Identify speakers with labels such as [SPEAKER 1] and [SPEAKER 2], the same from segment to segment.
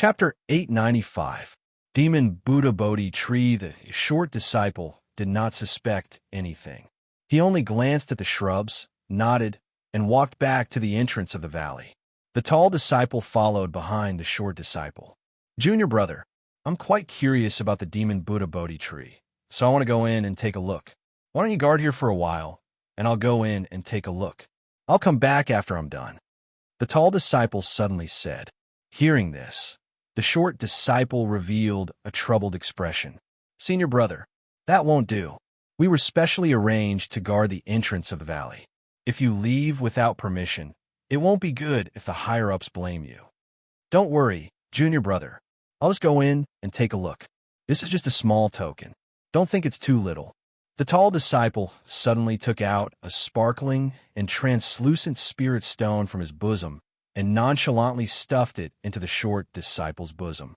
[SPEAKER 1] Chapter 895. Demon Buddha Bodhi Tree. The short disciple did not suspect anything. He only glanced at the shrubs, nodded, and walked back to the entrance of the valley. The tall disciple followed behind the short disciple. "Junior brother, I'm quite curious about the demon Buddha Bodhi tree, so I want to go in and take a look. Why don't you guard here for a while, and I'll go in and take a look. I'll come back after I'm done," the tall disciple suddenly said. Hearing this, the short disciple revealed a troubled expression. "Senior brother, that won't do. We were specially arranged to guard the entrance of the valley. If you leave without permission, it won't be good if the higher-ups blame you. Don't worry, junior brother. I'll just go in and take a look. This is just a small token. Don't think it's too little." The tall disciple suddenly took out a sparkling and translucent spirit stone from his bosom and nonchalantly stuffed it into the short disciple's bosom.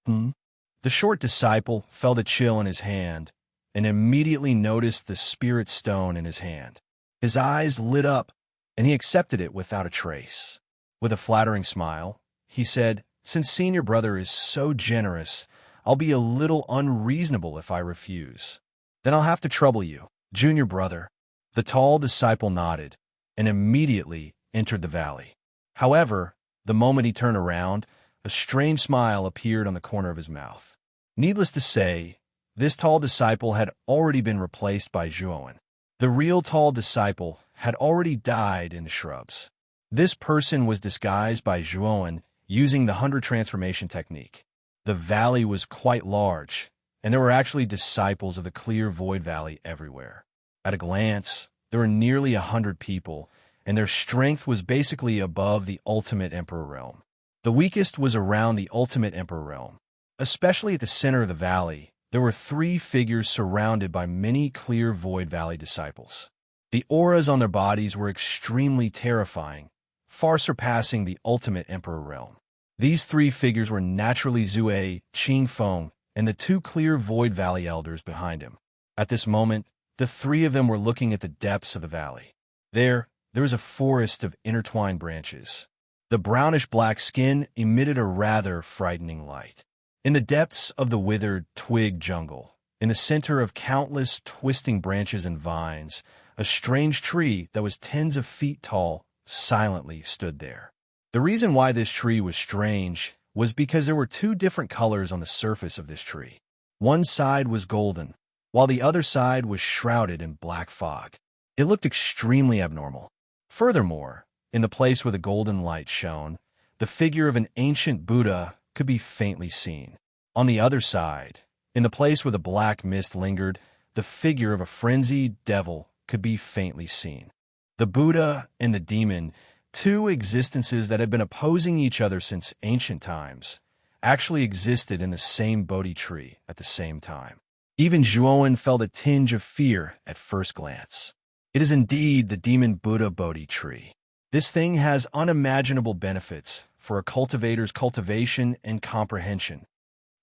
[SPEAKER 1] The short disciple felt a chill in his hand and immediately noticed the spirit stone in his hand. His eyes lit up, and he accepted it without a trace. With a flattering smile, he said, "Since senior brother is so generous, I'll be a little unreasonable if I refuse. Then I'll have to trouble you, junior brother." The tall disciple nodded and immediately entered the valley. However, the moment he turned around, a strange smile appeared on the corner of his mouth. Needless to say, this tall disciple had already been replaced by Zhuowen. The real tall disciple had already died in the shrubs. This person was disguised by Zhuowen using the 100 transformation technique. The valley was quite large, and there were actually disciples of the clear void valley everywhere. At a glance, there were nearly 100 people, and their strength was basically above the ultimate emperor realm. The weakest was around the ultimate emperor realm. Especially at the center of the valley, there were 3 figures surrounded by many clear void valley disciples. The auras on their bodies were extremely terrifying, far surpassing the ultimate emperor realm. These 3 figures were naturally Zue, Qingfeng, and the 2 clear void valley elders behind him. At this moment, the 3 of them were looking at the depths of the valley. There was a forest of intertwined branches. The brownish-black skin emitted a rather frightening light. In the depths of the withered twig jungle, in the center of countless twisting branches and vines, a strange tree that was tens of feet tall silently stood there. The reason why this tree was strange was because there were 2 different colors on the surface of this tree. One side was golden, while the other side was shrouded in black fog. It looked extremely abnormal. Furthermore, in the place where the golden light shone, the figure of an ancient Buddha could be faintly seen. On the other side, in the place where the black mist lingered, the figure of a frenzied devil could be faintly seen. The Buddha and the demon, 2 existences that had been opposing each other since ancient times, actually existed in the same Bodhi tree at the same time. Even Zhuowen felt a tinge of fear at first glance. It is indeed the demon Buddha Bodhi tree. This thing has unimaginable benefits for a cultivator's cultivation and comprehension.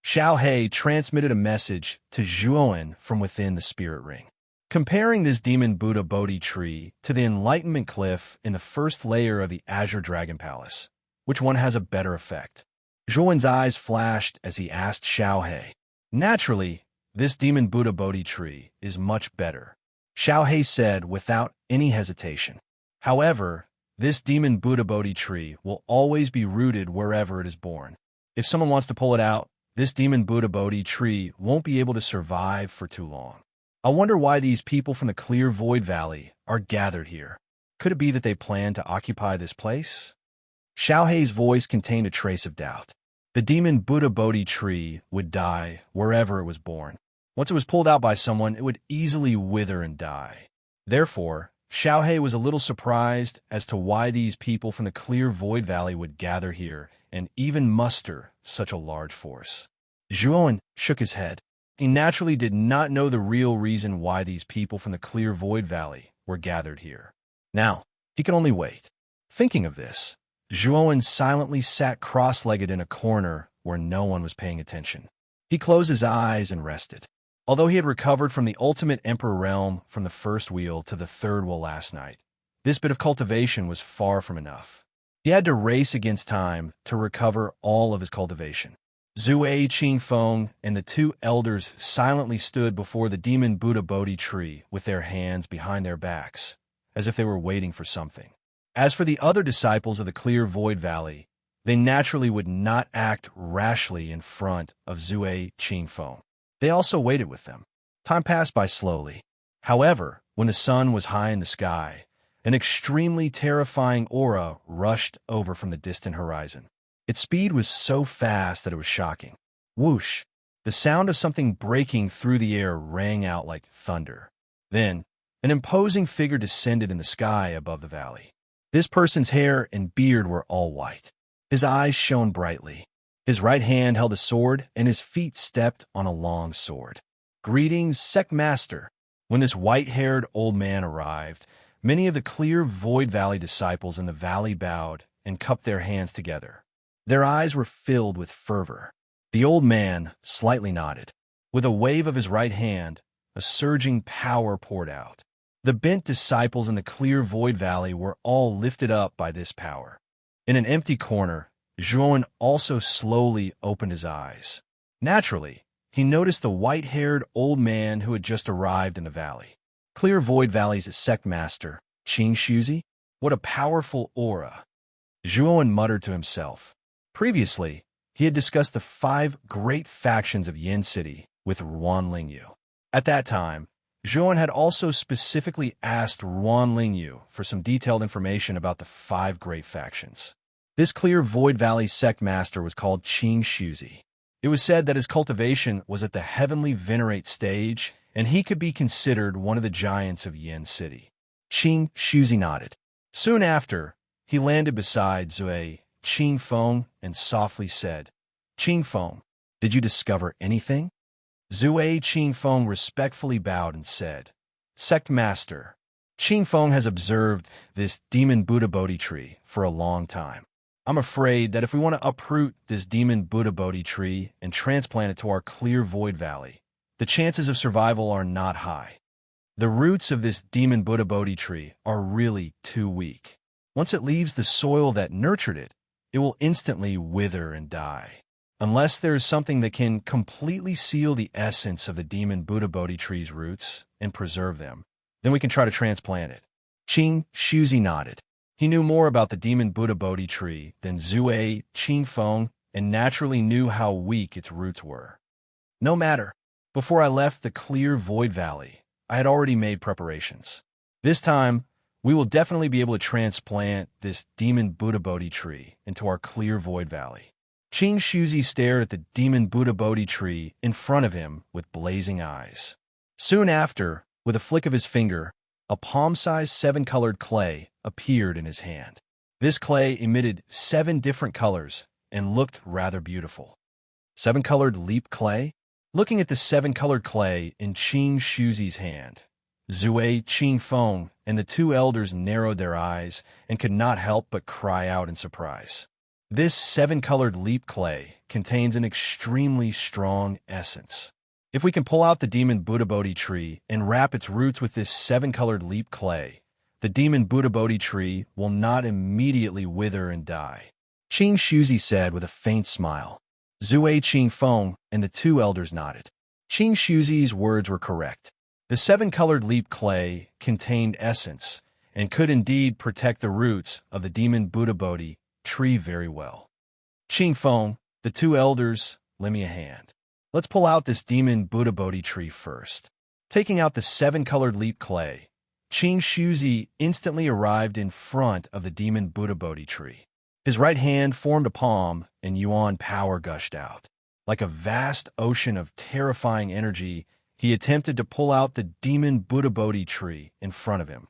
[SPEAKER 1] Xiao He transmitted a message to Zhuowen from within the spirit ring, comparing this demon Buddha Bodhi tree to the enlightenment cliff in the first layer of the Azure Dragon Palace. Which one has a better effect? Zhuowen's eyes flashed as he asked Xiao He. Naturally, this demon Buddha Bodhi tree is much better, Xiao He said without any hesitation. However, this demon Buddha Bodhi tree will always be rooted wherever it is born. If someone wants to pull it out, this demon Buddha Bodhi tree won't be able to survive for too long. I wonder why these people from the clear void valley are gathered here. Could it be that they plan to occupy this place? Xiao He's voice contained a trace of doubt. The demon Buddha Bodhi tree would die wherever it was born. Once it was pulled out by someone, it would easily wither and die. Therefore, Xiao He was a little surprised as to why these people from the clear void valley would gather here and even muster such a large force. Zhuowen shook his head. He naturally did not know the real reason why these people from the clear void valley were gathered here. Now, he could only wait. Thinking of this, Zhuowen silently sat cross-legged in a corner where no one was paying attention. He closed his eyes and rested. Although he had recovered from the ultimate emperor realm from the first wheel to the third wheel last night, this bit of cultivation was far from enough. He had to race against time to recover all of his cultivation. Zui, Qingfeng, and the two elders silently stood before the demon Buddha Bodhi tree with their hands behind their backs, as if they were waiting for something. As for the other disciples of the clear void valley, they naturally would not act rashly in front of Zui Qingfeng. They also waited with them. Time passed by slowly. However, when the sun was high in the sky, an extremely terrifying aura rushed over from the distant horizon. Its speed was so fast that it was shocking. Whoosh! The sound of something breaking through the air rang out like thunder. Then, an imposing figure descended in the sky above the valley. This person's hair and beard were all white. His eyes shone brightly. His right hand held a sword, and his feet stepped on a long sword. Greetings, Sect Master. When this white-haired old man arrived, many of the clear void valley disciples in the valley bowed and cupped their hands together. Their eyes were filled with fervor. The old man slightly nodded. With a wave of his right hand, a surging power poured out. The bent disciples in the clear void valley were all lifted up by this power. In an empty corner, Zhuan also slowly opened his eyes. Naturally, he noticed the white-haired old man who had just arrived in the valley. Clear Void Valley's sect master, Qing Shuzi? What a powerful aura! Zhuan muttered to himself. Previously, he had discussed the 5 great factions of Yin City with Ruan Lingyu. At that time, Zhuan had also specifically asked Ruan Lingyu for some detailed information about the 5 great factions. This clear Void Valley sect master was called Qing Shuzi. It was said that his cultivation was at the heavenly venerate stage, and he could be considered one of the giants of Yin City. Qing Shuzi nodded. Soon after, he landed beside Zui Qingfeng and softly said, Qingfeng, did you discover anything? Zui Qingfeng respectfully bowed and said, Sect Master, Qingfeng has observed this demon Buddha Bodhi tree for a long time. I'm afraid that if we want to uproot this demon Buddha Bodhi tree and transplant it to our clear void valley, the chances of survival are not high. The roots of this demon Buddha Bodhi tree are really too weak. Once it leaves the soil that nurtured it, it will instantly wither and die. Unless there is something that can completely seal the essence of the demon Buddha Bodhi tree's roots and preserve them, then we can try to transplant it. Qing Shuzi nodded. He knew more about the demon Buddha Bodhi tree than Zui Qingfeng and naturally knew how weak its roots were. No matter. Before I left the clear void valley, I had already made preparations. This time, we will definitely be able to transplant this demon Buddha Bodhi tree into our clear void valley. Qing Shuzi stared at the demon Buddha Bodhi tree in front of him with blazing eyes. Soon after, with a flick of his finger, a palm-sized 7-colored clay appeared in his hand. This clay emitted 7 different colors and looked rather beautiful. 7-colored leap clay? Looking at the 7-colored clay in Qing Shuzi's hand, Zui Qingfeng and the 2 elders narrowed their eyes and could not help but cry out in surprise. This 7-colored leap clay contains an extremely strong essence. If we can pull out the demon Buddha Bodhi tree and wrap its roots with this 7-colored leap clay, the demon Buddha Bodhi tree will not immediately wither and die. Qing Shuzi said with a faint smile. Zui Qingfeng and the 2 elders nodded. Qing Shuzi's words were correct. The 7-colored leap clay contained essence and could indeed protect the roots of the demon Buddha Bodhi tree very well. Qingfeng, the 2 elders, lend me a hand. Let's pull out this demon Buddha Bodhi tree first. Taking out the 7-colored leap clay, Qing Shuzi instantly arrived in front of the demon Buddha Bodhi tree. His right hand formed a palm, and Yuan power gushed out. Like a vast ocean of terrifying energy, he attempted to pull out the demon Buddha Bodhi tree in front of him.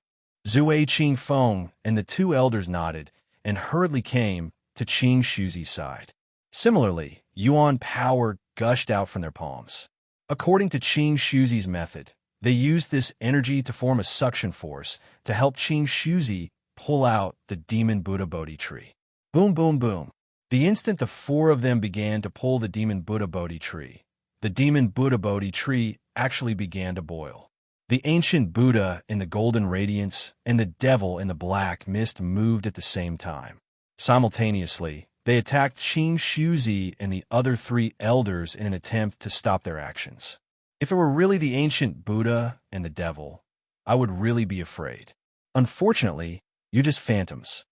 [SPEAKER 1] Zui Qingfeng and the 2 elders nodded and hurriedly came to Qing Shuzi's side. Similarly, Yuan power gushed out from their palms. According to Qing Shuzi's method, they used this energy to form a suction force to help Qing Shuzi pull out the demon Buddha Bodhi tree. Boom, boom, boom. The instant the 4 of them began to pull the demon Buddha Bodhi tree, the demon Buddha Bodhi tree actually began to boil. The ancient Buddha in the golden radiance and the devil in the black mist moved at the same time. Simultaneously, they attacked Qing Shuzi and the other three elders in an attempt to stop their actions. If it were really the ancient Buddha and the devil, I would really be afraid. Unfortunately, you're just phantoms.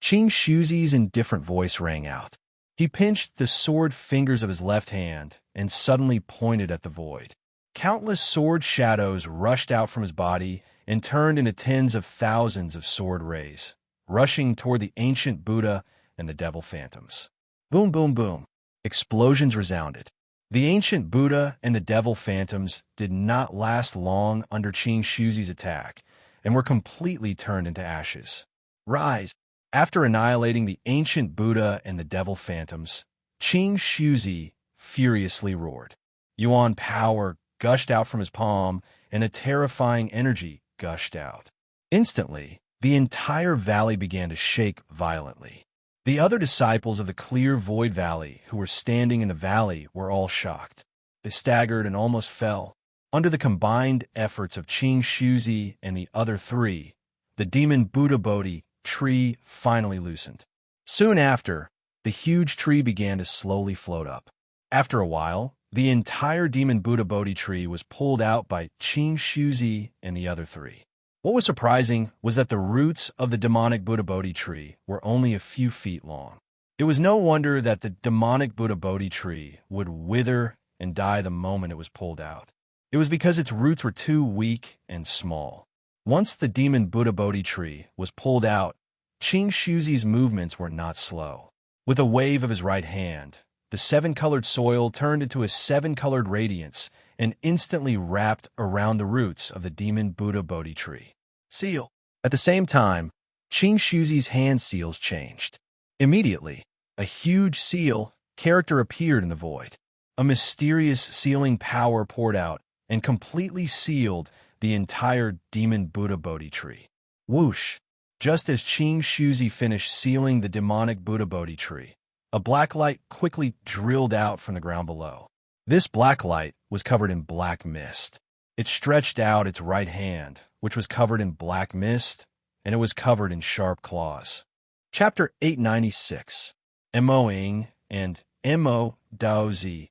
[SPEAKER 1] Qing Shuzi's indifferent voice rang out. He pinched the sword fingers of his left hand and suddenly pointed at the void. Countless sword shadows rushed out from his body and turned into tens of thousands of sword rays, rushing toward the ancient Buddha and the devil phantoms. Boom, boom, boom. Explosions resounded. The ancient Buddha and the devil phantoms did not last long under Qing Shuzi's attack and were completely turned into ashes. Rise! After annihilating the ancient Buddha and the devil phantoms, Qing Shuzi furiously roared. Yuan power gushed out from his palm, and a terrifying energy gushed out. Instantly, the entire valley began to shake violently. The other disciples of the clear void valley who were standing in the valley were all shocked. They staggered and almost fell. Under the combined efforts of Qing Shuzi and the other three, the demon Buddha Bodhi tree finally loosened. Soon after, the huge tree began to slowly float up. After a while, the entire demon Buddha Bodhi tree was pulled out by Qing Shuzi and the other three. What was surprising was that the roots of the demonic Buddha Bodhi tree were only a few feet long. It was no wonder that the demonic Buddha Bodhi tree would wither and die the moment it was pulled out. It was because its roots were too weak and small. Once the demon Buddha Bodhi tree was pulled out, Qing Shuzi's movements were not slow. With a wave of his right hand, the seven-colored soil turned into a seven-colored radiance and instantly wrapped around the roots of the demon Buddha Bodhi tree. Seal. At the same time, Qing Shuzi's hand seals changed. Immediately, a huge seal character appeared in the void. A mysterious sealing power poured out and completely sealed the entire demon Buddha Bodhi tree. Whoosh! Just as Qing Shuzi finished sealing the demonic Buddha Bodhi tree, a black light quickly drilled out from the ground below. This black light was covered in black mist. It stretched out its right hand, which was covered in black mist, and it was covered in sharp claws. Chapter 896. Mo Ing and Mo Daozi.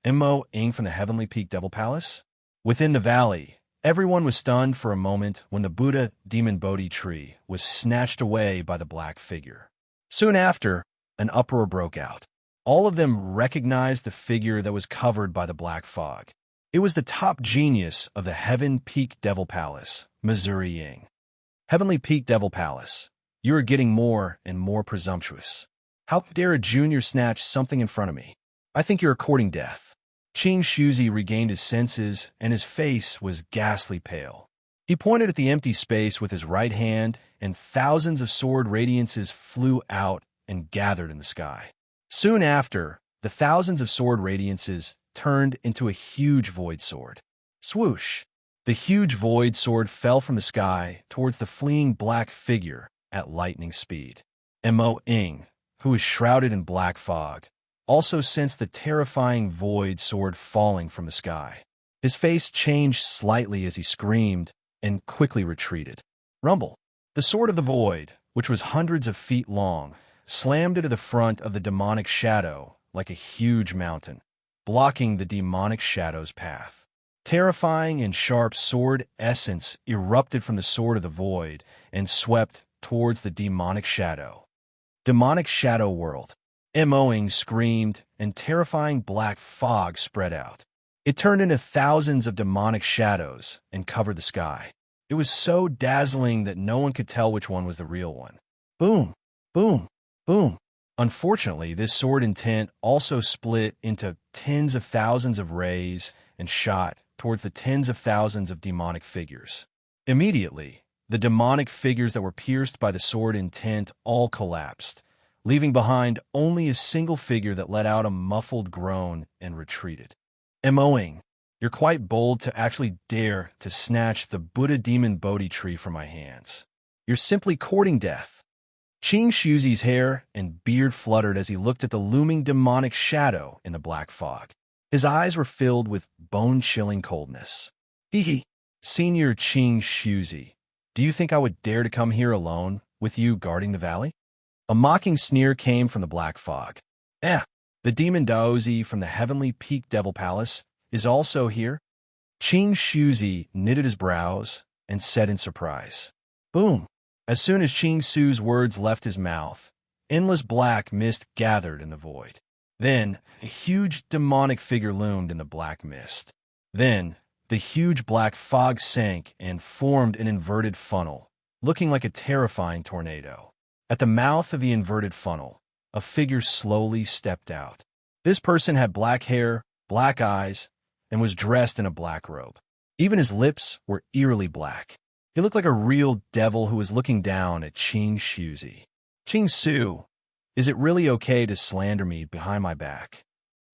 [SPEAKER 1] Mo Ing from the Heavenly Peak Devil Palace. Within the valley, everyone was stunned for a moment when the Buddha Demon Bodhi tree was snatched away by the black figure. Soon after, an uproar broke out. All of them recognized the figure that was covered by the black fog. It was the top genius of the Heaven Peak Devil Palace, Missouri Ying. Heavenly Peak Devil Palace, you are getting more and more presumptuous. How dare a junior snatch something in front of me? I think you're courting death. Qing Shuzi regained his senses, and his face was ghastly pale. He pointed at the empty space with his right hand, and thousands of sword radiances flew out and gathered in the sky. Soon after, the thousands of sword radiances turned into a huge void sword. Swoosh! The huge void sword fell from the sky towards the fleeing black figure at lightning speed. Mo Ing, who was shrouded in black fog, also sensed the terrifying void sword falling from the sky. His face changed slightly as he screamed and quickly retreated. Rumble! The sword of the void, which was hundreds of feet long, slammed into the front of the demonic shadow like a huge mountain, blocking the demonic shadow's path. Terrifying and sharp sword essence erupted from the sword of the void and swept towards the demonic shadow. Demonic shadow world. Mo Ing screamed, and terrifying black fog spread out. It turned into thousands of demonic shadows and covered the sky. It was so dazzling that no one could tell which one was the real one. Boom! Boom! Boom! Unfortunately, this sword intent also split into tens of thousands of rays and shot towards the tens of thousands of demonic figures. Immediately, the demonic figures that were pierced by the sword intent all collapsed, leaving behind only a single figure that let out a muffled groan and retreated. Mo Ing, you're quite bold to actually dare to snatch the Buddha Demon Bodhi tree from my hands. You're simply courting death. Qing Shuzi's hair and beard fluttered as he looked at the looming demonic shadow in the black fog. His eyes were filled with bone-chilling coldness. Hee, Senior Qing Shuzi, do you think I would dare to come here alone, with you guarding the valley? A mocking sneer came from the black fog. The demon Daozi from the heavenly peak devil palace is also here? Qing Shuzi knitted his brows and said in surprise. Boom! As soon as Qing Su's words left his mouth, endless black mist gathered in the void. Then, a huge demonic figure loomed in the black mist. Then, the huge black fog sank and formed an inverted funnel, looking like a terrifying tornado. At the mouth of the inverted funnel, a figure slowly stepped out. This person had black hair, black eyes, and was dressed in a black robe. Even his lips were eerily black. He looked like a real devil who was looking down at Qing Shuzi. Qing Su, is it really okay to slander me behind my back?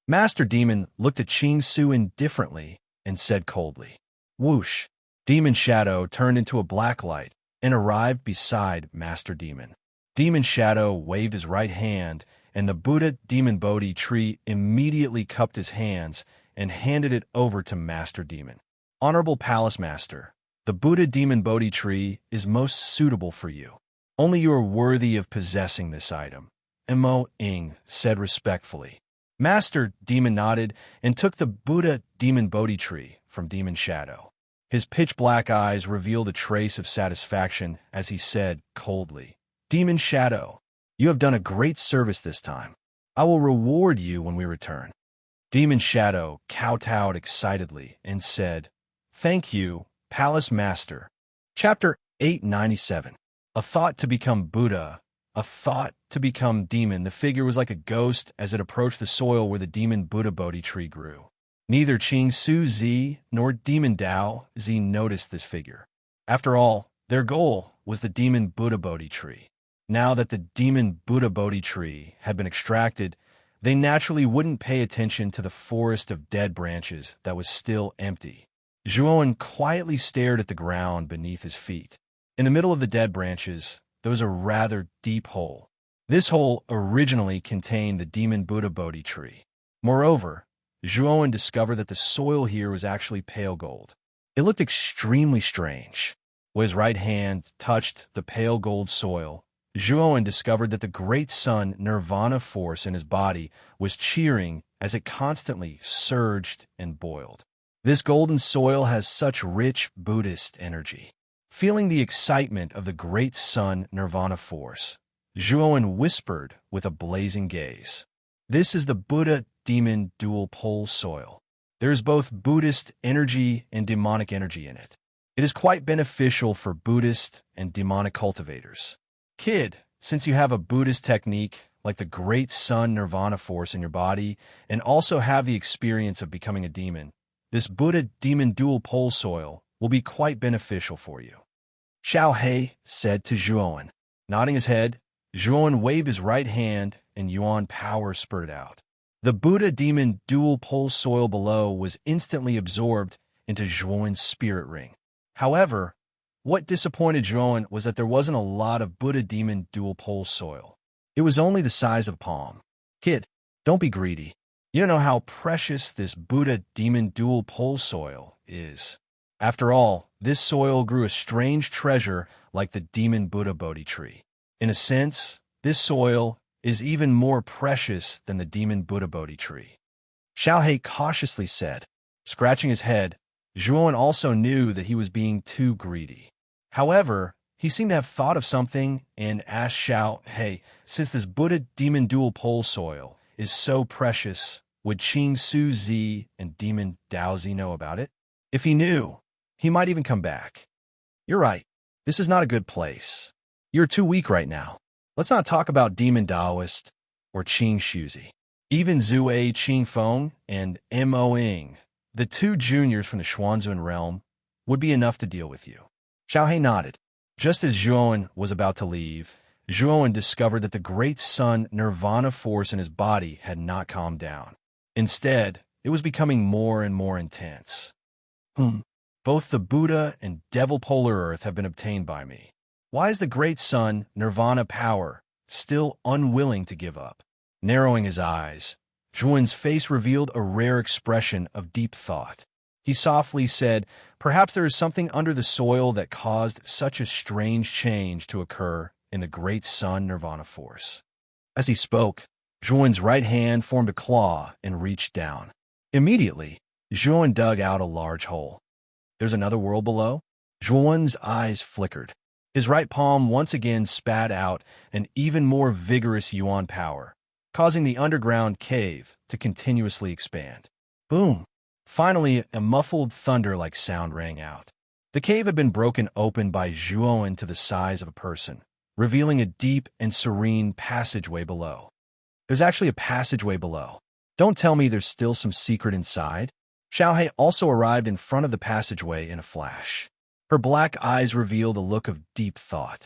[SPEAKER 1] Master Demon looked at Qing Su indifferently and said coldly. Whoosh! Demon Shadow turned into a black light and arrived beside Master Demon. Demon Shadow waved his right hand, and the Buddha Demon Bodhi tree immediately cupped his hands and handed it over to Master Demon. Honorable Palace Master, the Buddha Demon Bodhi tree is most suitable for you. Only you are worthy of possessing this item, Mo Ing said respectfully. Master Demon nodded and took the Buddha Demon Bodhi tree from Demon Shadow. His pitch-black eyes revealed a trace of satisfaction as he said coldly, Demon Shadow, you have done a great service this time. I will reward you when we return. Demon Shadow kowtowed excitedly and said, Thank you, Palace Master. Chapter 897. A thought to become Buddha, a thought to become demon. The figure was like a ghost as it approached the soil where the demon Buddha Bodhi tree grew. Neither Qing Su Zi nor Demon Dao Zi noticed this figure. After all, their goal was the demon Buddha Bodhi tree. Now that the demon Buddha Bodhi tree had been extracted, they naturally wouldn't pay attention to the forest of dead branches that was still empty. Zhuowen quietly stared at the ground beneath his feet. In the middle of the dead branches, there was a rather deep hole. This hole originally contained the demon Buddha Bodhi tree. Moreover, Zhuowen discovered that the soil here was actually pale gold. It looked extremely strange. When his right hand touched the pale gold soil, Zhuowen discovered that the great sun nirvana force in his body was cheering as it constantly surged and boiled. This golden soil has such rich Buddhist energy. Feeling the excitement of the great sun nirvana force, Zhuowen whispered with a blazing gaze. This is the Buddha demon dual pole soil. There is both Buddhist energy and demonic energy in it. It is quite beneficial for Buddhist and demonic cultivators. Kid, since you have a Buddhist technique like the great sun nirvana force in your body and also have the experience of becoming a demon, this Buddha demon dual pole soil will be quite beneficial for you. Xiao He said to Zhuowen. Nodding his head, Zhuowen waved his right hand and Yuan power spurted out. The Buddha demon dual pole soil below was instantly absorbed into Zhuowen's spirit ring. However, what disappointed Zhuowen was that there wasn't a lot of Buddha demon dual pole soil. It was only the size of a palm. Kid, don't be greedy. You don't know how precious this Buddha demon dual pole soil is. After all, this soil grew a strange treasure like the demon Buddha Bodhi tree. In a sense, this soil is even more precious than the demon Buddha Bodhi tree. Xiao He cautiously said. Scratching his head, Zhuowen also knew that he was being too greedy. However, he seemed to have thought of something and asked Xiao He, since this Buddha demon dual pole soil is so precious, would Qing Su Zi and Demon Dao Zi know about it? If he knew, he might even come back. You're right. This is not a good place. You're too weak right now. Let's not talk about Demon Daoist or Qing Shuzi. Even Zhu A Qing Feng and Mo Ing, the two juniors from the Xuanzun realm, would be enough to deal with you. Xiao He nodded. Just as Zhuowen was about to leave, Zhuowen discovered that the great sun nirvana force in his body had not calmed down. Instead, it was becoming more and more intense. Both the Buddha and Devil Polar Earth have been obtained by me. Why is the great sun, nirvana power, still unwilling to give up? Narrowing his eyes, Zhuowen's face revealed a rare expression of deep thought. He softly said, perhaps there is something under the soil that caused such a strange change to occur in the great sun nirvana force. As he spoke, Zhuan's right hand formed a claw and reached down. Immediately, Zhuan dug out a large hole. There's another world below? Zhuan's eyes flickered. His right palm once again spat out an even more vigorous yuan power, causing the underground cave to continuously expand. Boom! Finally, a muffled thunder-like sound rang out. The cave had been broken open by Zhuan to the size of a person, revealing a deep and serene passageway below. There's actually a passageway below. Don't tell me there's still some secret inside. Xiaohei also arrived in front of the passageway in a flash. Her black eyes revealed a look of deep thought.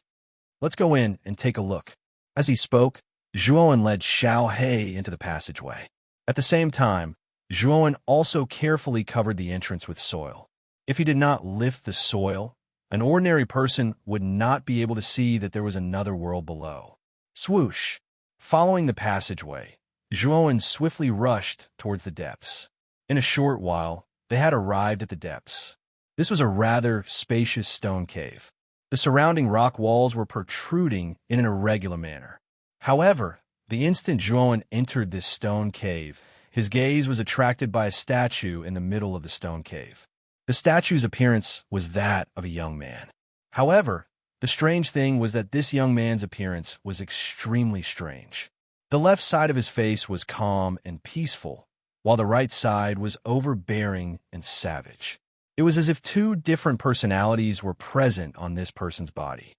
[SPEAKER 1] Let's go in and take a look. As he spoke, Zhuan led Xiaohei into the passageway. At the same time, Zhuan also carefully covered the entrance with soil. If he did not lift the soil, an ordinary person would not be able to see that there was another world below. Swoosh! Following the passageway, Zhuan swiftly rushed towards the depths. In a short while, they had arrived at the depths. This was a rather spacious stone cave. The surrounding rock walls were protruding in an irregular manner. However, the instant Zhuan entered this stone cave, his gaze was attracted by a statue in the middle of the stone cave. The statue's appearance was that of a young man. However, the strange thing was that this young man's appearance was extremely strange. The left side of his face was calm and peaceful, while the right side was overbearing and savage. It was as if two different personalities were present on this person's body.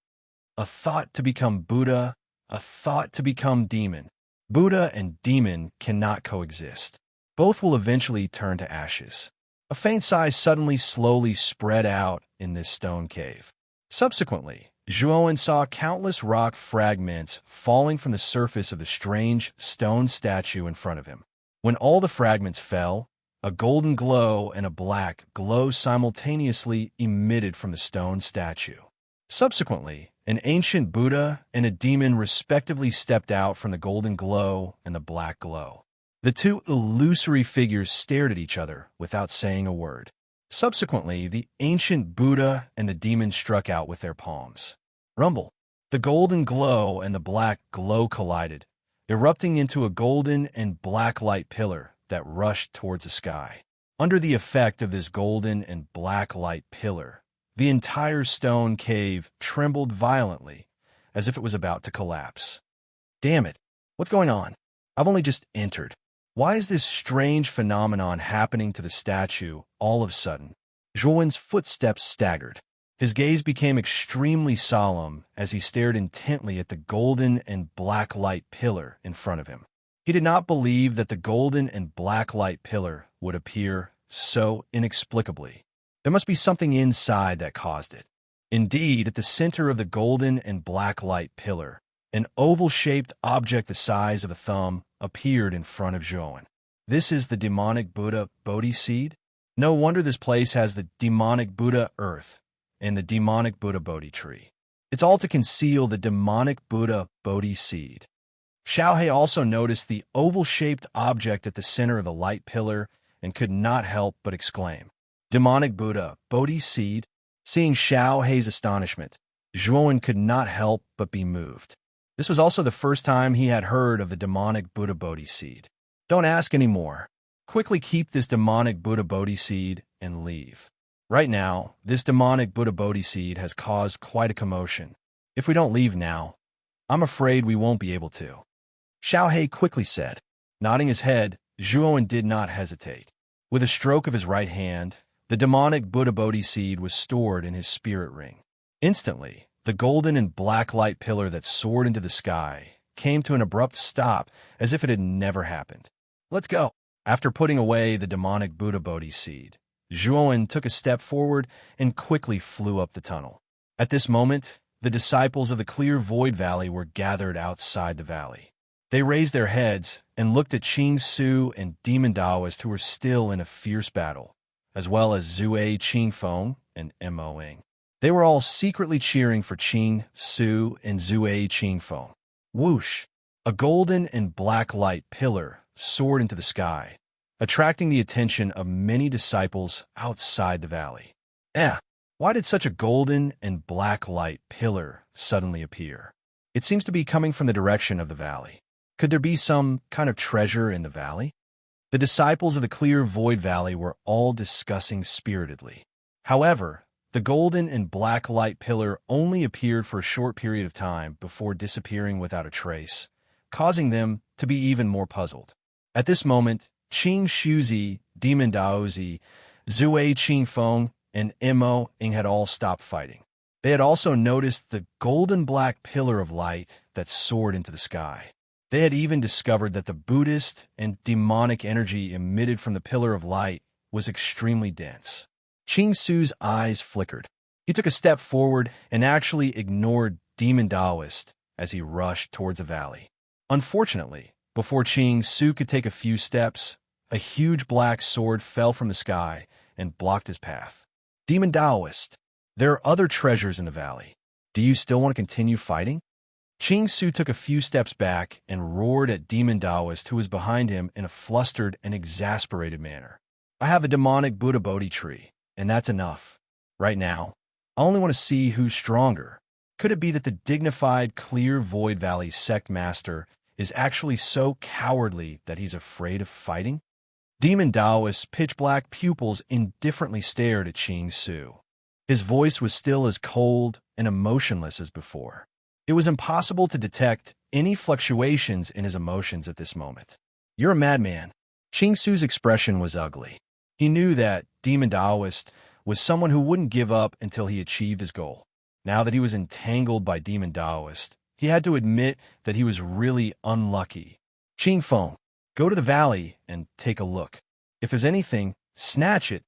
[SPEAKER 1] A thought to become Buddha, a thought to become demon. Buddha and demon cannot coexist. Both will eventually turn to ashes. A faint sigh suddenly slowly spread out in this stone cave. Subsequently, Zhuan saw countless rock fragments falling from the surface of the strange stone statue in front of him. When all the fragments fell, a golden glow and a black glow simultaneously emitted from the stone statue. Subsequently, an ancient Buddha and a demon respectively stepped out from the golden glow and the black glow. The two illusory figures stared at each other without saying a word. Subsequently, the ancient Buddha and the demon struck out with their palms. Rumble! The golden glow and the black glow collided, erupting into a golden and black light pillar that rushed towards the sky. Under the effect of this golden and black light pillar, the entire stone cave trembled violently, as if it was about to collapse. Damn it! What's going on? I've only just entered. Why is this strange phenomenon happening to the statue all of a sudden? Zhuan's footsteps staggered. His gaze became extremely solemn as he stared intently at the golden and black light pillar in front of him. He did not believe that the golden and black light pillar would appear so inexplicably. There must be something inside that caused it. Indeed, at the center of the golden and black light pillar, an oval-shaped object the size of a thumb appeared in front of Zhuan. This is the demonic Buddha Bodhi seed? No wonder this place has the demonic Buddha earth and the demonic Buddha Bodhi tree. It's all to conceal the demonic Buddha Bodhi seed. Xiaohei also noticed the oval-shaped object at the center of the light pillar and could not help but exclaim, "Demonic Buddha, Bodhi seed?" Seeing Xiaohei's astonishment, Zhuan could not help but be moved. This was also the first time he had heard of the demonic Buddha Bodhi seed. Don't ask any more. Quickly keep this demonic Buddha Bodhi seed and leave. Right now, this demonic Buddha Bodhi seed has caused quite a commotion. If we don't leave now, I'm afraid we won't be able to. Xiaohei quickly said. Nodding his head, Zhuan did not hesitate. With a stroke of his right hand, the demonic Buddha Bodhi seed was stored in his spirit ring. Instantly, the golden and black light pillar that soared into the sky came to an abrupt stop as if it had never happened. Let's go. After putting away the demonic Buddha Bodhi seed, Zhuan took a step forward and quickly flew up the tunnel. At this moment, the disciples of the Clear Void Valley were gathered outside the valley. They raised their heads and looked at Qing Su and Demon Taoist who were still in a fierce battle, as well as Zue Qingfeng and Mo Ying. They were all secretly cheering for Qing Su and Zue Qingfeng. Whoosh! A golden and black light pillar soared into the sky, attracting the attention of many disciples outside the valley. Why did such a golden and black light pillar suddenly appear? It seems to be coming from the direction of the valley. Could there be some kind of treasure in the valley? The disciples of the clear void valley were all discussing spiritedly. However, the golden and black light pillar only appeared for a short period of time before disappearing without a trace, causing them to be even more puzzled. At this moment, Qing Shuzi, Demon Daozi, Zue Qingfeng, and Mo Ing had all stopped fighting. They had also noticed the golden black pillar of light that soared into the sky. They had even discovered that the Buddhist and demonic energy emitted from the pillar of light was extremely dense. Qing Su's eyes flickered. He took a step forward and actually ignored Demon Taoist as he rushed towards the valley. Unfortunately, before Qing Su could take a few steps, a huge black sword fell from the sky and blocked his path. Demon Taoist, there are other treasures in the valley. Do you still want to continue fighting? Qing Su took a few steps back and roared at Demon Taoist, who was behind him, in a flustered and exasperated manner. I have a demonic Buddha Bodhi tree, and that's enough. Right now, I only want to see who's stronger. Could it be that the dignified Clear Void Valley sect master is actually so cowardly that he's afraid of fighting? Demon Taoist's pitch-black pupils indifferently stared at Qing Su. His voice was still as cold and emotionless as before. It was impossible to detect any fluctuations in his emotions at this moment. You're a madman. Qing Su's expression was ugly. He knew that Demon Taoist was someone who wouldn't give up until he achieved his goal. Now that he was entangled by Demon Taoist, he had to admit that he was really unlucky. Qing Feng, go to the valley and take a look. If there's anything, snatch it.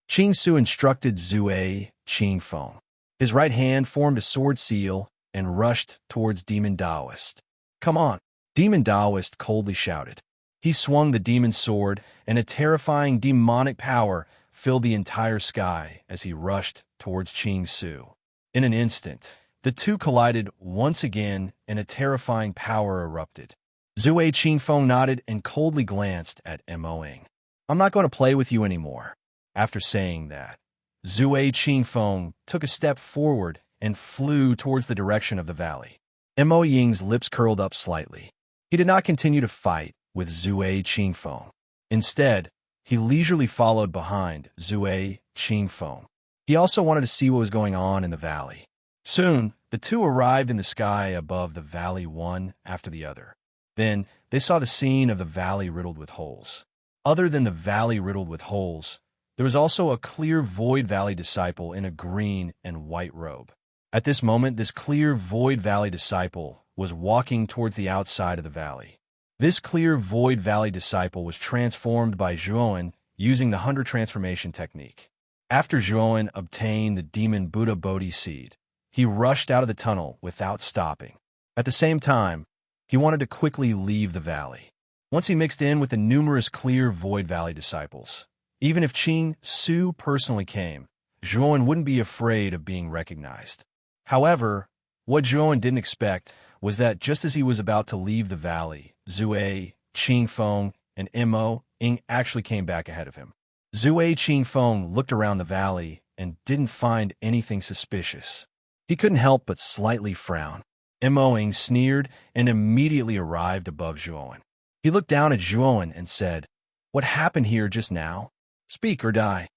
[SPEAKER 1] Qing Su instructed Zue Qingfeng. His right hand formed a sword seal and rushed towards Demon Taoist. Come on, Demon Taoist coldly shouted. He swung the demon sword, and a terrifying demonic power filled the entire sky as he rushed towards Qing Su. In an instant, the two collided once again, and a terrifying power erupted. Zue Qingfeng nodded and coldly glanced at Mo Ing. I'm not going to play with you anymore. After saying that, Zue Qingfeng took a step forward and flew towards the direction of the valley. Mo Ying's lips curled up slightly. He did not continue to fight with Zue Qingfeng. Instead, he leisurely followed behind Zue Qingfeng. He also wanted to see what was going on in the valley. Soon, the two arrived in the sky above the valley, one after the other. Then, they saw the scene of the valley riddled with holes. Other than the valley riddled with holes, there was also a clear void valley disciple in a green and white robe. At this moment, this clear void valley disciple was walking towards the outside of the valley. This clear void valley disciple was transformed by Zhuowen using the 100 transformation technique. After Zhuowen obtained the demon Buddha Bodhi seed, he rushed out of the tunnel without stopping. At the same time, he wanted to quickly leave the valley. Once he mixed in with the numerous clear void valley disciples, even if Qing Su personally came, Zhuowen wouldn't be afraid of being recognized. However, what Zhuowen didn't expect was that just as he was about to leave the valley, Zue Qingfeng and Mo Ing actually came back ahead of him. Zue Qingfeng looked around the valley and didn't find anything suspicious. He couldn't help but slightly frown. Mo Ing sneered and immediately arrived above Zhuowen. He looked down at Zhuowen and said, "What happened here just now? Speak or die."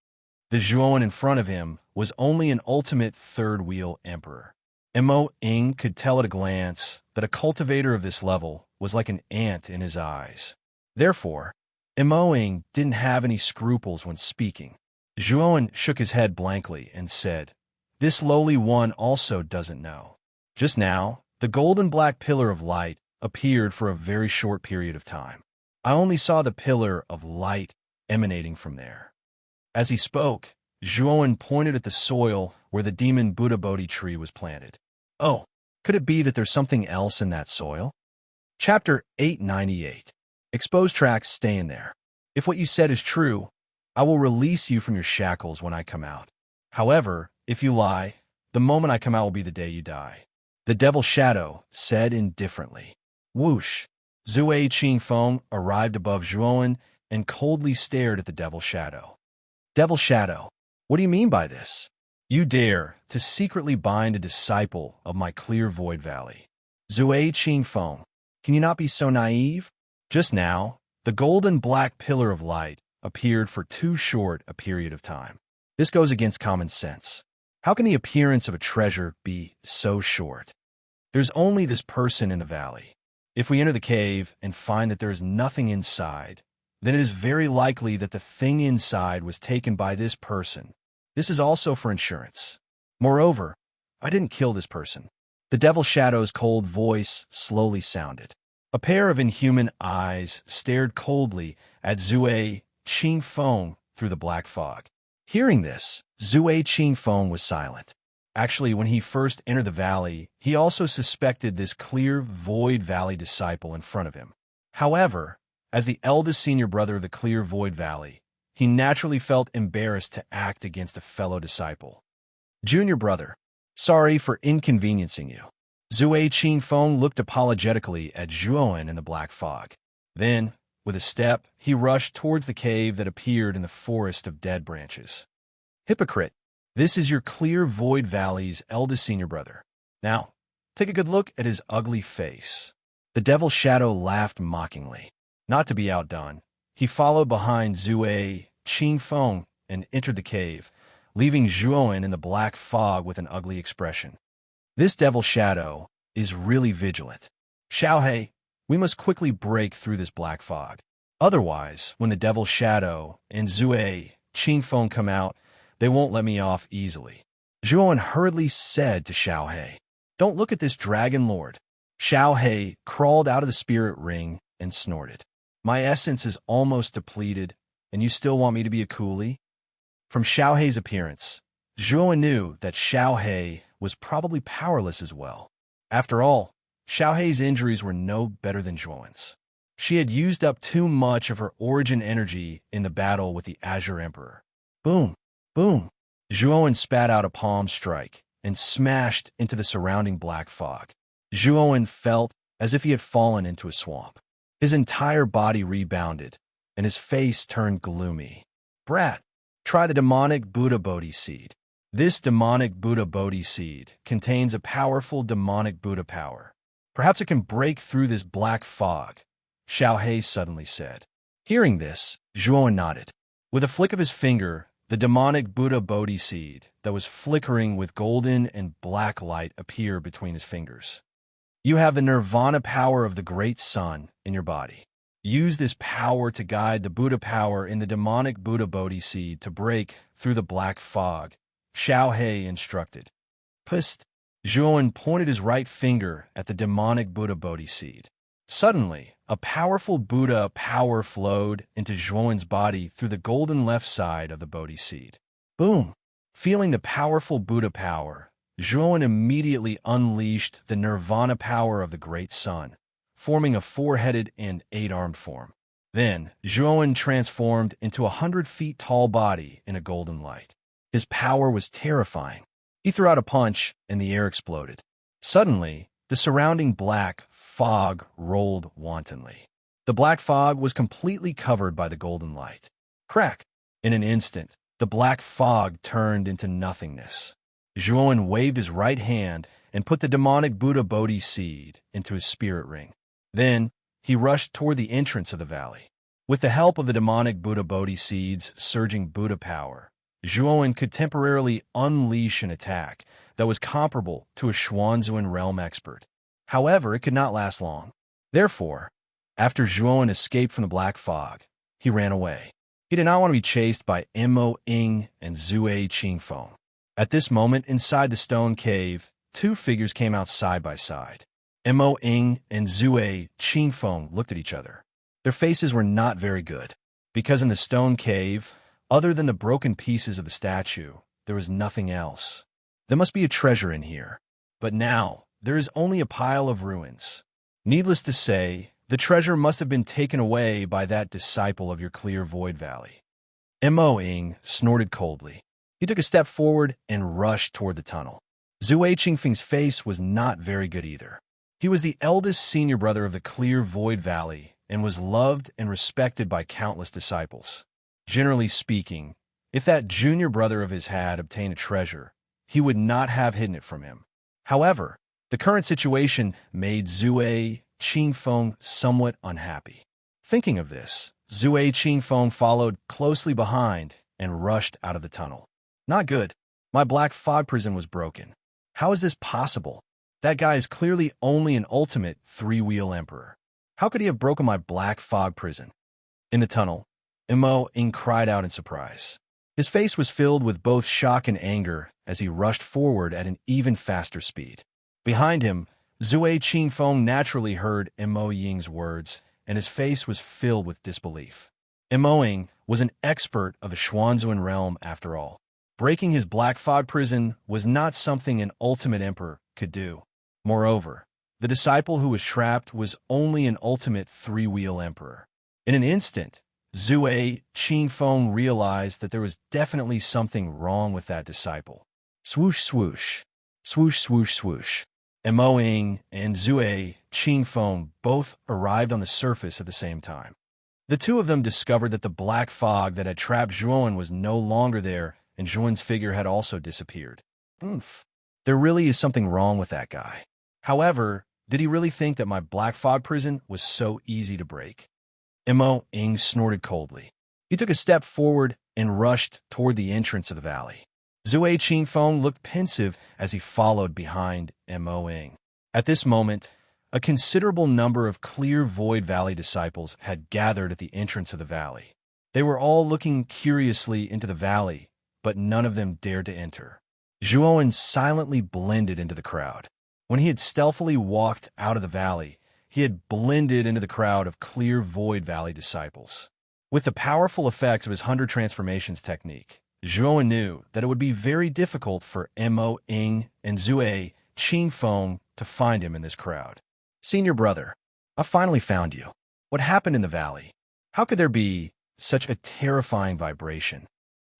[SPEAKER 1] The Zhuowen in front of him was only an ultimate third-wheel emperor. Mo Ing could tell at a glance that a cultivator of this level was like an ant in his eyes. Therefore, Mo Ing didn't have any scruples when speaking. Zhuowen shook his head blankly and said, "This lowly one also doesn't know. Just now, the golden black pillar of light appeared for a very short period of time. I only saw the pillar of light emanating from there." As he spoke, Zhuowen pointed at the soil where the demon Buddha Bodhi tree was planted. Oh, could it be that there's something else in that soil? Chapter 898. Exposed tracks stay in there. If what you said is true, I will release you from your shackles when I come out. However, if you lie, the moment I come out will be the day you die. The Devil's Shadow said indifferently. Whoosh! Zue Qingfeng arrived above Zhuowen and coldly stared at the Devil's Shadow. Devil Shadow, what do you mean by this? You dare to secretly bind a disciple of my clear void valley. Zui Qingfeng, can you not be so naive? Just now, the golden black pillar of light appeared for too short a period of time. This goes against common sense. How can the appearance of a treasure be so short? There's only this person in the valley. If we enter the cave and find that there is nothing inside, then it is very likely that the thing inside was taken by this person. This is also for insurance. Moreover, I didn't kill this person. The Devil Shadow's cold voice slowly sounded. A pair of inhuman eyes stared coldly at Zui Qingfeng through the black fog. Hearing this, Zui Qingfeng was silent. Actually, when he first entered the valley, he also suspected this clear Void Valley disciple in front of him. However, as the eldest senior brother of the clear Void Valley, he naturally felt embarrassed to act against a fellow disciple. Junior brother, sorry for inconveniencing you. Zui Qingfeng looked apologetically at Zhuowen in the black fog. Then, with a step, he rushed towards the cave that appeared in the forest of dead branches. Hypocrite, this is your clear Void Valley's eldest senior brother. Now, take a good look at his ugly face. The Devil Shadow laughed mockingly. Not to be outdone, he followed behind Zui Qingfeng and entered the cave, leaving Zhuowen in the black fog with an ugly expression. This Devil Shadow is really vigilant. Xiaohei, we must quickly break through this black fog. Otherwise, when the Devil Shadow and Zui Qingfeng come out, they won't let me off easily. Zhuowen hurriedly said to Xiaohei, Don't look at this dragon lord. Xiaohei crawled out of the spirit ring and snorted. My essence is almost depleted, and you still want me to be a coolie? From Xiaohei's appearance, Zhuowen knew that Xiaohei was probably powerless as well. After all, Xiaohei's injuries were no better than Zhuowen's. She had used up too much of her origin energy in the battle with the Azure Emperor. Boom! Boom! Zhuowen spat out a palm strike and smashed into the surrounding black fog. Zhuowen felt as if he had fallen into a swamp. His entire body rebounded, and his face turned gloomy. Brat, try the demonic Buddha Bodhi seed. This demonic Buddha Bodhi seed contains a powerful demonic Buddha power. Perhaps it can break through this black fog, Xiaohei suddenly said. Hearing this, Zhuowen nodded. With a flick of his finger, the demonic Buddha Bodhi seed that was flickering with golden and black light appeared between his fingers. You have the nirvana power of the great sun in your body. Use this power to guide the Buddha power in the demonic Buddha Bodhi seed to break through the black fog, Xiaohei instructed. Psst! Zhuowen pointed his right finger at the demonic Buddha Bodhi seed. Suddenly, a powerful Buddha power flowed into Zhuowen's body through the golden left side of the Bodhi seed. Boom! Feeling the powerful Buddha power, Zhuowen immediately unleashed the nirvana power of the great sun, forming a four-headed and eight-armed form. Then, Zhuowen transformed into a 100-feet-tall body in a golden light. His power was terrifying. He threw out a punch, and the air exploded. Suddenly, the surrounding black fog rolled wantonly. The black fog was completely covered by the golden light. Crack! In an instant, the black fog turned into nothingness. Zhuowen waved his right hand and put the demonic Buddha Bodhi seed into his spirit ring. Then, he rushed toward the entrance of the valley. With the help of the demonic Buddha Bodhi seed's surging Buddha power, Zhuowen could temporarily unleash an attack that was comparable to a Xuanzuan realm expert. However, it could not last long. Therefore, after Zhuowen escaped from the black fog, he ran away. He did not want to be chased by Mo Ying and Zui Qingfeng. At this moment, inside the stone cave, two figures came out side by side. Mo Ying and Zui Qingfeng looked at each other. Their faces were not very good, because in the stone cave, other than the broken pieces of the statue, there was nothing else. There must be a treasure in here. But now, there is only a pile of ruins. Needless to say, the treasure must have been taken away by that disciple of your clear Void Valley. Mo Ying snorted coldly. He took a step forward and rushed toward the tunnel. Zui Qingfeng's face was not very good either. He was the eldest senior brother of the clear Void Valley and was loved and respected by countless disciples. Generally speaking, if that junior brother of his had obtained a treasure, he would not have hidden it from him. However, The current situation made Zue Qingfeng somewhat unhappy. Thinking of this, Zue Qingfeng followed closely behind and rushed out of the tunnel. Not good. My black fog prison was broken. How is this possible? That guy is clearly only an ultimate three-wheel emperor. How could he have broken my black fog prison? In the tunnel, Imo Ing cried out in surprise. His face was filled with both shock and anger as he rushed forward at an even faster speed. Behind him, Zue Qingfeng naturally heard Imo Ying's words, and his face was filled with disbelief. Imo Ying was an expert of the Xuanzuan realm after all. Breaking his black fog prison was not something an ultimate emperor could do. Moreover, the disciple who was trapped was only an ultimate three-wheel emperor. In an instant, Zue Qingfeng realized that there was definitely something wrong with that disciple. Swoosh, swoosh. Swoosh, swoosh, swoosh. Imo Ying and Zue Qingfeng both arrived on the surface at the same time. The two of them discovered that the black fog that had trapped Zhuan was no longer there, and Zhuan's figure had also disappeared. Oomph. There really is something wrong with that guy. However, did he really think that my black fog prison was so easy to break? Imo Ying snorted coldly. He took a step forward and rushed toward the entrance of the valley. Zue Qingfeng looked pensive as he followed behind Imo Ying. At this moment, a considerable number of clear Void Valley disciples had gathered at the entrance of the valley. They were all looking curiously into the valley, but none of them dared to enter. Zhuan silently blended into the crowd. When he had stealthily walked out of the valley, he had blended into the crowd of clear Void Valley disciples. With the powerful effects of his 100 transformations technique, Zhuan knew that it would be very difficult for Imo Ying and Zue Qingfeng to find him in this crowd. Senior brother, I finally found you. What happened in the valley? How could there be such a terrifying vibration?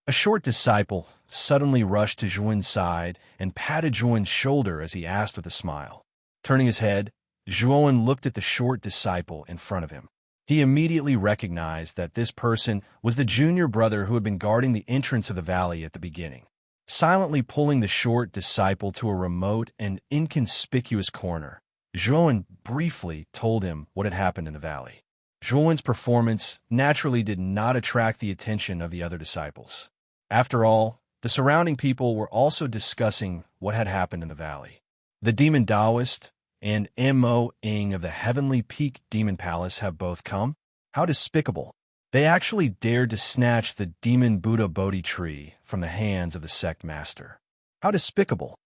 [SPEAKER 1] A short disciple suddenly rushed to Zhuan's side and patted Zhuan's shoulder as he asked with a smile. Turning his head, Zhuan looked at the short disciple in front of him. He immediately recognized that this person was the junior brother who had been guarding the entrance of the valley at the beginning. Silently pulling the short disciple to a remote and inconspicuous corner, Zhuan briefly told him what had happened in the valley. Zhuan's performance naturally did not attract the attention of the other disciples. After all, the surrounding people were also discussing what had happened in the valley. The demon Taoist and Imo Ying of the Heavenly Peak Demon Palace have both come? How despicable. They actually dared to snatch the demon Buddha Bodhi tree from the hands of the sect master. How despicable.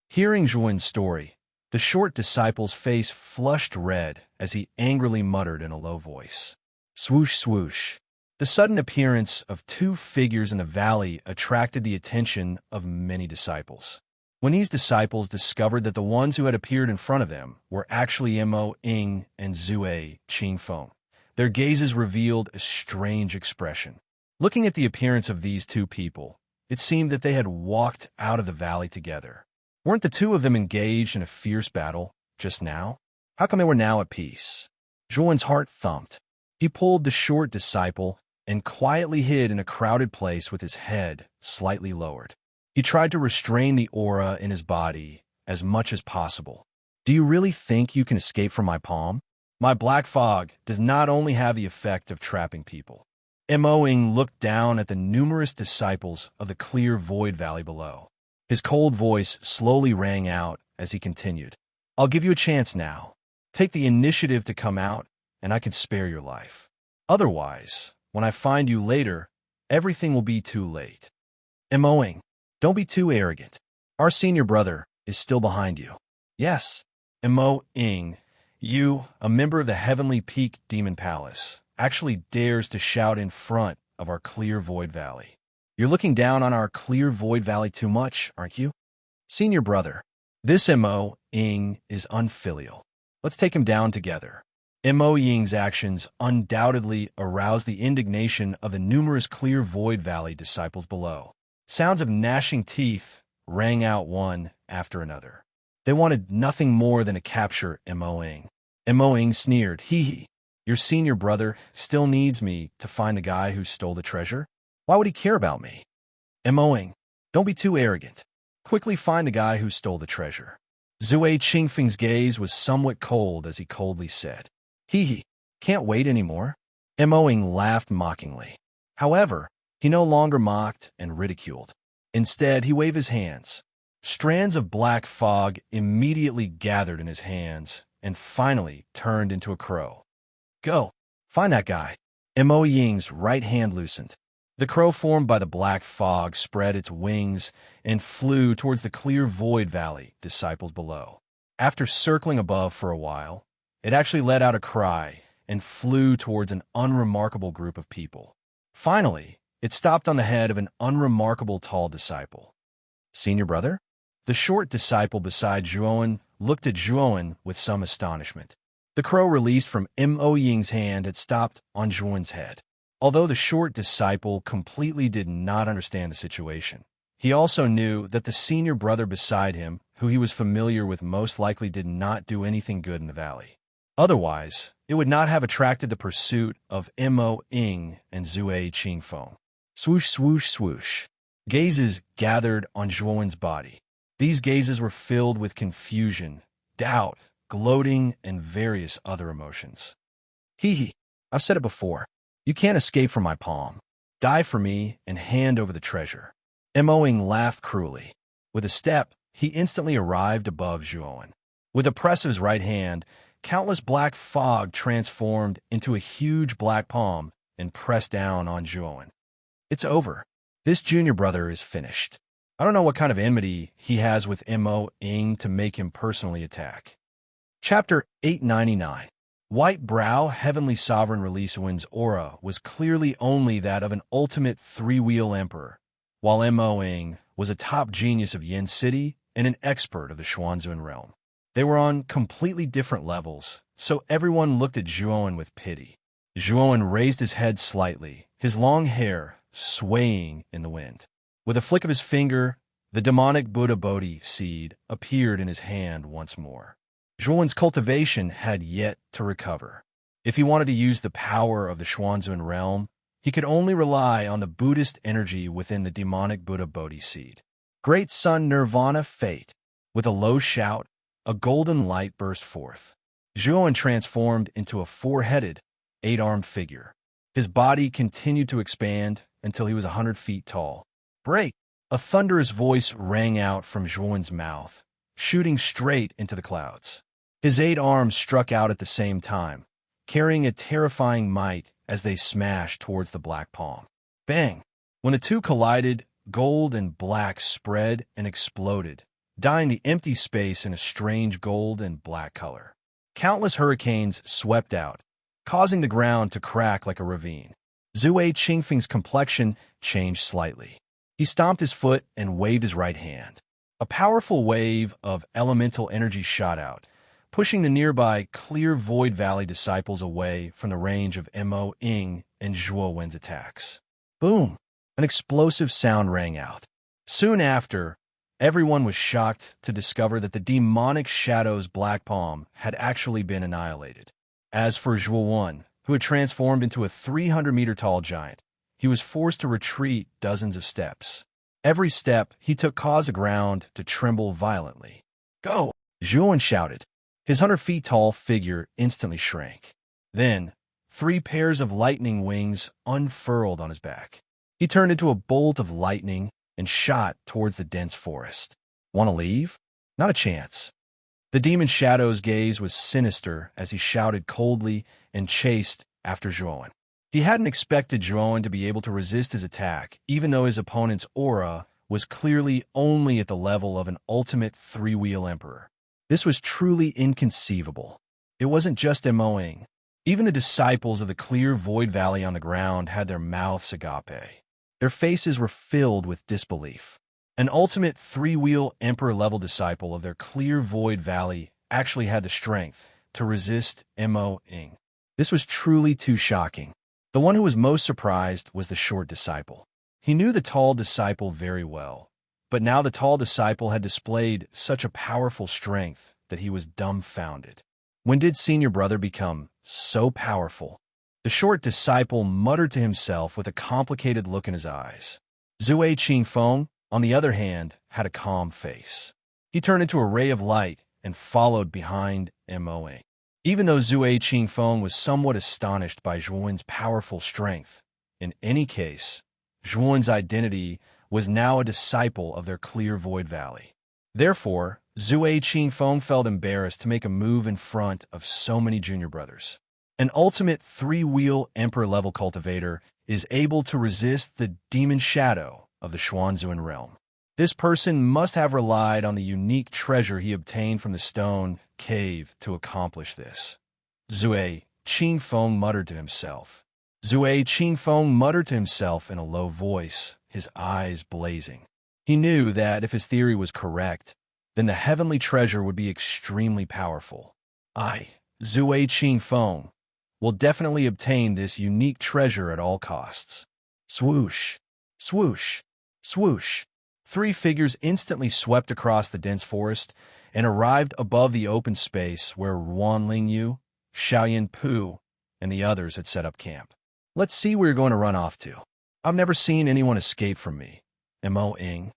[SPEAKER 1] Hearing Zhuan's story, the short disciple's face flushed red as he angrily muttered in a low voice. Swoosh, swoosh. The sudden appearance of two figures in the valley attracted the attention of many disciples. When these disciples discovered that the ones who had appeared in front of them were actually Imo Ying and Zue Qingfeng, their gazes revealed a strange expression. Looking at the appearance of these two people, it seemed that they had walked out of the valley together. Weren't the two of them engaged in a fierce battle just now? How come they were now at peace? Zhuan's heart thumped. He pulled the short disciple and quietly hid in a crowded place with his head slightly lowered. He tried to restrain the aura in his body as much as possible. Do you really think you can escape from my palm? My black fog does not only have the effect of trapping people. Imo Ying looked down at the numerous disciples of the clear Void Valley below. His cold voice slowly rang out as he continued. I'll give you a chance now. Take the initiative to come out, and I can spare your life. Otherwise, when I find you later, everything will be too late. Imo Ying, don't be too arrogant. Our senior brother is still behind you. Yes, Imo Ying, you, a member of the Heavenly Peak Demon Palace, actually dares to shout in front of our clear Void Valley. You're looking down on our clear Void Valley too much, aren't you? Senior brother, this Imo Ying is unfilial. Let's take him down together. Imo Ying's actions undoubtedly aroused the indignation of the numerous clear Void Valley disciples below. Sounds of gnashing teeth rang out one after another. They wanted nothing more than to capture Imo Ying. Imo Ying sneered, hee. Your senior brother still needs me to find the guy who stole the treasure? Why would he care about me? Imo Ying, don't be too arrogant. Quickly find the guy who stole the treasure. Zui Qingfeng's gaze was somewhat cold as he coldly said, "Hee, can't wait anymore." Moing laughed mockingly. However, he no longer mocked and ridiculed. Instead, he waved his hands. Strands of black fog immediately gathered in his hands and finally turned into a crow. "Go, find that guy." Mo Ying's right hand loosened. The crow formed by the black fog spread its wings and flew towards the clear void valley disciples below. After circling above for a while, it actually let out a cry and flew towards an unremarkable group of people. Finally, it stopped on the head of an unremarkable tall disciple. "Senior brother?" The short disciple beside Zhuowen looked at Zhuowen with some astonishment. The crow released from Mo Ying's hand had stopped on Zhuowen's head. Although the short disciple completely did not understand the situation, he also knew that the senior brother beside him, who he was familiar with, most likely did not do anything good in the valley. Otherwise, it would not have attracted the pursuit of Mo Ying and Zui Qingfeng. Swoosh, swoosh, swoosh. Gazes gathered on Zhuowen's body. These gazes were filled with confusion, doubt, gloating, and various other emotions. "Hee, I've said it before. You can't escape from my palm. Die for me and hand over the treasure." Moing laughed cruelly. With a step, he instantly arrived above Zhuowen. With a press of his right hand, countless black fog transformed into a huge black palm and pressed down on Zhuowen. "It's over. This junior brother is finished. I don't know what kind of enmity he has with Mo Ying to make him personally attack." Chapter 899. White Brow Heavenly Sovereign Release Win's aura was clearly only that of an ultimate three-wheel emperor, while Mo Ying was a top genius of Yin City and an expert of the Xuanzun realm. They were on completely different levels, so everyone looked at Zhuowen with pity. Zhuowen raised his head slightly, his long hair swaying in the wind. With a flick of his finger, the demonic Buddha Bodhi seed appeared in his hand once more. Zhuowen's cultivation had yet to recover. If he wanted to use the power of the Xuanzun realm, he could only rely on the Buddhist energy within the demonic Buddha Bodhi seed. Great Sun Nirvana Fate. With a low shout, a golden light burst forth. Zhuowen transformed into a four-headed, eight-armed figure. His body continued to expand until he was 100 feet tall. "Break!" A thunderous voice rang out from Zhuowen's mouth, shooting straight into the clouds. His 8 arms struck out at the same time, carrying a terrifying might as they smashed towards the black palm. Bang! When the two collided, gold and black spread and exploded, dyeing the empty space in a strange gold and black color. Countless hurricanes swept out, causing the ground to crack like a ravine. Zui Qingfeng's complexion changed slightly. He stomped his foot and waved his right hand. A powerful wave of elemental energy shot out, pushing the nearby clear void valley disciples away from the range of Mo Ying and Zhuowen's attacks. Boom! An explosive sound rang out. Soon after, everyone was shocked to discover that the demonic shadow's black palm had actually been annihilated. As for Zhuowen, who had transformed into a 300-meter-tall giant, he was forced to retreat dozens of steps. Every step he took caused the ground to tremble violently. "Go!" Zhuowen shouted. His 100-feet-tall figure instantly shrank. Then, 3 pairs of lightning wings unfurled on his back. He turned into a bolt of lightning and shot towards the dense forest. "Want to leave? Not a chance." The demon shadow's gaze was sinister as he shouted coldly and chased after Zhuowen. He hadn't expected Zhuowen to be able to resist his attack, even though his opponent's aura was clearly only at the level of an ultimate three-wheel emperor. This was truly inconceivable. It wasn't just Mo Ying. Even the disciples of the clear void valley on the ground had their mouths agape. Their faces were filled with disbelief. An ultimate three-wheel emperor-level disciple of their clear void valley actually had the strength to resist Mo Ying. This was truly too shocking. The one who was most surprised was the short disciple. He knew the tall disciple very well, but now the tall disciple had displayed such a powerful strength that he was dumbfounded. When did senior brother become so powerful? The short disciple muttered to himself with a complicated look in his eyes. Zui Qingfeng, on the other hand, had a calm face. He turned into a ray of light and followed behind Mo. Even though Zui Qingfeng was somewhat astonished by Zhuan's powerful strength, in any case, Zhuan's identity was now a disciple of their clear void valley. Therefore, Zui Qingfeng felt embarrassed to make a move in front of so many junior brothers. An ultimate three-wheel emperor-level cultivator is able to resist the demon shadow of the Xuanzuan realm. This person must have relied on the unique treasure he obtained from the stone cave to accomplish this. Zui Qingfeng muttered to himself. Zui Qingfeng muttered to himself in a low voice, his eyes blazing. He knew that if his theory was correct, then the heavenly treasure would be extremely powerful. Zui Qingfeng, will definitely obtain this unique treasure at all costs. Swoosh, swoosh, swoosh. 3 figures instantly swept across the dense forest and arrived above the open space where Ruan Lingyu, Xiaoyan Pu, and the others had set up camp. Let's see where you're going to run off to. I've never seen anyone escape from me. Mo Ying.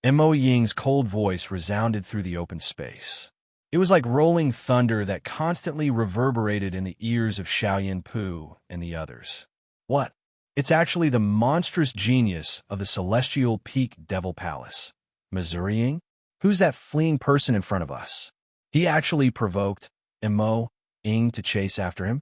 [SPEAKER 1] Mo Ying's cold voice resounded through the open space. It was like rolling thunder that constantly reverberated in the ears of Xiaoyan Pu and the others. What? It's actually the monstrous genius of the Celestial Peak Devil Palace. Missouri Ying? Who's that fleeing person in front of us? He actually provoked Mo Ying to chase after him?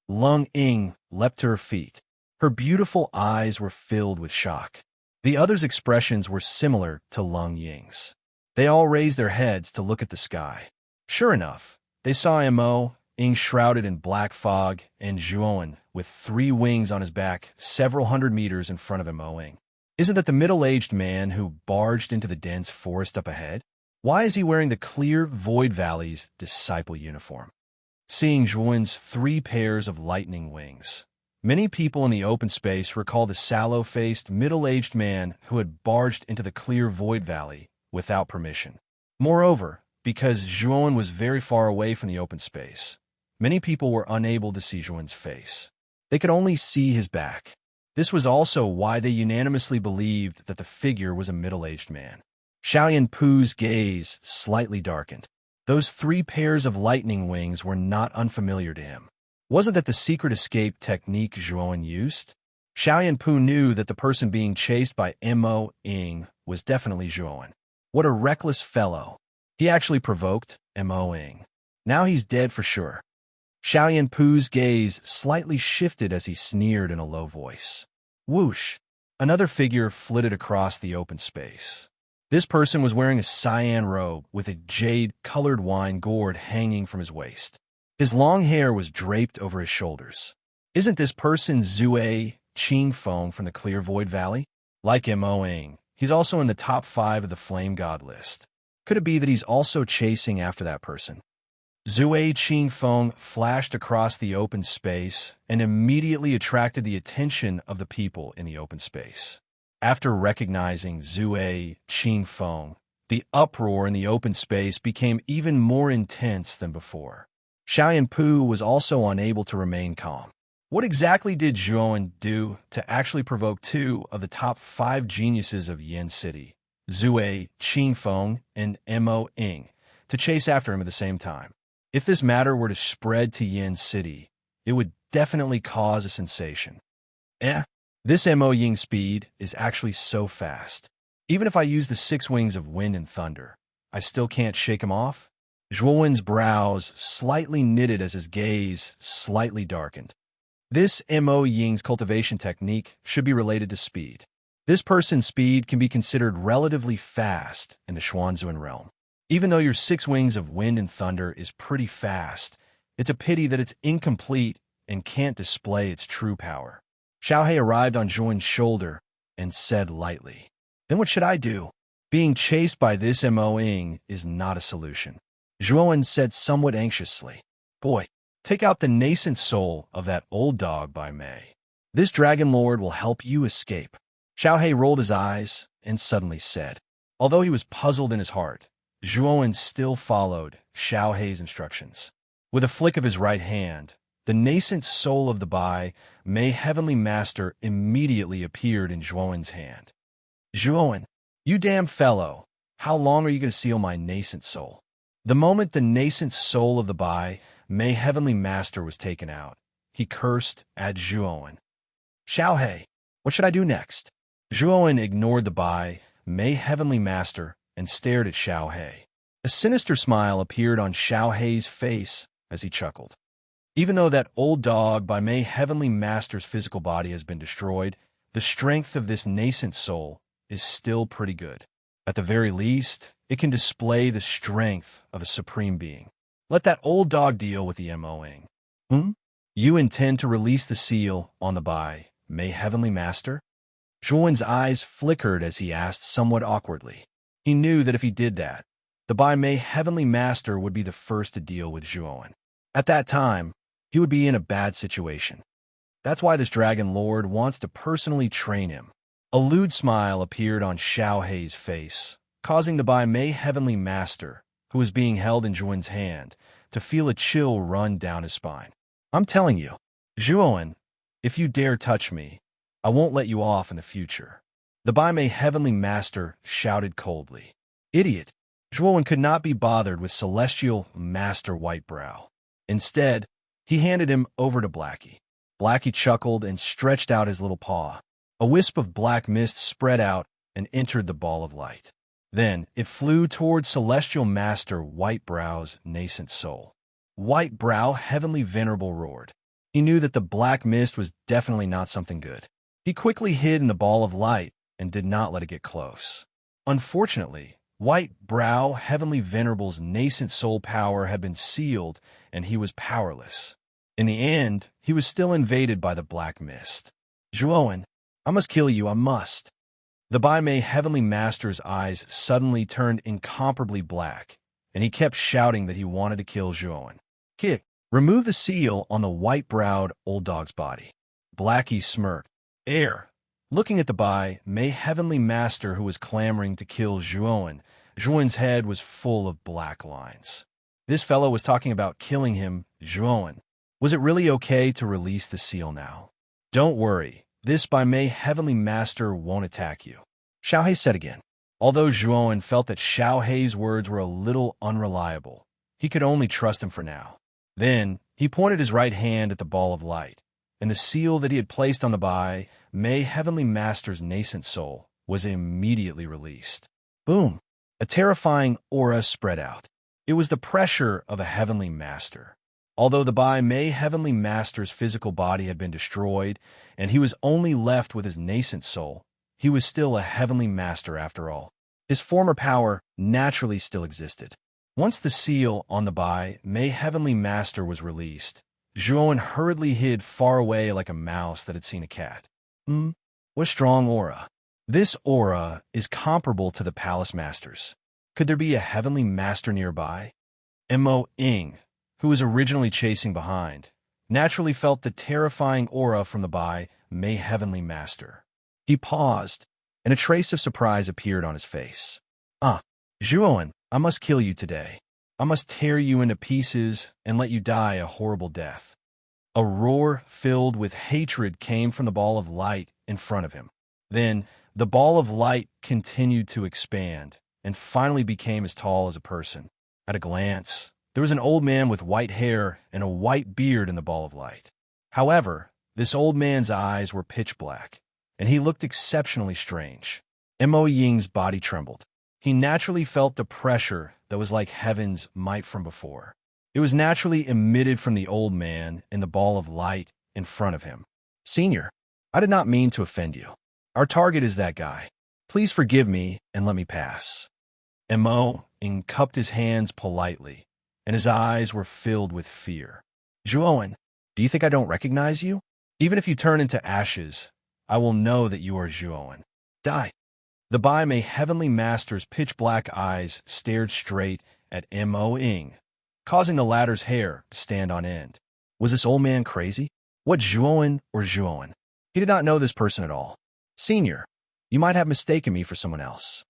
[SPEAKER 1] Lung Ying leapt to her feet. Her beautiful eyes were filled with shock. The others' expressions were similar to Lung Ying's. They all raised their heads to look at the sky. Sure enough, they saw Mo Ying shrouded in black fog and Zhuan with 3 wings on his back several hundred meters in front of Mo Ying. Isn't that the middle-aged man who barged into the dense forest up ahead? Why is he wearing the clear Void Valley's disciple uniform? Seeing Zhuan's 3 pairs of lightning wings, many people in the open space recall the sallow-faced, middle-aged man who had barged into the clear Void Valley without permission. Moreover, because Zhuan was very far away from the open space, many people were unable to see Zhuan's face. They could only see his back. This was also why they unanimously believed that the figure was a middle-aged man. Xiaoyan Pu's gaze slightly darkened. Those 3 pairs of lightning wings were not unfamiliar to him. Wasn't that the secret escape technique Zhuan used? Xiaoyan Pu knew that the person being chased by Mo Ying was definitely Zhuan. What a reckless fellow. He actually provoked Mo Ying. Now he's dead for sure. Xiaoyan Pu's gaze slightly shifted as he sneered in a low voice. Whoosh! Another figure flitted across the open space. This person was wearing a cyan robe with a jade-colored wine gourd hanging from his waist. His long hair was draped over his shoulders. Isn't this person Zui Qingfeng from the Clear Void Valley? Like Mo Ying, he's also in the top 5 of the Flame God list. Could it be that he's also chasing after that person? Zui Qingfeng flashed across the open space and immediately attracted the attention of the people in the open space. After recognizing Zui Qingfeng, the uproar in the open space became even more intense than before. Xiaoyan Pu was also unable to remain calm. What exactly did Zhuan do to actually provoke 2 of the top 5 geniuses of Yin City, Zui Qingfeng and Mo Ying, to chase after him at the same time? If this matter were to spread to Yin City, it would definitely cause a sensation. This Mo Ying speed is actually so fast. Even if I use the 6 wings of wind and thunder, I still can't shake him off? Zhuan's brows slightly knitted as his gaze slightly darkened. This Mo Ying's cultivation technique should be related to speed. This person's speed can be considered relatively fast in the Xuanzuan realm. Even though your 6 wings of wind and thunder is pretty fast, it's a pity that it's incomplete and can't display its true power. Xiaohei arrived on Zhuan's shoulder and said lightly, "Then what should I do? Being chased by this Mo Ying is not a solution." Zhuan said somewhat anxiously, "Boy, take out the nascent soul of that old dog by May. This Dragon Lord will help you escape." Xiaohei rolled his eyes and suddenly said, although he was puzzled in his heart, Zhuan still followed Xiaohei's instructions. With a flick of his right hand, the nascent soul of the Bai Mei Heavenly Master immediately appeared in Zhuan's hand. "Zhuan, you damn fellow, how long are you going to seal my nascent soul?" The moment the nascent soul of the Bai, May Heavenly Master, was taken out, he cursed at Zhuowen. Xiaohei, what should I do next? Zhuowen ignored the Bai, May Heavenly Master, and stared at Xiaohei. A sinister smile appeared on Xiaohei's face as he chuckled. Even though that old dog by May Heavenly Master's physical body has been destroyed, the strength of this nascent soul is still pretty good. At the very least, it can display the strength of a supreme being. Let that old dog deal with the MOing. You intend to release the seal on the Bai, May Heavenly Master? Zhuowen's eyes flickered as he asked somewhat awkwardly. He knew that if he did that, the Bai May Heavenly Master would be the first to deal with Zhuowen. At that time, he would be in a bad situation. That's why this Dragon Lord wants to personally train him. A lewd smile appeared on Xiaohei's face, causing the Bai May Heavenly Master, who was being held in Zhuowen's hand, to feel a chill run down his spine. I'm telling you, Zhuowen, if you dare touch me, I won't let you off in the future. The Bai May Heavenly Master shouted coldly. Idiot! Zhuowen could not be bothered with Celestial Master Whitebrow. Instead, he handed him over to Blackie. Blackie chuckled and stretched out his little paw. A wisp of black mist spread out and entered the ball of light. Then it flew towards Celestial Master Whitebrow's nascent soul. Whitebrow, Heavenly Venerable, roared. He knew that the black mist was definitely not something good. He quickly hid in the ball of light and did not let it get close. Unfortunately, Whitebrow, Heavenly Venerable's nascent soul power had been sealed, and he was powerless. In the end, he was still invaded by the black mist. Zhuowen, I must kill you, I must. The Bai May Heavenly Master's eyes suddenly turned incomparably black, and he kept shouting that he wanted to kill Zhuowen. Kick, remove the seal on the white-browed old dog's body. Blackie smirked. Air. Looking at the Bai May Heavenly Master who was clamoring to kill Zhuowen, Zhuowen's head was full of black lines. This fellow was talking about killing him, Zhuowen. Was it really okay to release the seal now? Don't worry, this Bai May Heavenly Master won't attack you, Xiaohei said again. Although Zhuowen felt that Xiaohei's words were a little unreliable, he could only trust him for now. Then, he pointed his right hand at the ball of light, and the seal that he had placed on the Bai May Heavenly Master's nascent soul was immediately released. Boom! A terrifying aura spread out. It was the pressure of a Heavenly Master. Although the Bai May Heavenly Master's physical body had been destroyed, and he was only left with his nascent soul, he was still a Heavenly Master after all. His former power naturally still existed. Once the seal on the Bai May Heavenly Master was released, Zhuowen hurriedly hid far away like a mouse that had seen a cat. What a strong aura. This aura is comparable to the Palace Masters. Could there be a Heavenly Master nearby? Mo-ing, who was originally chasing behind, naturally felt the terrifying aura from the Bai May Heavenly Master. He paused, and a trace of surprise appeared on his face. Zhuowen, I must kill you today. I must tear you into pieces and let you die a horrible death. A roar filled with hatred came from the ball of light in front of him. Then, the ball of light continued to expand and finally became as tall as a person. At a glance, there was an old man with white hair and a white beard in the ball of light. However, this old man's eyes were pitch black, and he looked exceptionally strange. Mo Ying's body trembled. He naturally felt the pressure that was like heaven's might from before. It was naturally emitted from the old man in the ball of light in front of him. Senior, I did not mean to offend you. Our target is that guy. Please forgive me and let me pass. Mo Ying cupped his hands politely, and his eyes were filled with fear. Zhuowen, do you think I don't recognize you? Even if you turn into ashes, I will know that you are Zhuowen. Die. The Bai May Heavenly Master's pitch-black eyes stared straight at Mo Ying, causing the latter's hair to stand on end. Was this old man crazy? What Zhuowen or Zhuowen? He did not know this person at all. Senior, you might have mistaken me for someone else.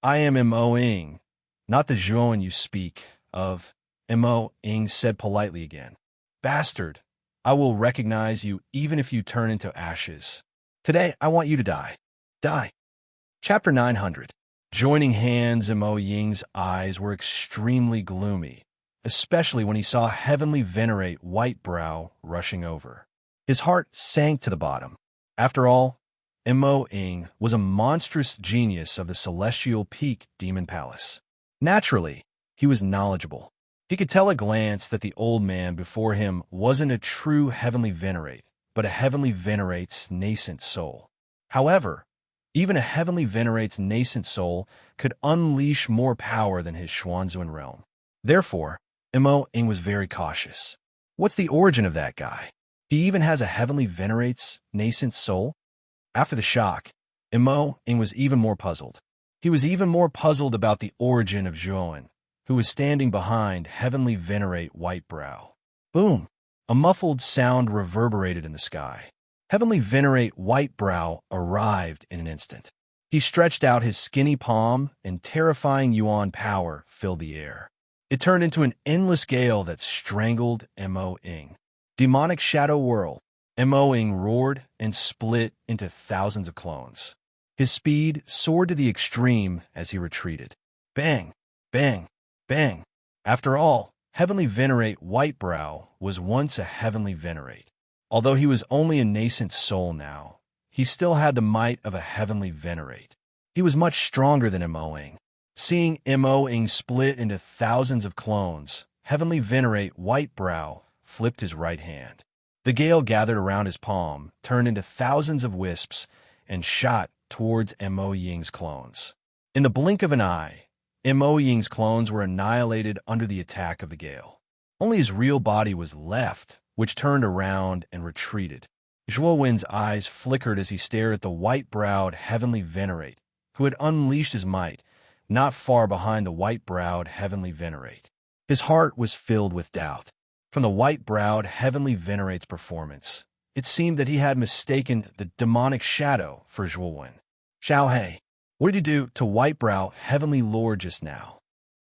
[SPEAKER 1] I am Mo Ying, not the Zhuowen you speak of, Mo Ying said politely again. Bastard, I will recognize you even if you turn into ashes. Today, I want you to die. Die. Chapter 900. Joining hands, Mo Ying's eyes were extremely gloomy, especially when he saw Heavenly Venerate Whitebrow rushing over. His heart sank to the bottom. After all, Mo Ying was a monstrous genius of the Celestial Peak Demon Palace. Naturally, he was knowledgeable. He could tell at a glance that the old man before him wasn't a true Heavenly Venerate, but a Heavenly Venerate's nascent soul. However, even a Heavenly Venerate's nascent soul could unleash more power than his Xuanzuan realm. Therefore, Mo Ying was very cautious. What's the origin of that guy? He even has a Heavenly Venerate's nascent soul? After the shock, Mo Ying was even more puzzled. He was even more puzzled about the origin of Zhuowen, who was standing behind Heavenly Venerate Whitebrow. Boom! A muffled sound reverberated in the sky. Heavenly Venerate Whitebrow arrived in an instant. He stretched out his skinny palm, and terrifying yuan power filled the air. It turned into an endless gale that strangled Mo Ying. Demonic Shadow Whirl. Mo Ying roared and split into thousands of clones. His speed soared to the extreme as he retreated. Bang! Bang! Bang! After all, Heavenly Venerate Whitebrow was once a Heavenly Venerate. Although he was only a nascent soul now, he still had the might of a Heavenly Venerate. He was much stronger than Mo Ying. Seeing Mo Ying split into thousands of clones, Heavenly Venerate Whitebrow flipped his right hand. The gale gathered around his palm, turned into thousands of wisps, and shot towards Mo Ying's clones. In the blink of an eye, Mo Ying's clones were annihilated under the attack of the gale. Only his real body was left, which turned around and retreated. Zhuowen's eyes flickered as he stared at the white-browed Heavenly Venerate, who had unleashed his might, not far behind the white-browed Heavenly Venerate. His heart was filled with doubt. From the white-browed Heavenly Venerate's performance, it seemed that he had mistaken the demonic shadow for Zhuowen. Xiaohei, what did you do to Whitebrow Heavenly Lord just now?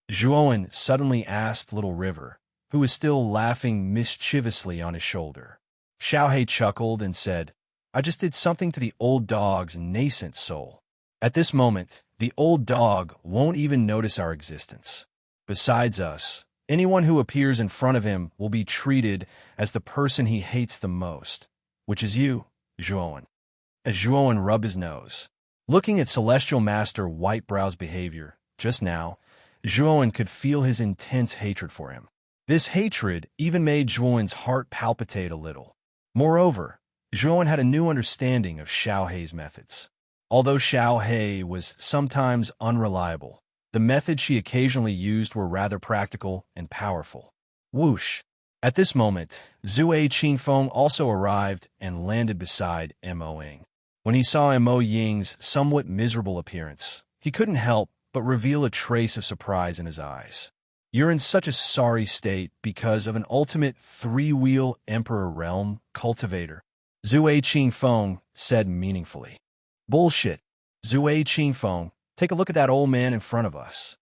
[SPEAKER 1] Zhuowen suddenly asked Little River, who was still laughing mischievously on his shoulder. Xiaohei chuckled and said, I just did something to the old dog's nascent soul. At this moment, the old dog won't even notice our existence. Besides us, anyone who appears in front of him will be treated as the person he hates the most, which is you, Zhuowen. As Zhuowen rubbed his nose, looking at Celestial Master Whitebrow's behavior just now, Zhuowen could feel his intense hatred for him. This hatred even made Zhuowen's heart palpitate a little. Moreover, Zhuowen had a new understanding of Xiaohei's methods. Although Xiaohei was sometimes unreliable, the methods she occasionally used were rather practical and powerful. Whoosh! At this moment, Zue Qingfeng also arrived and landed beside Mo Ying. When he saw Mo Ying's somewhat miserable appearance, he couldn't help but reveal a trace of surprise in his eyes. You're in such a sorry state because of an ultimate three-wheel Emperor Realm cultivator, Zue Qingfeng said meaningfully. Bullshit. Zue Qingfeng, take a look at that old man in front of us.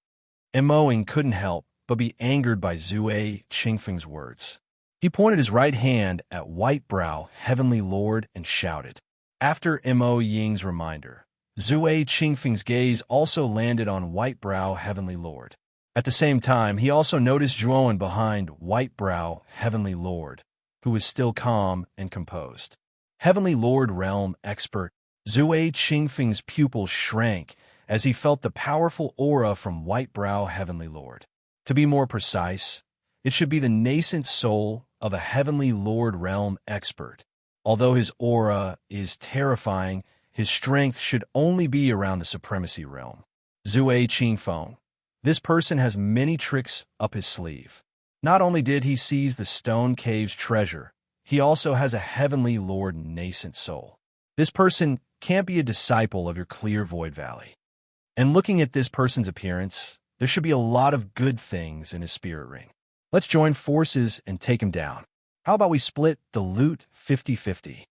[SPEAKER 1] Mo Ying couldn't help but be angered by Zue Qingfeng's words. He pointed his right hand at Whitebrow Heavenly Lord and shouted. After Mo Ying's reminder, Zue Qingfeng's gaze also landed on Whitebrow Heavenly Lord. At the same time, he also noticed Zhuowen behind Whitebrow Heavenly Lord, who was still calm and composed. Heavenly Lord Realm Expert Zue Qingfeng's pupils shrank as he felt the powerful aura from Whitebrow Heavenly Lord. To be more precise, it should be the nascent soul of a Heavenly Lord Realm Expert. Although his aura is terrifying, his strength should only be around the Supremacy Realm. Zue Qingfeng. This person has many tricks up his sleeve. Not only did he seize the Stone Cave's treasure, he also has a Heavenly Lord nascent soul. This person can't be a disciple of your Clear Void Valley. And looking at this person's appearance, there should be a lot of good things in his spirit ring. Let's join forces and take him down. How about we split the loot 50-50?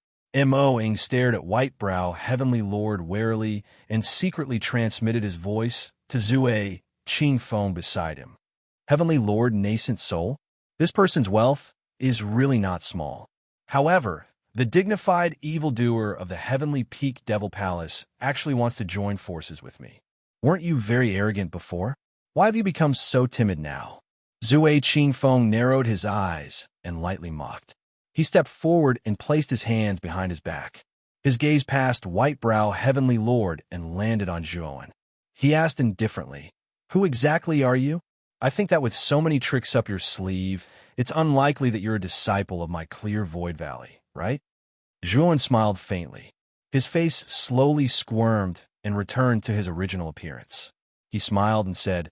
[SPEAKER 1] Mo Ying stared at Whitebrow Heavenly Lord warily and secretly transmitted his voice to Zue Qingfeng beside him. Heavenly Lord Nascent Soul? This person's wealth is really not small. However, the dignified evildoer of the Heavenly Peak Devil Palace actually wants to join forces with me. Weren't you very arrogant before? Why have you become so timid now? Zui Qingfeng narrowed his eyes and lightly mocked. He stepped forward and placed his hands behind his back. His gaze passed White-Brow Heavenly Lord and landed on Zhuowen. He asked indifferently, "Who exactly are you? I think that with so many tricks up your sleeve, it's unlikely that you're a disciple of my clear void valley, right?" Zhuowen smiled faintly. His face slowly squirmed and returned to his original appearance. He smiled and said,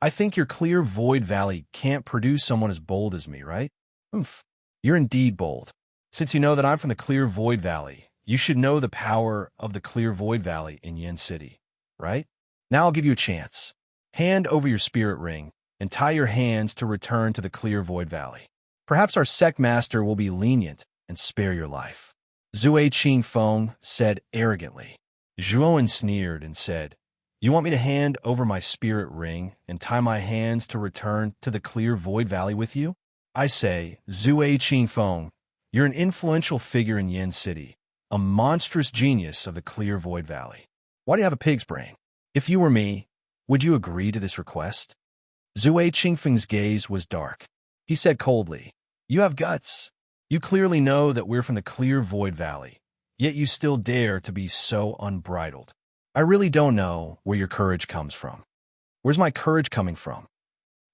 [SPEAKER 1] "I think your clear void valley can't produce someone as bold as me, right?" "Oomph. You're indeed bold. Since you know that I'm from the clear void valley, you should know the power of the clear void valley in Yin City, right? Now I'll give you a chance. Hand over your spirit ring and tie your hands to return to the clear void valley. Perhaps our sect master will be lenient and spare your life." Zui Qingfeng said arrogantly. Zhuowen sneered and said, "You want me to hand over my spirit ring and tie my hands to return to the clear void valley with you? I say, Zui Qingfeng, you're an influential figure in Yin City, a monstrous genius of the clear void valley. Why do you have a pig's brain? If you were me, would you agree to this request?" Zui Qingfeng's gaze was dark. He said coldly, "You have guts. You clearly know that we're from the clear void valley, yet you still dare to be so unbridled. I really don't know where your courage comes from." "Where's my courage coming from?"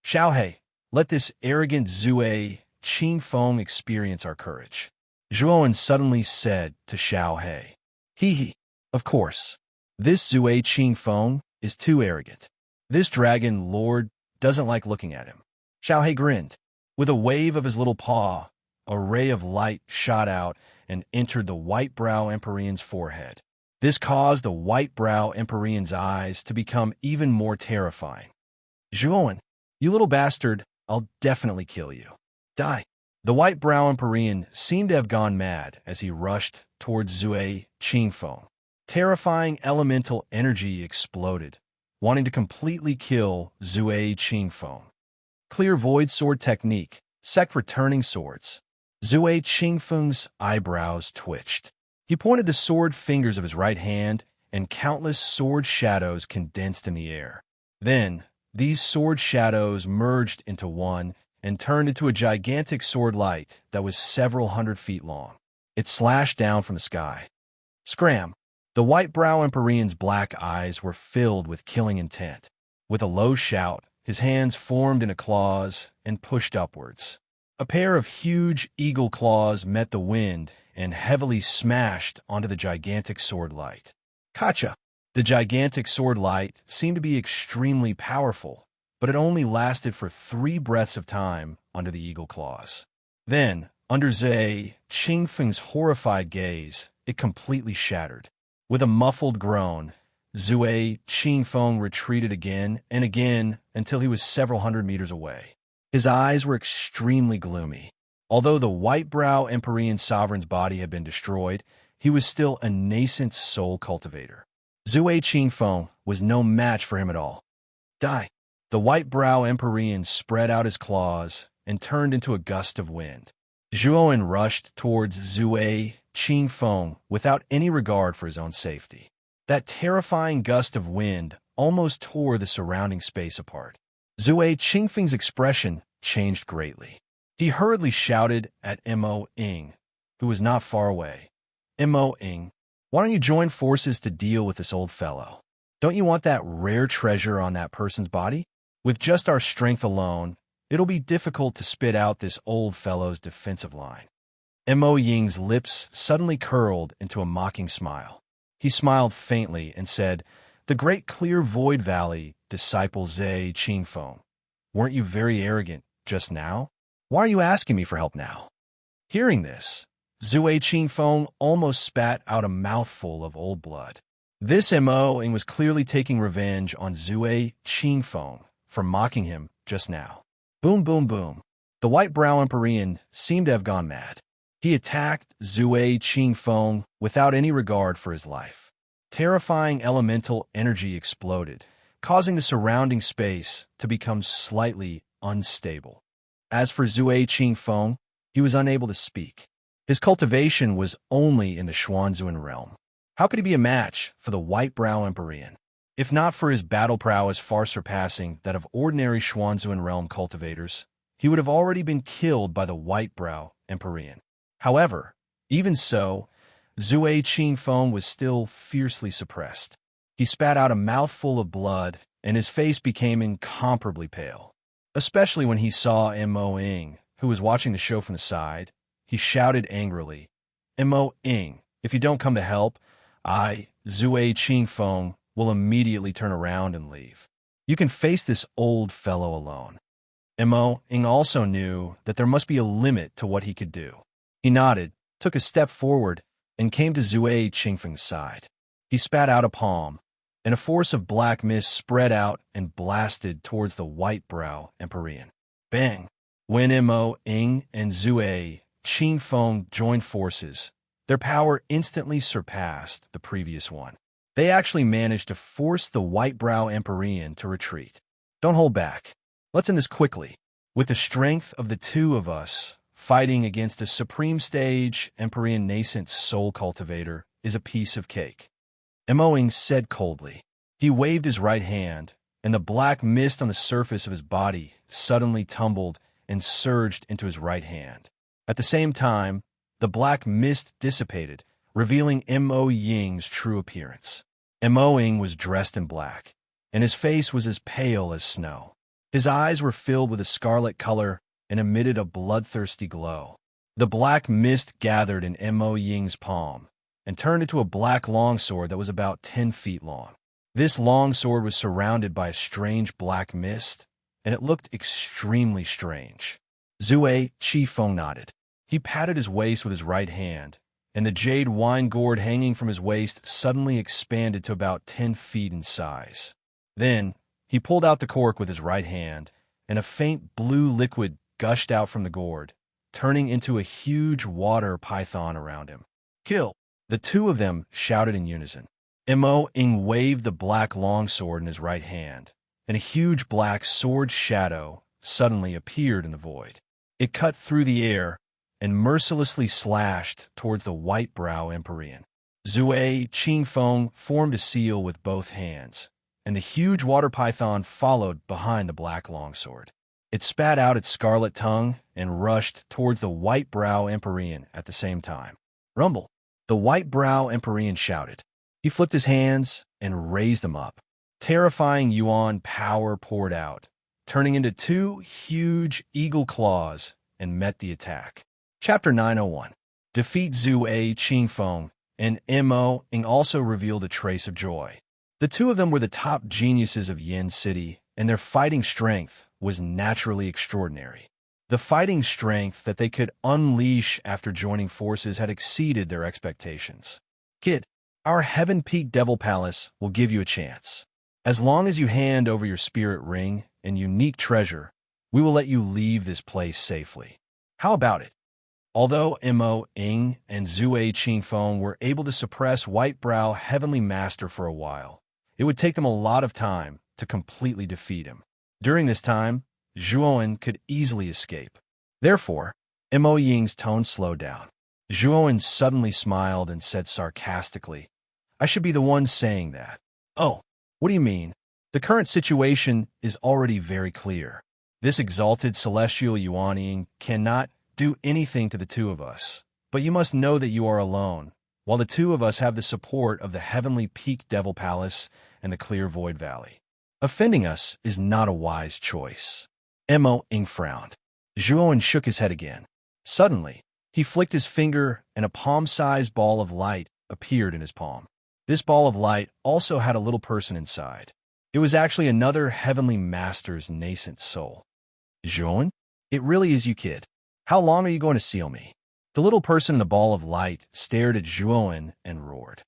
[SPEAKER 1] "Xiaohei, let this arrogant Zui Qingfeng experience our courage," Zhuowen suddenly said to Xiaohei. "Hee. Of course. This Zui Qingfeng is too arrogant. This dragon lord doesn't like looking at him." Xiaohei grinned. With a wave of his little paw, a ray of light shot out and entered the White-Brow Empyrean's forehead. This caused the White-Brow Empyrean's eyes to become even more terrifying. "Zhuowen, you little bastard, I'll definitely kill you. Die." The White-Brow Empyrean seemed to have gone mad as he rushed towards Zui Qingfeng. Terrifying elemental energy exploded, wanting to completely kill Zui Qingfeng. Clear Void Sword Technique, Sect Returning Swords. Zui Qingfeng's eyebrows twitched. He pointed the sword fingers of his right hand, and countless sword shadows condensed in the air. Then, these sword shadows merged into one and turned into a gigantic sword light that was several hundred feet long. It slashed down from the sky. Scram! The White-Brow Empyrean's black eyes were filled with killing intent. With a low shout, his hands formed into claws and pushed upwards. A pair of huge eagle claws met the wind and heavily smashed onto the gigantic sword light. Kacha! The gigantic sword light seemed to be extremely powerful, but it only lasted for 3 breaths of time under the eagle claws. Then, under Zui Qingfeng's horrified gaze, it completely shattered. With a muffled groan, Zui Qingfeng retreated again and again until he was several hundred meters away. His eyes were extremely gloomy. Although the White-Brow Empyrean sovereign's body had been destroyed, he was still a nascent soul cultivator. Zui Qingfeng was no match for him at all. Die! The White-Brow Empyrean spread out his claws and turned into a gust of wind. Zhuowen rushed towards Zui Qingfeng without any regard for his own safety. That terrifying gust of wind almost tore the surrounding space apart. Zui Qingfeng's expression changed greatly. He hurriedly shouted at Mo Ying, who was not far away. "Mo Ying, why don't you join forces to deal with this old fellow? Don't you want that rare treasure on that person's body? With just our strength alone, it'll be difficult to spit out this old fellow's defensive line." Mo Ying's lips suddenly curled into a mocking smile. He smiled faintly and said, "The great clear void valley, disciple Zui Qingfeng. Weren't you very arrogant just now? Why are you asking me for help now?" Hearing this, Zui Qingfeng almost spat out a mouthful of old blood. This Mo Ying was clearly taking revenge on Zui Qingfeng for mocking him just now. Boom, boom, boom. The White-Brow Empyrean seemed to have gone mad. He attacked Zui Qingfeng without any regard for his life. Terrifying elemental energy exploded, causing the surrounding space to become slightly unstable. As for Zui Qingfeng, he was unable to speak. His cultivation was only in the Xuanzuan realm. How could he be a match for the White-Brow Empyrean? If not for his battle prowess far surpassing that of ordinary Xuanzuan realm cultivators, he would have already been killed by the white-brow Empyrean. However, even so, Zue Qingfeng was still fiercely suppressed. He spat out a mouthful of blood, and his face became incomparably pale. Especially when he saw Mo Ying, who was watching the show from the side. He shouted angrily, "Mo Ying, if you don't come to help, I, Zue Qingfeng, will immediately turn around and leave. You can face this old fellow alone." Mo Ying also knew that there must be a limit to what he could do. He nodded, took a step forward, and came to Zue Qingfeng's side. He spat out a palm, and a force of black mist spread out and blasted towards the white-brow Empyrean. Bang! When Mo Ying and Zue Qingfeng joined forces, their power instantly surpassed the previous one. They actually managed to force the white-brow Empyrean to retreat. Don't hold back. Let's end this quickly. With the strength of the two of us, fighting against a supreme stage Empyrean nascent soul cultivator is a piece of cake. Mo Ying said coldly. He waved his right hand, and the black mist on the surface of his body suddenly tumbled and surged into his right hand. At the same time, the black mist dissipated, revealing Mo Ying's true appearance. Mo Ying was dressed in black, and his face was as pale as snow. His eyes were filled with a scarlet color and emitted a bloodthirsty glow. The black mist gathered in Mo Ying's palm and turned into a black longsword that was about 10 feet long. This longsword was surrounded by a strange black mist, and it looked extremely strange. Zue Qingfeng nodded. He patted his waist with his right hand, and the jade wine gourd hanging from his waist suddenly expanded to about 10 feet in size. Then, he pulled out the cork with his right hand, and a faint blue liquid gushed out from the gourd, turning into a huge water python around him. "Kill!" The two of them shouted in unison. Mo Ying waved the black longsword in his right hand, and a huge black sword shadow suddenly appeared in the void. It cut through the air and mercilessly slashed towards the white-brow Empyrean. Zue Qingfeng formed a seal with both hands, and the huge water python followed behind the black longsword. It spat out its scarlet tongue and rushed towards the white-brow Empyrean at the same time. "Rumble!" The white-brow Empyrean shouted. He flipped his hands and raised them up. Terrifying yuan power poured out, turning into two huge eagle claws, and met the attack. Chapter 901. Defeat Zue Qingfeng, and Mo Ying also revealed a trace of joy. The two of them were the top geniuses of Yin City, and their fighting strength was naturally extraordinary. The fighting strength that they could unleash after joining forces had exceeded their expectations. "Kid, our Heaven Peak Devil Palace will give you a chance. As long as you hand over your spirit ring and unique treasure, we will let you leave this place safely. How about it?" Although Mo Ying and Zue Qingfeng were able to suppress White-Brow Heavenly Master for a while, it would take them a lot of time to completely defeat him. During this time, Zhuowen could easily escape. Therefore, Mo Ying's tone slowed down. Zhuowen suddenly smiled and said sarcastically, "I should be the one saying that." "Oh, what do you mean? The current situation is already very clear. This exalted celestial Yuan Ying cannot do anything to the two of us, but you must know that you are alone, while the two of us have the support of the Heavenly Peak Devil Palace and the Clear Void Valley. Offending us is not a wise choice." Mo Ying frowned. Zhuowen shook his head again. Suddenly, he flicked his finger and a palm-sized ball of light appeared in his palm. This ball of light also had a little person inside. It was actually another Heavenly Master's nascent soul. "Zhuowen, it really is you, kid. How long are you going to seal me?" The little person in the ball of light stared at Zhuowen and roared.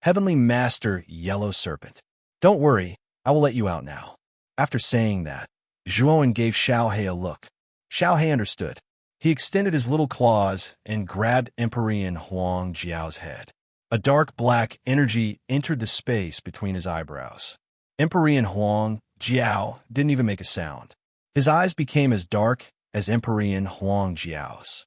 [SPEAKER 1] "Heavenly Master Yellow Serpent, don't worry, I will let you out now." After saying that, Zhuowen gave Xiaohe a look. Xiaohe understood. He extended his little claws and grabbed Empyrean Huang Jiao's head. A dark black energy entered the space between his eyebrows. Empyrean Huang Jiao didn't even make a sound. His eyes became as dark as Empyrean Huang Jiao's.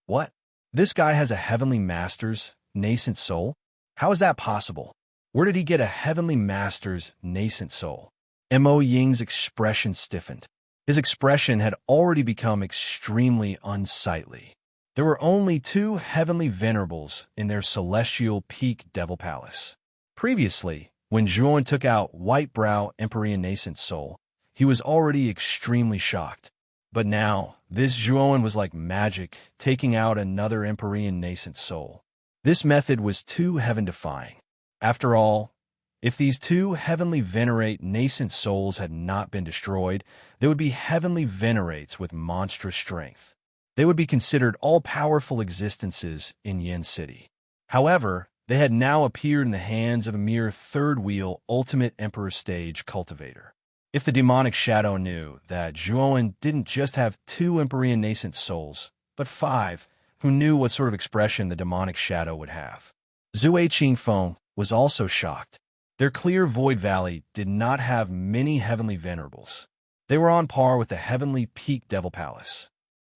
[SPEAKER 1] "What? This guy has a Heavenly Master's nascent soul? How is that possible?" Where did he get a heavenly master's nascent soul? Mo Ying's expression stiffened. His expression had already become extremely unsightly. There were only 2 heavenly venerables in their celestial peak devil palace. Previously, when Zhuan took out White-Brow Empyrean nascent soul, he was already extremely shocked. But now, this Zhuan was like magic, taking out another Empyrean nascent soul. This method was too heaven-defying. After all, if these 2 heavenly venerate nascent souls had not been destroyed, they would be heavenly venerates with monstrous strength. They would be considered all-powerful existences in Yin City. However, they had now appeared in the hands of a mere third-wheel ultimate Emperor stage cultivator. If the demonic shadow knew that Zhuan didn't just have 2 Empyrean nascent souls, but 5, who knew what sort of expression the demonic shadow would have? Zue Qingfeng was also shocked. Their clear Void Valley did not have many heavenly venerables. They were on par with the heavenly peak devil palace.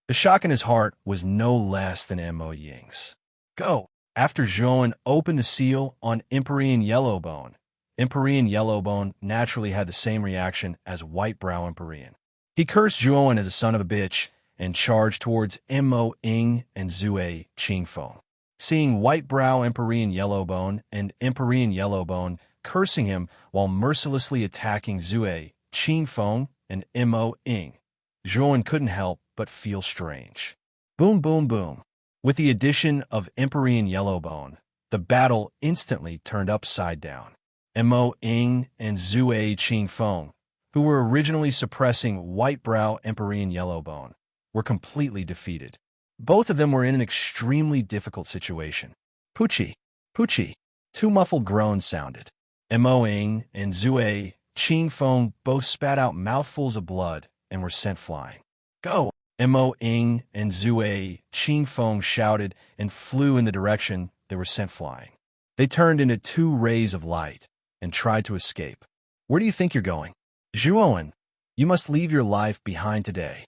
[SPEAKER 1] The shock in his heart was no less than Mo Ying's. Go! After Zhuan opened the seal on Empyrean Yellowbone, Empyrean Yellowbone naturally had the same reaction as White-Brow Empyrean. He cursed Zhuan as a son of a bitch and charged towards Mo Ying and Zue Qingfeng. Seeing White-Brow Empyrean Yellowbone and Empyrean Yellowbone cursing him while mercilessly attacking Zue Qingfeng and Mo Ying, Zhuan couldn't help but feel strange. Boom, boom, boom. With the addition of Empyrean Yellowbone, the battle instantly turned upside down. Mo Ying and Zue Qingfeng, who were originally suppressing White-Brow Empyrean Yellowbone, were completely defeated. Both of them were in an extremely difficult situation. Poochie, Poochie. 2 muffled groans sounded. Mo Ying and Zue Qingfeng both spat out mouthfuls of blood and were sent flying. Go! Mo Ying and Zue Qingfeng shouted and flew in the direction they were sent flying. They turned into 2 rays of light and tried to escape. Where do you think you're going? Zhuan, you must leave your life behind today.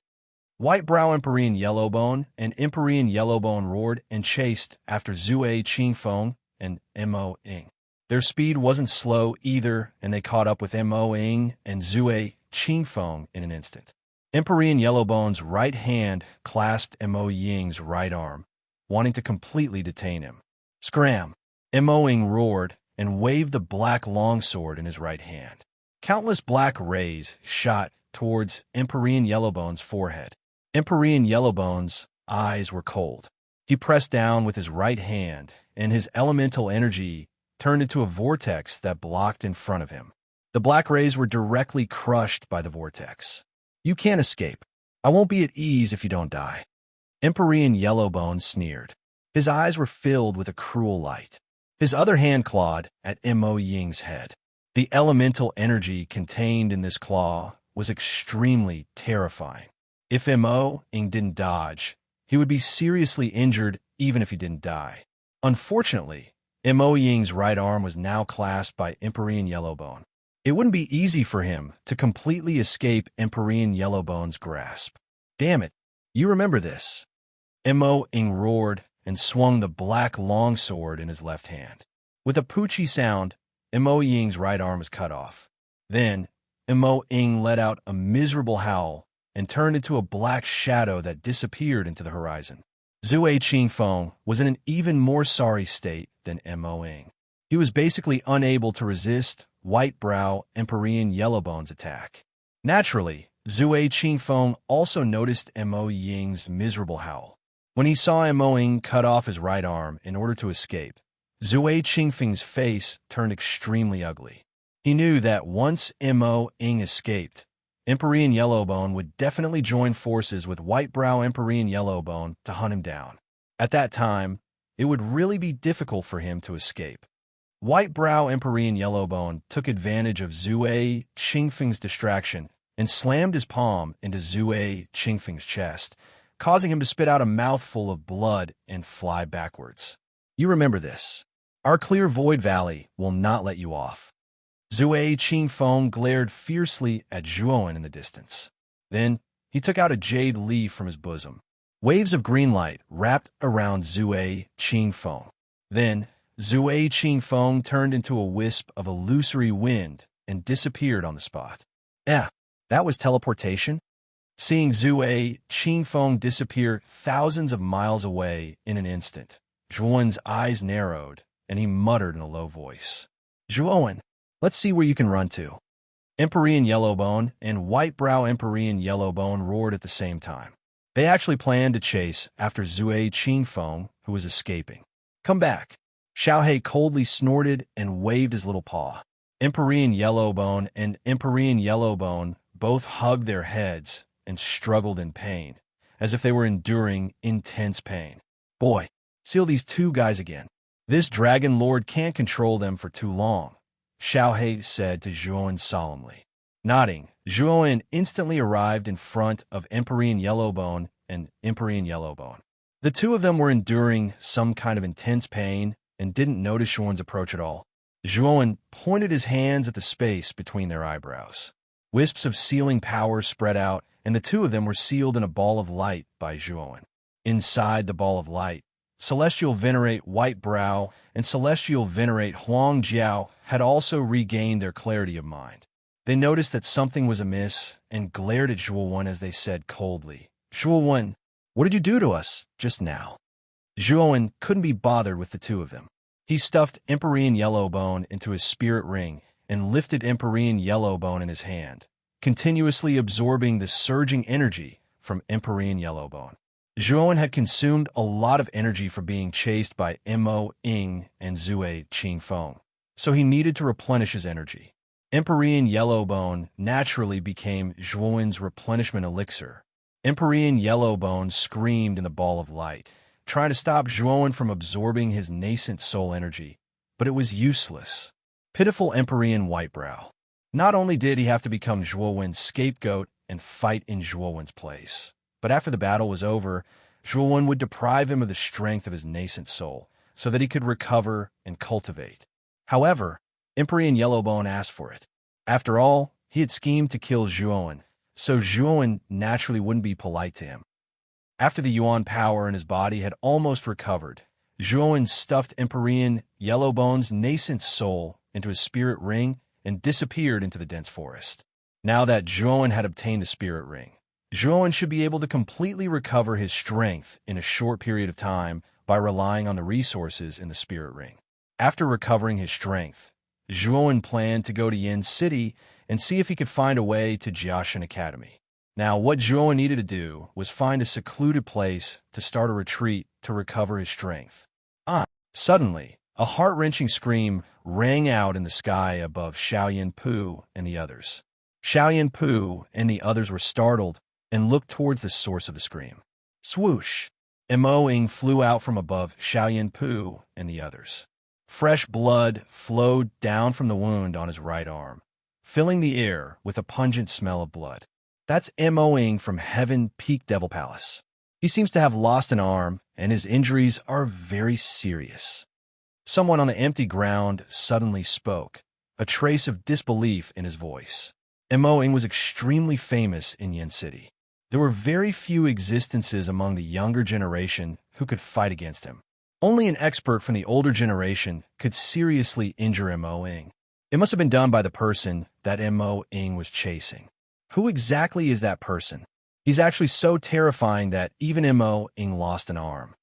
[SPEAKER 1] White-Brow Empyrean Yellowbone and Empyrean Yellowbone roared and chased after Zue Qingfeng and Mo Ying. Their speed wasn't slow either, and they caught up with Mo Ying and Zue Qingfeng in an instant. Empyrean Yellowbone's right hand clasped Mo Ying's right arm, wanting to completely detain him. Scram! Mo Ying roared and waved the black longsword in his right hand. Countless black rays shot towards Empyrean Yellowbone's forehead. Empyrean Yellowbone's eyes were cold. He pressed down with his right hand, and his elemental energy turned into a vortex that blocked in front of him. The black rays were directly crushed by the vortex. You can't escape. I won't be at ease if you don't die. Empyrean Yellowbone sneered. His eyes were filled with a cruel light. His other hand clawed at Mo Ying's head. The elemental energy contained in this claw was extremely terrifying. If Mo Ying didn't dodge, he would be seriously injured even if he didn't die. Unfortunately, Mo Ying's right arm was now clasped by Empyrean Yellowbone. It wouldn't be easy for him to completely escape Empyrean Yellowbone's grasp. Damn it, you remember this. Mo Ying roared and swung the black longsword in his left hand. With a poochie sound, Mo Ying's right arm was cut off. Then, Mo Ying let out a miserable howl and turned into a black shadow that disappeared into the horizon. Zue Qingfeng was in an even more sorry state than Mo Ying. He was basically unable to resist White-Brow Empyrean Yellowbone's attack. Naturally, Zue Qingfeng also noticed Mo Ying's miserable howl. When he saw Mo Ying cut off his right arm in order to escape, Zue Qingfeng's face turned extremely ugly. He knew that once Mo Ying escaped, Empyrean Yellowbone would definitely join forces with White-Brow Empyrean Yellowbone to hunt him down. At that time, it would really be difficult for him to escape. White-Brow Empyrean Yellowbone took advantage of Zue Qingfeng's distraction and slammed his palm into Zue Qingfeng's chest, causing him to spit out a mouthful of blood and fly backwards. You remember this. Our clear Void Valley will not let you off. Zue Qingfeng glared fiercely at Zhuan in the distance. Then, he took out a jade leaf from his bosom. Waves of green light wrapped around Zue Qingfeng. Then, Zui Qingfeng turned into a wisp of illusory wind and disappeared on the spot. That was teleportation? Seeing Zui Qingfeng disappear thousands of miles away in an instant, Zhuowen's eyes narrowed, and he muttered in a low voice. Zhuowen, let's see where you can run to. Empyrean Yellowbone and White-Brow Empyrean Yellowbone roared at the same time. They actually planned to chase after Zui Qingfeng, who was escaping. Come back. Xiaohei coldly snorted and waved his little paw. Empyrean Yellowbone and Empyrean Yellowbone both hugged their heads and struggled in pain, as if they were enduring intense pain. Boy, seal these two guys again. This dragon lord can't control them for too long, Xiaohei said to Zhuowen solemnly. Nodding, Zhuowen instantly arrived in front of Empyrean Yellowbone and Empyrean Yellowbone. The two of them were enduring some kind of intense pain and didn't notice Zhuowen's approach at all. Zhuowen pointed his hands at the space between their eyebrows. Wisps of sealing power spread out, and the two of them were sealed in a ball of light by Zhuowen. Inside the ball of light, Celestial Venerate White-Brow and Celestial Venerate Huangjiao had also regained their clarity of mind. They noticed that something was amiss and glared at Zhuowen as they said coldly, Zhuowen, what did you do to us just now? Zhuowen couldn't be bothered with the two of them. He stuffed Empyrean Yellowbone into his spirit ring and lifted Empyrean Yellowbone in his hand, continuously absorbing the surging energy from Empyrean Yellowbone. Zhuowen had consumed a lot of energy for being chased by Mo Ying and Zui Qingfeng, so he needed to replenish his energy. Empyrean Yellowbone naturally became Zhuowen's replenishment elixir. Empyrean Yellowbone screamed in the ball of light, trying to stop Zhuowen from absorbing his nascent soul energy, but it was useless. Pitiful Empyrean White-Brow. Not only did he have to become Zhuowen's scapegoat and fight in Zhuowen's place, but after the battle was over, Zhuowen would deprive him of the strength of his nascent soul so that he could recover and cultivate. However, Empyrean Yellowbone asked for it. After all, he had schemed to kill Zhuowen, so Zhuowen naturally wouldn't be polite to him. After the Yuan power in his body had almost recovered, Zhuowen stuffed Empyrean Yellowbone's nascent soul into his spirit ring and disappeared into the dense forest. Now that Zhuowen had obtained the spirit ring, Zhuowen should be able to completely recover his strength in a short period of time by relying on the resources in the spirit ring. After recovering his strength, Zhuowen planned to go to Yin City and see if he could find a way to Jiaxin Academy. Now, what Zhuowen needed to do was find a secluded place to start a retreat to recover his strength. Suddenly, a heart-wrenching scream rang out in the sky above Xiaoyan Pu and the others. Xiaoyan Pu and the others were startled and looked towards the source of the scream. Swoosh! Mo Ying flew out from above Xiaoyan Pu and the others. Fresh blood flowed down from the wound on his right arm, filling the air with a pungent smell of blood. That's Mo Ying from Heaven Peak Devil Palace. He seems to have lost an arm, and his injuries are very serious. Someone on the empty ground suddenly spoke, a trace of disbelief in his voice. Mo Ying was extremely famous in Yin City. There were very few existences among the younger generation who could fight against him. Only an expert from the older generation could seriously injure Mo Ying. It must have been done by the person that Mo Ying was chasing. Who exactly is that person? He's actually so terrifying that even Mo Ying lost an arm.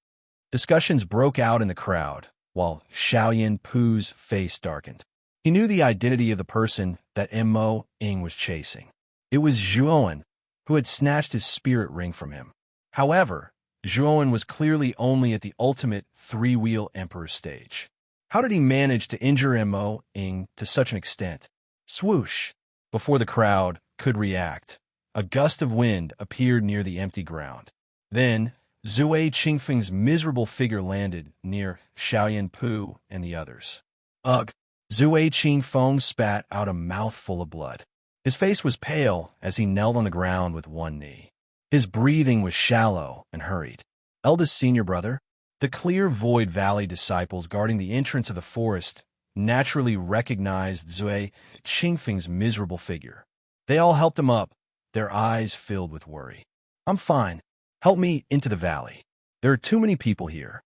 [SPEAKER 1] Discussions broke out in the crowd, while Xiaoyan Pu's face darkened. He knew the identity of the person that Mo Ying was chasing. It was Zhuowen, who had snatched his spirit ring from him. However, Zhuowen was clearly only at the ultimate three-wheel emperor stage. How did he manage to injure Mo Ying to such an extent? Swoosh! Before the crowd could react, a gust of wind appeared near the empty ground. Then, Zui Qingfeng's miserable figure landed near Xiaoyan Pu and the others. Ugh! Zui Qingfeng spat out a mouthful of blood. His face was pale as he knelt on the ground with one knee. His breathing was shallow and hurried. Eldest senior brother, the clear Void Valley disciples guarding the entrance of the forest naturally recognized Zui Qingfeng's miserable figure. They all helped him up, their eyes filled with worry. I'm fine. Help me into the valley. There are too many people here.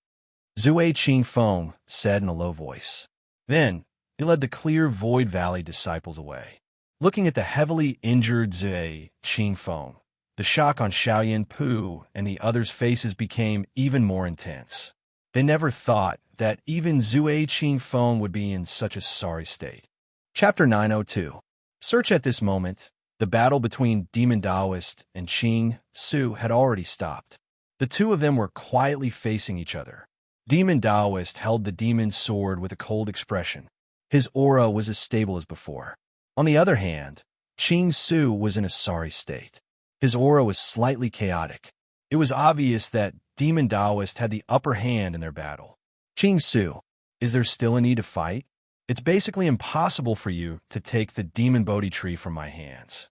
[SPEAKER 1] Zue Qingfeng said in a low voice. Then, he led the clear Void Valley disciples away. Looking at the heavily injured Zue Qingfeng, the shock on Xiaoyan Pu and the others' faces became even more intense. They never thought that even Zue Qingfeng would be in such a sorry state. Chapter 902. Search at this moment, the battle between Demon Taoist and Qing Su had already stopped. The two of them were quietly facing each other. Demon Taoist held the demon's sword with a cold expression. His aura was as stable as before. On the other hand, Qing Su was in a sorry state. His aura was slightly chaotic. It was obvious that Demon Taoist had the upper hand in their battle. Qing Su, is there still a need to fight? It's basically impossible for you to take the Demon Bodhi tree from my hands.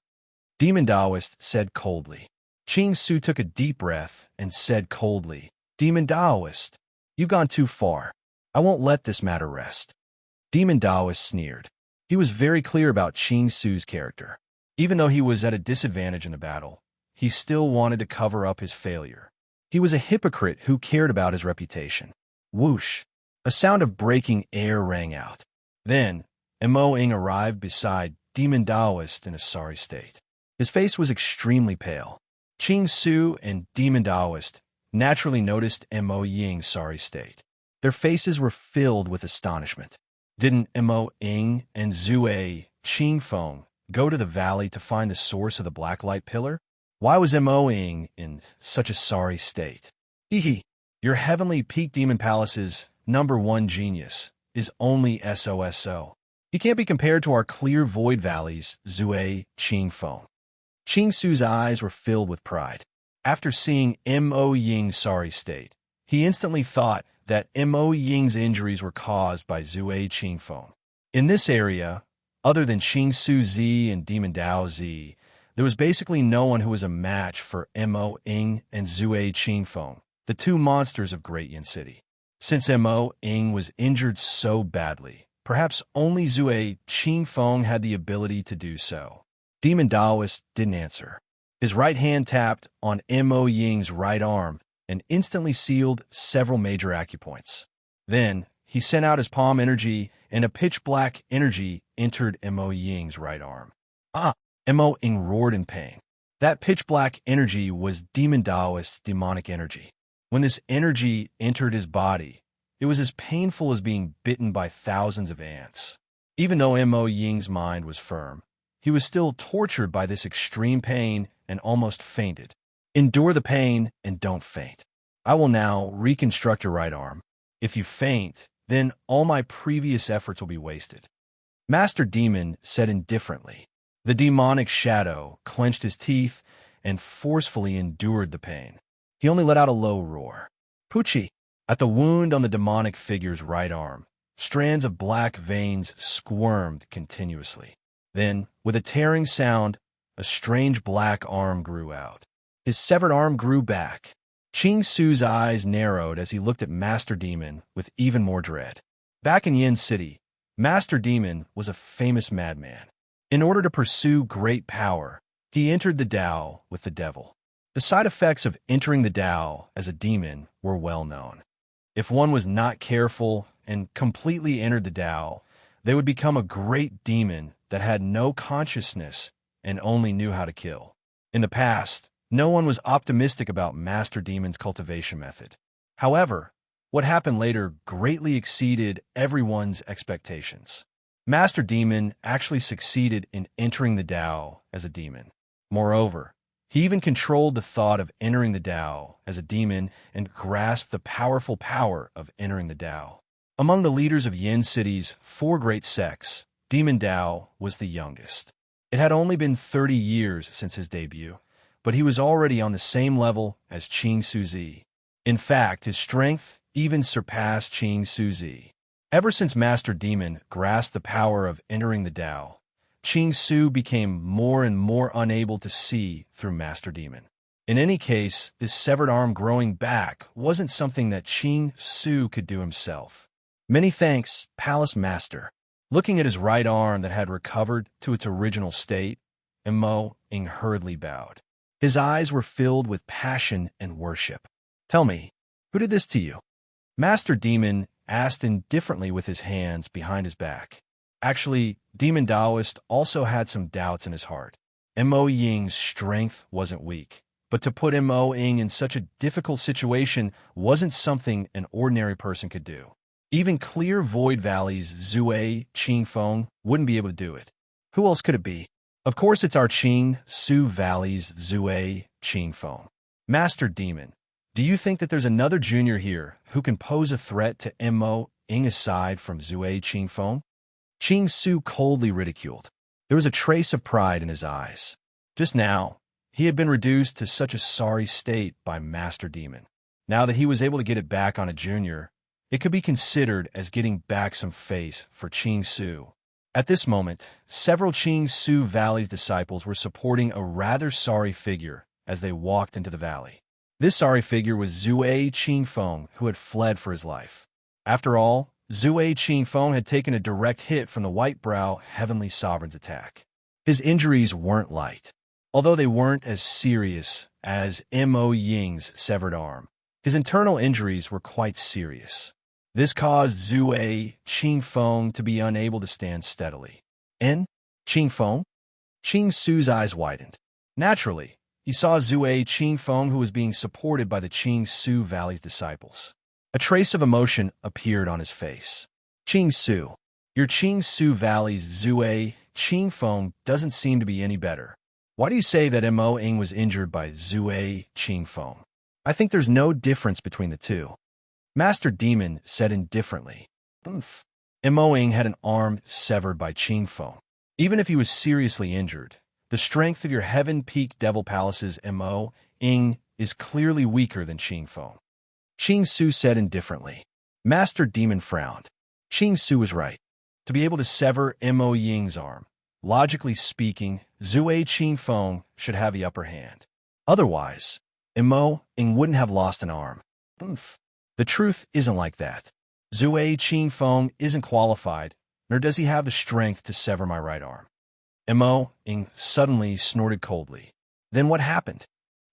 [SPEAKER 1] Demon Taoist said coldly. Qing Su took a deep breath and said coldly, Demon Taoist, you've gone too far. I won't let this matter rest. Demon Taoist sneered. He was very clear about Qing Su's character. Even though he was at a disadvantage in the battle, he still wanted to cover up his failure. He was a hypocrite who cared about his reputation. Whoosh! A sound of breaking air rang out. Then, Mo Ing arrived beside Demon Taoist in a sorry state. His face was extremely pale. Qing Su and Demon Taoist naturally noticed Mo Ying's sorry state. Their faces were filled with astonishment. Didn't Mo Ing and Zue Qingfeng go to the valley to find the source of the black light pillar? Why was Mo Ing in such a sorry state? Hehe, your heavenly peak demon palace's #1 genius is only SOSO. He can't be compared to our clear void valleys, Zue Qingfeng. Qing Su's eyes were filled with pride. After seeing Mo Ying's sorry state, he instantly thought that Mo Ying's injuries were caused by Zue Qingfeng. In this area, other than Qing Su Zi and Demon Dao Zi, there was basically no one who was a match for Mo Ing and Zue Qingfeng, the two monsters of Great Yin City. Since Mo Ing was injured so badly, perhaps only Zue Qingfeng had the ability to do so. Demon Taoist didn't answer. His right hand tapped on Mo Ying's right arm and instantly sealed several major acupoints. Then, he sent out his palm energy, and a pitch-black energy entered Mo Ying's right arm. Mo Ying roared in pain. That pitch-black energy was Demon Taoist's demonic energy. When this energy entered his body, it was as painful as being bitten by thousands of ants. Even though Mo Ying's mind was firm, he was still tortured by this extreme pain and almost fainted. Endure the pain and don't faint. I will now reconstruct your right arm. If you faint, then all my previous efforts will be wasted. Master Demon said indifferently. The demonic shadow clenched his teeth and forcefully endured the pain. He only let out a low roar. Poochie! At the wound on the demonic figure's right arm, strands of black veins squirmed continuously. Then, with a tearing sound, a strange black arm grew out. His severed arm grew back. Qing Su's eyes narrowed as he looked at Master Demon with even more dread. Back in Yin City, Master Demon was a famous madman. In order to pursue great power, he entered the Tao with the devil. The side effects of entering the Tao as a demon were well known. If one was not careful and completely entered the Tao, they would become a great demon that had no consciousness and only knew how to kill. In the past, no one was optimistic about Master Demon's cultivation method. However, what happened later greatly exceeded everyone's expectations. Master Demon actually succeeded in entering the Tao as a demon. Moreover, he even controlled the thought of entering the Tao as a demon and grasped the powerful power of entering the Tao. Among the leaders of Yin City's 4 great sects, Demon Tao was the youngest. It had only been 30 years since his debut, but he was already on the same level as Qing Su Zi. In fact, his strength even surpassed Qing Su Zi. Ever since Master Demon grasped the power of entering the Tao, Qing Su became more and more unable to see through Master Demon. In any case, this severed arm growing back wasn't something that Qing Su could do himself. Many thanks, Palace Master. Looking at his right arm that had recovered to its original state, Mo Ing hurriedly bowed. His eyes were filled with passion and worship. Tell me, who did this to you? Master Demon asked indifferently with his hands behind his back. Actually, Demon Taoist also had some doubts in his heart. Mo Ying's strength wasn't weak, but to put Mo Ying in such a difficult situation wasn't something an ordinary person could do. Even clear Void Valley's Zue Qingfeng wouldn't be able to do it. Who else could it be? Of course it's our Qing Su Valley's Zue Qingfeng. Master Demon, do you think that there's another junior here who can pose a threat to Mo Ying aside from Zue Qingfeng? Qing Su coldly ridiculed. There was a trace of pride in his eyes. Just now, he had been reduced to such a sorry state by Master Demon. Now that he was able to get it back on a junior, it could be considered as getting back some face for Qing Su. At this moment, several Qing Su Valley's disciples were supporting a rather sorry figure as they walked into the valley. This sorry figure was Zue Qingfeng, who had fled for his life. After all, Zue Qingfeng had taken a direct hit from the White Brow Heavenly Sovereign's attack. His injuries weren't light, although they weren't as serious as Mo Ying's severed arm. His internal injuries were quite serious. This caused Zue Qingfeng to be unable to stand steadily. Qingfeng? Qing Su's eyes widened. Naturally, he saw Zue Qingfeng, who was being supported by the Qing Su Valley's disciples. A trace of emotion appeared on his face. Qing Su, your Qing Su Valley's Zue Qingfeng doesn't seem to be any better. Why do you say that Mo Ying was injured by Zue Qingfeng? I think there's no difference between the two. Master Demon said indifferently. Mo Ying had an arm severed by Qingfeng. Even if he was seriously injured, the strength of your Heaven Peak Devil Palace's Mo Ying is clearly weaker than Qingfeng. Qing Su said indifferently. Master Demon frowned. Qing Su was right. To be able to sever Mo Ying's arm, logically speaking, Zue Qingfeng should have the upper hand. Otherwise, Mo Ying wouldn't have lost an arm. The truth isn't like that. Zue Qingfeng isn't qualified, nor does he have the strength to sever my right arm. Mo Ying suddenly snorted coldly. Then what happened?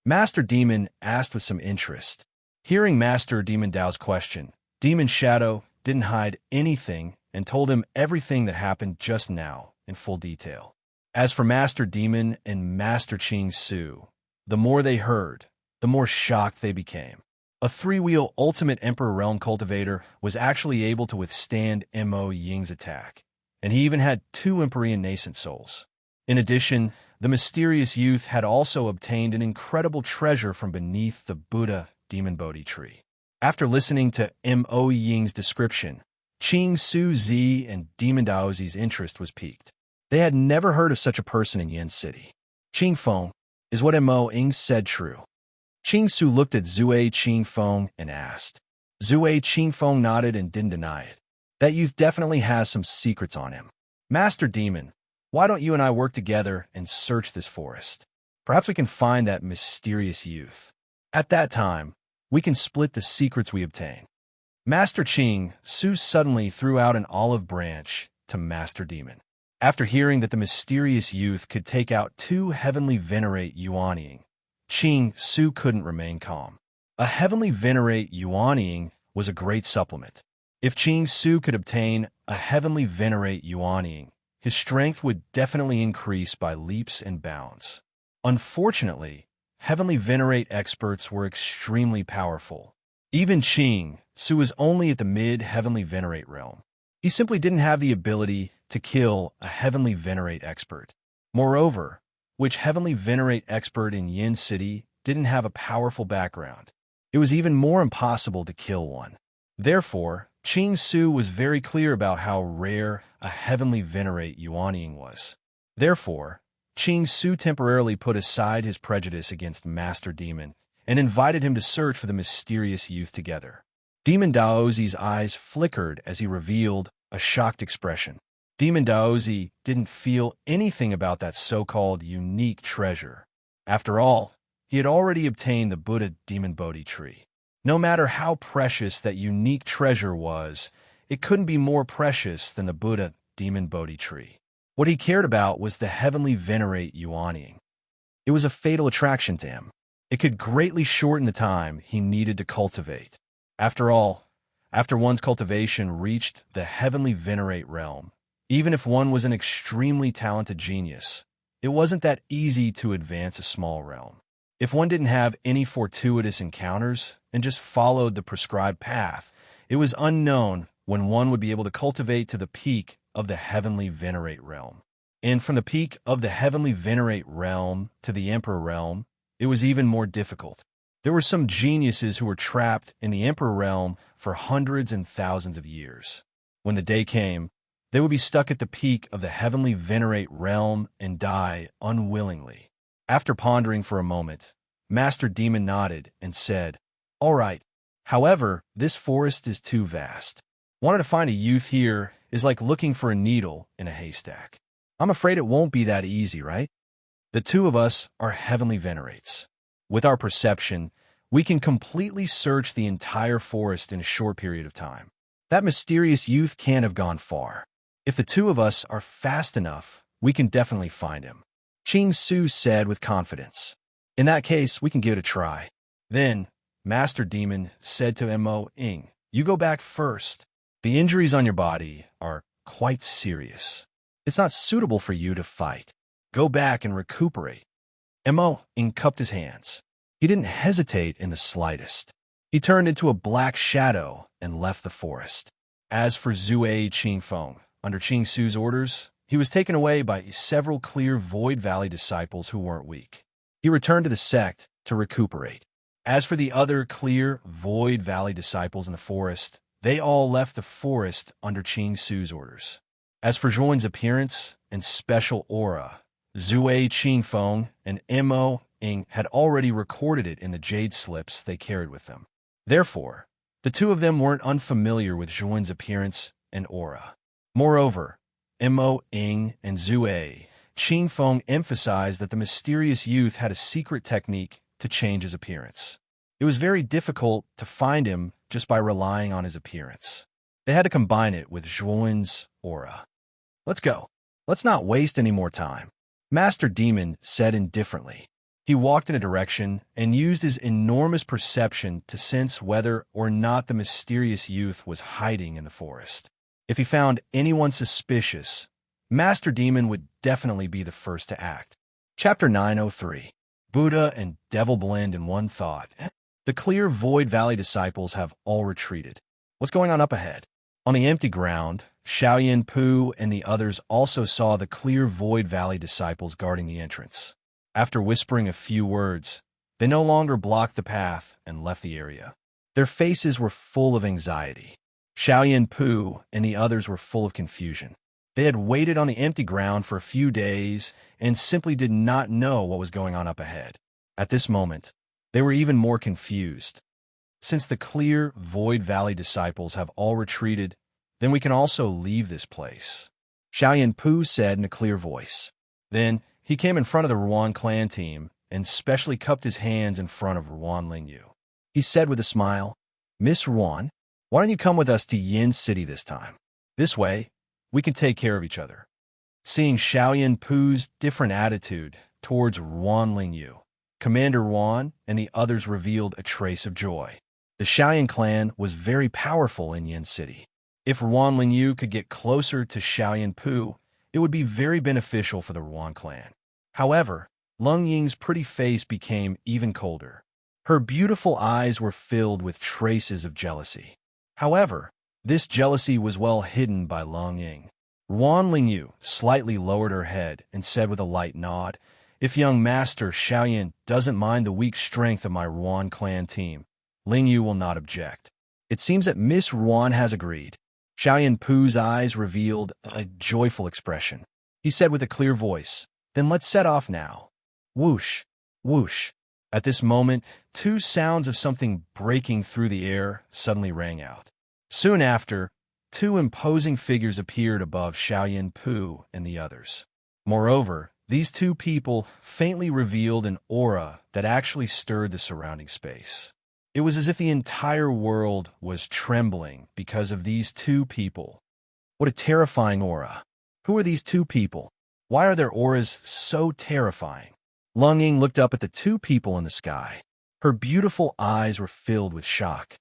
[SPEAKER 1] Master Demon asked with some interest. Hearing Master Demon Dao's question, Demon Shadow didn't hide anything and told him everything that happened just now in full detail. As for Master Demon and Master Qing Su, the more they heard, the more shocked they became. A three-wheel Ultimate Emperor Realm Cultivator was actually able to withstand Mo Ying's attack, and he even had 2 Empyrean Nascent Souls. In addition, the mysterious youth had also obtained an incredible treasure from beneath the Buddha Demon Bodhi tree. After listening to Mo Ying's description, Qing Su Zi and Demon Daozi's interest was piqued. They had never heard of such a person in Yin City. Qingfeng, is what Mo Ying said true? Qing Su looked at Zue Qingfeng and asked. Zue Qingfeng nodded and didn't deny it. That youth definitely has some secrets on him. Master Demon, why don't you and I work together and search this forest? Perhaps we can find that mysterious youth. At that time, we can split the secrets we obtain. Master Qing Su suddenly threw out an olive branch to Master Demon. After hearing that the mysterious youth could take out 2 heavenly venerate Yuanying, Qing Su couldn't remain calm. A heavenly venerate Yuanying was a great supplement. If Qing Su could obtain a heavenly venerate Yuanying, his strength would definitely increase by leaps and bounds. Unfortunately, heavenly venerate experts were extremely powerful. Even Qing Su was only at the mid-heavenly venerate realm. He simply didn't have the ability to kill a heavenly venerate expert. Moreover, which heavenly venerate expert in Yin City didn't have a powerful background. It was even more impossible to kill one. Therefore, Qing Su was very clear about how rare a heavenly venerate Yuanying was. Therefore, Qing Su temporarily put aside his prejudice against Master Demon and invited him to search for the mysterious youth together. Demon Daozi's eyes flickered as he revealed a shocked expression. Demon Daozi didn't feel anything about that so-called unique treasure. After all, he had already obtained the Buddha Demon Bodhi tree. No matter how precious that unique treasure was, it couldn't be more precious than the Buddha Demon Bodhi tree. What he cared about was the heavenly venerate Yuanying. It was a fatal attraction to him. It could greatly shorten the time he needed to cultivate. After all, After one's cultivation reached the heavenly venerate realm, even if one was an extremely talented genius, it wasn't that easy to advance a small realm. If one didn't have any fortuitous encounters and just followed the prescribed path, it was unknown when one would be able to cultivate to the peak of the heavenly venerate realm. And from the peak of the heavenly venerate realm to the emperor realm, it was even more difficult. There were some geniuses who were trapped in the emperor realm for hundreds and thousands of years. When the day came, they would be stuck at the peak of the heavenly venerate realm and die unwillingly. After pondering for a moment, Master Demon nodded and said, "All right. However, this forest is too vast. Wanting to find a youth here is like looking for a needle in a haystack. I'm afraid it won't be that easy, right? The two of us are heavenly venerates. With our perception, we can completely search the entire forest in a short period of time. That mysterious youth can't have gone far. If the two of us are fast enough, we can definitely find him," Ching Su said with confidence. "In that case, we can give it a try." Then, Master Demon said to Mo Ing, "You go back first. The injuries on your body are quite serious. It's not suitable for you to fight. Go back and recuperate." Mo Ing cupped his hands. He didn't hesitate in the slightest. He turned into a black shadow and left the forest. As for Zue Qingfeng, under Ching Su's orders, he was taken away by several clear Void Valley disciples who weren't weak. He returned to the sect to recuperate. As for the other clear Void Valley disciples in the forest, they all left the forest under Ching Su's orders. As for Zhuan's appearance and special aura, Zue Qingfeng and Mo Ing had already recorded it in the jade slips they carried with them. Therefore, the two of them weren't unfamiliar with Zhuan's appearance and aura. Moreover, Mo Ing and Zue Qingfeng emphasized that the mysterious youth had a secret technique to change his appearance. It was very difficult to find him just by relying on his appearance. They had to combine it with Zhuan's aura. "Let's go. Let's not waste any more time," Master Demon said indifferently. He walked in a direction and used his enormous perception to sense whether or not the mysterious youth was hiding in the forest. If he found anyone suspicious, Master Demon would definitely be the first to act. Chapter 903. Buddha and Devil blend in one thought. The clear Void Valley disciples have all retreated. What's going on up ahead? On the empty ground, Xiaoyan Pu and the others also saw the clear Void Valley disciples guarding the entrance. After whispering a few words, they no longer blocked the path and left the area. Their faces were full of anxiety. Xiaoyan Pu and the others were full of confusion. They had waited on the empty ground for a few days and simply did not know what was going on up ahead. At this moment, they were even more confused. Since the clear Void Valley disciples have all retreated, then we can also leave this place, Xiaoyan Pu said in a clear voice. Then he came in front of the Ruan clan team and specially cupped his hands in front of Ruan Lingyu. He said with a smile, "Miss Ruan, why don't you come with us to Yin City this time? This way, we can take care of each other." Seeing Xiaoyan Pu's different attitude towards Ruan Lingyu, Commander Ruan and the others revealed a trace of joy. The Xiaoyan clan was very powerful in Yin City. If Ruan Lingyu could get closer to Xiaoyan Pu, it would be very beneficial for the Ruan clan. However, Lung Ying's pretty face became even colder. Her beautiful eyes were filled with traces of jealousy. However, this jealousy was well hidden by Lung Ying. Ruan Lingyu slightly lowered her head and said with a light nod, "If young Master Xiaoyan doesn't mind the weak strength of my Ruan clan team, Lingyu will not object." It seems that Miss Ruan has agreed. Xiaoyan Pu's eyes revealed a joyful expression. He said with a clear voice, "Then let's set off now." Whoosh, whoosh. At this moment, two sounds of something breaking through the air suddenly rang out. Soon after, two imposing figures appeared above Xiaoyan Pu and the others. Moreover, these two people faintly revealed an aura that actually stirred the surrounding space. It was as if the entire world was trembling because of these two people. What a terrifying aura. Who are these two people? Why are their auras so terrifying? Lung Ying looked up at the two people in the sky. Her beautiful eyes were filled with shock.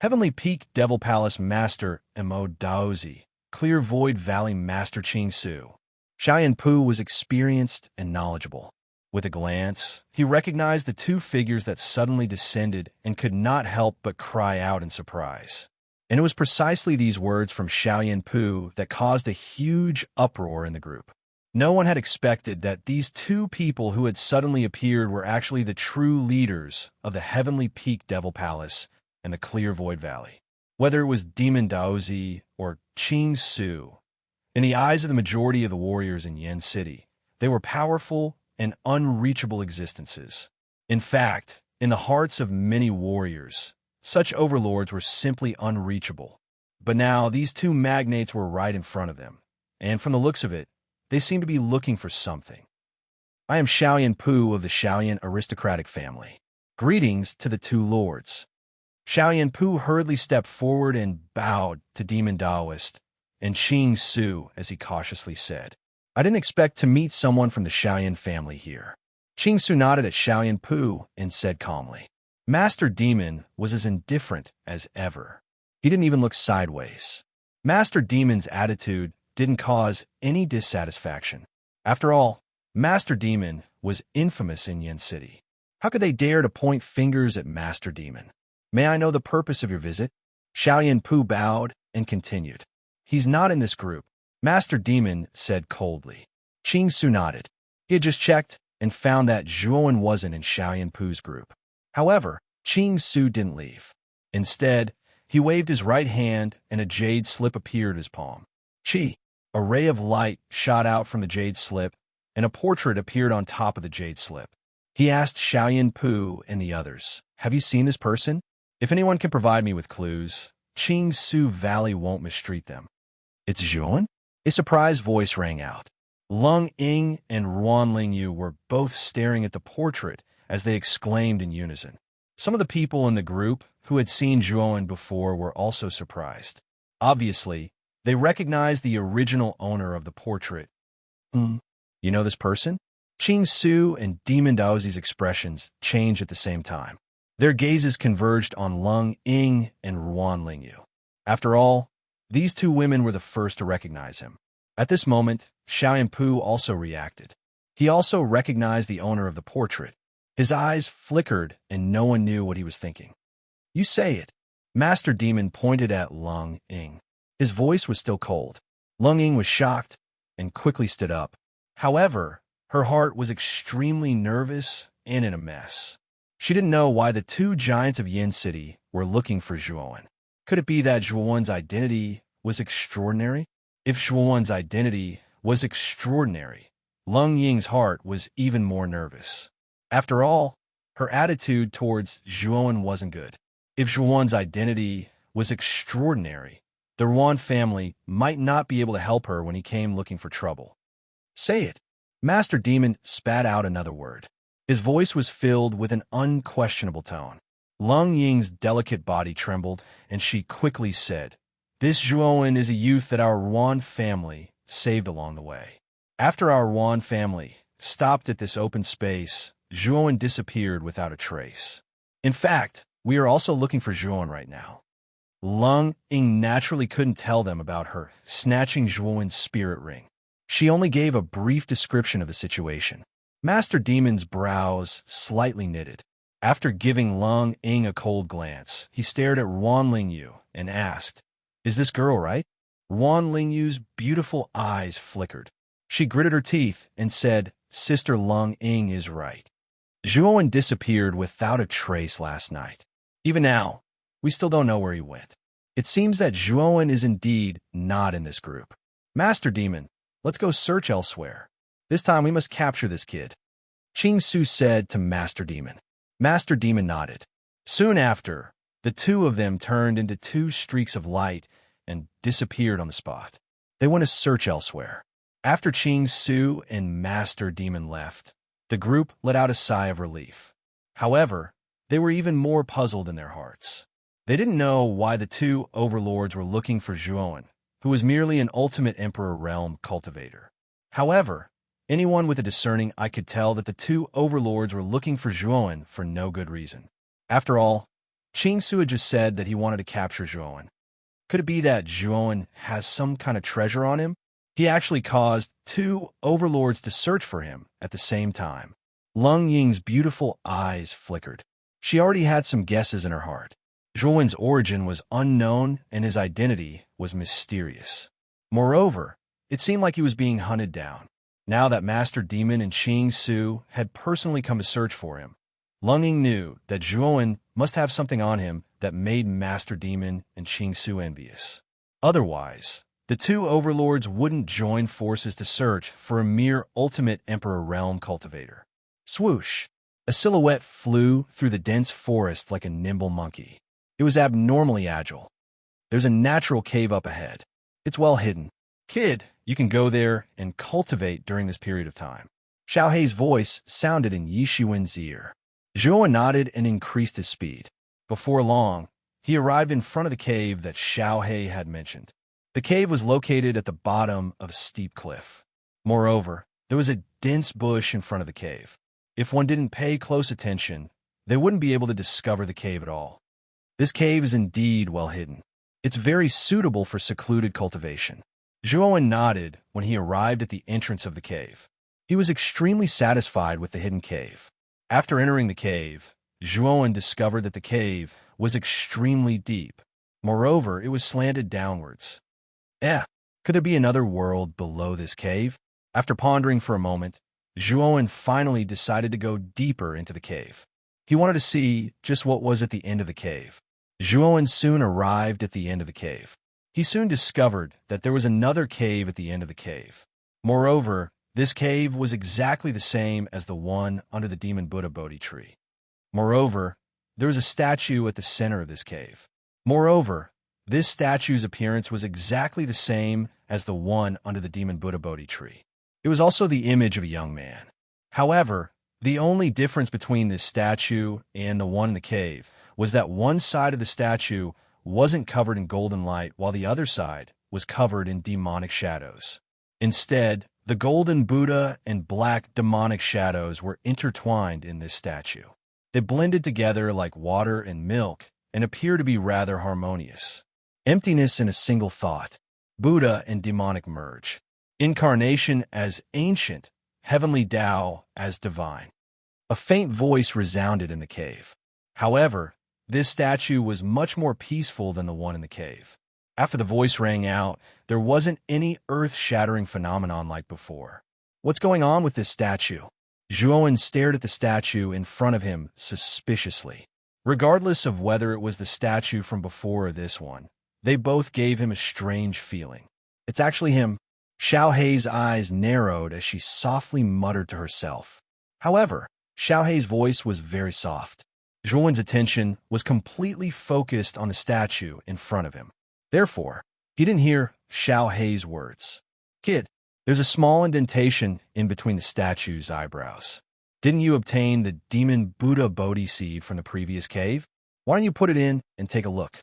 [SPEAKER 1] Heavenly Peak Devil Palace Master Mo Daozi, Clear Void Valley Master Ching Su. Xiaoyan Pu was experienced and knowledgeable. With a glance, he recognized the two figures that suddenly descended and could not help but cry out in surprise. And it was precisely these words from Xiaoyan Pu that caused a huge uproar in the group. No one had expected that these two people who had suddenly appeared were actually the true leaders of the Heavenly Peak Devil Palace and the Clear Void Valley. Whether it was Demon Daozi or Ching Su, in the eyes of the majority of the warriors in Yen City, they were powerful and unreachable existences. In fact, in the hearts of many warriors, such overlords were simply unreachable. But now these two magnates were right in front of them, and from the looks of it, they seemed to be looking for something. I am Xiaoyan Pu of the Xiaoyan aristocratic family. Greetings to the two lords. Xiaoyan Pu hurriedly stepped forward and bowed to Demon Daoist and Ching Su as he cautiously said, I didn't expect to meet someone from the Xiaoyan family here. Ching Su nodded at Xiaoyan Pu and said calmly. Master Demon was as indifferent as ever. He didn't even look sideways. Master Demon's attitude didn't cause any dissatisfaction. After all, Master Demon was infamous in Yen City. How could they dare to point fingers at Master Demon? May I know the purpose of your visit? Xiaoyan Pu bowed and continued. He's not in this group, Master Demon said coldly. Ching Su nodded. He had just checked and found that Zhuowen wasn't in Xiaoyan Pu's group. However, Ching Su didn't leave. Instead, he waved his right hand and a jade slip appeared in his palm. Chi! A ray of light shot out from the jade slip, and a portrait appeared on top of the jade slip. He asked Xiaoyan Pu and the others, Have you seen this person? If anyone can provide me with clues, Ching Su Valley won't mistreat them. It's Zhuowen? A surprised voice rang out. Lung Ying and Ruan Lingyu were both staring at the portrait as they exclaimed in unison. Some of the people in the group who had seen Zhuowen before were also surprised. Obviously, they recognized the original owner of the portrait. You know this person? Ching Su and Demon Daozi's expressions changed at the same time. Their gazes converged on Lung Ying and Ruan Lingyu. After all, these two women were the first to recognize him. At this moment, Xiaoyan Pu also reacted. He also recognized the owner of the portrait. His eyes flickered and no one knew what he was thinking. You say it. Master Demon pointed at Lung Ying. His voice was still cold. Lung Ying was shocked and quickly stood up. However, her heart was extremely nervous and in a mess. She didn't know why the two giants of Yen City were looking for Zhuowen. Could it be that Zhuowen's identity was extraordinary? If Zhuowen's identity was extraordinary, Lung Ying's heart was even more nervous. After all, her attitude towards Zhuowen wasn't good. If Zhuowen's identity was extraordinary, the Ruan family might not be able to help her when he came looking for trouble. Say it. Master Demon spat out another word. His voice was filled with an unquestionable tone. Lung Ying's delicate body trembled, and she quickly said, This Zhuowen is a youth that our Ruan family saved along the way. After our Ruan family stopped at this open space, Zhuowen disappeared without a trace. In fact, we are also looking for Zhuowen right now. Lung Ying naturally couldn't tell them about her snatching Zhuowen's spirit ring. She only gave a brief description of the situation. Master Demon's brows slightly knitted. After giving Lung Ying a cold glance, he stared at Ruan Lingyu and asked, Is this girl right? Ruan Lingyu's beautiful eyes flickered. She gritted her teeth and said, Sister Lung Ying is right. Zhuowen disappeared without a trace last night. Even now, we still don't know where he went. It seems that Zhuowen is indeed not in this group. Master Demon, let's go search elsewhere. This time we must capture this kid. Ching Su said to Master Demon. Master Demon nodded. Soon after, the two of them turned into two streaks of light and disappeared on the spot. They went to search elsewhere. After Ching Su and Master Demon left, the group let out a sigh of relief. However, they were even more puzzled in their hearts. They didn't know why the two overlords were looking for Zhuowen, who was merely an ultimate Emperor realm cultivator. However, anyone with a discerning eye could tell that the two overlords were looking for Zhuowen for no good reason. After all, Su had just said that he wanted to capture Zhuowen. Could it be that Zhuowen has some kind of treasure on him? He actually caused two overlords to search for him at the same time. Lung Ying's beautiful eyes flickered. She already had some guesses in her heart. Zhuowen's origin was unknown and his identity was mysterious. Moreover, it seemed like he was being hunted down. Now that Master Demon and Su had personally come to search for him, Lung Ying knew that Zhuowen must have something on him that made Master Demon and Su envious. Otherwise, the two overlords wouldn't join forces to search for a mere ultimate Emperor Realm cultivator. Swoosh! A silhouette flew through the dense forest like a nimble monkey. It was abnormally agile. There's a natural cave up ahead. It's well hidden. Kid, you can go there and cultivate during this period of time. Xiao Hei's voice sounded in Yi Shiwen's ear. Zhuowen nodded and increased his speed. Before long, he arrived in front of the cave that Xiao Hei had mentioned. The cave was located at the bottom of a steep cliff. Moreover, there was a dense bush in front of the cave. If one didn't pay close attention, they wouldn't be able to discover the cave at all. This cave is indeed well hidden. It's very suitable for secluded cultivation. Zhuowen nodded when he arrived at the entrance of the cave. He was extremely satisfied with the hidden cave. After entering the cave, Zhuowen discovered that the cave was extremely deep. Moreover, it was slanted downwards. Could there be another world below this cave? After pondering for a moment, Zhuowen finally decided to go deeper into the cave. He wanted to see just what was at the end of the cave. Zhuowen soon arrived at the end of the cave. He soon discovered that there was another cave at the end of the cave. Moreover, this cave was exactly the same as the one under the Demon Buddha Bodhi tree. Moreover, there was a statue at the center of this cave. Moreover, this statue's appearance was exactly the same as the one under the Demon Buddha Bodhi tree. It was also the image of a young man. However, the only difference between this statue and the one in the cave was that one side of the statue wasn't covered in golden light while the other side was covered in demonic shadows. Instead, the golden Buddha and black demonic shadows were intertwined in this statue. They blended together like water and milk and appear to be rather harmonious. Emptiness in a single thought. Buddha and demonic merge. Incarnation as ancient, heavenly Tao as divine. A faint voice resounded in the cave. However, this statue was much more peaceful than the one in the cave. After the voice rang out, there wasn't any earth-shattering phenomenon like before. What's going on with this statue? Zhuowen stared at the statue in front of him suspiciously. Regardless of whether it was the statue from before or this one, they both gave him a strange feeling. It's actually him. Xiao Hei's eyes narrowed as she softly muttered to herself. However, Xiao Hei's voice was very soft. Zhuowen's attention was completely focused on the statue in front of him. Therefore, he didn't hear Xiao Hei's words. Kid, there's a small indentation in between the statue's eyebrows. Didn't you obtain the Demon Buddha Bodhi seed from the previous cave? Why don't you put it in and take a look?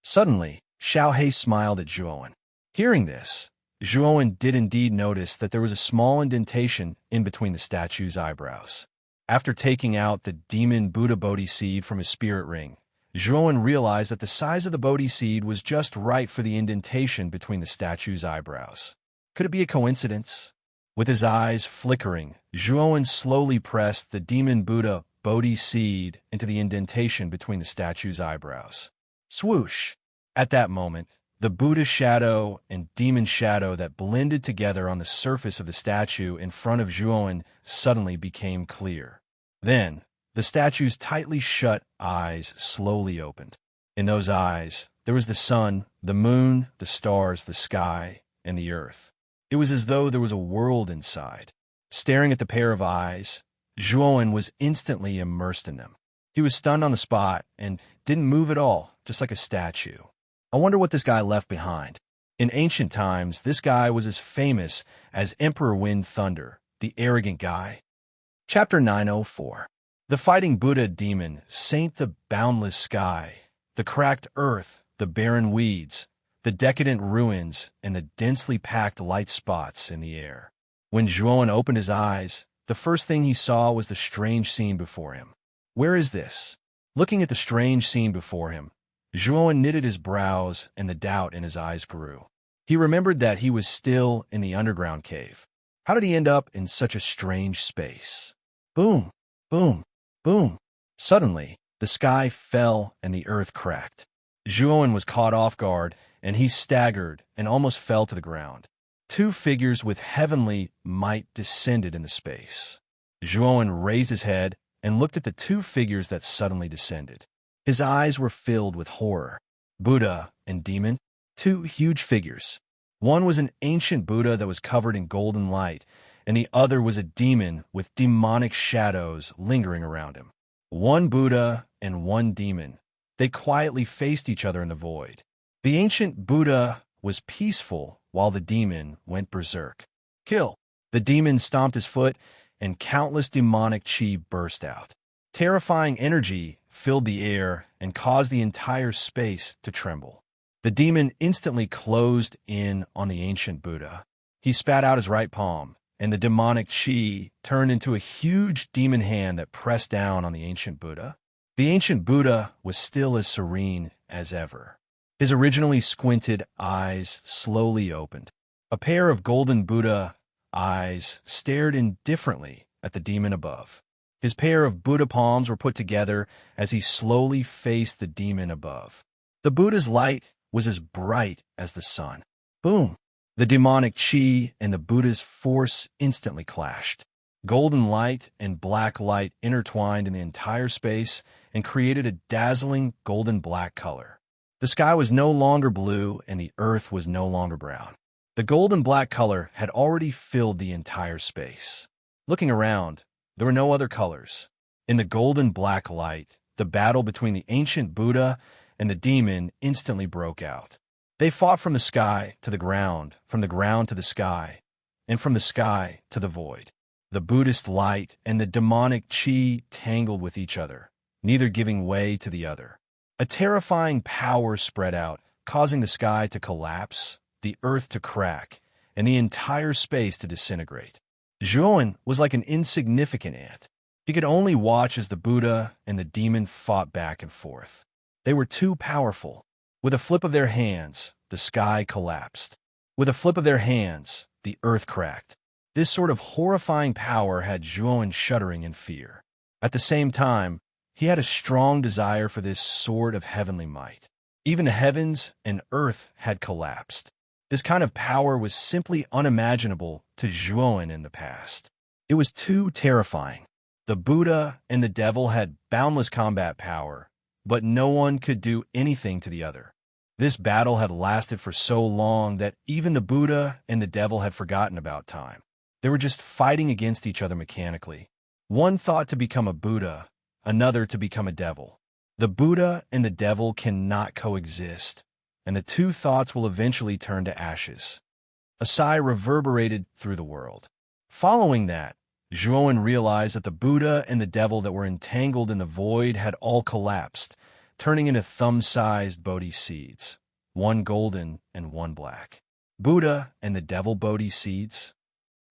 [SPEAKER 1] Suddenly, Xiao Hei smiled at Zhuowen. Hearing this, Zhuowen did indeed notice that there was a small indentation in between the statue's eyebrows. After taking out the Demon Buddha Bodhi seed from his spirit ring, Zhuowen realized that the size of the Bodhi seed was just right for the indentation between the statue's eyebrows. Could it be a coincidence? With his eyes flickering, Zhuowen slowly pressed the Demon Buddha Bodhi seed into the indentation between the statue's eyebrows. Swoosh! At that moment, the Buddha shadow and demon shadow that blended together on the surface of the statue in front of Zhuowen suddenly became clear. Then, the statue's tightly shut eyes slowly opened. In those eyes, there was the sun, the moon, the stars, the sky, and the earth. It was as though there was a world inside. Staring at the pair of eyes, Zhuowen was instantly immersed in them. He was stunned on the spot and didn't move at all, just like a statue. I wonder what this guy left behind. In ancient times, this guy was as famous as Emperor Wind Thunder, the arrogant guy. Chapter 904. The fighting Buddha demon, saint the boundless sky, the cracked earth, the barren weeds, the decadent ruins, and the densely packed light spots in the air. When Zhuowen opened his eyes, the first thing he saw was the strange scene before him. Where is this? Looking at the strange scene before him, Zhuan knitted his brows and the doubt in his eyes grew. He remembered that he was still in the underground cave. How did he end up in such a strange space? Boom, boom, boom. Suddenly, the sky fell and the earth cracked. Zhuan was caught off guard, and he staggered and almost fell to the ground. Two figures with heavenly might descended into space. Zhuan raised his head and looked at the two figures that suddenly descended. His eyes were filled with horror. Buddha and demon, two huge figures. One was an ancient Buddha that was covered in golden light, and the other was a demon with demonic shadows lingering around him. One Buddha and one demon. They quietly faced each other in the void. The ancient Buddha was peaceful, while the demon went berserk. Kill! The demon stomped his foot, and countless demonic chi burst out. Terrifying energy filled the air and caused the entire space to tremble. The demon instantly closed in on the ancient Buddha. He spat out his right palm, and the demonic chi turned into a huge demon hand that pressed down on the ancient Buddha. The ancient Buddha was still as serene as ever. His originally squinted eyes slowly opened. A pair of golden Buddha eyes stared indifferently at the demon above. His pair of Buddha palms were put together as he slowly faced the demon above. The Buddha's light was as bright as the sun. Boom! The demonic chi and the Buddha's force instantly clashed. Golden light and black light intertwined in the entire space and created a dazzling golden-black color. The sky was no longer blue and the earth was no longer brown. The golden-black color had already filled the entire space. Looking around, there were no other colors. In the golden-black light, the battle between the ancient Buddha and the demon instantly broke out. They fought from the sky to the ground, from the ground to the sky, and from the sky to the void. The Buddhist light and the demonic chi tangled with each other, neither giving way to the other. A terrifying power spread out, causing the sky to collapse, the earth to crack, and the entire space to disintegrate. Zhuan was like an insignificant ant. He could only watch as the Buddha and the demon fought back and forth. They were too powerful. With a flip of their hands, the sky collapsed. With a flip of their hands, the earth cracked. This sort of horrifying power had Zhuan shuddering in fear. At the same time, he had a strong desire for this sword of heavenly might. Even the heavens and earth had collapsed. This kind of power was simply unimaginable to Zhuan in the past. It was too terrifying. The Buddha and the devil had boundless combat power, but no one could do anything to the other. This battle had lasted for so long that even the Buddha and the devil had forgotten about time. They were just fighting against each other mechanically. One thought to become a Buddha, another to become a devil. The Buddha and the devil cannot coexist, and the two thoughts will eventually turn to ashes. A sigh reverberated through the world. Following that, Zhuan realized that the Buddha and the devil that were entangled in the void had all collapsed, turning into thumb-sized Bodhi seeds, one golden and one black. Buddha and the devil Bodhi seeds.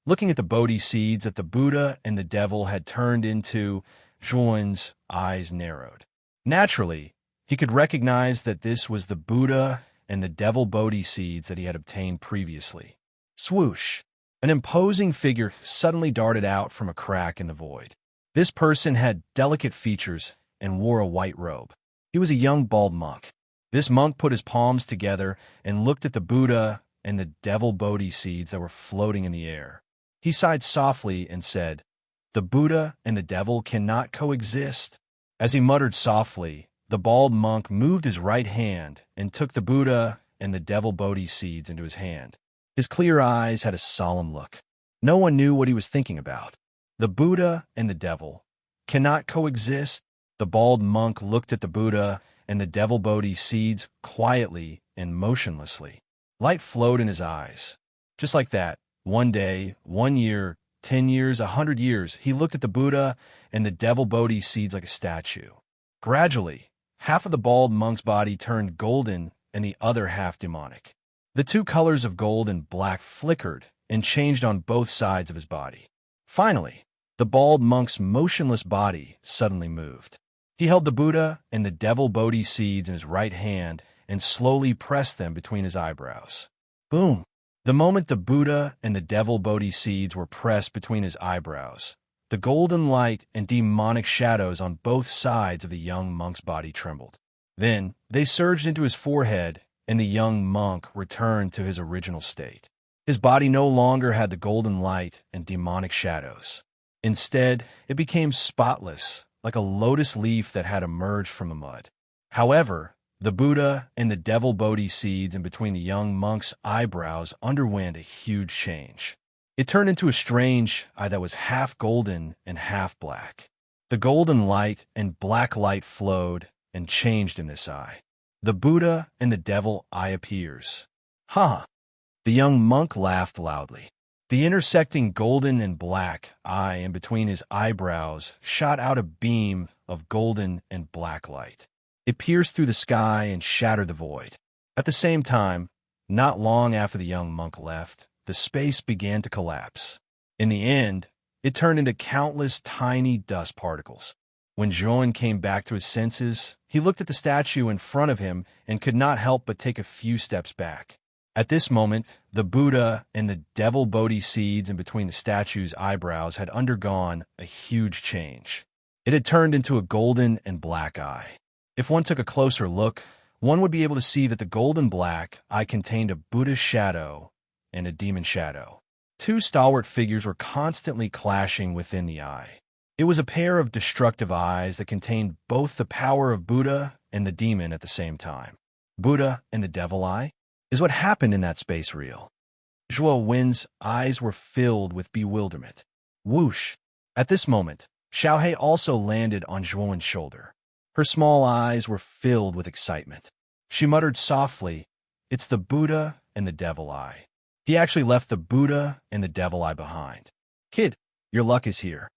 [SPEAKER 1] Looking at the Bodhi seeds that the Buddha and the devil had turned into, Zhuan's eyes narrowed. Naturally, he could recognize that this was the Buddha and the devil Bodhi seeds that he had obtained previously. Swoosh! An imposing figure suddenly darted out from a crack in the void. This person had delicate features and wore a white robe. He was a young bald monk. This monk put his palms together and looked at the Buddha and the devil Bodhi seeds that were floating in the air. He sighed softly and said, "The Buddha and the devil cannot coexist." As he muttered softly, the bald monk moved his right hand and took the Buddha and the devil Bodhi seeds into his hand. His clear eyes had a solemn look. No one knew what he was thinking about. The Buddha and the devil cannot coexist. The bald monk looked at the Buddha and the devil Bodhi seeds quietly and motionlessly. Light flowed in his eyes. Just like that, one day, 1 year, 10 years, 100 years, he looked at the Buddha and the devil Bodhi seeds like a statue. Gradually, half of the bald monk's body turned golden and the other half demonic. The two colors of gold and black flickered and changed on both sides of his body. Finally, the bald monk's motionless body suddenly moved. He held the Buddha and the devil Bodhi seeds in his right hand and slowly pressed them between his eyebrows. Boom! The moment the Buddha and the devil Bodhi seeds were pressed between his eyebrows, the golden light and demonic shadows on both sides of the young monk's body trembled. Then they surged into his forehead, and the young monk returned to his original state. His body no longer had the golden light and demonic shadows. Instead, it became spotless, like a lotus leaf that had emerged from the mud. However, the Buddha and the devil Bodhi seeds in between the young monk's eyebrows underwent a huge change. It turned into a strange eye that was half golden and half black. The golden light and black light flowed and changed in this eye. The Buddha and the devil eye appears. Ha! The young monk laughed loudly. The intersecting golden and black eye in between his eyebrows shot out a beam of golden and black light. It pierced through the sky and shattered the void. At the same time, not long after the young monk left, the space began to collapse. In the end, it turned into countless tiny dust particles. When Joan came back to his senses, he looked at the statue in front of him and could not help but take a few steps back. At this moment, the Buddha and the devil Bodhi seeds in between the statue's eyebrows had undergone a huge change. It had turned into a golden and black eye. If one took a closer look, one would be able to see that the golden black eye contained a Buddha shadow and a demon shadow. Two stalwart figures were constantly clashing within the eye. It was a pair of destructive eyes that contained both the power of Buddha and the demon at the same time. Buddha and the devil eye? Is what happened in that space real? Zhuo Wen's eyes were filled with bewilderment. Whoosh! At this moment, Xiaohei also landed on Zhuo Wen's shoulder. Her small eyes were filled with excitement. She muttered softly, "It's the Buddha and the devil eye." He actually left the Buddha and the devil eye behind. "Kid, your luck is here.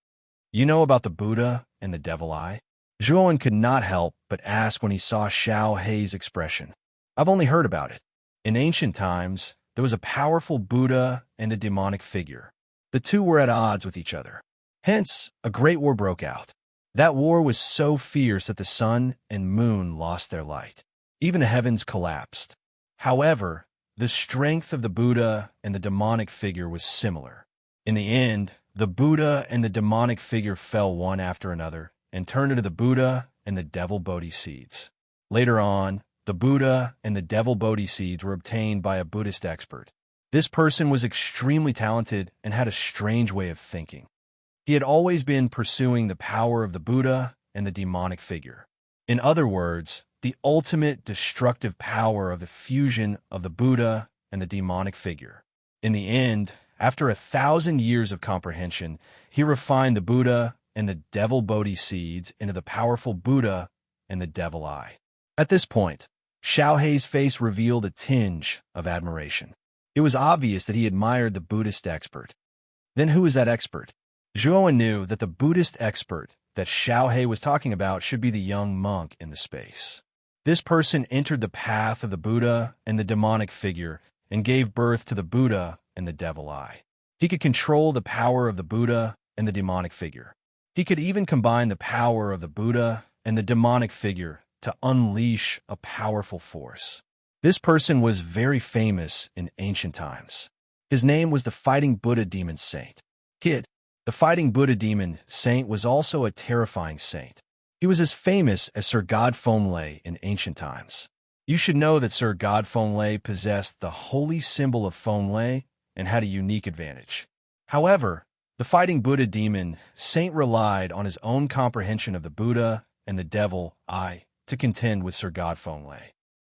[SPEAKER 1] You know about the Buddha and the devil eye?" Zhuo could not help but ask when he saw Xiaohei's expression. "I've only heard about it. In ancient times, there was a powerful Buddha and a demonic figure. The two were at odds with each other. Hence, a great war broke out. That war was so fierce that the sun and moon lost their light. Even the heavens collapsed. However, the strength of the Buddha and the demonic figure was similar. In the end, the Buddha and the demonic figure fell one after another and turned into the Buddha and the devil Bodhi seeds. Later on, the Buddha and the devil Bodhi seeds were obtained by a Buddhist expert. This person was extremely talented and had a strange way of thinking. He had always been pursuing the power of the Buddha and the demonic figure. In other words, the ultimate destructive power of the fusion of the Buddha and the demonic figure. In the end, after 1,000 years of comprehension, he refined the Buddha and the devil Bodhi seeds into the powerful Buddha and the devil eye. At this point, Xiaohei's face revealed a tinge of admiration. It was obvious that he admired the Buddhist expert. Then who was that expert? Zhuo knew that the Buddhist expert that Xiaohei was talking about should be the young monk in the space. This person entered the path of the Buddha and the demonic figure and gave birth to the Buddha and the devil eye. He could control the power of the Buddha and the demonic figure. He could even combine the power of the Buddha and the demonic figure to unleash a powerful force. This person was very famous in ancient times. His name was the Fighting Buddha Demon Saint. Kid, the Fighting Buddha Demon Saint was also a terrifying saint. He was as famous as Sir Godfong in ancient times. You should know that Sir Godfong possessed the holy symbol of Feng and had a unique advantage. However, the Fighting Buddha Demon Saint relied on his own comprehension of the Buddha and the devil eye to contend with Sir Godfong.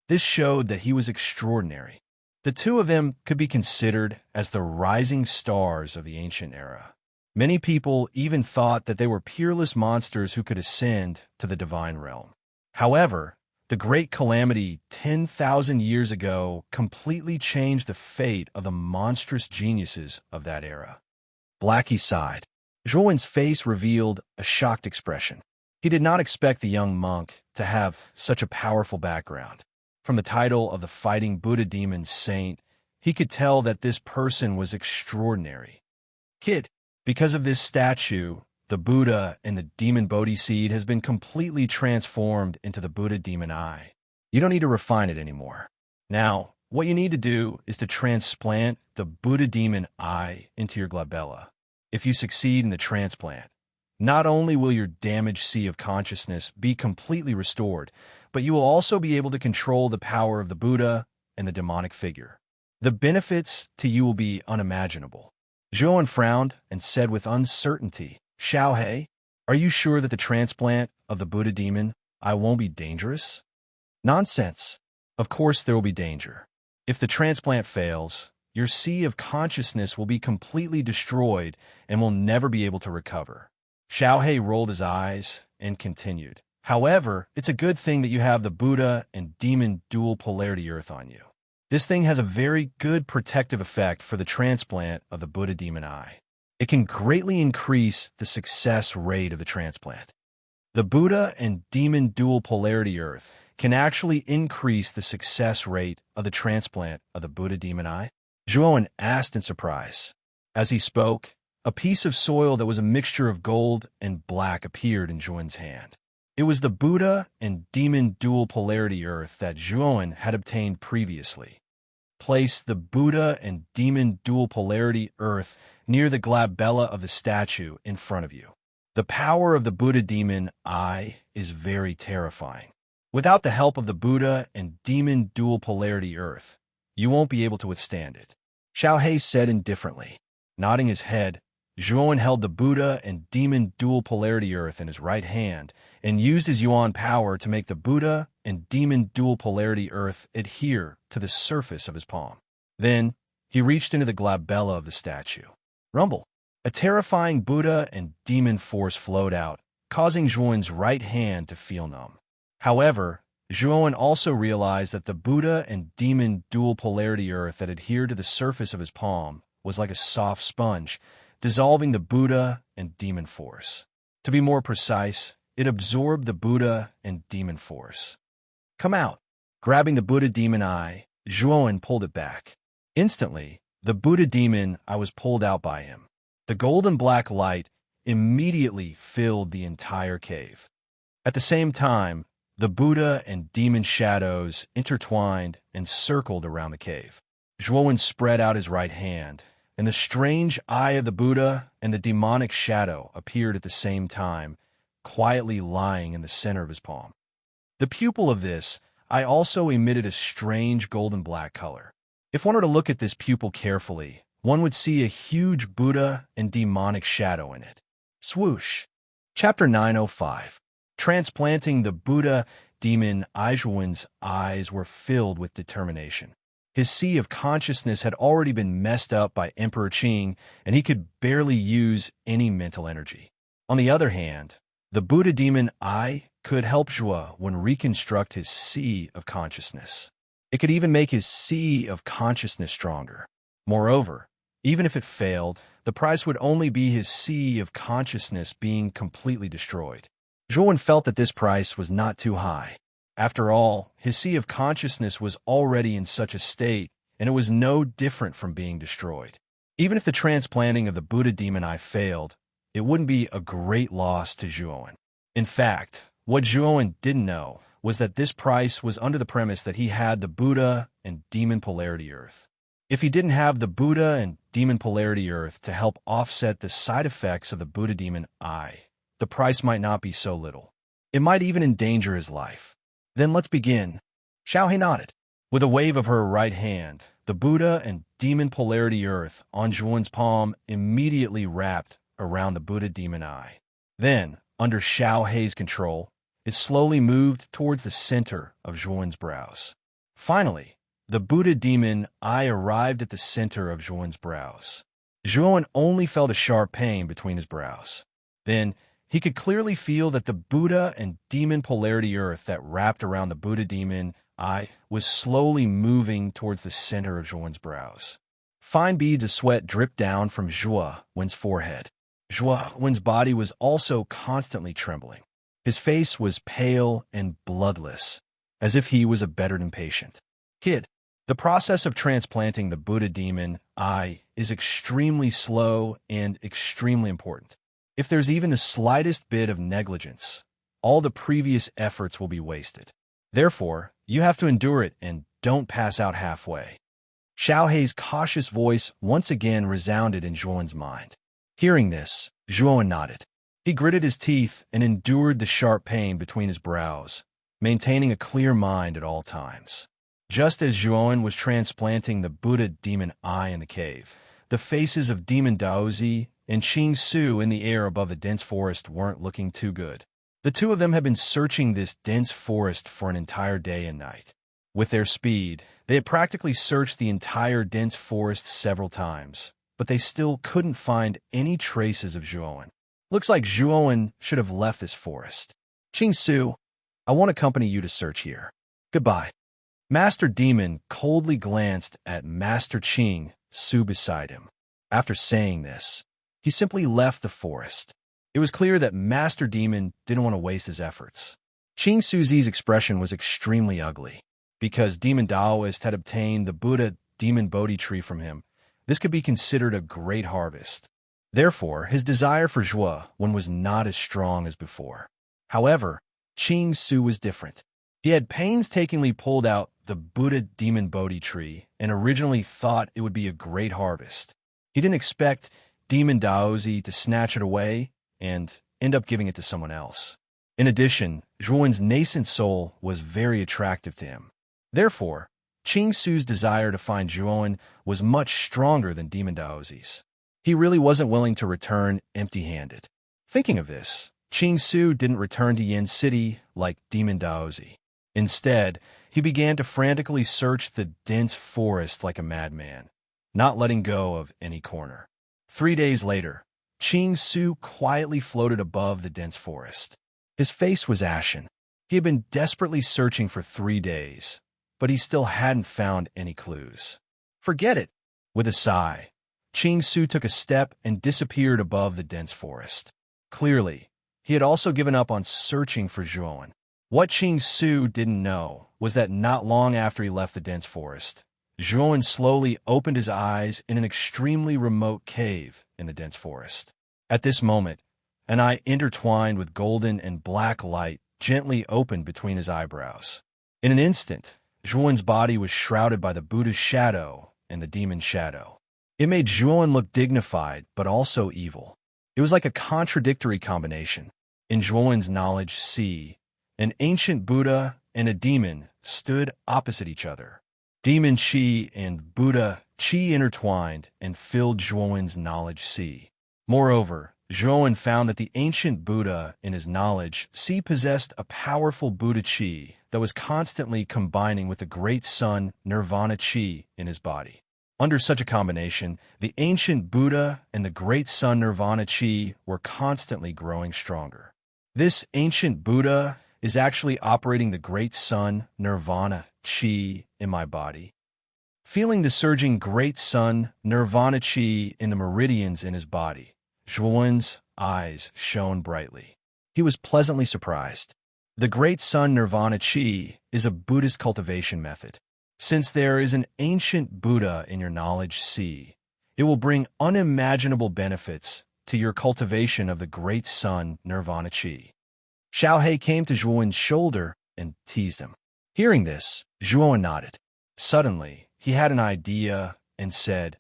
[SPEAKER 1] This showed that he was extraordinary. The two of them could be considered as the rising stars of the ancient era. Many people even thought that they were peerless monsters who could ascend to the divine realm. However, the great calamity 10,000 years ago completely changed the fate of the monstrous geniuses of that era. Blackie sighed. Zhuowen's face revealed a shocked expression. He did not expect the young monk to have such a powerful background. From the title of the Fighting Buddha Demon Saint, he could tell that this person was extraordinary. Kid, because of this statue, the Buddha and the demon Bodhi seed has been completely transformed into the Buddha demon eye. You don't need to refine it anymore. Now, what you need to do is to transplant the Buddha demon eye into your glabella. If you succeed in the transplant, not only will your damaged sea of consciousness be completely restored, but you will also be able to control the power of the Buddha and the demonic figure. The benefits to you will be unimaginable. Zhuan frowned and said with uncertainty, Xiaohei, are you sure that the transplant of the Buddha demon eye won't be dangerous? Nonsense. Of course there will be danger. If the transplant fails, your sea of consciousness will be completely destroyed and will never be able to recover. Xiaohei rolled his eyes and continued. However, it's a good thing that you have the Buddha and demon dual polarity earth on you. This thing has a very good protective effect for the transplant of the Buddha demon eye. It can greatly increase the success rate of the transplant. The Buddha and demon dual polarity earth can actually increase the success rate of the transplant of the Buddha demon eye? Zhuan asked in surprise. As he spoke, a piece of soil that was a mixture of gold and black appeared in Zhuan's hand. It was the Buddha and demon dual polarity earth that Zhuan had obtained previously. Place the Buddha and demon dual polarity earth near the glabella of the statue in front of you. The power of the Buddha demon eye is very terrifying. Without the help of the Buddha and demon dual polarity earth, you won't be able to withstand it. Xiaohei said indifferently. Nodding his head, Zhuan held the Buddha and demon dual polarity earth in his right hand and used his yuan power to make the Buddha and demon dual polarity earth adhere to the surface of his palm. Then, he reached into the glabella of the statue. Rumble! A terrifying Buddha and demon force flowed out, causing Zhuan's right hand to feel numb. However, Zhuan also realized that the Buddha and demon dual polarity earth that adhered to the surface of his palm was like a soft sponge, dissolving the Buddha and demon force. To be more precise, it absorbed the Buddha and demon force. Come out! Grabbing the Buddha demon eye, Zhuan pulled it back. Instantly, the Buddha demon eye was pulled out by him. The golden black light immediately filled the entire cave. At the same time, the Buddha and demon shadows intertwined and circled around the cave. Zhuan spread out his right hand, and the strange eye of the Buddha and the demonic shadow appeared at the same time, quietly lying in the center of his palm. The pupil of this eye also emitted a strange golden black color. If one were to look at this pupil carefully, one would see a huge Buddha and demonic shadow in it. Swoosh! Chapter 905. Transplanting the Buddha demon, Zhuan's eyes were filled with determination. His sea of consciousness had already been messed up by Emperor Qing, and he could barely use any mental energy. On the other hand, the Buddha demon eye could help Zhuan reconstruct his sea of consciousness. It could even make his sea of consciousness stronger. Moreover, even if it failed, the price would only be his sea of consciousness being completely destroyed. Zhuan felt that this price was not too high. After all, his sea of consciousness was already in such a state, and it was no different from being destroyed. Even if the transplanting of the Buddha demon eye failed, it wouldn't be a great loss to Zhuan. In fact, what Zhuan didn't know was that this price was under the premise that he had the Buddha and demon polarity earth. If he didn't have the Buddha and demon polarity earth to help offset the side effects of the Buddha demon eye, the price might not be so little. It might even endanger his life. Then let's begin. Xiaohei nodded. With a wave of her right hand, the Buddha and demon polarity earth on Zhuan's palm immediately wrapped around the Buddha demon eye. Then, under Xiaohei's control, it slowly moved towards the center of Zhuan's brows. Finally, the Buddha demon eye arrived at the center of Zhuan's brows. Zhuan only felt a sharp pain between his brows. Then, he could clearly feel that the Buddha and demon polarity earth that wrapped around the Buddha demon eye was slowly moving towards the center of Zhuan's brows. Fine beads of sweat dripped down from Zhuan's forehead. Zhuan's body was also constantly trembling. His face was pale and bloodless, as if he was a bedridden patient. Kid, the process of transplanting the Buddha demon eye is extremely slow and extremely important. If there's even the slightest bit of negligence, all the previous efforts will be wasted. Therefore, you have to endure it and don't pass out halfway. Xiao Hei's cautious voice once again resounded in Zhuowen's mind. Hearing this, Zhuowen nodded. He gritted his teeth and endured the sharp pain between his brows, maintaining a clear mind at all times. Just as Zhuowen was transplanting the Buddha demon eye in the cave, the faces of Demon Daozi and Qing Su in the air above the dense forest weren't looking too good. The two of them had been searching this dense forest for an entire day and night. With their speed, they had practically searched the entire dense forest several times, but they still couldn't find any traces of Zhuowen. Looks like Zhuowen should have left this forest. Qing Su, I won't accompany you to search here. Goodbye. Master Demon coldly glanced at Master Qing Su beside him. After saying this, he simply left the forest. It was clear that Master Demon didn't want to waste his efforts. Qing Suzi's expression was extremely ugly. Because Demon Daoist had obtained the Buddha demon Bodhi tree from him, this could be considered a great harvest. Therefore, his desire for Zhuowen was not as strong as before. However, Qing Su was different. He had painstakingly pulled out the Buddha demon Bodhi tree and originally thought it would be a great harvest. He didn't expect Demon Daozi to snatch it away and end up giving it to someone else. In addition, Zhuowen's nascent soul was very attractive to him. Therefore, Qing Su's desire to find Zhuowen was much stronger than Demon Daozi's. He really wasn't willing to return empty-handed. Thinking of this, Qing Su didn't return to Yin City like Demon Daozi. Instead, he began to frantically search the dense forest like a madman, not letting go of any corner. 3 days later, Qing Su quietly floated above the dense forest. His face was ashen. He had been desperately searching for 3 days, but he still hadn't found any clues. Forget it! With a sigh, Qing Su took a step and disappeared above the dense forest. Clearly, he had also given up on searching for Zhuowen. What Qing Su didn't know was that not long after he left the dense forest, Zhuowen slowly opened his eyes in an extremely remote cave in the dense forest. At this moment, an eye intertwined with golden and black light gently opened between his eyebrows. In an instant, Zhuowen's body was shrouded by the Buddha's shadow and the demon's shadow. It made Zhuowen look dignified, but also evil. It was like a contradictory combination. In Zhuowen's knowledge sea, an ancient Buddha and a demon stood opposite each other. Demon Qi and Buddha Qi intertwined and filled Zhuowen's knowledge sea. Moreover, Zhuowen found that the ancient Buddha in his knowledge sea possessed a powerful Buddha Qi that was constantly combining with the great sun Nirvana Qi in his body. Under such a combination, the ancient Buddha and the great sun Nirvana Qi were constantly growing stronger. This ancient Buddha is actually operating the great sun Nirvana Qi in my body. Feeling the surging great sun Nirvana Qi in the meridians in his body, Zhuowen's eyes shone brightly. He was pleasantly surprised. The great sun Nirvana Qi is a Buddhist cultivation method. Since there is an ancient Buddha in your knowledge sea, it will bring unimaginable benefits to your cultivation of the great sun Nirvana Qi. Xiao Hei came to Zhuowen's shoulder and teased him. Hearing this, Zhuowen nodded. Suddenly, he had an idea and said,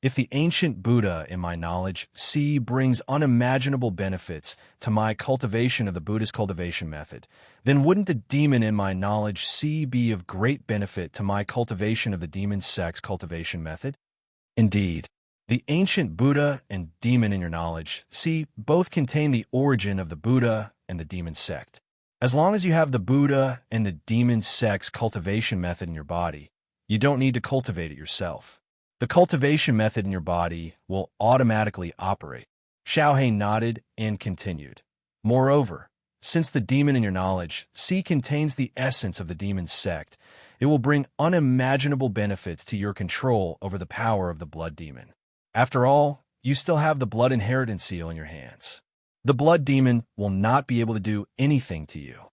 [SPEAKER 1] if the ancient Buddha in my knowledge sea brings unimaginable benefits to my cultivation of the Buddhist cultivation method, then wouldn't the demon in my knowledge sea be of great benefit to my cultivation of the demon sex cultivation method? Indeed, the ancient Buddha and demon in your knowledge sea both contain the origin of the Buddha and the demon sect. As long as you have the Buddha and the demon sex cultivation method in your body, you don't need to cultivate it yourself. The cultivation method in your body will automatically operate. Xiao Hei nodded and continued. Moreover, since the demon in your knowledge sea contains the essence of the demon sect, it will bring unimaginable benefits to your control over the power of the blood demon. After all, you still have the blood inheritance seal in your hands. The blood demon will not be able to do anything to you.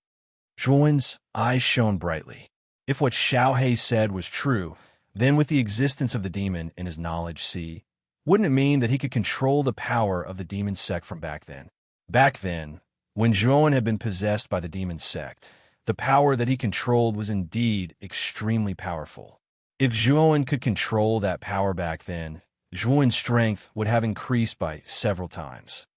[SPEAKER 1] Zhuowen's eyes shone brightly. If what Xiao Hei said was true, then with the existence of the demon in his knowledge sea, Wouldn't it mean that he could control the power of the demon sect from back then? Back then, when Zhuowen had been possessed by the demon sect, the power that he controlled was indeed extremely powerful. If Zhuowen could control that power back then, Zhuowen's strength would have increased by several times.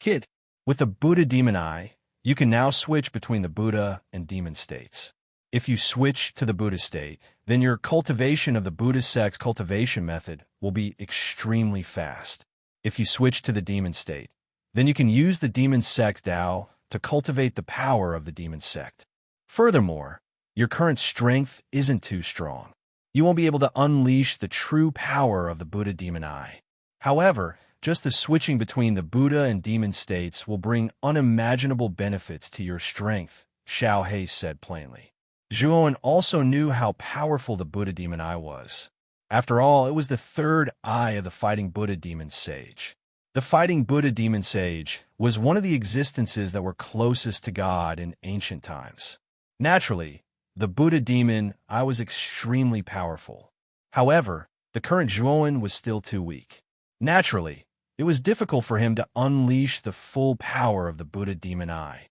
[SPEAKER 1] Kid, with the Buddha demon eye, you can now switch between the Buddha and demon states. If you switch to the Buddha state, then your cultivation of the Buddha sect's cultivation method will be extremely fast. If you switch to the demon state, then you can use the demon sect's Tao to cultivate the power of the demon sect. Furthermore, your current strength isn't too strong. You won't be able to unleash the true power of the Buddha demon eye. However, just the switching between the Buddha and demon states will bring unimaginable benefits to your strength, Xiao He said plainly. Zhuowen also knew how powerful the Buddha demon eye was. After all, it was the third eye of the fighting Buddha demon sage. The fighting Buddha demon sage was one of the existences that were closest to God in ancient times. Naturally, the Buddha demon eye was extremely powerful. However, the current Zhuowen was still too weak. Naturally, it was difficult for him to unleash the full power of the Buddha demon eye.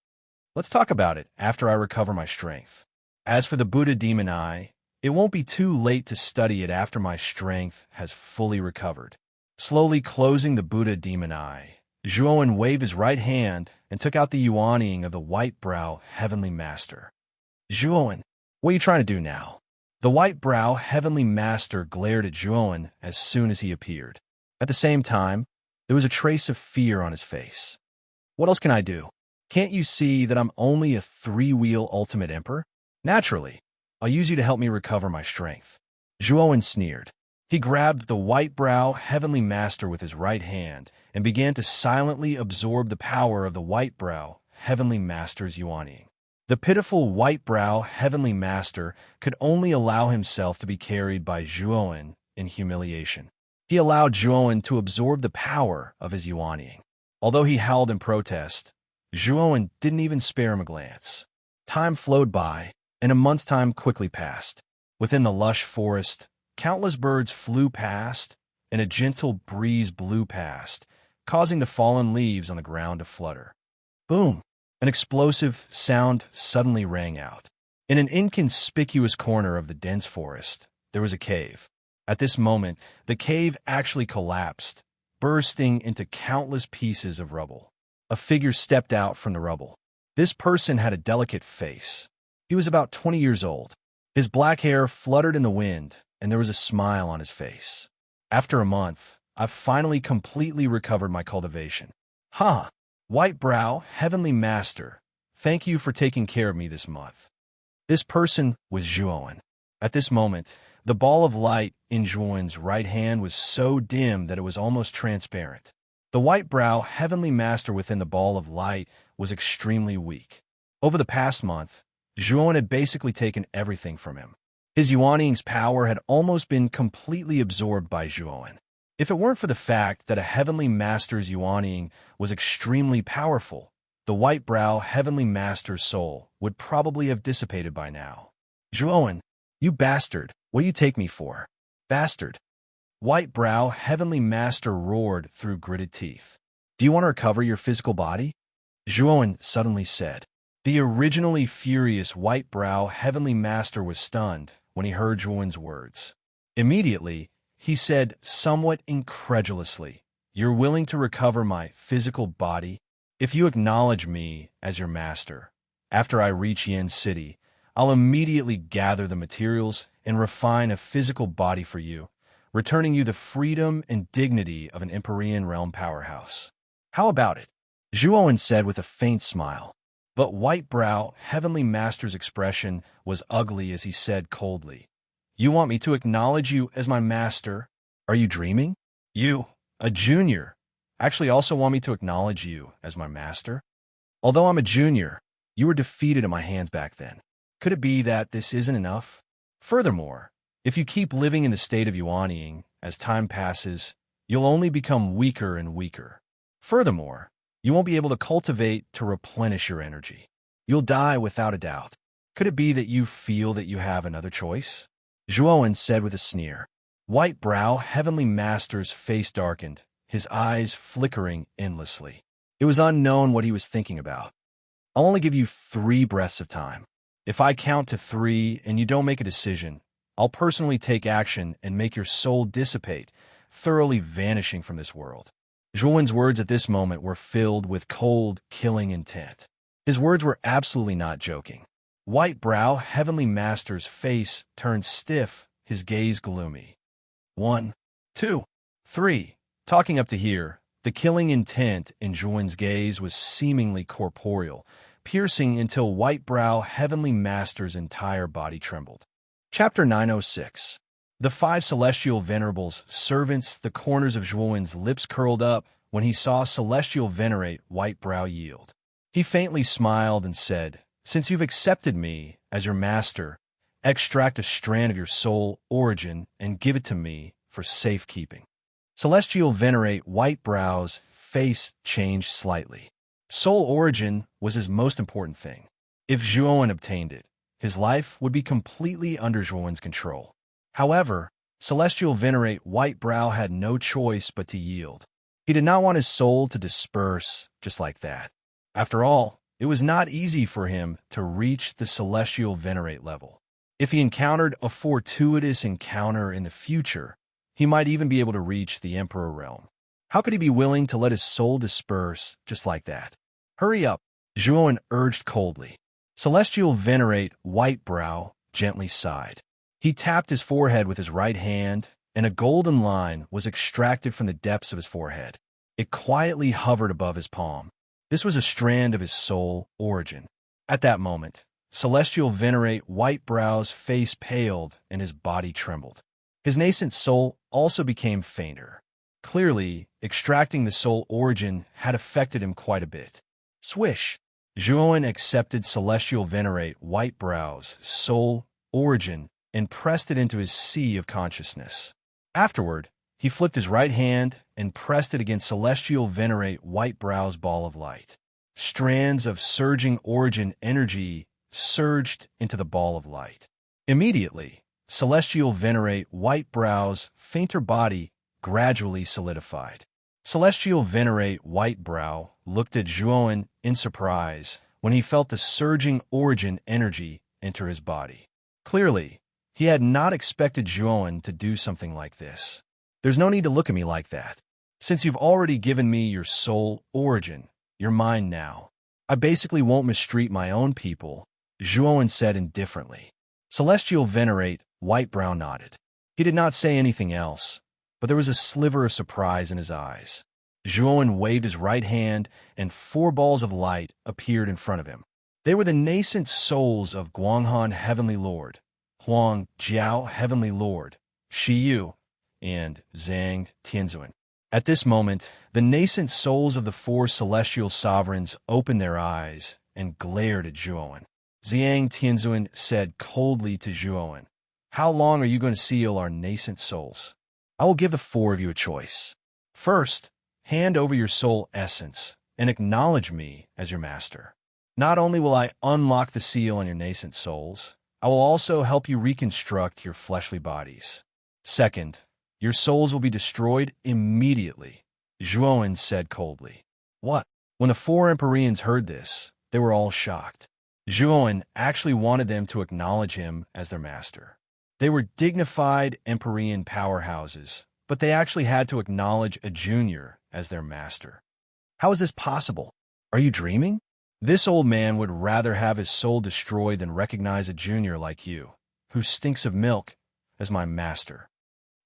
[SPEAKER 1] Let's talk about it after I recover my strength. As for the Buddha demon eye, it won't be too late to study it after my strength has fully recovered. Slowly closing the Buddha demon eye, Zhuowen waved his right hand and took out the yuanying of the white-brow heavenly master. Zhuowen, what are you trying to do now? The white-brow heavenly master glared at Zhuowen as soon as he appeared. At the same time, there was a trace of fear on his face. What else can I do? Can't you see that I'm only a three-wheel ultimate emperor? Naturally, I'll use you to help me recover my strength. Zhuowen sneered. He grabbed the white-brow heavenly master with his right hand and began to silently absorb the power of the white-brow heavenly master's yuanying. The pitiful white-brow heavenly master could only allow himself to be carried by Zhuowen in humiliation. He allowed Zhuowen to absorb the power of his yuanying. Although he howled in protest, Zhuowen didn't even spare him a glance. Time flowed by, and a month's time quickly passed. Within the lush forest, countless birds flew past, and a gentle breeze blew past, causing the fallen leaves on the ground to flutter. Boom! An explosive sound suddenly rang out. In an inconspicuous corner of the dense forest, there was a cave. At this moment, the cave actually collapsed, bursting into countless pieces of rubble. A figure stepped out from the rubble. This person had a delicate face. He was about 20 years old. His black hair fluttered in the wind, and there was a smile on his face. After a month, I've finally completely recovered my cultivation. Ha! White-brow, heavenly master, thank you for taking care of me this month. This person was Zhuowen. At this moment, the ball of light in Zhuowen's right hand was so dim that it was almost transparent. The white-brow, heavenly master within the ball of light was extremely weak. Over the past month, Zhuowen had basically taken everything from him. His yuanying's power had almost been completely absorbed by Zhuowen. If it weren't for the fact that a heavenly master's yuanying was extremely powerful, the white-brow heavenly master's soul would probably have dissipated by now. Zhuowen, you bastard, what do you take me for? Bastard. White-brow heavenly master roared through gritted teeth. Do you want to recover your physical body? Zhuowen suddenly said. The originally furious white-brow heavenly master was stunned when he heard Zhuowen's words. Immediately, he said somewhat incredulously, "You're willing to recover my physical body? If you acknowledge me as your master, after I reach Yen City, I'll immediately gather the materials and refine a physical body for you, returning you the freedom and dignity of an Empyrean realm powerhouse. How about it?" Zhuowen said with a faint smile. But White-brow heavenly master's expression was ugly as he said coldly, "You want me to acknowledge you as my master? Are you dreaming? You, a junior, actually also want me to acknowledge you as my master? Although I'm a junior, you were defeated at my hands back then. Could it be that this isn't enough? Furthermore, if you keep living in the state of yuanying, as time passes, you'll only become weaker and weaker. Furthermore, you won't be able to cultivate to replenish your energy. You'll die without a doubt. Could it be that you feel that you have another choice?" Zhuowen said with a sneer. White brow, heavenly master's face darkened, his eyes flickering endlessly. It was unknown what he was thinking about. I'll only give you 3 breaths of time. If I count to 3 and you don't make a decision, I'll personally take action and make your soul dissipate, thoroughly vanishing from this world. Zhuowen's words at this moment were filled with cold, killing intent. His words were absolutely not joking. White brow, heavenly master's face turned stiff, his gaze gloomy. 1, 2, 3. Talking up to here, the killing intent in Zhuowen's gaze was seemingly corporeal, piercing until white brow, heavenly master's entire body trembled. Chapter 906. The 5 celestial venerables, servants, the corners of Zhuowen's lips curled up when he saw celestial venerate white brow yield. He faintly smiled and said, "Since you've accepted me as your master, extract a strand of your soul origin and give it to me for safekeeping." Celestial venerate white brow's face changed slightly. Soul origin was his most important thing. If Zhuowen obtained it, his life would be completely under Zhuowen's control. However, celestial venerate white brow had no choice but to yield. He did not want his soul to disperse just like that. After all, it was not easy for him to reach the celestial venerate level. If he encountered a fortuitous encounter in the future, he might even be able to reach the Emperor realm. How could he be willing to let his soul disperse just like that? "Hurry up," Zhuowen urged coldly. Celestial venerate white brow gently sighed. He tapped his forehead with his right hand, and a golden line was extracted from the depths of his forehead. It quietly hovered above his palm. This was a strand of his soul origin. At that moment, celestial venerate white brow's face paled and his body trembled. His nascent soul also became fainter. Clearly, extracting the soul origin had affected him quite a bit. Swish! Zhuowen accepted celestial venerate white brow's soul origin and pressed it into his sea of consciousness. Afterward, he flipped his right hand and pressed it against celestial venerate white brow's ball of light. Strands of surging origin energy surged into the ball of light. Immediately, celestial venerate white brow's fainter body gradually solidified. Celestial venerate white brow looked at Zhuowen in surprise when he felt the surging origin energy enter his body. Clearly, he had not expected Zhuowen to do something like this. "There's no need to look at me like that. Since you've already given me your soul origin, you're mine now. I basically won't mistreat my own people," Zhuowen said indifferently. Celestial venerate white brow nodded. He did not say anything else, but there was a sliver of surprise in his eyes. Zhuowen waved his right hand, and 4 balls of light appeared in front of him. They were the nascent souls of Guanghan Heavenly Lord, Huang Jiao Heavenly Lord, Shi Yu, and Zhang Tianzuan. At this moment, the nascent souls of the 4 celestial sovereigns opened their eyes and glared at Zhuowen. Zhang Tianzuan said coldly to Zhuowen, "How long are you going to seal our nascent souls? I will give the 4 of you a choice. First, hand over your soul essence and acknowledge me as your master. Not only will I unlock the seal on your nascent souls, I will also help you reconstruct your fleshly bodies. Second, your souls will be destroyed immediately," Zhuowen said coldly. "What?" When the 4 Empyreans heard this, they were all shocked. Zhuowen actually wanted them to acknowledge him as their master. They were dignified Empyrean powerhouses, but they actually had to acknowledge a junior as their master. How is this possible? Are you dreaming? This old man would rather have his soul destroyed than recognize a junior like you, who stinks of milk, as my master.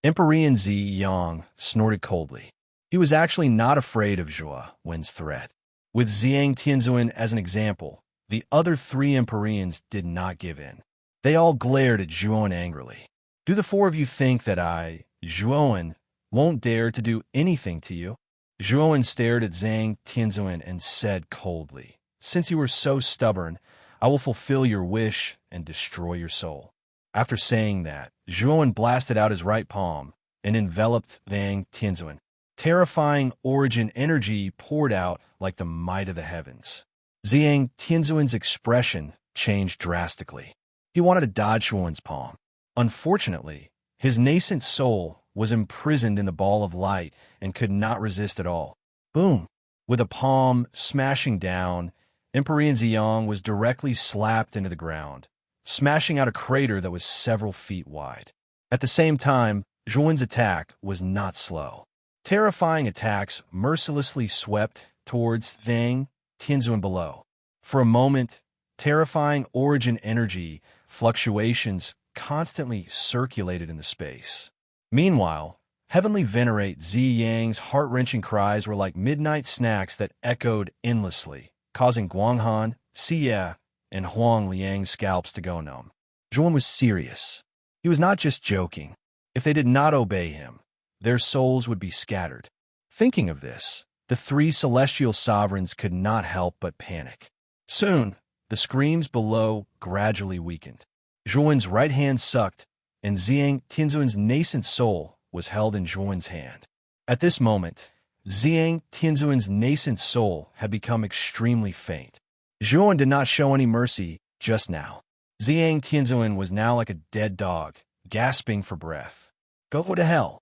[SPEAKER 1] Empyrean Zi Yang snorted coldly. He was actually not afraid of Zhuowen's threat. With Zhang Tianzuan as an example, the other 3 Empyreans did not give in. They all glared at Zhuowen angrily. "Do the 4 of you think that I, Zhuowen, won't dare to do anything to you?" Zhuowen stared at Zhang Tianzuan and said coldly, "Since you are so stubborn, I will fulfill your wish and destroy your soul." After saying that, Zhuowen blasted out his right palm and enveloped Zhang Tianzuan. Terrifying origin energy poured out like the might of the heavens. Zhang Tianzuan's expression changed drastically. He wanted to dodge Zhuowen's palm. Unfortunately, His nascent soul was imprisoned in the ball of light and could not resist at all. Boom! With a palm smashing down, Empyrean Ziyang was directly slapped into the ground, smashing out a crater that was several feet wide. At the same time, Zhuan's attack was not slow. Terrifying attacks mercilessly swept towards Zhang Tianzuan below. For a moment, terrifying origin energy fluctuations constantly circulated in the space. Meanwhile, Heavenly Venerate Ziyang's heart-wrenching cries were like midnight snacks that echoed endlessly, causing Guanghan, Xie, and Huang Liang's scalps to go numb. Zhuan was serious. He was not just joking. If they did not obey him, their souls would be scattered. Thinking of this, the three celestial sovereigns could not help but panic. Soon, the screams below gradually weakened. Zhuan's right hand sucked, and Ziyang Tianzuan's nascent soul was held in Zhuan's hand. At this moment, Ziyang Tianzuan's nascent soul had become extremely faint. Zhuan did not show any mercy just now. Ziyang Tianzuan was now like a dead dog, gasping for breath. Go to hell.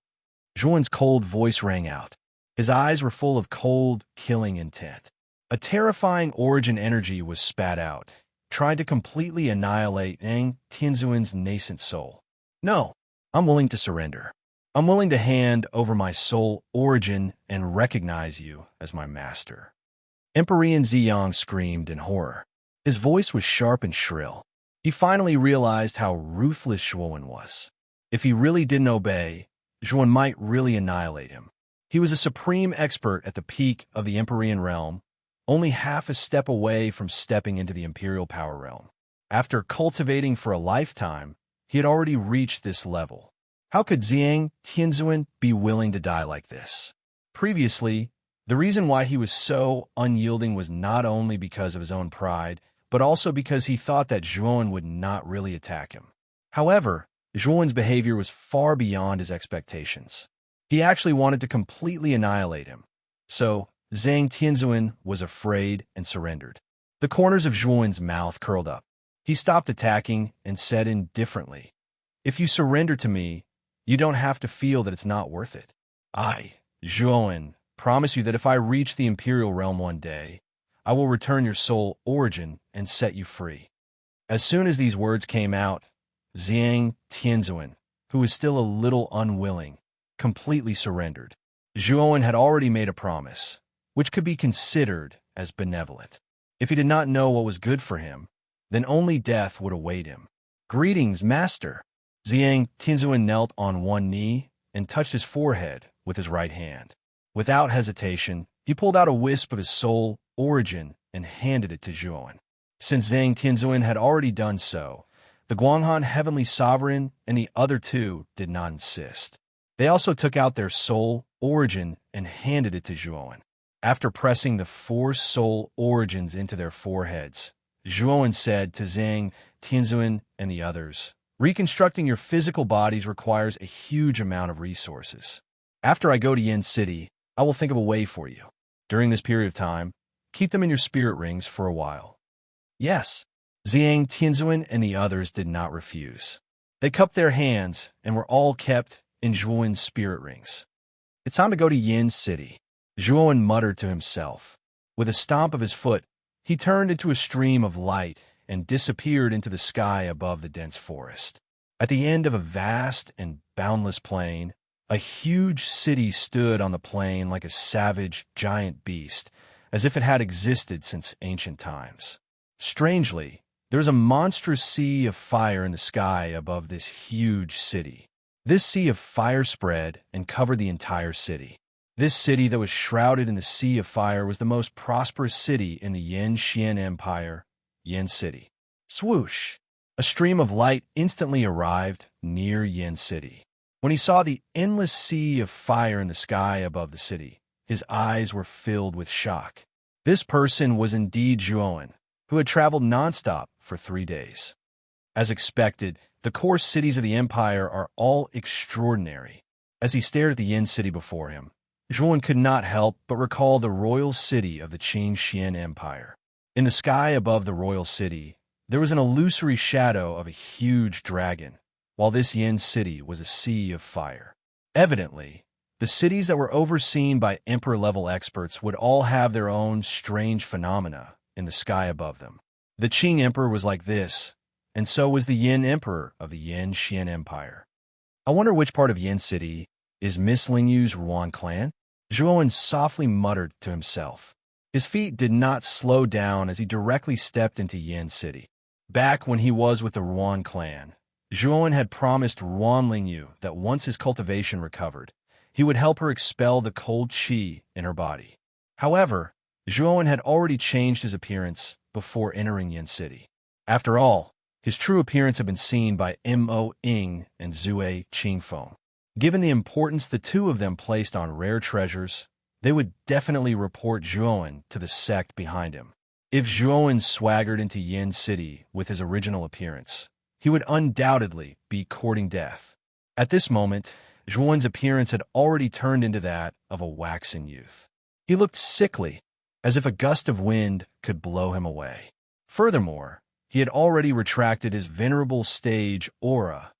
[SPEAKER 1] Zhuan's cold voice rang out. His eyes were full of cold, killing intent. A terrifying origin energy was spat out, trying to completely annihilate Ziyang Tianzuan's nascent soul. No, I'm willing to surrender. I'm willing to hand over my soul origin and recognize you as my master. Empyrean Ziyang screamed in horror. His voice was sharp and shrill. He finally realized how ruthless Zhuan was. If he really didn't obey, Zhuan might really annihilate him. He was a supreme expert at the peak of the Empyrean realm, only half a step away from stepping into the Imperial Power Realm. After cultivating for a lifetime, he had already reached this level. How could Ziyang Tianzuan be willing to die like this? Previously, the reason why he was so unyielding was not only because of his own pride, but also because he thought that Zhuan would not really attack him. However, Zhuan's behavior was far beyond his expectations. He actually wanted to completely annihilate him. So, Ziyang Tianzuan was afraid and surrendered. The corners of Zhuan's mouth curled up. He stopped attacking and said indifferently, "If you surrender to me, you don't have to feel that it's not worth it. I, Zhuan, promise you that if I reach the Imperial Realm one day, I will return your soul origin and set you free." As soon as these words came out, Ziyang Tianzuan, who was still a little unwilling, completely surrendered. Zhuan had already made a promise, which could be considered as benevolent. If he did not know what was good for him, then only death would await him. "Greetings, master." Ziyang Tianzuan knelt on one knee and touched his forehead with his right hand. Without hesitation, he pulled out a wisp of his soul origin and handed it to Zhuan. Since Ziyang Tianzuan had already done so, the Guanghan Heavenly Sovereign and the other two did not insist. They also took out their soul origin and handed it to Zhuan. After pressing the 4 soul origins into their foreheads, Zhuan said to Ziyang Tianzuan and the others, "Reconstructing your physical bodies requires a huge amount of resources. After I go to Yin City, I will think of a way for you. During this period of time, keep them in your spirit rings for a while." Yes, Ziyang Tianzuan and the others did not refuse. They cupped their hands and were all kept in Zhuan's spirit rings. "It's time to go to Yin City," Zhuan muttered to himself. With a stomp of his foot, he turned into a stream of light and disappeared into the sky above the dense forest. At the end of a vast and boundless plain, a huge city stood on the plain like a savage, giant beast, as if it had existed since ancient times. Strangely, there is a monstrous sea of fire in the sky above this huge city. This sea of fire spread and covered the entire city. This city that was shrouded in the sea of fire was the most prosperous city in the Yin Xian Empire, Yin City. Swoosh! A stream of light instantly arrived near Yin City. When he saw the endless sea of fire in the sky above the city, his eyes were filled with shock. This person was indeed Zhuan, who had traveled nonstop for 3 days. As expected, the core cities of the empire are all extraordinary. As he stared at the Yin City before him, Zhuan could not help but recall the royal city of the Qing Xian Empire. In the sky above the royal city, there was an illusory shadow of a huge dragon, while this Yin city was a sea of fire. Evidently, the cities that were overseen by emperor-level experts would all have their own strange phenomena in the sky above them. The Qing Emperor was like this, and so was the Yin Emperor of the Yin Xian Empire. I wonder which part of Yin City is Miss Lingyu's Ruan clan? Zhuowen softly muttered to himself. His feet did not slow down as he directly stepped into Yin City. Back when he was with the Ruan clan, Zhuowen had promised Ruan Lingyu that once his cultivation recovered, he would help her expel the cold qi in her body. However, Zhuowen had already changed his appearance before entering Yin City. After all, his true appearance had been seen by Mo Ying and Zue Qingfeng. Given the importance the two of them placed on rare treasures, they would definitely report Zhuowen to the sect behind him. If Zhuowen swaggered into Yin City with his original appearance, he would undoubtedly be courting death. At this moment, Zhuowen's appearance had already turned into that of a waxen youth. He looked sickly, as if a gust of wind could blow him away. Furthermore, he had already retracted his venerable stage aura,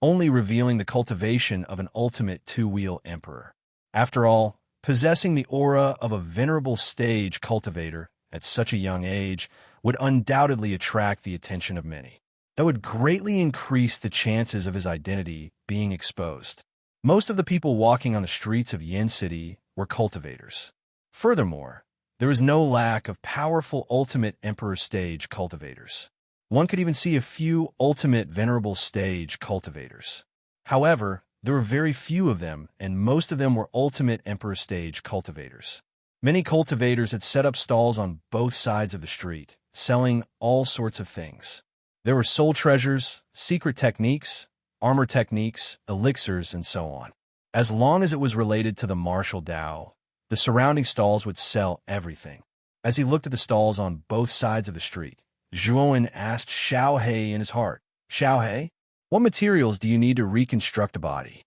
[SPEAKER 1] only revealing the cultivation of an ultimate two-wheel emperor. After all, possessing the aura of a venerable stage cultivator at such a young age would undoubtedly attract the attention of many. That would greatly increase the chances of his identity being exposed. Most of the people walking on the streets of Yin City were cultivators. Furthermore, there was no lack of powerful ultimate emperor stage cultivators. One could even see a few ultimate venerable stage cultivators. However, there were very few of them, and most of them were ultimate emperor stage cultivators. Many cultivators had set up stalls on both sides of the street, selling all sorts of things. There were soul treasures, secret techniques, armor techniques, elixirs, and so on. As long as it was related to the martial Dao, the surrounding stalls would sell everything. As he looked at the stalls on both sides of the street, Zhuowen asked Xiao He in his heart, "Xiao He, what materials do you need to reconstruct a body?"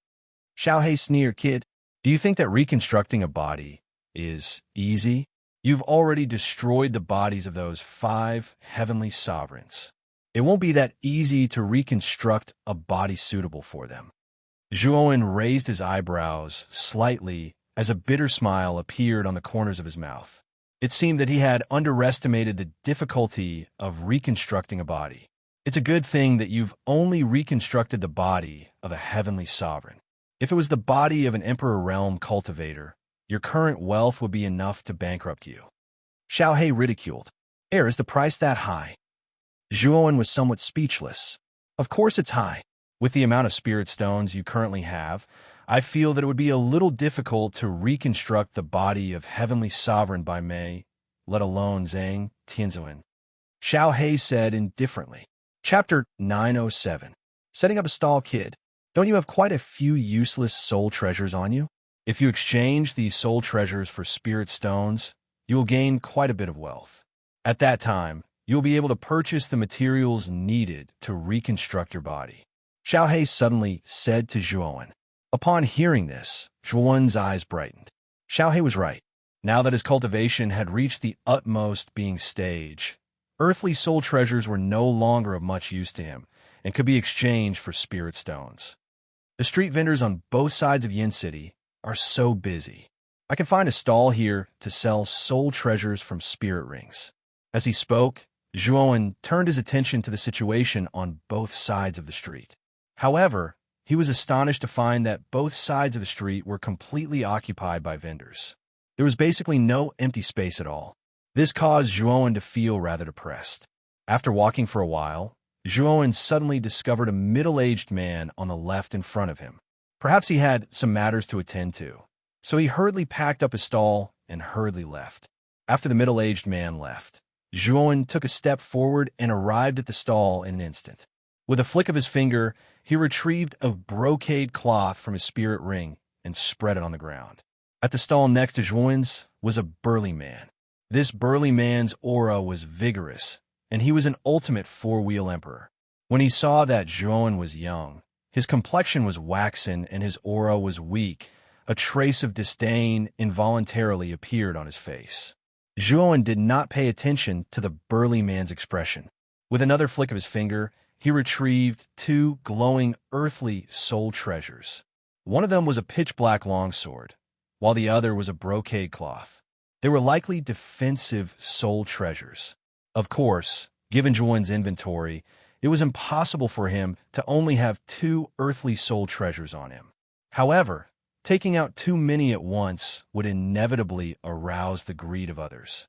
[SPEAKER 1] Xiao He sneered, "Kid, do you think that reconstructing a body is easy? You've already destroyed the bodies of those 5 heavenly sovereigns. It won't be that easy to reconstruct a body suitable for them." Zhuowen raised his eyebrows slightly as a bitter smile appeared on the corners of his mouth. It seemed that he had underestimated the difficulty of reconstructing a body. It's a good thing that you've only reconstructed the body of a heavenly sovereign. If it was the body of an Emperor Realm cultivator, your current wealth would be enough to bankrupt you. Xiao He ridiculed. Is the price that high? Zhuowen was somewhat speechless. Of course it's high. With the amount of spirit stones you currently have, I feel that it would be a little difficult to reconstruct the body of Heavenly Sovereign by Mei, let alone Zhang Tianzuan. Xiao He said indifferently. Chapter 907. Setting up a stall, kid. Don't you have quite a few useless soul treasures on you? If you exchange these soul treasures for spirit stones, you will gain quite a bit of wealth. At that time, you will be able to purchase the materials needed to reconstruct your body. Xiao He suddenly said to Zhuowen. Upon hearing this, Zhuowen's eyes brightened. Xiao He was right. Now that his cultivation had reached the utmost being stage, earthly soul treasures were no longer of much use to him and could be exchanged for spirit stones. The street vendors on both sides of Yin City are so busy. I can find a stall here to sell soul treasures from spirit rings. As he spoke, Zhuowen turned his attention to the situation on both sides of the street. However, he was astonished to find that both sides of the street were completely occupied by vendors. There was basically no empty space at all. This caused Zhuowen to feel rather depressed. After walking for a while, Zhuowen suddenly discovered a middle-aged man on the left in front of him. Perhaps he had some matters to attend to, so he hurriedly packed up his stall and hurriedly left. After the middle-aged man left, Zhuowen took a step forward and arrived at the stall in an instant. With a flick of his finger, he retrieved a brocade cloth from his spirit ring and spread it on the ground. At the stall next to Zhuowen's was a burly man. This burly man's aura was vigorous, and he was an ultimate 4-wheel emperor. When he saw that Zhuowen was young, his complexion was waxen and his aura was weak, a trace of disdain involuntarily appeared on his face. Zhuowen did not pay attention to the burly man's expression. With another flick of his finger, he retrieved two glowing earthly soul treasures. One of them was a pitch-black longsword, while the other was a brocade cloth. They were likely defensive soul treasures. Of course, given Zhuan's inventory, it was impossible for him to only have two earthly soul treasures on him. However, taking out too many at once would inevitably arouse the greed of others.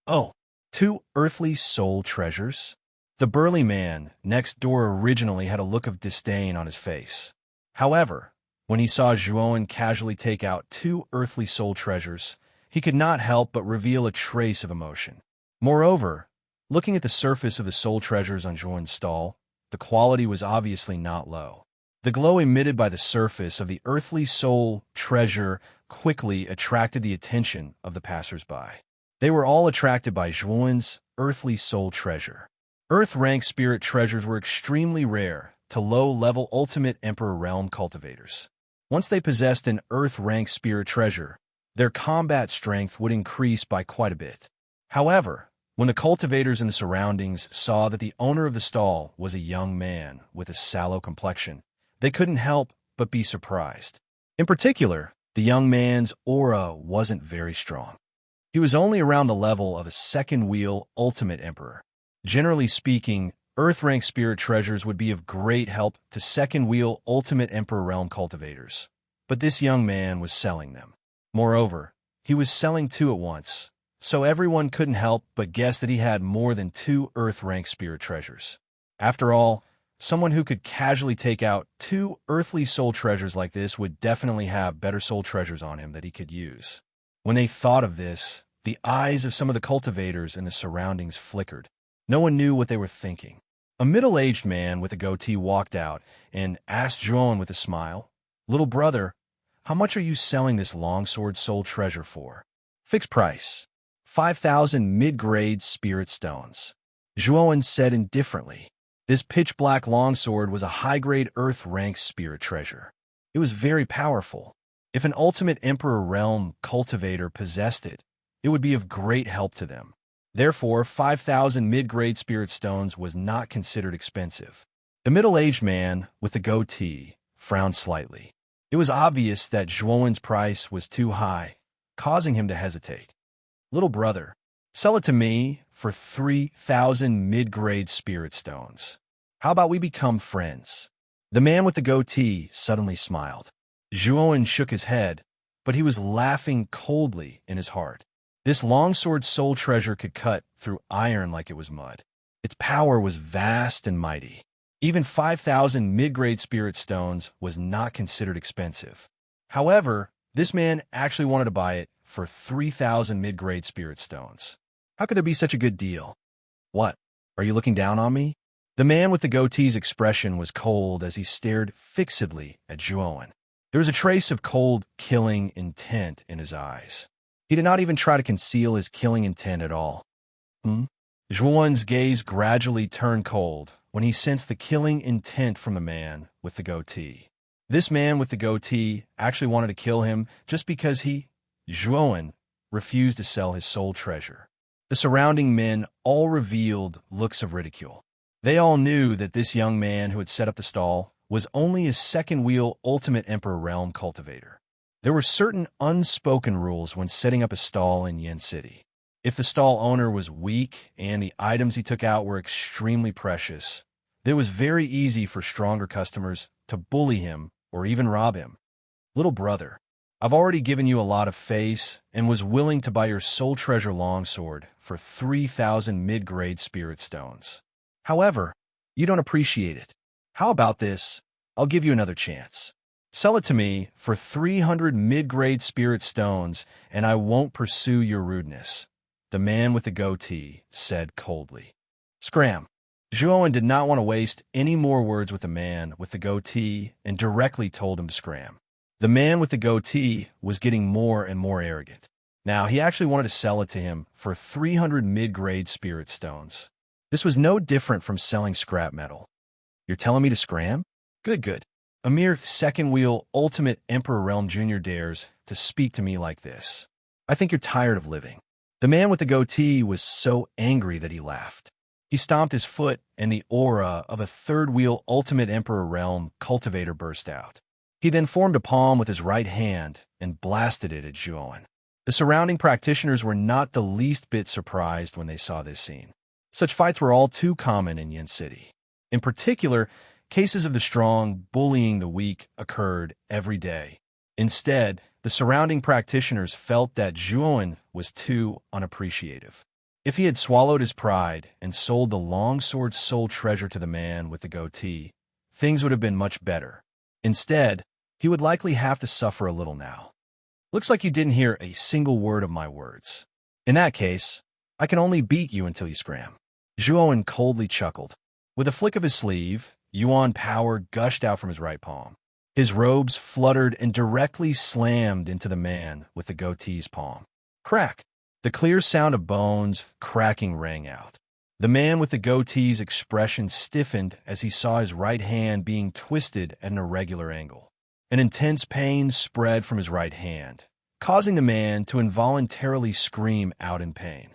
[SPEAKER 1] Oh, two earthly soul treasures? The burly man next door originally had a look of disdain on his face. However, when he saw Zhuan casually take out two earthly soul treasures, he could not help but reveal a trace of emotion. Moreover, looking at the surface of the soul treasures on Zhuan's stall, the quality was obviously not low. The glow emitted by the surface of the earthly soul treasure quickly attracted the attention of the passers-by. They were all attracted by Zhuan's earthly soul treasure. Earth-rank spirit treasures were extremely rare to low-level Ultimate Emperor Realm cultivators. Once they possessed an Earth-rank spirit treasure, their combat strength would increase by quite a bit. However, when the cultivators in the surroundings saw that the owner of the stall was a young man with a sallow complexion, they couldn't help but be surprised. In particular, the young man's aura wasn't very strong. He was only around the level of a second-wheel Ultimate Emperor. Generally speaking, Earth-rank spirit treasures would be of great help to second-wheel Ultimate Emperor Realm cultivators, but this young man was selling them. Moreover, he was selling two at once, so everyone couldn't help but guess that he had more than two Earth-rank spirit treasures. After all, someone who could casually take out two earthly soul treasures like this would definitely have better soul treasures on him that he could use. When they thought of this, the eyes of some of the cultivators in the surroundings flickered. No one knew what they were thinking. A middle-aged man with a goatee walked out and asked Zhuan with a smile, "Little brother, how much are you selling this longsword soul treasure for?" "Fixed price. 5,000 mid-grade spirit stones." Zhuan said indifferently. This pitch-black longsword was a high-grade Earth-rank spirit treasure. It was very powerful. If an Ultimate Emperor Realm cultivator possessed it, it would be of great help to them. Therefore, 5,000 mid-grade spirit stones was not considered expensive. The middle-aged man with the goatee frowned slightly. It was obvious that Zhuan's price was too high, causing him to hesitate. "Little brother, sell it to me for 3,000 mid-grade spirit stones. How about we become friends?" The man with the goatee suddenly smiled. Zhuan shook his head, but he was laughing coldly in his heart. This longsword soul treasure could cut through iron like it was mud. Its power was vast and mighty. Even 5,000 mid-grade spirit stones was not considered expensive. However, this man actually wanted to buy it for 3,000 mid-grade spirit stones. How could there be such a good deal? "What? Are you looking down on me?" The man with the goatee's expression was cold as he stared fixedly at Zhuan. There was a trace of cold, killing intent in his eyes. He did not even try to conceal his killing intent at all. Zhuan's gaze gradually turned cold when he sensed the killing intent from the man with the goatee. This man with the goatee actually wanted to kill him just because he, Zhuan, refused to sell his soul treasure. The surrounding men all revealed looks of ridicule. They all knew that this young man who had set up the stall was only a second-wheel Ultimate Emperor Realm cultivator. There were certain unspoken rules when setting up a stall in Yen City. If the stall owner was weak and the items he took out were extremely precious, it was very easy for stronger customers to bully him or even rob him. "Little brother, I've already given you a lot of face and was willing to buy your soul treasure longsword for 3,000 mid-grade spirit stones. However, you don't appreciate it. How about this? I'll give you another chance. Sell it to me for 300 mid-grade spirit stones, and I won't pursue your rudeness," the man with the goatee said coldly. Scram. Zhuan did not want to waste any more words with the man with the goatee and directly told him to scram. The man with the goatee was getting more and more arrogant. Now, he actually wanted to sell it to him for 300 mid-grade spirit stones. This was no different from selling scrap metal. "You're telling me to scram? Good. A mere second-wheel Ultimate Emperor Realm Jr. dares to speak to me like this. I think you're tired of living." The man with the goatee was so angry that he laughed. He stomped his foot, and the aura of a third-wheel Ultimate Emperor Realm cultivator burst out. He then formed a palm with his right hand and blasted it at Zhuowen. The surrounding practitioners were not the least bit surprised when they saw this scene. Such fights were all too common in Yin City. In particular, cases of the strong bullying the weak occurred every day. Instead, the surrounding practitioners felt that Zhuowen was too unappreciative. If he had swallowed his pride and sold the longsword soul treasure to the man with the goatee, things would have been much better. Instead, he would likely have to suffer a little now. Looks like you didn't hear a single word of my words. In that case, I can only beat you until you scram. Zhuowen coldly chuckled. With a flick of his sleeve, Yuan power gushed out from his right palm. His robes fluttered and directly slammed into the man with the goatee's palm. Crack! The clear sound of bones cracking rang out. The man with the goatee's expression stiffened as he saw his right hand being twisted at an irregular angle. An intense pain spread from his right hand, causing the man to involuntarily scream out in pain.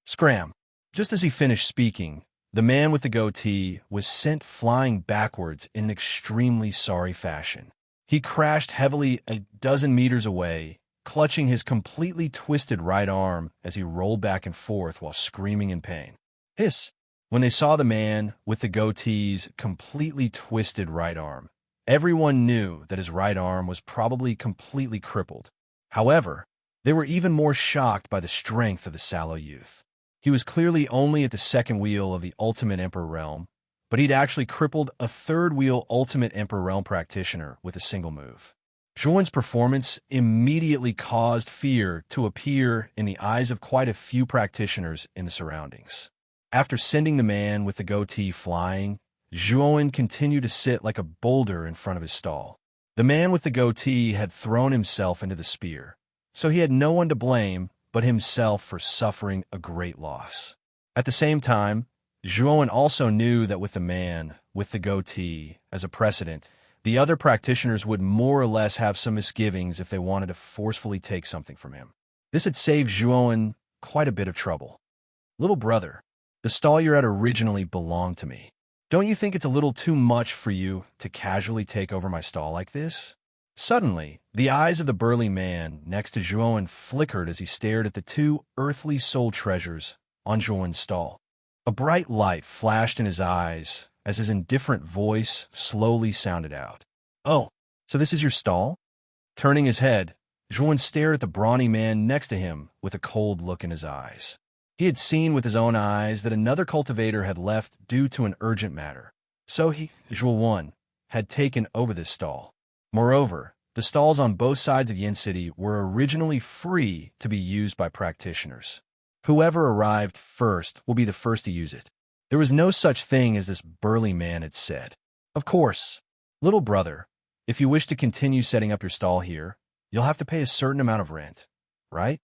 [SPEAKER 1] Scram! Just as he finished speaking, the man with the goatee was sent flying backwards in an extremely sorry fashion. He crashed heavily a dozen meters away, clutching his completely twisted right arm as he rolled back and forth while screaming in pain. Hiss! When they saw the man with the goatee's completely twisted right arm, everyone knew that his right arm was probably completely crippled. However, they were even more shocked by the strength of the sallow youth. He was clearly only at the second wheel of the Ultimate Emperor Realm, but he'd actually crippled a third-wheel Ultimate Emperor Realm practitioner with a single move. Zhuowen's performance immediately caused fear to appear in the eyes of quite a few practitioners in the surroundings. After sending the man with the goatee flying, Zhuowen continued to sit like a boulder in front of his stall. The man with the goatee had thrown himself into the spear, so he had no one to blame but himself for suffering a great loss. At the same time, Zhuowen also knew that with the man with the goatee as a precedent, the other practitioners would more or less have some misgivings if they wanted to forcefully take something from him. This had saved Zhuowen quite a bit of trouble. Little brother, the stall you're at originally belonged to me. Don't you think it's a little too much for you to casually take over my stall like this? Suddenly, the eyes of the burly man next to Zhuowen flickered as he stared at the two earthly soul treasures on Zhuowen's stall. A bright light flashed in his eyes as his indifferent voice slowly sounded out. Oh, so this is your stall? Turning his head, Zhuowen stared at the brawny man next to him with a cold look in his eyes. He had seen with his own eyes that another cultivator had left due to an urgent matter, so he, Zhuowen, had taken over this stall. Moreover, the stalls on both sides of Yin City were originally free to be used by practitioners. Whoever arrived first will be the first to use it. There was no such thing as this burly man had said. Of course, little brother, if you wish to continue setting up your stall here, you'll have to pay a certain amount of rent, right?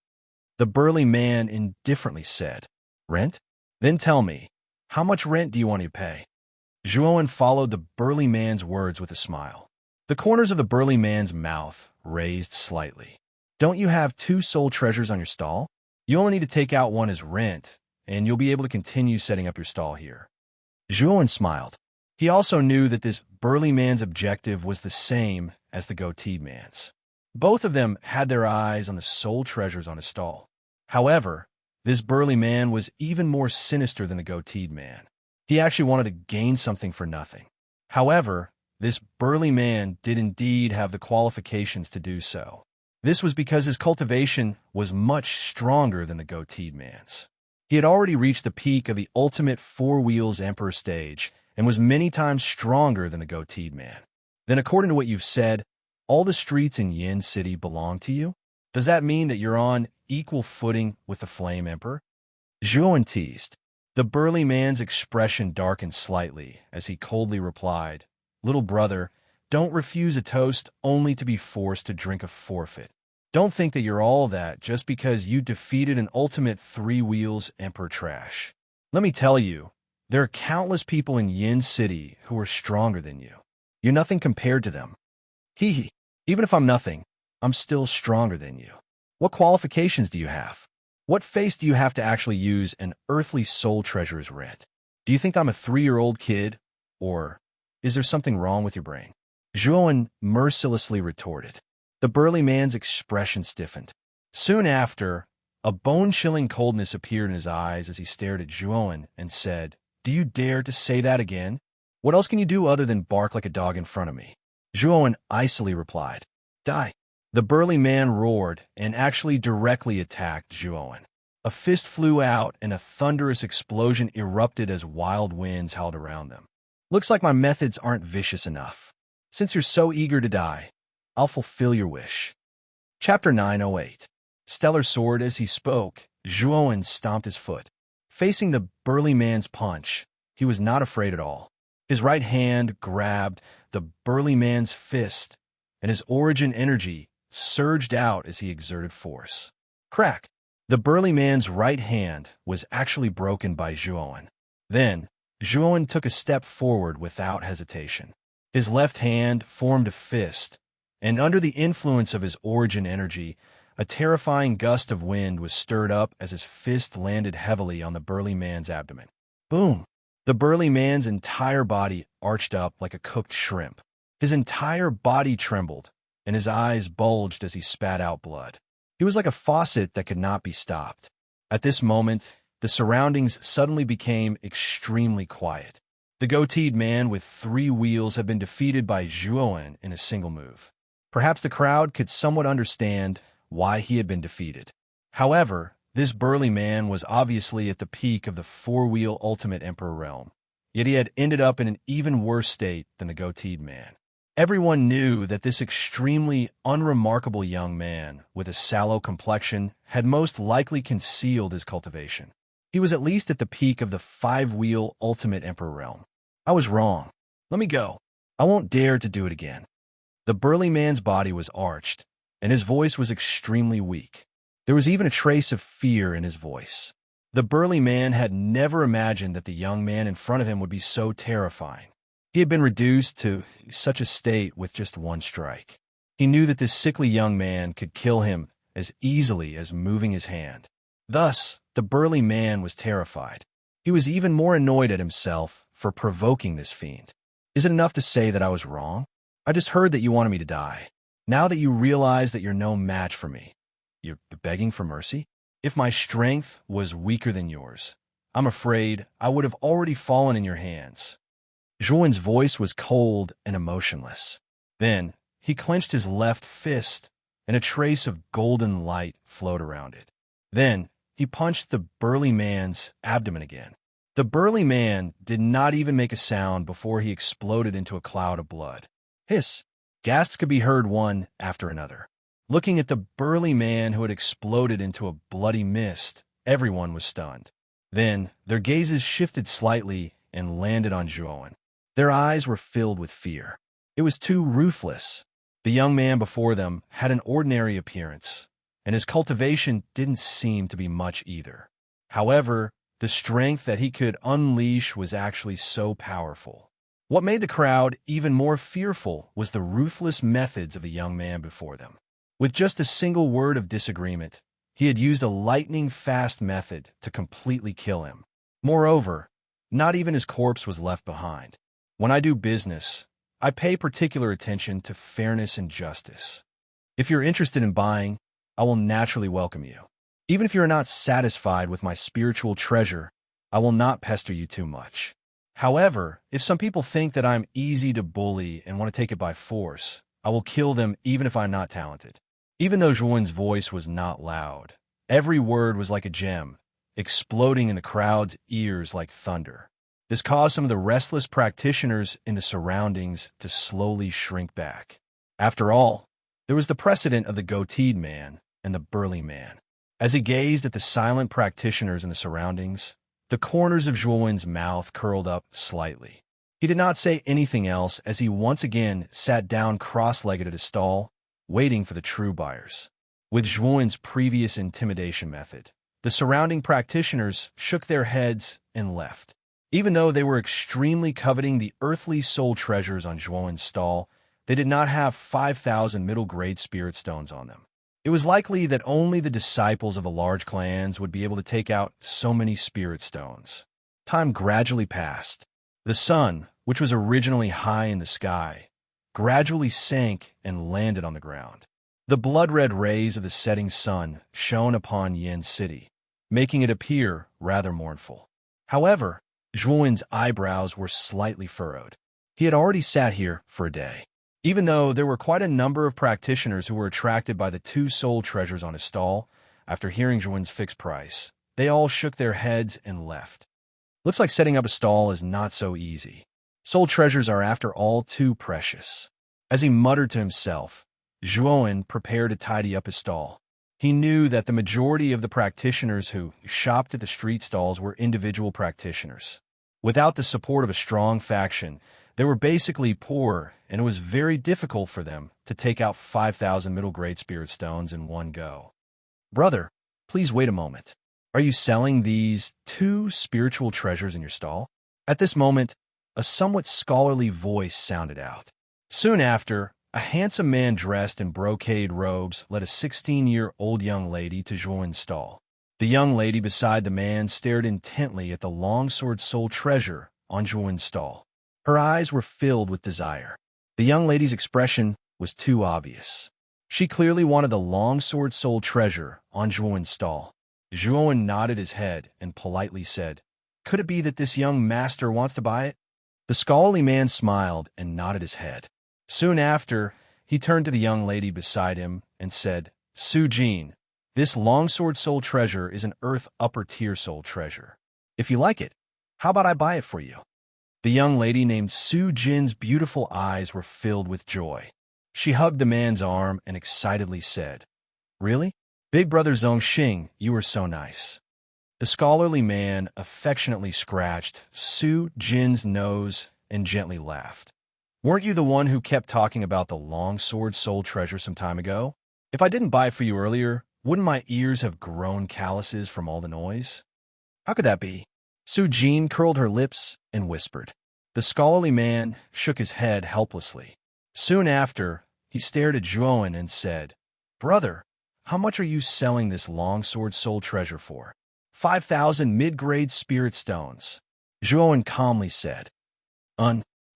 [SPEAKER 1] The burly man indifferently said. Rent? Then tell me, how much rent do you want to pay? Zhuowen followed the burly man's words with a smile. The corners of the burly man's mouth raised slightly. Don't you have two soul treasures on your stall? You only need to take out one as rent, and you'll be able to continue setting up your stall here. Zhuowen smiled. He also knew that this burly man's objective was the same as the goateed man's. Both of them had their eyes on the soul treasures on his stall. However, this burly man was even more sinister than the goateed man. He actually wanted to gain something for nothing. However, this burly man did indeed have the qualifications to do so. This was because his cultivation was much stronger than the goateed man's. He had already reached the peak of the ultimate four wheels emperor stage and was many times stronger than the goateed man. Then according to what you've said, all the streets in Yin City belong to you? Does that mean that you're on equal footing with the Flame Emperor? Zhuowen teased. The burly man's expression darkened slightly as he coldly replied, Little brother, don't refuse a toast only to be forced to drink a forfeit. Don't think that you're all that just because you defeated an ultimate three wheels emperor trash. Let me tell you, there are countless people in Yin City who are stronger than you. You're nothing compared to them. Hee hee. Even if I'm nothing, I'm still stronger than you. What qualifications do you have? What face do you have to actually use an earthly soul treasure as rent? Do you think I'm a 3-year-old kid? Or is there something wrong with your brain? Zhuan mercilessly retorted. The burly man's expression stiffened. Soon after, a bone-chilling coldness appeared in his eyes as he stared at Zhuan and said, "Do you dare to say that again? What else can you do other than bark like a dog in front of me?" Zhuan icily replied, "Die." The burly man roared and actually directly attacked Zhuan. A fist flew out and a thunderous explosion erupted as wild winds howled around them. "Looks like my methods aren't vicious enough. Since you're so eager to die, I'll fulfill your wish." Chapter 908. Stellar Sword. As he spoke, Zhuan stomped his foot. Facing the burly man's punch, he was not afraid at all. His right hand grabbed the burly man's fist, and his origin energy surged out as he exerted force. Crack! The burly man's right hand was actually broken by Zhuan. Then, Zhuan took a step forward without hesitation. His left hand formed a fist, and under the influence of his origin energy, a terrifying gust of wind was stirred up as his fist landed heavily on the burly man's abdomen. Boom! The burly man's entire body arched up like a cooked shrimp. His entire body trembled, and his eyes bulged as he spat out blood. He was like a faucet that could not be stopped. At this moment, the surroundings suddenly became extremely quiet. The goateed man with 3 wheels had been defeated by Zhuan in a single move. Perhaps the crowd could somewhat understand why he had been defeated. However, this burly man was obviously at the peak of the 4-wheel ultimate emperor realm, yet he had ended up in an even worse state than the goateed man. Everyone knew that this extremely unremarkable young man with a sallow complexion had most likely concealed his cultivation. He was at least at the peak of the 5-wheel ultimate emperor realm. I was wrong. Let me go. I won't dare to do it again. The burly man's body was arched, and his voice was extremely weak. There was even a trace of fear in his voice. The burly man had never imagined that the young man in front of him would be so terrifying. He had been reduced to such a state with just one strike. He knew that this sickly young man could kill him as easily as moving his hand. Thus, the burly man was terrified. He was even more annoyed at himself for provoking this fiend. Is it enough to say that I was wrong? I just heard that you wanted me to die. Now that you realize that you're no match for me, you're begging for mercy? If my strength was weaker than yours, I'm afraid I would have already fallen in your hands. Zhuan's voice was cold and emotionless. Then, he clenched his left fist, and a trace of golden light flowed around it. Then, he punched the burly man's abdomen again. The burly man did not even make a sound before he exploded into a cloud of blood. Hiss! Gasps could be heard one after another. Looking at the burly man who had exploded into a bloody mist, everyone was stunned. Then, their gazes shifted slightly and landed on Zhuan. Their eyes were filled with fear. It was too ruthless. The young man before them had an ordinary appearance, and his cultivation didn't seem to be much either. However, the strength that he could unleash was actually so powerful. What made the crowd even more fearful was the ruthless methods of the young man before them. With just a single word of disagreement, he had used a lightning-fast method to completely kill him. Moreover, not even his corpse was left behind. When I do business, I pay particular attention to fairness and justice. If you're interested in buying, I will naturally welcome you. Even if you are not satisfied with my spiritual treasure, I will not pester you too much. However, if some people think that I'm easy to bully and want to take it by force, I will kill them even if I'm not talented. Even though Zhuan's voice was not loud, every word was like a gem, exploding in the crowd's ears like thunder. This caused some of the restless practitioners in the surroundings to slowly shrink back. After all, there was the precedent of the goateed man and the burly man. As he gazed at the silent practitioners in the surroundings, the corners of Zhuan's mouth curled up slightly. He did not say anything else as he once again sat down cross-legged at his stall, waiting for the true buyers. With Zhuan's previous intimidation method, the surrounding practitioners shook their heads and left. Even though they were extremely coveting the earthly soul treasures on Zhuan's stall, they did not have 5,000 middle-grade spirit stones on them. It was likely that only the disciples of the large clans would be able to take out so many spirit stones. Time gradually passed. The sun, which was originally high in the sky, gradually sank and landed on the ground. The blood-red rays of the setting sun shone upon Yin City, making it appear rather mournful. However, Zhuowen's eyebrows were slightly furrowed. He had already sat here for a day. Even though there were quite a number of practitioners who were attracted by the 2 soul treasures on his stall, after hearing Zhuowen's fixed price, they all shook their heads and left. Looks like setting up a stall is not so easy. Soul treasures are after all too precious. As he muttered to himself, Zhuowen prepared to tidy up his stall. He knew that the majority of the practitioners who shopped at the street stalls were individual practitioners. Without the support of a strong faction, they were basically poor, and it was very difficult for them to take out 5,000 middle-grade spirit stones in one go. Brother, please wait a moment. Are you selling these 2 spiritual treasures in your stall? At this moment, a somewhat scholarly voice sounded out. Soon after, a handsome man dressed in brocade robes led a 16-year-old young lady to Zhuowen's stall. The young lady beside the man stared intently at the longsword soul treasure on Zhuowen's stall. Her eyes were filled with desire. The young lady's expression was too obvious. She clearly wanted the longsword soul treasure on Zhuowen's stall. Zhuowen nodded his head and politely said, "Could it be that this young master wants to buy it?" The scholarly man smiled and nodded his head. Soon after, he turned to the young lady beside him and said, "Su Jin, this longsword soul treasure is an earth upper-tier soul treasure. If you like it, how about I buy it for you?" The young lady named Su Jin's beautiful eyes were filled with joy. She hugged the man's arm and excitedly said, "Really? Big brother Zhongxing, you are so nice." The scholarly man affectionately scratched Su Jin's nose and gently laughed. "Weren't you the one who kept talking about the longsword soul treasure some time ago? If I didn't buy it for you earlier, wouldn't my ears have grown calluses from all the noise?" "How could that be?" Su Jin curled her lips and whispered. The scholarly man shook his head helplessly. Soon after, he stared at Zhuowen and said, "Brother, how much are you selling this longsword soul treasure for?" 5,000 mid-grade spirit stones. Zhuowen calmly said,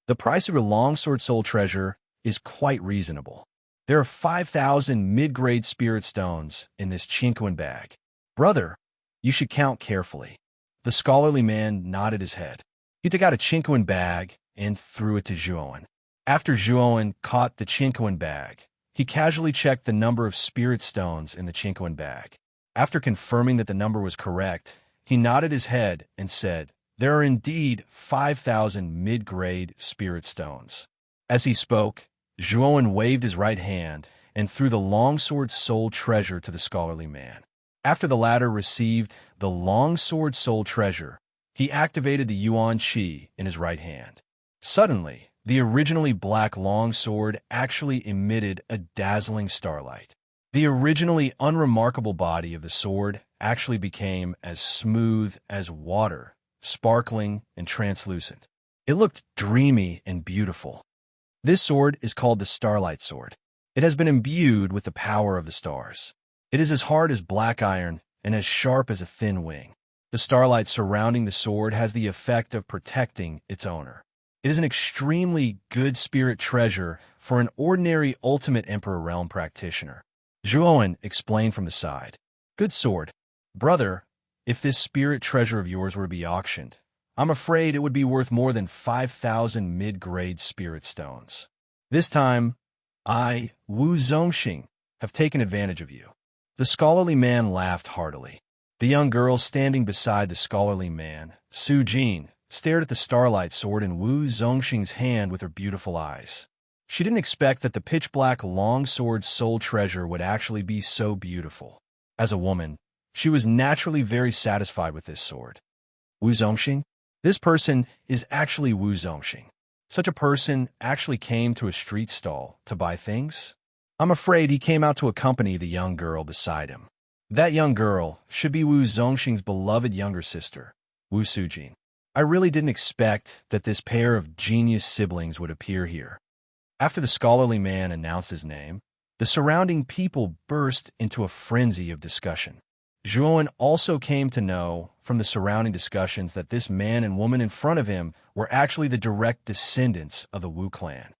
[SPEAKER 1] The price of your longsword soul treasure is quite reasonable. There are 5,000 mid-grade spirit stones in this chinquin bag. Brother, you should count carefully." The scholarly man nodded his head. He took out a chinquin bag and threw it to Zhuowen. After Zhuowen caught the chinquin bag, he casually checked the number of spirit stones in the chinquin bag. After confirming that the number was correct, he nodded his head and said, "There are indeed 5,000 mid-grade spirit stones." As he spoke, Zhuowen waved his right hand and threw the longsword soul treasure to the scholarly man. After the latter received the longsword soul treasure, he activated the Yuan Qi in his right hand. Suddenly, the originally black longsword actually emitted a dazzling starlight. The originally unremarkable body of the sword actually became as smooth as water, sparkling and translucent. It looked dreamy and beautiful. This sword is called the Starlight Sword. It has been imbued with the power of the stars. It is as hard as black iron and as sharp as a thin wing. The starlight surrounding the sword has the effect of protecting its owner. It is an extremely good spirit treasure for an ordinary Ultimate Emperor Realm practitioner. Zhuowen explained from the side. "Good sword. Brother, if this spirit treasure of yours were to be auctioned, I'm afraid it would be worth more than 5,000 mid-grade spirit stones. This time, I, Wu Zongxing, have taken advantage of you." The scholarly man laughed heartily. The young girl standing beside the scholarly man, Su Jin, stared at the starlight sword in Wu Zongxing's hand with her beautiful eyes. She didn't expect that the pitch-black longsword soul treasure would actually be so beautiful. As a woman, she was naturally very satisfied with this sword. Wu Zongxing? This person is actually Wu Zongxing. Such a person actually came to a street stall to buy things? I'm afraid he came out to accompany the young girl beside him. That young girl should be Wu Zongxing's beloved younger sister, Wu Sujin. I really didn't expect that this pair of genius siblings would appear here. After the scholarly man announced his name, the surrounding people burst into a frenzy of discussion. Zhuan also came to know from the surrounding discussions that this man and woman in front of him were actually the direct descendants of the Wu clan.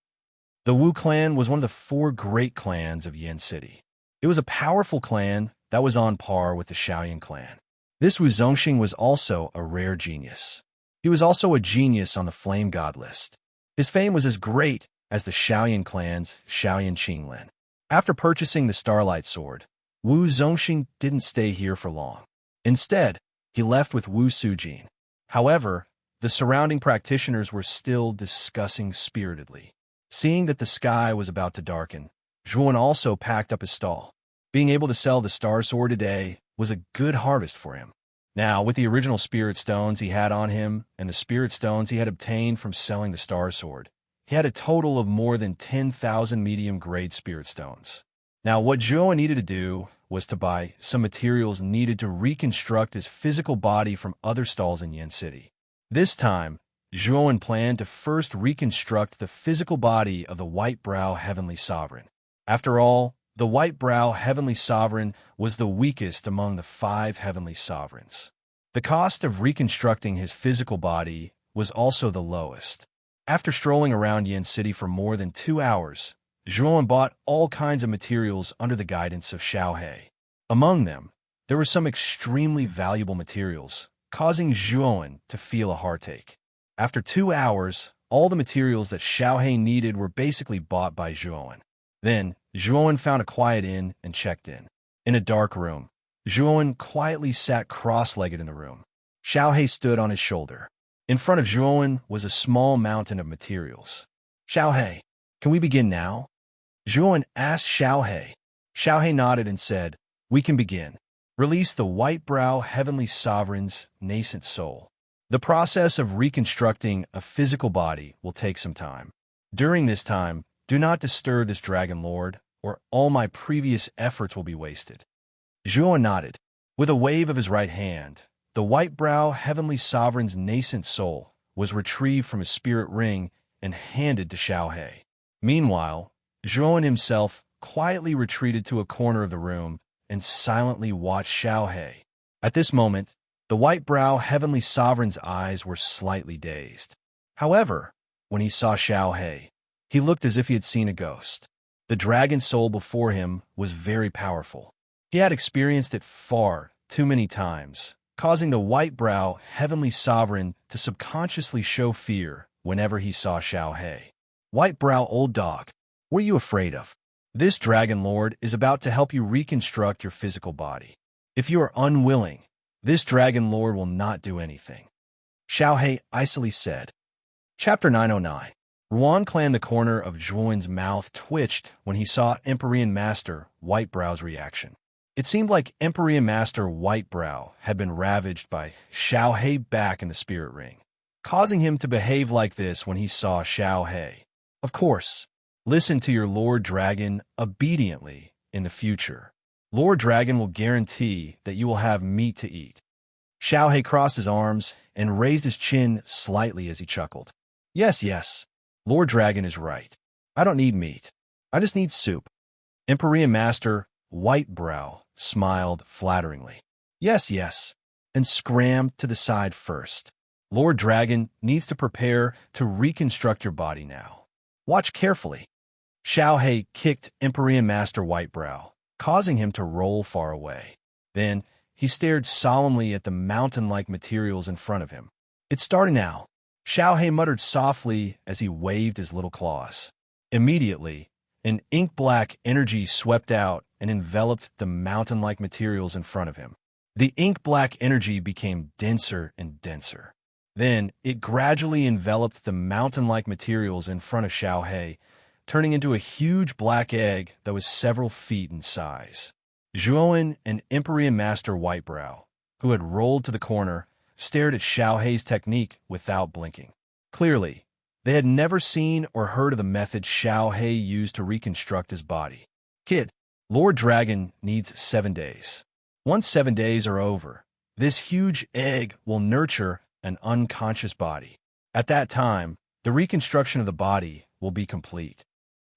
[SPEAKER 1] The Wu clan was one of the four great clans of Yin City. It was a powerful clan that was on par with the Shaoyan clan. This Wu Zongxing was also a rare genius. He was also a genius on the Flame God list. His fame was as great as the Shaoyan clan's Shaoyan Qinglin. After purchasing the Starlight Sword, Wu Zongxing didn't stay here for long. Instead, he left with Wu Sujin. However, the surrounding practitioners were still discussing spiritedly. Seeing that the sky was about to darken, Zhuan also packed up his stall. Being able to sell the Star Sword today was a good harvest for him. Now, with the original Spirit Stones he had on him and the Spirit Stones he had obtained from selling the Star Sword, he had a total of more than 10,000 medium-grade Spirit Stones. Now, what Zhuan needed to do was to buy some materials needed to reconstruct his physical body from other stalls in Yin City. This time, Zhuan planned to first reconstruct the physical body of the White-Brow Heavenly Sovereign. After all, the White-Brow Heavenly Sovereign was the weakest among the 5 Heavenly Sovereigns. The cost of reconstructing his physical body was also the lowest. After strolling around Yin City for more than 2 hours, Zhuan bought all kinds of materials under the guidance of Xiaohe. Among them, there were some extremely valuable materials, causing Zhuan to feel a heartache. After 2 hours, all the materials that Xiaohe needed were basically bought by Zhuan. Then, Zhuan found a quiet inn and checked in. In a dark room, Zhuan quietly sat cross-legged in the room. Xiaohe stood on his shoulder. In front of Zhuan was a small mountain of materials. "Xiaohe, can we begin now?" Zhuan asked Xiaohe. Xiaohe nodded and said, "We can begin. Release the White-Brow Heavenly Sovereign's nascent soul. The process of reconstructing a physical body will take some time. During this time, do not disturb this Dragon Lord, or all my previous efforts will be wasted." Zhuan nodded. With a wave of his right hand, the White-Brow Heavenly Sovereign's nascent soul was retrieved from his spirit ring and handed to Xiaohe. Meanwhile, Zhuan himself quietly retreated to a corner of the room and silently watched Xiaohe. At this moment, the White-Brow Heavenly Sovereign's eyes were slightly dazed. However, when he saw Xiaohe, he looked as if he had seen a ghost. The dragon soul before him was very powerful. He had experienced it far too many times, causing the White-Brow Heavenly Sovereign to subconsciously show fear whenever he saw Xiaohe. "White-Brow old dog, what are you afraid of? This Dragon Lord is about to help you reconstruct your physical body. If you are unwilling, this Dragon Lord will not do anything," Xiaohe icily said. Chapter 909. Ruan Clan. The corner of Zhuan's mouth twitched when he saw Empyrean Master White-Brow's reaction. It seemed like Empyrean Master White-Brow had been ravaged by Xiaohe back in the spirit ring, causing him to behave like this when he saw Xiaohe. "Of course, listen to your Lord Dragon obediently in the future. Lord Dragon will guarantee that you will have meat to eat." Xiaohe crossed his arms and raised his chin slightly as he chuckled. Yes, Lord Dragon is right. I don't need meat. I just need soup." Empyrean Master White-Brow smiled flatteringly. Yes, and scrammed to the side first. "Lord Dragon needs to prepare to reconstruct your body now. Watch carefully." Xiaohe kicked Empyrean Master White-Brow, causing him to roll far away. Then, he stared solemnly at the mountain-like materials in front of him. "It's starting now," Xiaohe muttered softly as he waved his little claws. Immediately, an ink-black energy swept out and enveloped the mountain-like materials in front of him. The ink-black energy became denser and denser. Then, it gradually enveloped the mountain-like materials in front of Xiaohe, turning into a huge black egg that was several feet in size. Zhuan and Empyrean Master White-Brow, who had rolled to the corner, stared at Xiaohe's technique without blinking. Clearly, they had never seen or heard of the method Xiaohe used to reconstruct his body. "Kid, Lord Dragon needs 7 days. Once 7 days are over, this huge egg will nurture an unconscious body. At that time, the reconstruction of the body will be complete."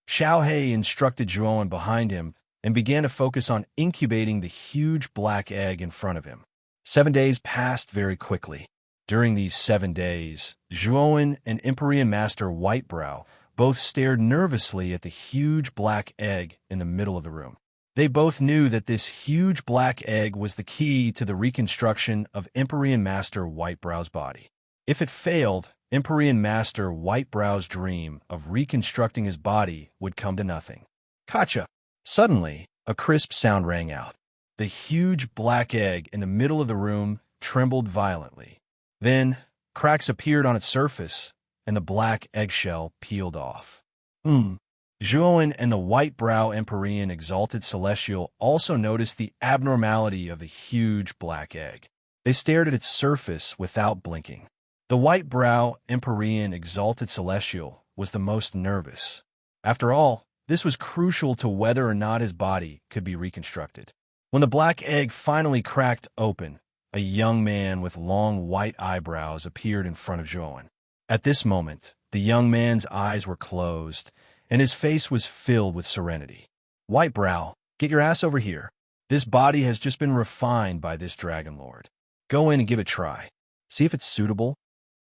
[SPEAKER 1] Xiaohe instructed Zhuan behind him and began to focus on incubating the huge black egg in front of him. 7 days passed very quickly. During these 7 days, Zhuowen and Empyrean Master Whitebrow both stared nervously at the huge black egg in the middle of the room. They both knew that this huge black egg was the key to the reconstruction of Empyrean Master Whitebrow's body. If it failed, Empyrean Master Whitebrow's dream of reconstructing his body would come to nothing. Gotcha! Suddenly, a crisp sound rang out. The huge black egg in the middle of the room trembled violently. Then, cracks appeared on its surface, and the black eggshell peeled off. Zhuowen and the Whitebrow Empyrean Exalted Celestial also noticed the abnormality of the huge black egg. They stared at its surface without blinking. The Whitebrow Empyrean Exalted Celestial was the most nervous. After all, this was crucial to whether or not his body could be reconstructed. When the black egg finally cracked open, a young man with long white eyebrows appeared in front of Zhuowen. At this moment, the young man's eyes were closed, and his face was filled with serenity. Whitebrow, get your ass over here. This body has just been refined by this Dragon Lord. Go in and give it a try. See if it's suitable.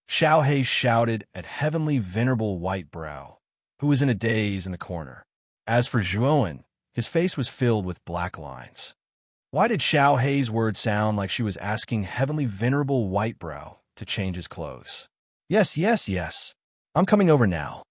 [SPEAKER 1] Xiaohei shouted at Heavenly Venerable Whitebrow, who was in a daze in the corner. As for Zhuowen, his face was filled with black lines. Why did Xiaohei's words sound like she was asking Heavenly Venerable Whitebrow to change his clothes? Yes. I'm coming over now.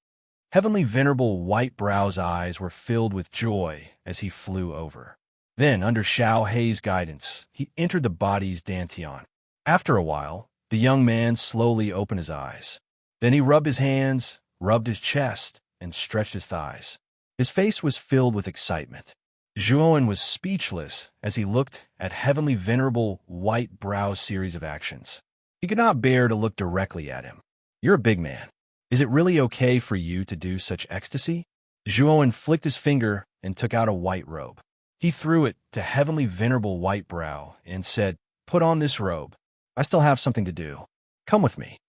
[SPEAKER 1] Heavenly Venerable Whitebrow's eyes were filled with joy as he flew over. Then, under Xiaohei's guidance, he entered the body's dantian. After a while, the young man slowly opened his eyes. Then he rubbed his hands, rubbed his chest, and stretched his thighs. His face was filled with excitement. Zhuowen was speechless as he looked at Heavenly Venerable Whitebrow's series of actions. He could not bear to look directly at him. You're a big man. Is it really okay for you to do such ecstasy? Zhuowen flicked his finger and took out a white robe. He threw it to Heavenly Venerable Whitebrow and said, "Put on this robe. I still have something to do. Come with me."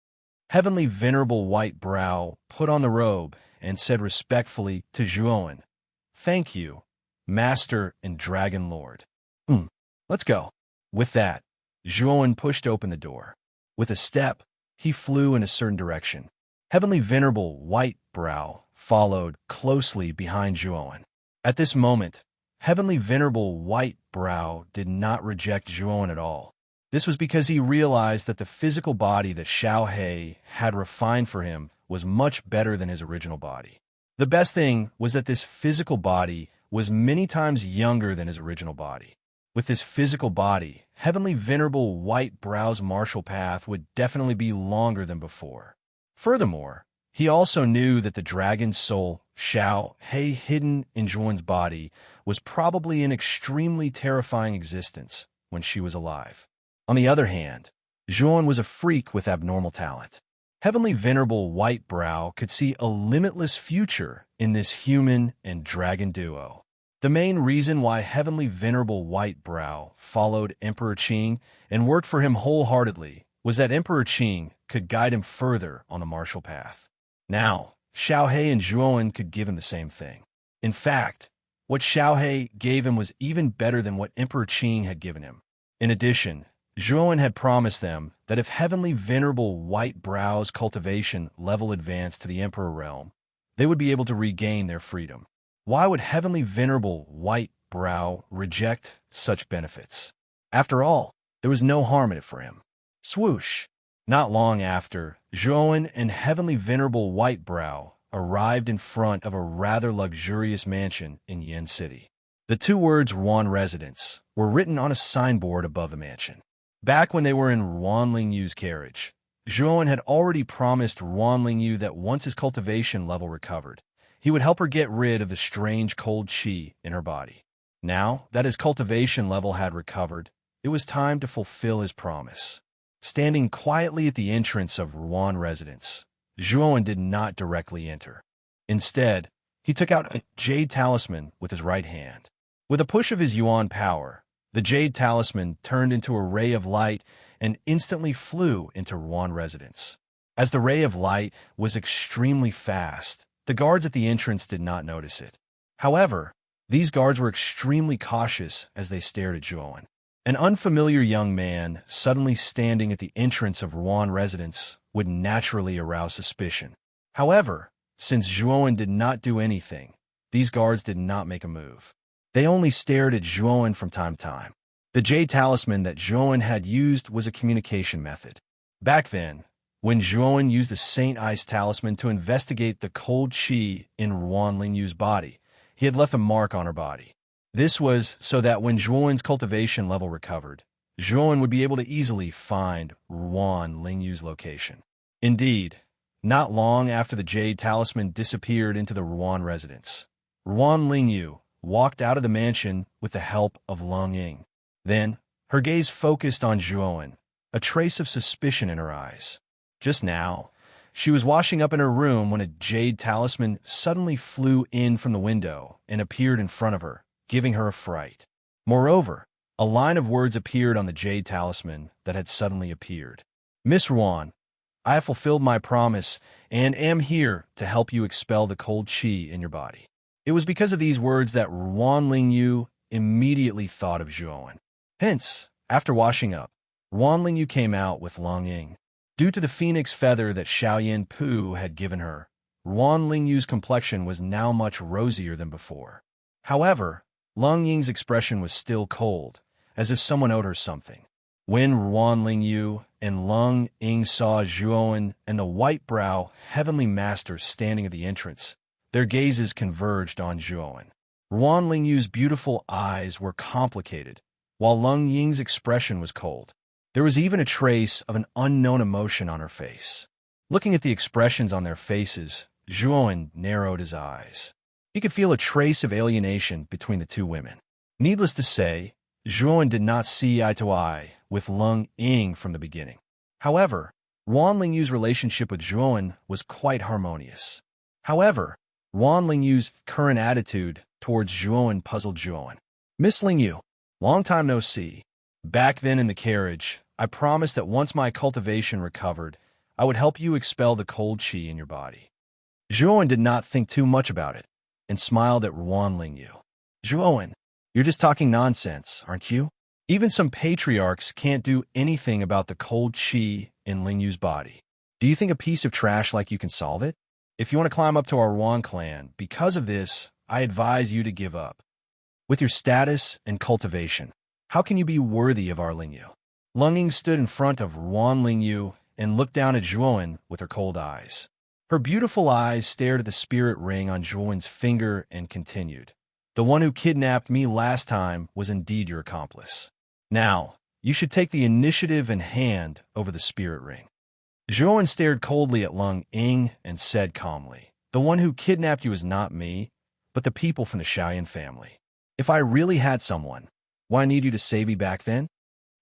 [SPEAKER 1] Heavenly Venerable Whitebrow put on the robe and said respectfully to Zhuowen, "Thank you, Master and Dragon Lord. Let's go." With that, Zhuowen pushed open the door. With a step, he flew in a certain direction. Heavenly Venerable Whitebrow followed closely behind Zhuowen. At this moment, Heavenly Venerable Whitebrow did not reject Zhuowen at all. This was because he realized that the physical body that Xiaohei had refined for him was much better than his original body. The best thing was that this physical body was many times younger than his original body. With this physical body, Heavenly Venerable Whitebrow's martial path would definitely be longer than before. Furthermore, he also knew that the dragon's soul, Xiaohei, hidden in Zhuowen's body, was probably an extremely terrifying existence when she was alive. On the other hand, Zhuowen was a freak with abnormal talent. Heavenly Venerable Whitebrow could see a limitless future in this human and dragon duo. The main reason why Heavenly Venerable Whitebrow followed Emperor Qing and worked for him wholeheartedly was that Emperor Qing could guide him further on the martial path. Now, Xiaohei and Zhuowen could give him the same thing. In fact, what Xiaohei gave him was even better than what Emperor Qing had given him. In addition, Zhuowen had promised them that if Heavenly Venerable Whitebrow's cultivation level advanced to the Emperor realm, they would be able to regain their freedom. Why would Heavenly Venerable Whitebrow reject such benefits? After all, there was no harm in it for him. Swoosh! Not long after, Zhuowen and Heavenly Venerable Whitebrow arrived in front of a rather luxurious mansion in Yen City. The two words Ruan Residence were written on a signboard above the mansion. Back when they were in Ruan Lingyu's carriage, Zhuowen had already promised Ruan Lingyu that once his cultivation level recovered, he would help her get rid of the strange cold qi in her body. Now that his cultivation level had recovered, it was time to fulfill his promise. Standing quietly at the entrance of Ruan Residence, Zhuowen did not directly enter. Instead, he took out a jade talisman with his right hand. With a push of his yuan power, the jade talisman turned into a ray of light and instantly flew into Ruan Residence. As the ray of light was extremely fast, the guards at the entrance did not notice it. However, These guards were extremely cautious as they stared at Zhuowen. An unfamiliar young man suddenly standing at the entrance of Ruan residence would naturally arouse suspicion. However, since Zhuowen did not do anything, these guards did not make a move. They only stared at Zhuowen from time to time. The jade talisman that Zhuowen had used was a communication method. Back then, when Zhuowen used the Saint Ice talisman to investigate the cold qi in Ruan Lingyu's body, he had left a mark on her body. This was so that when Zhuowen's cultivation level recovered, Zhuowen would be able to easily find Ruan Lingyu's location. Indeed, not long after the jade talisman disappeared into the Ruan residence, Ruan Lingyu walked out of the mansion with the help of Lung Ying. Then, her gaze focused on Zhuowen, a trace of suspicion in her eyes. Just now, she was washing up in her room when a jade talisman suddenly flew in from the window and appeared in front of her, giving her a fright. Moreover, a line of words appeared on the jade talisman that had suddenly appeared. Miss Ruan, I have fulfilled my promise and am here to help you expel the cold qi in your body. It was because of these words that Ruan Lingyu immediately thought of Zhuowen. Hence, after washing up, Ruan Lingyu came out with Lung Ying. Due to the phoenix feather that Xiaoyan Pu had given her, Ruan Lingyu's complexion was now much rosier than before. However, Lung Ying's expression was still cold, as if someone owed her something. When Ruan Lingyu and Lung Ying saw Zhuowen and the white-brow heavenly master standing at the entrance, their gazes converged on Zhuowen. Ruan Lingyu's beautiful eyes were complicated, while Lung Ying's expression was cold. There was even a trace of an unknown emotion on her face. Looking at the expressions on their faces, Zhuowen narrowed his eyes. He could feel a trace of alienation between the two women. Needless to say, Zhuowen did not see eye to eye with Lung Ying from the beginning. However, Ruan Lingyu's relationship with Zhuowen was quite harmonious. However, Ruan Lingyu's current attitude towards Zhuowen puzzled Zhuowen. Miss Lingyu, long time no see. Back then in the carriage, I promised that once my cultivation recovered, I would help you expel the cold qi in your body. Zhuowen did not think too much about it and smiled at Ruan Lingyu. Zhuowen, you're just talking nonsense, aren't you? Even some patriarchs can't do anything about the cold qi in Lingyu's body. Do you think a piece of trash like you can solve it? If you want to climb up to our Ruan clan, because of this, I advise you to give up. With your status and cultivation, how can you be worthy of our Lingyu? Lung Ying stood in front of Ruan Lingyu and looked down at Zhuowen with her cold eyes. Her beautiful eyes stared at the spirit ring on Zhuowen's finger and continued. The one who kidnapped me last time was indeed your accomplice. Now, you should take the initiative and hand over the spirit ring. Zhuowen stared coldly at Lung Ying and said calmly, the one who kidnapped you is not me, but the people from the Xiaoyan family. If I really had someone, why need you to save me back then?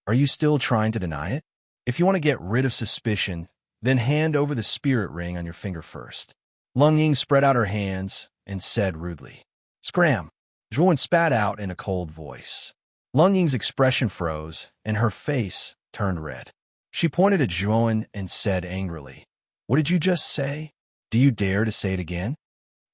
[SPEAKER 1] Are you still trying to deny it? If you want to get rid of suspicion, then hand over the spirit ring on your finger first. Lung Ying spread out her hands and said rudely. Scram! Zhuowen spat out in a cold voice. Lung Ying's expression froze, and her face turned red. She pointed at Zhuowen and said angrily, What did you just say? Do you dare to say it again?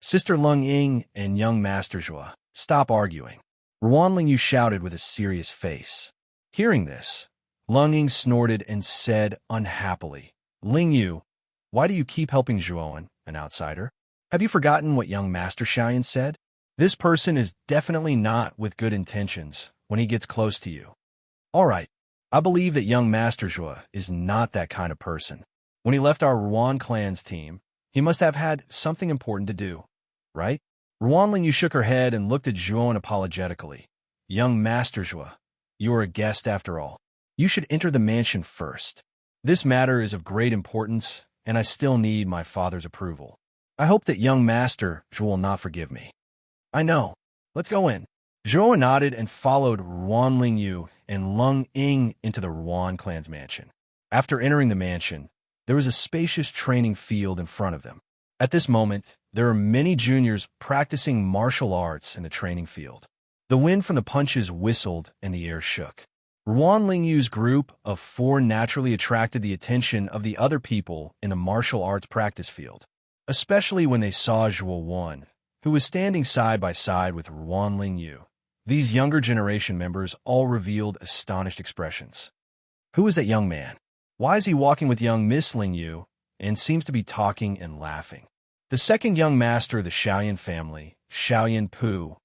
[SPEAKER 1] Sister Lung Ying and young Master Zhua, stop arguing. Ruan Lingyu shouted with a serious face. Hearing this, Lung Ying snorted and said unhappily, Lingyu, why do you keep helping Zhuowen, an outsider? Have you forgotten what young Master Xiaoyan said? This person is definitely not with good intentions when he gets close to you. All right, I believe that young Master Zhua is not that kind of person. When he left our Ruan clan's team, he must have had something important to do, right? Ruan Lingyu shook her head and looked at Zhuowen apologetically. Young Master Zhua, you are a guest after all. You should enter the mansion first. This matter is of great importance, and I still need my father's approval. I hope that young Master Zhua will not forgive me. I know. Let's go in. Zhuowen nodded and followed Ruan Lingyu and Lung Ying into the Ruan clan's mansion. After entering the mansion, there was a spacious training field in front of them. At this moment, there are many juniors practicing martial arts in the training field. The wind from the punches whistled and the air shook. Ruan Lingyu's group of 4 naturally attracted the attention of the other people in the martial arts practice field, especially when they saw Zhuowen, who was standing side by side with Ruan Lingyu. These younger generation members all revealed astonished expressions. Who is that young man? Why is he walking with young Miss Lingyu and seems to be talking and laughing? The second young master of the Xiaoyan family, Xiaoyan Pu,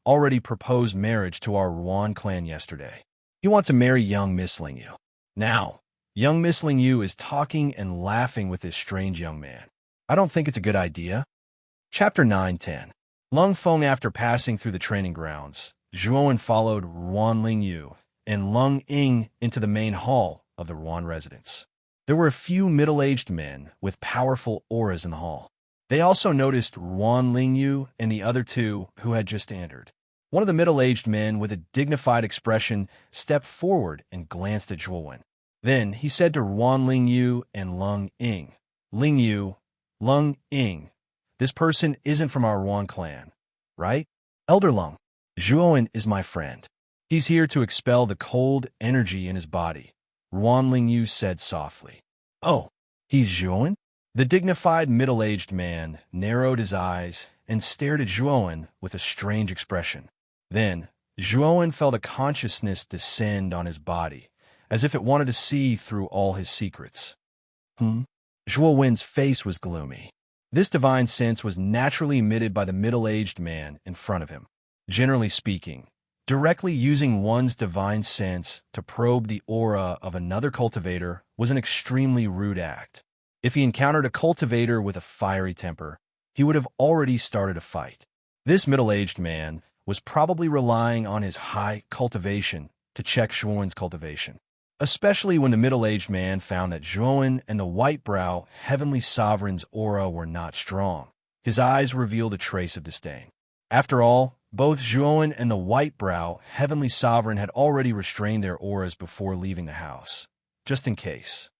[SPEAKER 1] already proposed marriage to our Ruan clan yesterday. He wants to marry young Miss Lingyu. Now, young Miss Lingyu is talking and laughing with this strange young man. I don't think it's a good idea. Chapter 9-10. Lung Feng, after passing through the training grounds, Zhuowen followed Ruan Lingyu and Lung Ying into the main hall of the Ruan residence. There were a few middle-aged men with powerful auras in the hall. They also noticed Ruan Lingyu and the other two who had just entered. One of the middle-aged men with a dignified expression stepped forward and glanced at Zhuowen. Then he said to Ruan Lingyu and Lung Ying, "Lingyu, Lung Ying, this person isn't from our Ruan clan, right? Elder Lung, Zhuowen is my friend. He's here to expel the cold energy in his body," Ruan Lingyu said softly. "Oh, he's Zhuowen?" The dignified middle-aged man narrowed his eyes and stared at Zhuowen with a strange expression. Then, Zhuowen felt a consciousness descend on his body, as if it wanted to see through all his secrets. Zhuowen's face was gloomy. This divine sense was naturally emitted by the middle-aged man in front of him. Generally speaking, directly using one's divine sense to probe the aura of another cultivator was an extremely rude act. If he encountered a cultivator with a fiery temper, he would have already started a fight. This middle-aged man was probably relying on his high cultivation to check Zhuowen's cultivation, especially when the middle-aged man found that Zhuowen and the white-brow heavenly sovereign's aura were not strong. His eyes revealed a trace of disdain. After all, both Zhuowen and the white-brow heavenly sovereign had already restrained their auras before leaving the house, just in case.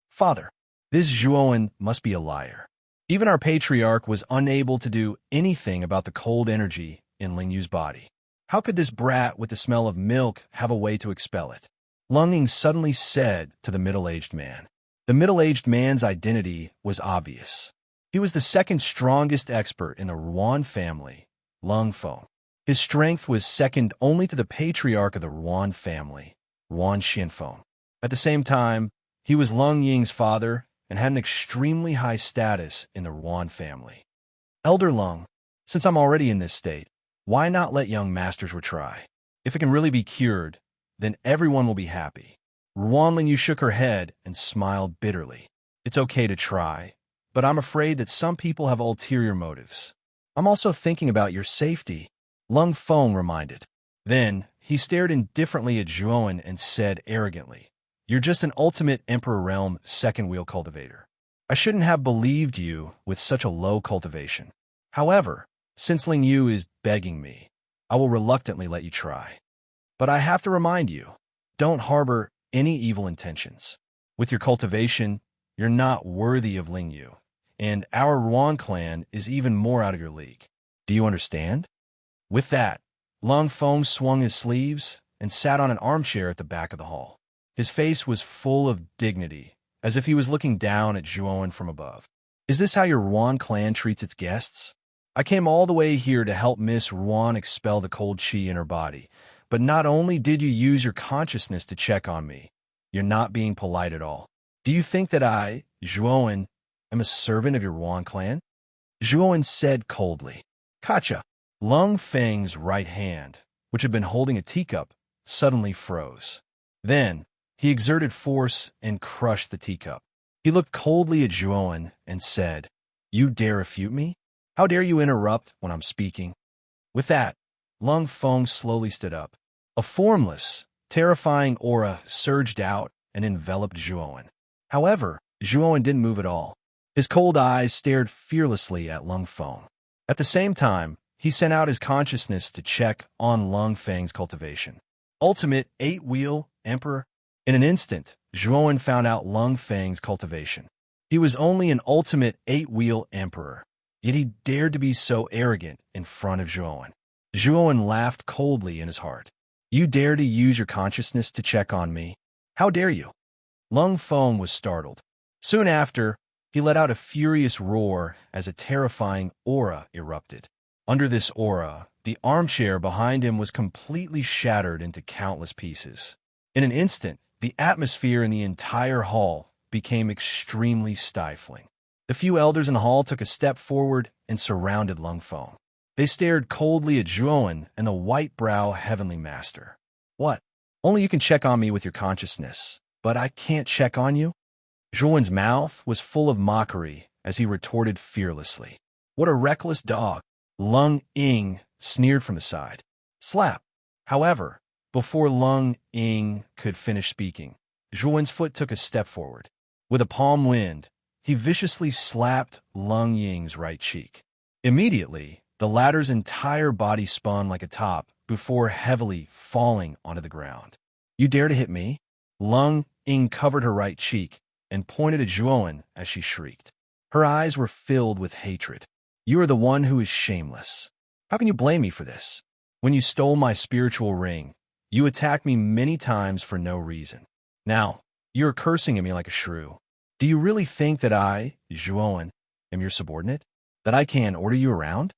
[SPEAKER 1] "Father, this Zhuowen must be a liar. Even our patriarch was unable to do anything about the cold energy in Lingyu's body. How could this brat with the smell of milk have a way to expel it?" Lung Ying suddenly said to the middle-aged man. The middle-aged man's identity was obvious. He was the second strongest expert in the Ruan family, Lung Feng. His strength was second only to the patriarch of the Ruan family, Ruan Xianfeng. At the same time, he was Lung Ying's father and had an extremely high status in the Ruan family. "Elder Lung, since I'm already in this state, why not let young masters retry? If it can really be cured, then everyone will be happy." Ruan Lingyu shook her head and smiled bitterly. "It's okay to try, but I'm afraid that some people have ulterior motives. I'm also thinking about your safety," Lung Feng reminded. Then he stared indifferently at Zhuowen and said arrogantly, "You're just an ultimate Emperor Realm second wheel cultivator. I shouldn't have believed you with such a low cultivation. However, since Lingyu is begging me, I will reluctantly let you try. But I have to remind you, don't harbor any evil intentions. With your cultivation, you're not worthy of Lingyu, and our Ruan clan is even more out of your league. Do you understand?" With that, Lung Feng swung his sleeves and sat on an armchair at the back of the hall. His face was full of dignity, as if he was looking down at Zhuowen from above. "Is this how your Ruan clan treats its guests? I came all the way here to help Miss Ruan expel the cold chi in her body, but not only did you use your consciousness to check on me, you're not being polite at all. Do you think that I, Zhuowen, am a servant of your Ruan clan?" Zhuowen said coldly. "Kacha." Lung Feng's right hand, which had been holding a teacup, suddenly froze. Then, he exerted force and crushed the teacup. He looked coldly at Zhuowen and said, "You dare refute me? How dare you interrupt when I'm speaking?" With that, Lung Feng slowly stood up. A formless, terrifying aura surged out and enveloped Zhuowen. However, Zhuowen didn't move at all. His cold eyes stared fearlessly at Lung Feng. At the same time, he sent out his consciousness to check on Lung Feng's cultivation. Ultimate 8-wheel Emperor. In an instant, Zhuowen found out Lung Feng's cultivation. He was only an ultimate 8-wheel Emperor, yet he dared to be so arrogant in front of Zhuowen. Zhuowen laughed coldly in his heart. "You dare to use your consciousness to check on me? How dare you?" Lung Feng was startled. Soon after, he let out a furious roar as a terrifying aura erupted. Under this aura, the armchair behind him was completely shattered into countless pieces. In an instant, the atmosphere in the entire hall became extremely stifling. The few elders in the hall took a step forward and surrounded Lung Feng. They stared coldly at Zhuowen and the white-brow heavenly master. What? Only you can check on me with your consciousness, but I can't check on you? Zhuowen's mouth was full of mockery as he retorted fearlessly. What a reckless dog! Lung Ying sneered from the side. Slap! However, before Lung Ying could finish speaking, Zhuowen's foot took a step forward. With a palm wind, he viciously slapped Lung Ying's right cheek. Immediately, the latter's entire body spun like a top before heavily falling onto the ground. You dare to hit me? Lung Ying covered her right cheek and pointed at Zhuowen as she shrieked. Her eyes were filled with hatred. You are the one who is shameless. How can you blame me for this? When you stole my spiritual ring, you attacked me many times for no reason. Now, you are cursing at me like a shrew. Do you really think that I, Zhuowen, am your subordinate? That I can order you around?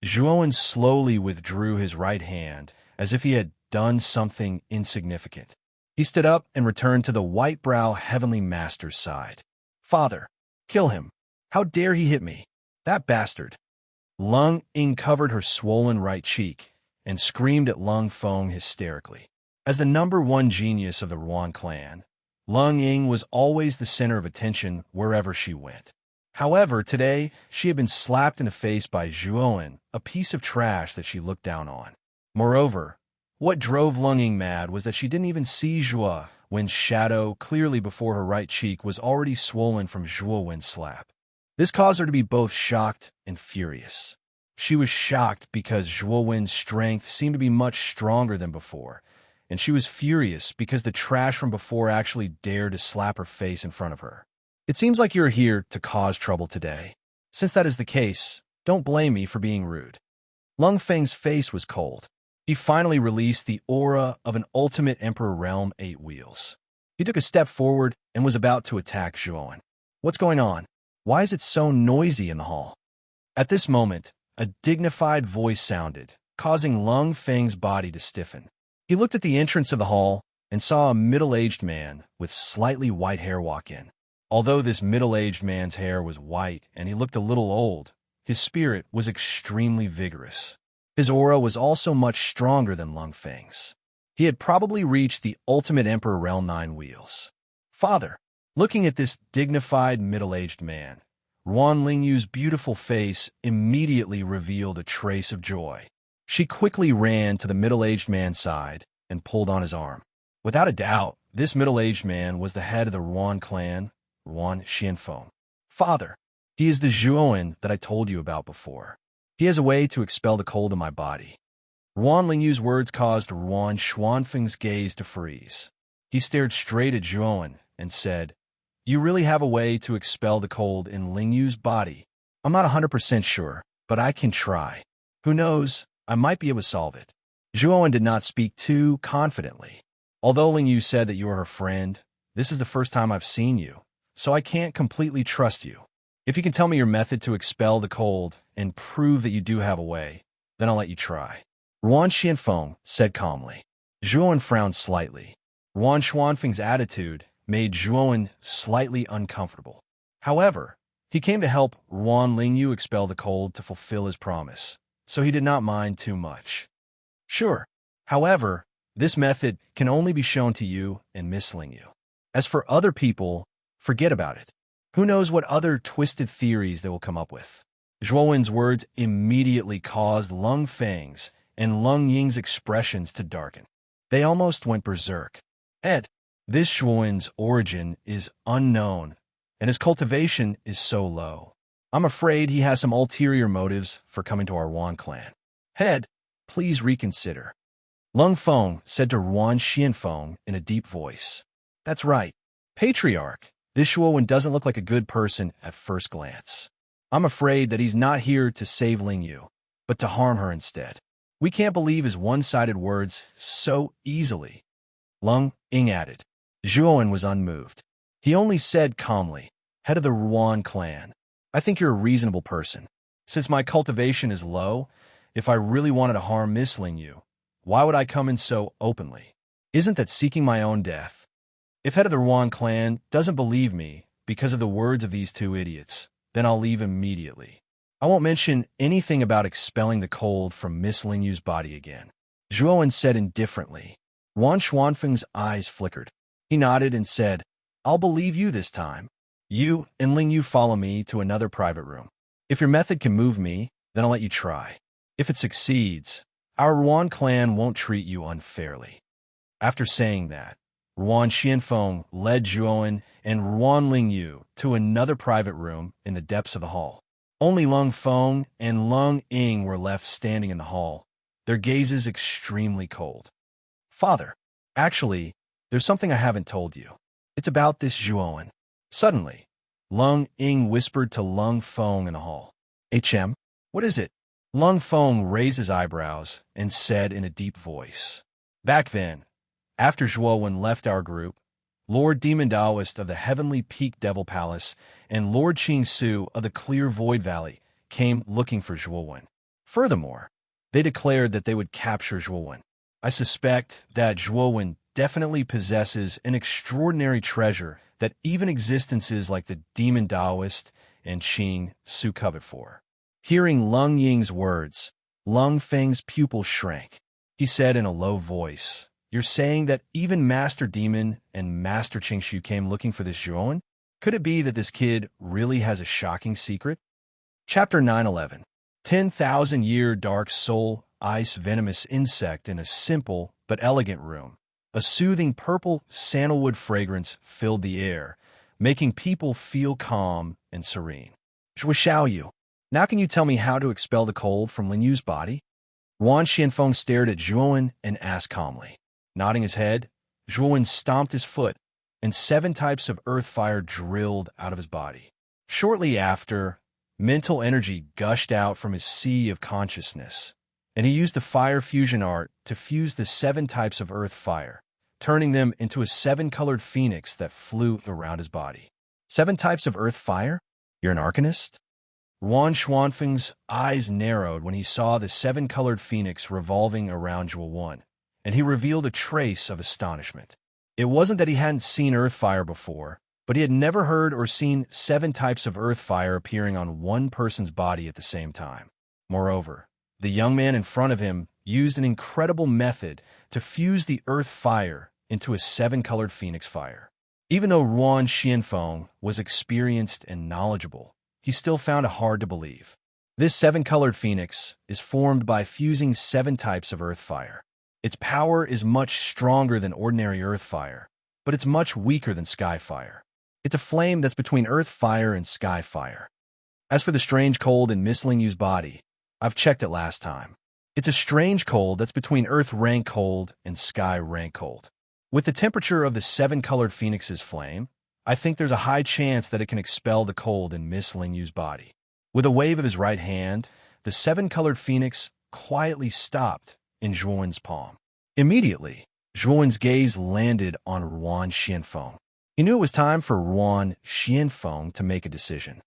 [SPEAKER 1] Zhuowen slowly withdrew his right hand as if he had done something insignificant. He stood up and returned to the white-brow heavenly master's side. Father, kill him. How dare he hit me? That bastard. Lung Ying covered her swollen right cheek and screamed at Lung Feng hysterically. As the #1 genius of the Ruan clan, Lung Ying was always the center of attention wherever she went. However, today, she had been slapped in the face by Zhuowen, a piece of trash that she looked down on. Moreover, what drove Lung Ying mad was that she didn't even see Zhuowen's shadow clearly before her right cheek was already swollen from Zhuowen's slap. This caused her to be both shocked and furious. She was shocked because Zhuowen's strength seemed to be much stronger than before, and she was furious because the trash from before actually dared to slap her face in front of her. It seems like you're here to cause trouble today. Since that is the case, don't blame me for being rude. Lung Feng's face was cold. He finally released the aura of an ultimate Emperor Realm 8 wheels. He took a step forward and was about to attack Zhuowen. What's going on? Why is it so noisy in the hall? At this moment, a dignified voice sounded, causing Lung Feng's body to stiffen. He looked at the entrance of the hall and saw a middle-aged man with slightly white hair walk in. Although this middle-aged man's hair was white and he looked a little old, his spirit was extremely vigorous. His aura was also much stronger than Lung Feng's. He had probably reached the ultimate Emperor Realm 9 wheels. Father, looking at this dignified middle-aged man, Ruan Lingyu's beautiful face immediately revealed a trace of joy. She quickly ran to the middle-aged man's side and pulled on his arm. Without a doubt, this middle-aged man was the head of the Ruan clan, Ruan Xianfeng. Father, he is the Zhuowen that I told you about before. He has a way to expel the cold in my body. Ruan Lingyu's words caused Ruan Xuanfeng's gaze to freeze. He stared straight at Zhuowen and said, You really have a way to expel the cold in Lingyu's body? I'm not 100% sure, but I can try. Who knows, I might be able to solve it. Zhuowen did not speak too confidently. Although Lingyu said that you are her friend, this is the first time I've seen you, so I can't completely trust you. If you can tell me your method to expel the cold and prove that you do have a way, then I'll let you try. Ruan Xianfeng said calmly. Zhuowen frowned slightly. Ruan Xuanfeng's attitude made Zhuowen slightly uncomfortable. However, he came to help Ruan Lingyu expel the cold to fulfill his promise, so he did not mind too much. Sure. However, this method can only be shown to you and Miss Lingyu. As for other people, forget about it. Who knows what other twisted theories they will come up with. Zhuowen's words immediately caused Lung Feng's and Lung Ying's expressions to darken. They almost went berserk. This Zhuowen's origin is unknown, and his cultivation is so low. I'm afraid he has some ulterior motives for coming to our Ruan clan. Please reconsider. Lung Feng said to Ruan Xianfeng in a deep voice. That's right. Patriarch, this Zhuowen doesn't look like a good person at first glance. I'm afraid that he's not here to save Lingyu, but to harm her instead. We can't believe his one-sided words so easily. Lung Ying added. Zhuowen was unmoved. He only said calmly, Head of the Ruan clan, I think you're a reasonable person. Since my cultivation is low, if I really wanted to harm Miss Yu, why would I come in so openly? Isn't that seeking my own death? If head of the Ruan clan doesn't believe me because of the words of these two idiots, then I'll leave immediately. I won't mention anything about expelling the cold from Miss Yu's body again. Zhuowen said indifferently. Wan Xuanfeng's eyes flickered. He nodded and said, I'll believe you this time. You and Ling Yu follow me to another private room. If your method can move me, then I'll let you try. If it succeeds, our Ruan clan won't treat you unfairly. After saying that, Ruan Xianfeng led Zhuowen and Ruan Ling Yu to another private room in the depths of the hall. Only Lung Feng and Lung Ying were left standing in the hall, their gazes extremely cold. Father, actually, there's something I haven't told you. It's about this Zhuowen. Suddenly, Lung Ying whispered to Lung Feng in the hall. HM, what is it? Lung Feng raised his eyebrows and said in a deep voice. Back then, after Zhuowen left our group, Lord Demon Taoist of the Heavenly Peak Devil Palace and Lord Qing Su of the Clear Void Valley came looking for Zhuowen. Furthermore, they declared that they would capture Zhuowen. I suspect that Zhuowen definitely possesses an extraordinary treasure that even existences like the Demon Taoist and Qing Su covet for. Hearing Lung Ying's words, Lung Feng's pupil shrank. He said in a low voice, You're saying that even Master Demon and Master Qingshu came looking for this Zhuowen? Could it be that this kid really has a shocking secret? Chapter 911. 10,000-year dark soul, ice venomous insect in a simple but elegant room. A soothing purple sandalwood fragrance filled the air, making people feel calm and serene. Zhui Xiaoyu, now can you tell me how to expel the cold from Ling Yu's body? Wan Xianfeng stared at Zhuowen and asked calmly. Nodding his head, Zhuowen stomped his foot, and 7 types of earth fire drilled out of his body. Shortly after, mental energy gushed out from his sea of consciousness, and he used the fire fusion art to fuse the 7 types of earth fire, turning them into a 7-colored phoenix that flew around his body. 7 types of earth fire? You're an arcanist? Wan Xuanfeng's eyes narrowed when he saw the 7-colored phoenix revolving around Zhuowen, and he revealed a trace of astonishment. It wasn't that he hadn't seen earth fire before, but he had never heard or seen 7 types of earth fire appearing on one person's body at the same time. Moreover, the young man in front of him used an incredible method to fuse the earth fire into a 7-colored phoenix fire. Even though Ruan Xianfeng was experienced and knowledgeable, he still found it hard to believe. This 7-colored phoenix is formed by fusing 7 types of earth fire. Its power is much stronger than ordinary earth fire, but it's much weaker than sky fire. It's a flame that's between earth fire and sky fire. As for the strange cold in Miss Ling Yu's body, I've checked it last time. It's a strange cold that's between earth rank cold and sky rank cold. With the temperature of the 7-colored phoenix's flame, I think there's a high chance that it can expel the cold in Miss Ling Yu's body. With a wave of his right hand, the 7-colored phoenix quietly stopped in Zhuowen's palm. Immediately, Zhuowen's gaze landed on Ruan Xianfeng. He knew it was time for Ruan Xianfeng to make a decision.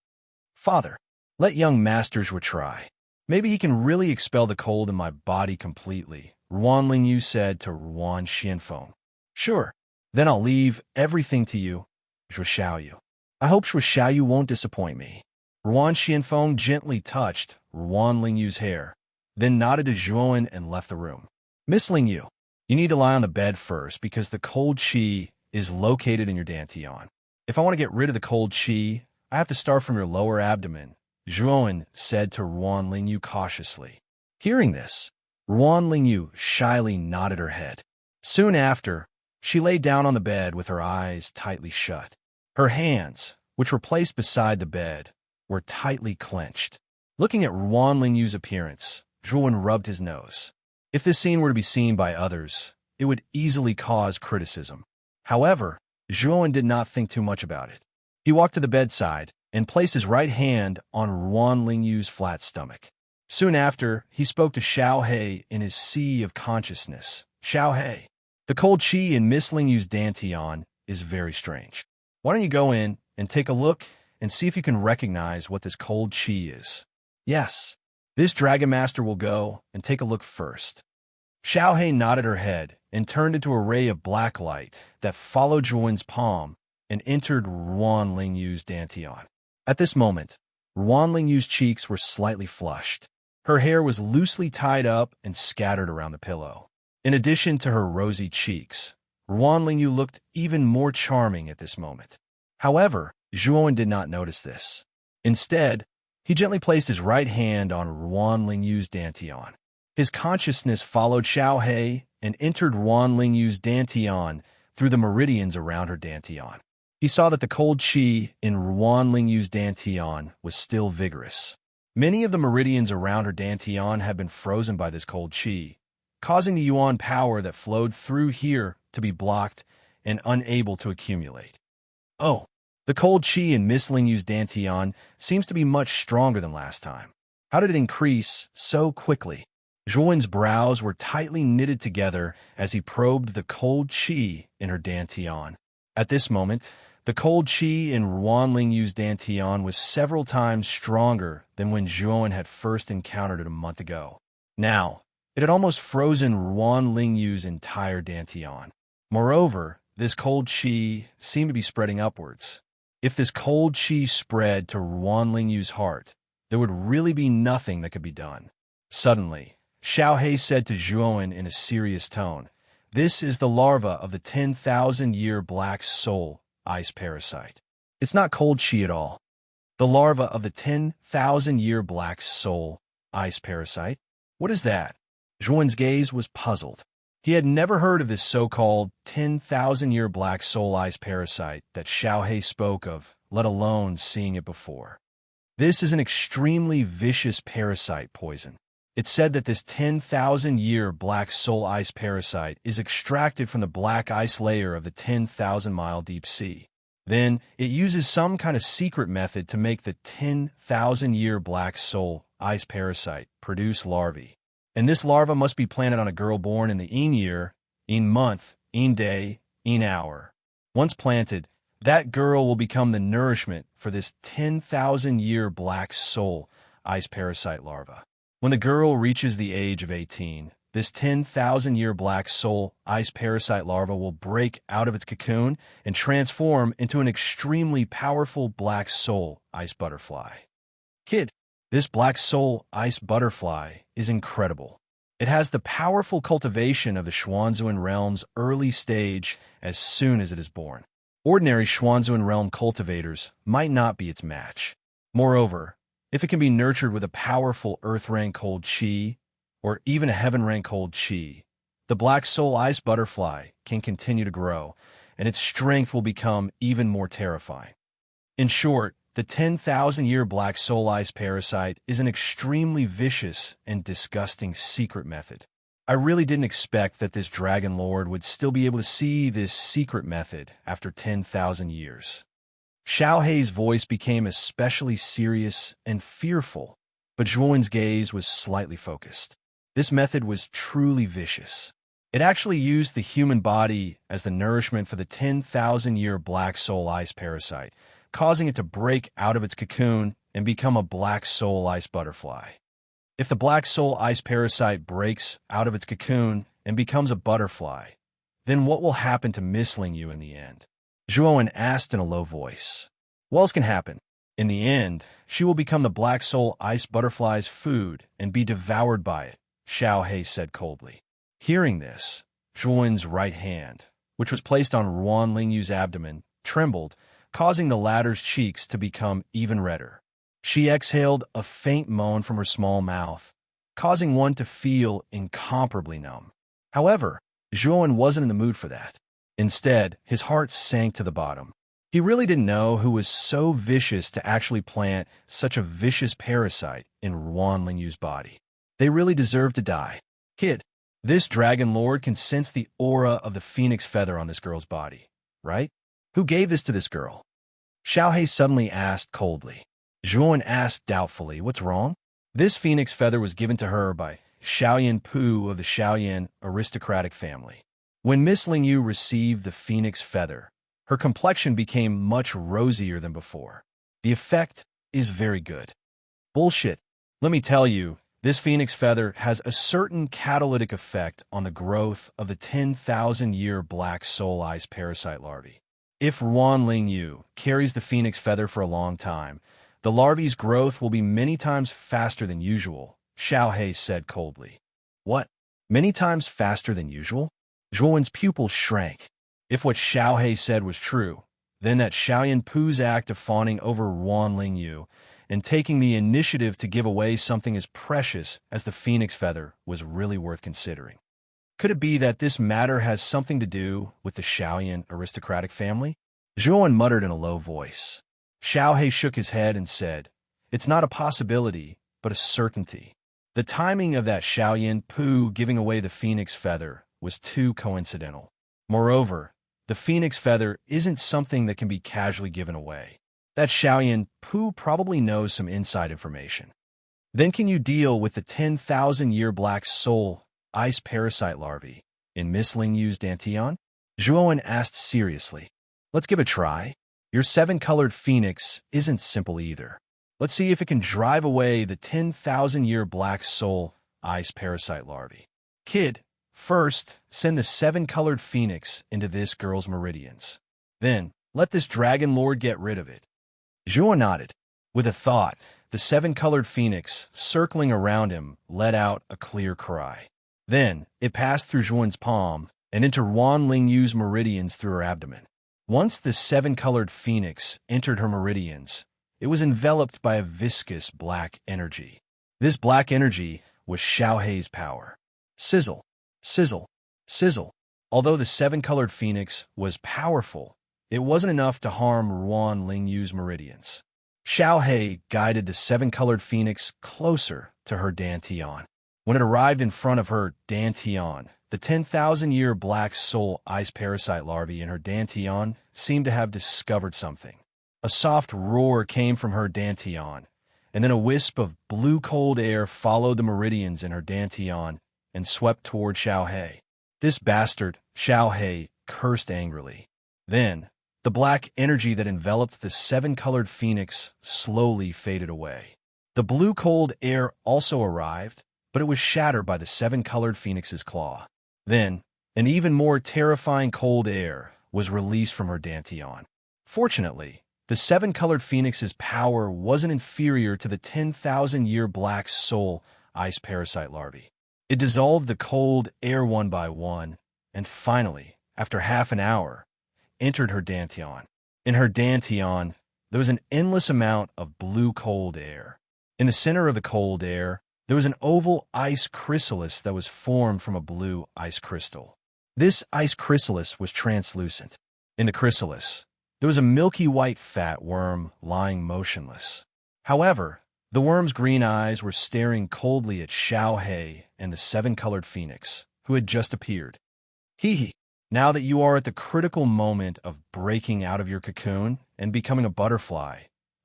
[SPEAKER 1] Father, let young Master Zhui try. Maybe he can really expel the cold in my body completely, Ruan Ling Yu said to Ruan Xianfeng. Sure, then I'll leave everything to you, Zhui Xiaoyu. I hope Zhui Xiaoyu won't disappoint me. Ruan Xianfeng gently touched Ruan Ling Yu's hair, then nodded to Zhuowen and left the room. Miss Ling Yu, you need to lie on the bed first because the cold qi is located in your dantian. If I want to get rid of the cold qi, I have to start from your lower abdomen, Zhuowen said to Ruan Ling Yu cautiously. Hearing this, Ruan Ling Yu shyly nodded her head. Soon after, she lay down on the bed with her eyes tightly shut. Her hands, which were placed beside the bed, were tightly clenched. Looking at Ruan Ling Yu's appearance, Zhuowen rubbed his nose. If this scene were to be seen by others, it would easily cause criticism. However, Zhuowen did not think too much about it. He walked to the bedside and placed his right hand on Ruan Ling Yu's flat stomach. Soon after, he spoke to Xiao He in his sea of consciousness. Xiao He, the cold qi in Miss Ling Yu's dantian is very strange. Why don't you go in and take a look and see if you can recognize what this cold qi is? Yes. This Dragon Master will go and take a look first. Xiaohei nodded her head and turned into a ray of black light that followed Zhuan's palm and entered Ruan Lingyu's dantian. At this moment, Ruan Lingyu's cheeks were slightly flushed. Her hair was loosely tied up and scattered around the pillow. In addition to her rosy cheeks, Ruan Lingyu looked even more charming at this moment. However, Zhuan did not notice this. Instead, he gently placed his right hand on Ruan Lingyu's dantian. His consciousness followed Xiaohei and entered Ruan Lingyu's dantian through the meridians around her dantian. He saw that the cold qi in Ruan Lingyu's dantian was still vigorous. Many of the meridians around her dantian had been frozen by this cold qi, causing the yuan power that flowed through here to be blocked and unable to accumulate. Oh, the cold qi in Miss Lingyu's dantian seems to be much stronger than last time. How did it increase so quickly? Zhuan's brows were tightly knitted together as he probed the cold qi in her dantian. At this moment, the cold qi in Ruan Lingyu's dantian was several times stronger than when Zhuan had first encountered it a month ago. Now, it had almost frozen Ruan Lingyu's entire dantian. Moreover, this cold qi seemed to be spreading upwards. If this cold qi spread to Ruan Lingyu's heart, there would really be nothing that could be done. Suddenly, Xiaohei said to Zhuan in a serious tone, "This is the larva of the 10,000-year black soul ice parasite. It's not cold qi at all. The larva of the 10,000-year black soul ice parasite? What is that?" Zhuan's gaze was puzzled. He had never heard of this so-called 10,000-year black soul ice parasite that Xiaohei spoke of, let alone seeing it before. This is an extremely vicious parasite poison. It's said that this 10,000-year black soul ice parasite is extracted from the black ice layer of the 10,000-mile deep sea. Then, it uses some kind of secret method to make the 10,000-year black soul ice parasite produce larvae. And this larva must be planted on a girl born in the Yin year, Yin month, Yin day, Yin hour. Once planted, that girl will become the nourishment for this 10,000-year black soul ice parasite larva. When the girl reaches the age of 18, this 10,000-year black soul ice parasite larva will break out of its cocoon and transform into an extremely powerful black soul ice butterfly. Kid, this black soul ice butterfly is incredible. It has the powerful cultivation of the Xuanzuan realm's early stage as soon as it is born. Ordinary Xuanzuan realm cultivators might not be its match. Moreover, if it can be nurtured with a powerful earth-rank cold qi, or even a heaven-rank cold qi, the black soul ice butterfly can continue to grow, and its strength will become even more terrifying. In short, the 10,000-year black soul ice parasite is an extremely vicious and disgusting secret method. I really didn't expect that this Dragon Lord would still be able to see this secret method after 10,000 years. Xiaohei's voice became especially serious and fearful, but Zhuan's gaze was slightly focused. This method was truly vicious. It actually used the human body as the nourishment for the 10,000-year black soul ice parasite, causing it to break out of its cocoon and become a black soul ice butterfly. If the black soul ice parasite breaks out of its cocoon and becomes a butterfly, then what will happen to Miss Lingyu in the end? Zhuan asked in a low voice. What else can happen? In the end, she will become the black soul ice butterfly's food and be devoured by it, Xiaohei said coldly. Hearing this, Zhuan's right hand, which was placed on Ruan Lingyu's abdomen, trembled, causing the latter's cheeks to become even redder. She exhaled a faint moan from her small mouth, causing one to feel incomparably numb. However, Zhuan wasn't in the mood for that. Instead, his heart sank to the bottom. He really didn't know who was so vicious to actually plant such a vicious parasite in Ruan Lingyu's body. They really deserve to die. Kid, this Dragon Lord can sense the aura of the phoenix feather on this girl's body, right? Who gave this to this girl? Xiaohei suddenly asked coldly. Zhuan asked doubtfully, what's wrong? This phoenix feather was given to her by Xiaoyan Pu of the Xiaoyan aristocratic family. When Miss Lingyu received the phoenix feather, her complexion became much rosier than before. The effect is very good. Bullshit. Let me tell you, this phoenix feather has a certain catalytic effect on the growth of the 10,000-year black soul ice parasite larvae. If Ruan Ling Yu carries the phoenix feather for a long time, the larvae's growth will be many times faster than usual, Xiao He said coldly. What? Many times faster than usual? Zhuowen's pupils shrank. If what Xiao He said was true, then that Xiaoyan Pu's act of fawning over Ruan Ling Yu and taking the initiative to give away something as precious as the phoenix feather was really worth considering. Could it be that this matter has something to do with the Xiaoyan aristocratic family? Zhuowen muttered in a low voice. Xiao He shook his head and said, "It's not a possibility, but a certainty." The timing of that Xiaoyan Pu giving away the phoenix feather was too coincidental. Moreover, the phoenix feather isn't something that can be casually given away. That Xiaoyan Pu probably knows some inside information. Then can you deal with the 10,000-year black soul ice parasite larvae in Miss Ling Yu's Dantian? Zhuowen asked seriously. Let's give it a try. Your 7-colored phoenix isn't simple either. Let's see if it can drive away the 10,000-year black soul ice parasite larvae. Kid, first, send the 7-colored phoenix into this girl's meridians. Then, let this dragon lord get rid of it. Zhuo nodded. With a thought, the 7-colored phoenix, circling around him, let out a clear cry. Then, it passed through Zhuowen's palm and into Ruan Ling Yu's meridians through her abdomen. Once the 7-colored phoenix entered her meridians, it was enveloped by a viscous black energy. This black energy was Xiao He's power. Sizzle, sizzle, sizzle. Although the 7-colored phoenix was powerful, it wasn't enough to harm Ruan Ling Yu's meridians. Xiao He guided the 7-colored phoenix closer to her Dantian. When it arrived in front of her Dantian, the 10,000-year black soul ice parasite larvae in her Dantian seemed to have discovered something. A soft roar came from her Dantian, and then a wisp of blue cold air followed the meridians in her Dantian and swept toward Xiao He. This bastard, Xiao He, cursed angrily. Then, the black energy that enveloped the 7-colored phoenix slowly faded away. The blue cold air also arrived, but it was shattered by the 7-colored phoenix's claw. Then, an even more terrifying cold air was released from her Dantian. Fortunately, the 7-colored phoenix's power wasn't inferior to the 10,000-year black soul ice parasite larvae. It dissolved the cold air one by one, and finally, after half an hour, entered her Dantian. In her Dantian, there was an endless amount of blue cold air. In the center of the cold air, there was an oval ice chrysalis that was formed from a blue ice crystal. This ice chrysalis was translucent. In the chrysalis, there was a milky white fat worm lying motionless. However, the worm's green eyes were staring coldly at Xiao He and the 7-colored phoenix, who had just appeared. Hee. Now that you are at the critical moment of breaking out of your cocoon and becoming a butterfly,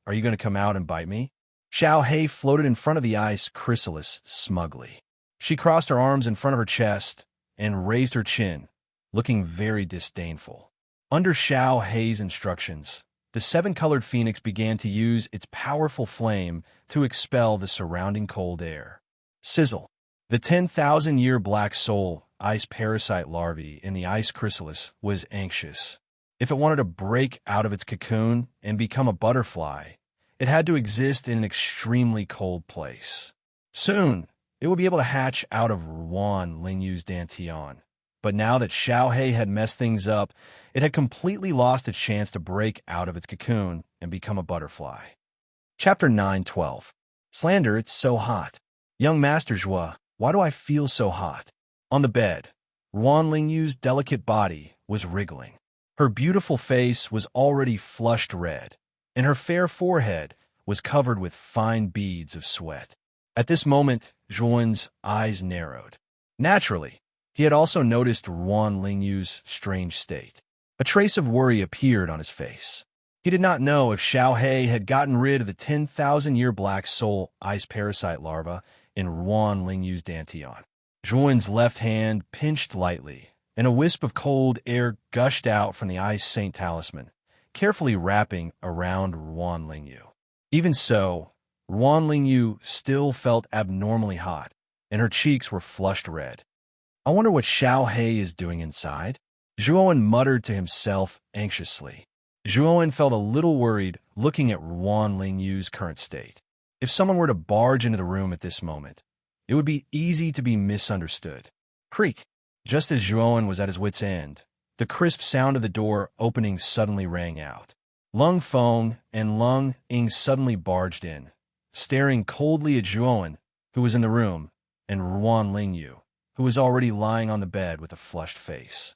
[SPEAKER 1] are you going to come out and bite me? Xiao He floated in front of the ice chrysalis smugly. She crossed her arms in front of her chest and raised her chin, looking very disdainful. Under Xiao He's instructions, the 7-colored phoenix began to use its powerful flame to expel the surrounding cold air. Sizzle. The 10,000-year black soul ice parasite larvae in the ice chrysalis was anxious. If it wanted to break out of its cocoon and become a butterfly, it had to exist in an extremely cold place. Soon, it would be able to hatch out of Ruan Ling Yu's Dantian. But now that Xiao He had messed things up, it had completely lost its chance to break out of its cocoon and become a butterfly. Chapter 9:12. Slander, it's so hot. Young Master Zhua, why do I feel so hot? On the bed, Ruan Ling Yu's delicate body was wriggling. Her beautiful face was already flushed red, and her fair forehead was covered with fine beads of sweat. At this moment, Zhuowen's eyes narrowed. Naturally, he had also noticed Ruan Ling Yu's strange state. A trace of worry appeared on his face. He did not know if Xiao He had gotten rid of the 10,000-year black soul ice parasite larva in Ruan Ling Yu's Dantian. Zhuowen's left hand pinched lightly, and a wisp of cold air gushed out from the ice saint talisman, carefully wrapping around Ruan Ling Yu. Even so, Ruan Lingyu still felt abnormally hot, and her cheeks were flushed red. I wonder what Xiao He is doing inside? Zhuowen muttered to himself anxiously. Zhuowen felt a little worried looking at Ruan Lingyu's current state. If someone were to barge into the room at this moment, it would be easy to be misunderstood. Creak! Just as Zhuowen was at his wit's end, the crisp sound of the door opening suddenly rang out. Lung Feng and Lung Ying suddenly barged in, staring coldly at Zhuowen, who was in the room, and Ruan Lingyu, who was already lying on the bed with a flushed face.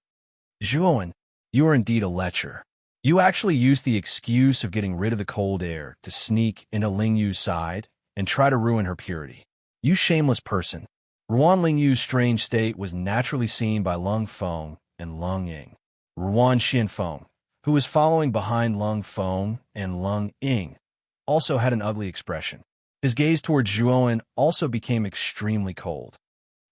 [SPEAKER 1] Zhuowen, you are indeed a lecher. You actually used the excuse of getting rid of the cold air to sneak into Lingyu's side and try to ruin her purity. You shameless person. Ruan Lingyu's strange state was naturally seen by Lung Feng and Lung Ying. Ruan Xianfeng, who was following behind Lung Feng and Lung Ying, also had an ugly expression. His gaze toward Zhuowen also became extremely cold.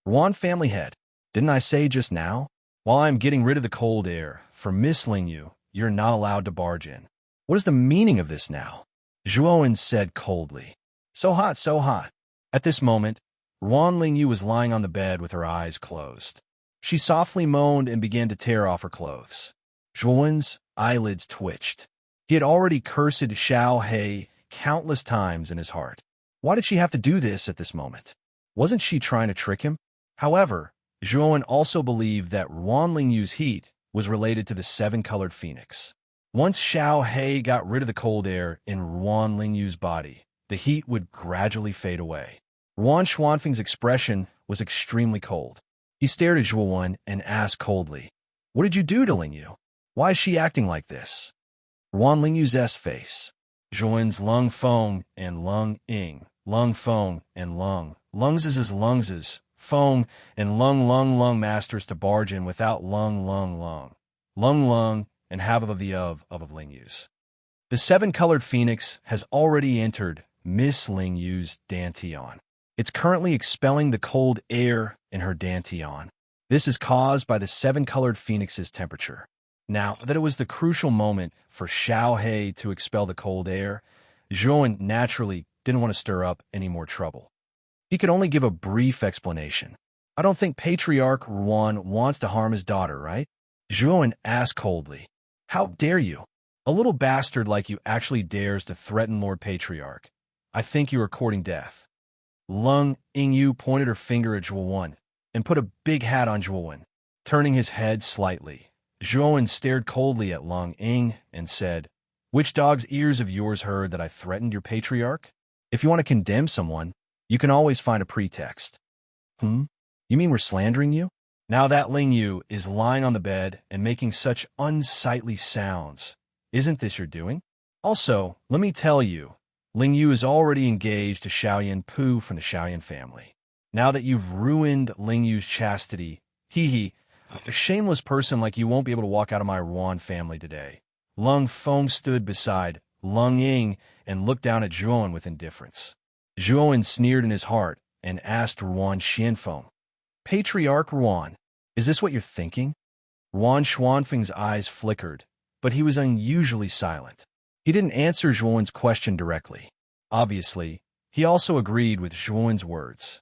[SPEAKER 1] Ruan family head, didn't I say just now? While I am getting rid of the cold air, for Miss Lingyu, you're not allowed to barge in. What is the meaning of this now? Zhuowen said coldly. So hot, so hot. At this moment, Ruan Lingyu was lying on the bed with her eyes closed. She softly moaned and began to tear off her clothes. Zhuowen's eyelids twitched. He had already cursed Xiao He countless times in his heart. Why did she have to do this at this moment? Wasn't she trying to trick him? However, Zhuowen also believed that Ruan Lingyu's heat was related to the seven-colored phoenix. Once Xiao He got rid of the cold air in Ruan Lingyu's body, the heat would gradually fade away. Ruan Xuanfeng's expression was extremely cold. He stared at Zhuowen and asked coldly, "What did you do to Lingyu? Why is she acting like this?" Ruan Lingyu's face. Zhuowen's Lung Feng and Lung Ying, Lung Feng and Lung's Feng and Lung masters to barge in without Lung, and half of the of Lingyu's. The seven-colored phoenix has already entered Miss Lingyu's dantian. It's currently expelling the cold air in her dantian. This is caused by the seven-colored phoenix's temperature. Now that it was the crucial moment for Xiao He to expel the cold air, Zhuowen naturally didn't want to stir up any more trouble. He could only give a brief explanation. I don't think Patriarch Ruan wants to harm his daughter, right? Zhuowen asked coldly. How dare you? A little bastard like you actually dares to threaten Lord Patriarch. I think you are courting death. Lung Yingyu pointed her finger at Zhuowen and put a big hat on Zhuowen, turning his head slightly. Zhuowen stared coldly at Lung Ying and said, "Which dog's ears of yours heard that I threatened your patriarch? If you want to condemn someone, you can always find a pretext." You mean we're slandering you? Now that Lingyu is lying on the bed and making such unsightly sounds, isn't this your doing? Also, let me tell you, Lingyu is already engaged to Xiaoyan Pu from the Xiaoyan family. Now that you've ruined Lingyu's chastity, a shameless person like you won't be able to walk out of my Ruan family today. Lung Feng stood beside Lung Ying and looked down at Zhuowen with indifference. Zhuowen sneered in his heart and asked Ruan Xianfeng, "Patriarch Ruan, is this what you're thinking?" Ruan Xuanfeng's eyes flickered, but he was unusually silent. He didn't answer Zhuowen's question directly. Obviously, he also agreed with Zhuowen's words.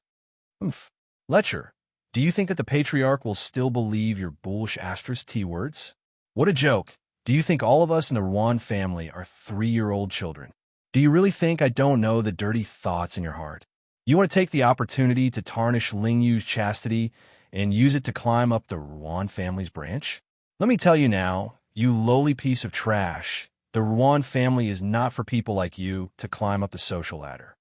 [SPEAKER 1] Lecher, do you think that the Patriarch will still believe your bullish T words? What a joke. Do you think all of us in the Ruan family are 3-year-old children? Do you really think I don't know the dirty thoughts in your heart? You want to take the opportunity to tarnish Lingyu's chastity and use it to climb up the Ruan family's branch? Let me tell you now, you lowly piece of trash, the Ruan family is not for people like you to climb up the social ladder.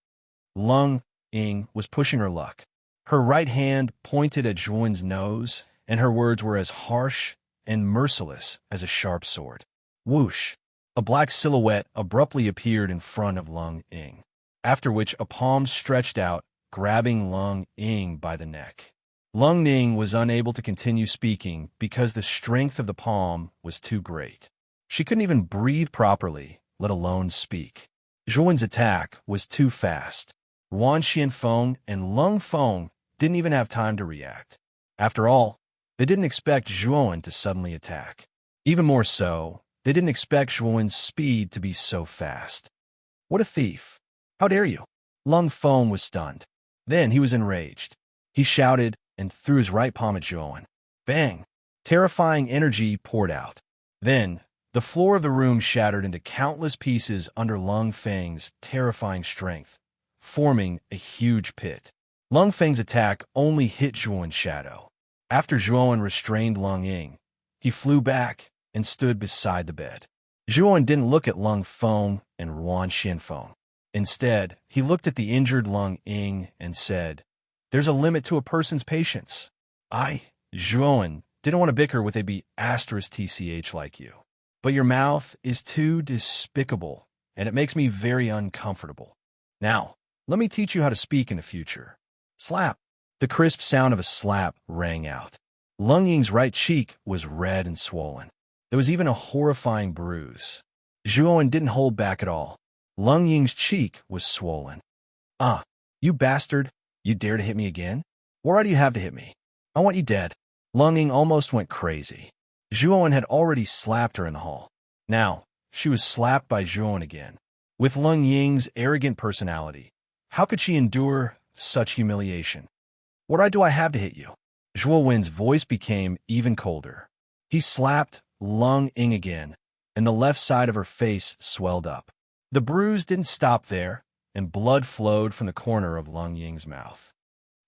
[SPEAKER 1] Lung Ying was pushing her luck. Her right hand pointed at Zhuowen's nose, and her words were as harsh and merciless as a sharp sword. Whoosh! A black silhouette abruptly appeared in front of Lung Ying, after which a palm stretched out, grabbing Lung Ying by the neck. Lung Ying was unable to continue speaking because the strength of the palm was too great. She couldn't even breathe properly, let alone speak. Zhuowen's attack was too fast. Ruan Xianfeng and Lung Feng didn't even have time to react. After all, they didn't expect Zhuowen to suddenly attack. Even more so, they didn't expect Zhuowen's speed to be so fast. What a thief! How dare you? Lung Feng was stunned. Then he was enraged. He shouted and threw his right palm at Zhuowen. Bang! Terrifying energy poured out. Then, the floor of the room shattered into countless pieces under Lung Feng's terrifying strength, forming a huge pit. Lung Feng's attack only hit Zhuowen's shadow. After Zhuowen restrained Lung Ying, he flew back and stood beside the bed. Zhuowen didn't look at Lung Feng and Ruan Xianfeng. Instead, he looked at the injured Lung Ying and said, "There's a limit to a person's patience. Zhuowen, didn't want to bicker with a B*TCH like you. But your mouth is too despicable, and it makes me very uncomfortable. Now, let me teach you how to speak in the future." Slap! The crisp sound of a slap rang out. Lung Ying's right cheek was red and swollen. There was even a horrifying bruise. Zhuowen didn't hold back at all. Lung Ying's cheek was swollen. "Ah, you bastard! You dare to hit me again? What right do you have to hit me? I want you dead." Lung Ying almost went crazy. Zhuowen had already slapped her in the hall. Now, she was slapped by Zhuowen again. With Lung Ying's arrogant personality, how could she endure such humiliation? "What right do I have to hit you?" Zhuowen's voice became even colder. He slapped Lung Ying again, and the left side of her face swelled up. The bruise didn't stop there, and blood flowed from the corner of Lung Ying's mouth.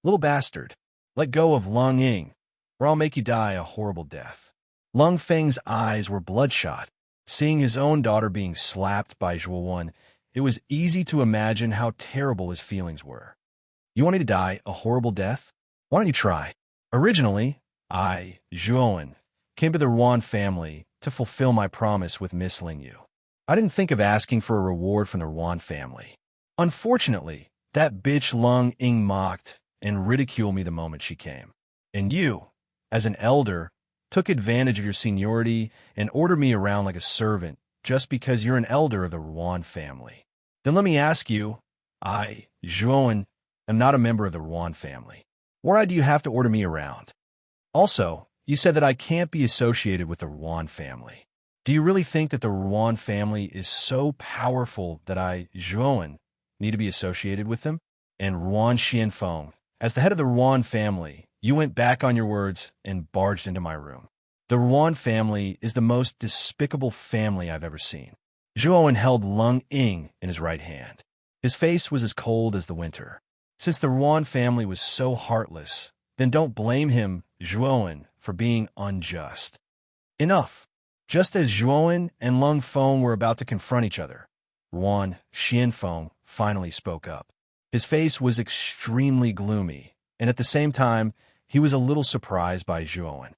[SPEAKER 1] "Little bastard, let go of Lung Ying, or I'll make you die a horrible death." Lung Feng's eyes were bloodshot. Seeing his own daughter being slapped by Zhuowen, it was easy to imagine how terrible his feelings were. "You want me to die a horrible death? Why don't you try?" Originally, Zhuowen, came to the Ruan family to fulfill my promise with Miss Lingyu. I didn't think of asking for a reward from the Ruan family. Unfortunately, that bitch Lung Ying mocked and ridiculed me the moment she came. And you, as an elder, took advantage of your seniority and ordered me around like a servant just because you're an elder of the Ruan family. Then let me ask you, Zhuowen, am not a member of the Ruan family. Why do you have to order me around? Also, you said that I can't be associated with the Ruan family. Do you really think that the Ruan family is so powerful that Zhuowen, need to be associated with them? And Ruan Xianfeng, as the head of the Ruan family, you went back on your words and barged into my room. The Ruan family is the most despicable family I've ever seen. Zhuowen held Lung Ying in his right hand. His face was as cold as the winter. Since the Ruan family was so heartless, then don't blame him, Zhuowen, for being unjust. Enough. Just as Zhuowen and Lung Feng were about to confront each other, Ruan Xianfeng finally spoke up. His face was extremely gloomy, and at the same time, he was a little surprised by Zhuowen.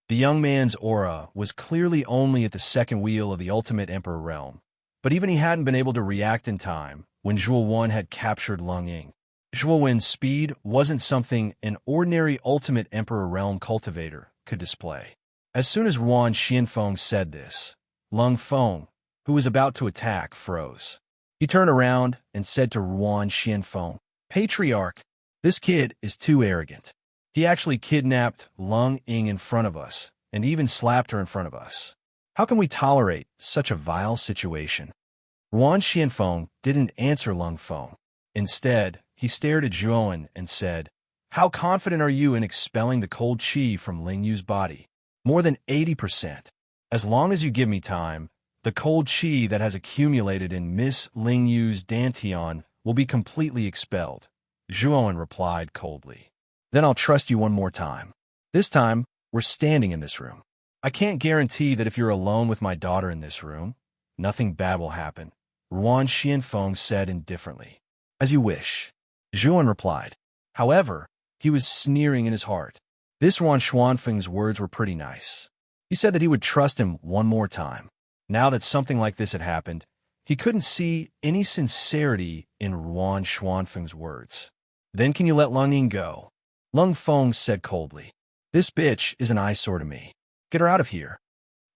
[SPEAKER 1] The young man's aura was clearly only at the second wheel of the ultimate emperor realm, but even he hadn't been able to react in time when Zhuowen had captured Lung Ying. Zhuowen's speed wasn't something an ordinary ultimate emperor realm cultivator could display. As soon as Ruan Xianfeng said this, Lung Feng, who was about to attack, froze. He turned around and said to Ruan Xianfeng, "Patriarch, this kid is too arrogant. He actually kidnapped Lung Ying in front of us and even slapped her in front of us. How can we tolerate such a vile situation?" Ruan Xianfeng didn't answer Lung Feng. Instead, he stared at Zhuowen and said, "How confident are you in expelling the cold qi from Lingyu's body?" "More than 80%. As long as you give me time, the cold qi that has accumulated in Miss Lingyu's dantian will be completely expelled," Zhuowen replied coldly. "Then I'll trust you one more time. This time, we're standing in this room. I can't guarantee that if you're alone with my daughter in this room, nothing bad will happen," Ruan Xianfeng said indifferently. "As you wish," Zhuowen replied. However, he was sneering in his heart. This Ruan Xianfeng's words were pretty nice. He said that he would trust him one more time. Now that something like this had happened, he couldn't see any sincerity in Ruan Xianfeng's words. "Then can you let Lung Ying go?" Lung Feng said coldly. "This bitch is an eyesore to me. Get her out of here."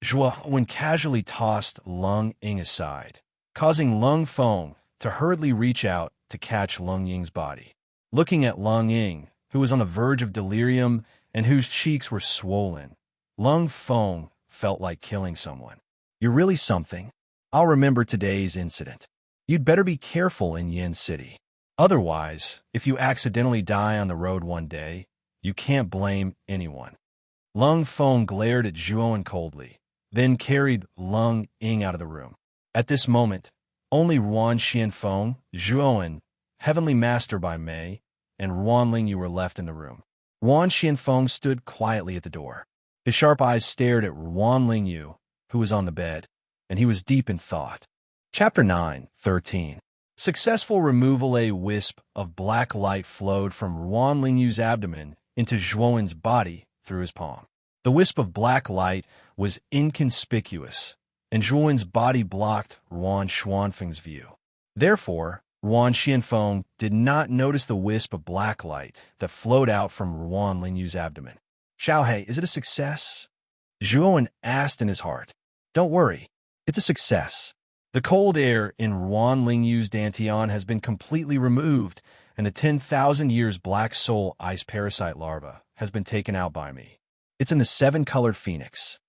[SPEAKER 1] Zhuowen casually tossed Lung Ying aside, causing Lung Feng to hurriedly reach out to catch Lung Ying's body. Looking at Lung Ying, who was on the verge of delirium and whose cheeks were swollen, Lung Feng felt like killing someone. "You're really something. I'll remember today's incident. You'd better be careful in Yin City." Otherwise, if you accidentally die on the road one day, you can't blame anyone. Lung Feng glared at Zhuowen coldly, then carried Lung Ying out of the room. At this moment, only Ruan Xianfeng, Zhuowen, Heavenly Master by Mei, and Ruan Lingyu were left in the room. Ruan Xianfeng stood quietly at the door. His sharp eyes stared at Ruan Lingyu, who was on the bed, and he was deep in thought. Chapter 9:13. Successful removal. A wisp of black light flowed from Ruan Lingyu's abdomen into Zhuowen's body through his palm. The wisp of black light was inconspicuous, and Zhuowen's body blocked Ruan Xuanfeng's view. Therefore, Ruan Xianfeng did not notice the wisp of black light that flowed out from Ruan Lingyu's abdomen. Xiaohei, is it a success? Zhuowen asked in his heart. Don't worry, it's a success. The cold air in Ruan Lingyu's dantian has been completely removed, and the 10,000 years black soul ice parasite larva has been taken out by me. It's in the 7-colored phoenix.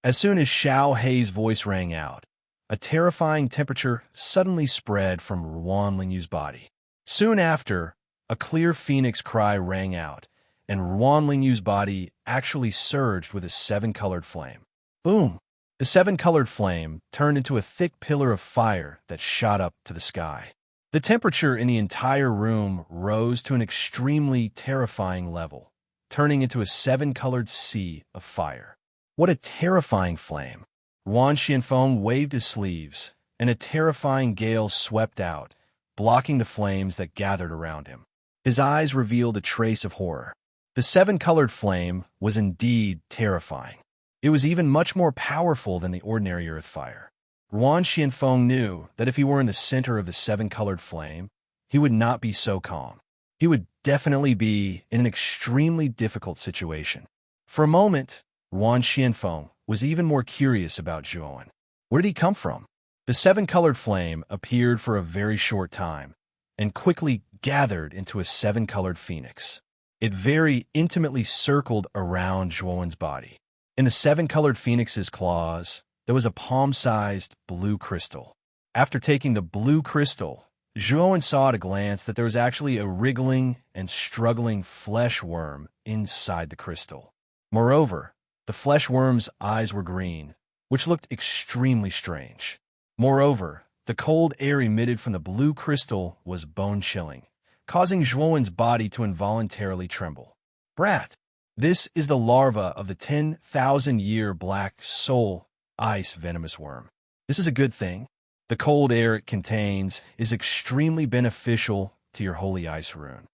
[SPEAKER 1] As soon as Xiao Hei's voice rang out, a terrifying temperature suddenly spread from Ruan Lingyu's body. Soon after, a clear phoenix cry rang out, and Ruan Lingyu's body actually surged with a 7-colored flame. Boom! The 7-colored flame turned into a thick pillar of fire that shot up to the sky. The temperature in the entire room rose to an extremely terrifying level, turning into a 7-colored sea of fire. What a terrifying flame! Ruan Xianfeng waved his sleeves, and a terrifying gale swept out, blocking the flames that gathered around him. His eyes revealed a trace of horror. The 7-colored flame was indeed terrifying. It was even much more powerful than the ordinary earth fire. Ruan Xianfeng knew that if he were in the center of the 7-colored flame, he would not be so calm. He would definitely be in an extremely difficult situation. For a moment, Ruan Xianfeng was even more curious about Zhuowen. Where did he come from? The 7-colored flame appeared for a very short time, and quickly gathered into a 7-colored phoenix. It very intimately circled around Zhuowen's body. In the 7-colored phoenix's claws, there was a palm-sized blue crystal. After taking the blue crystal, Zhuowen saw at a glance that there was actually a wriggling and struggling flesh worm inside the crystal. Moreover, the flesh worm's eyes were green, which looked extremely strange. Moreover, the cold air emitted from the blue crystal was bone-chilling, causing Zhuowen's body to involuntarily tremble. Brat! This is the larva of the 10,000-year black soul ice venomous worm. This is a good thing. The cold air it contains is extremely beneficial to your holy ice rune.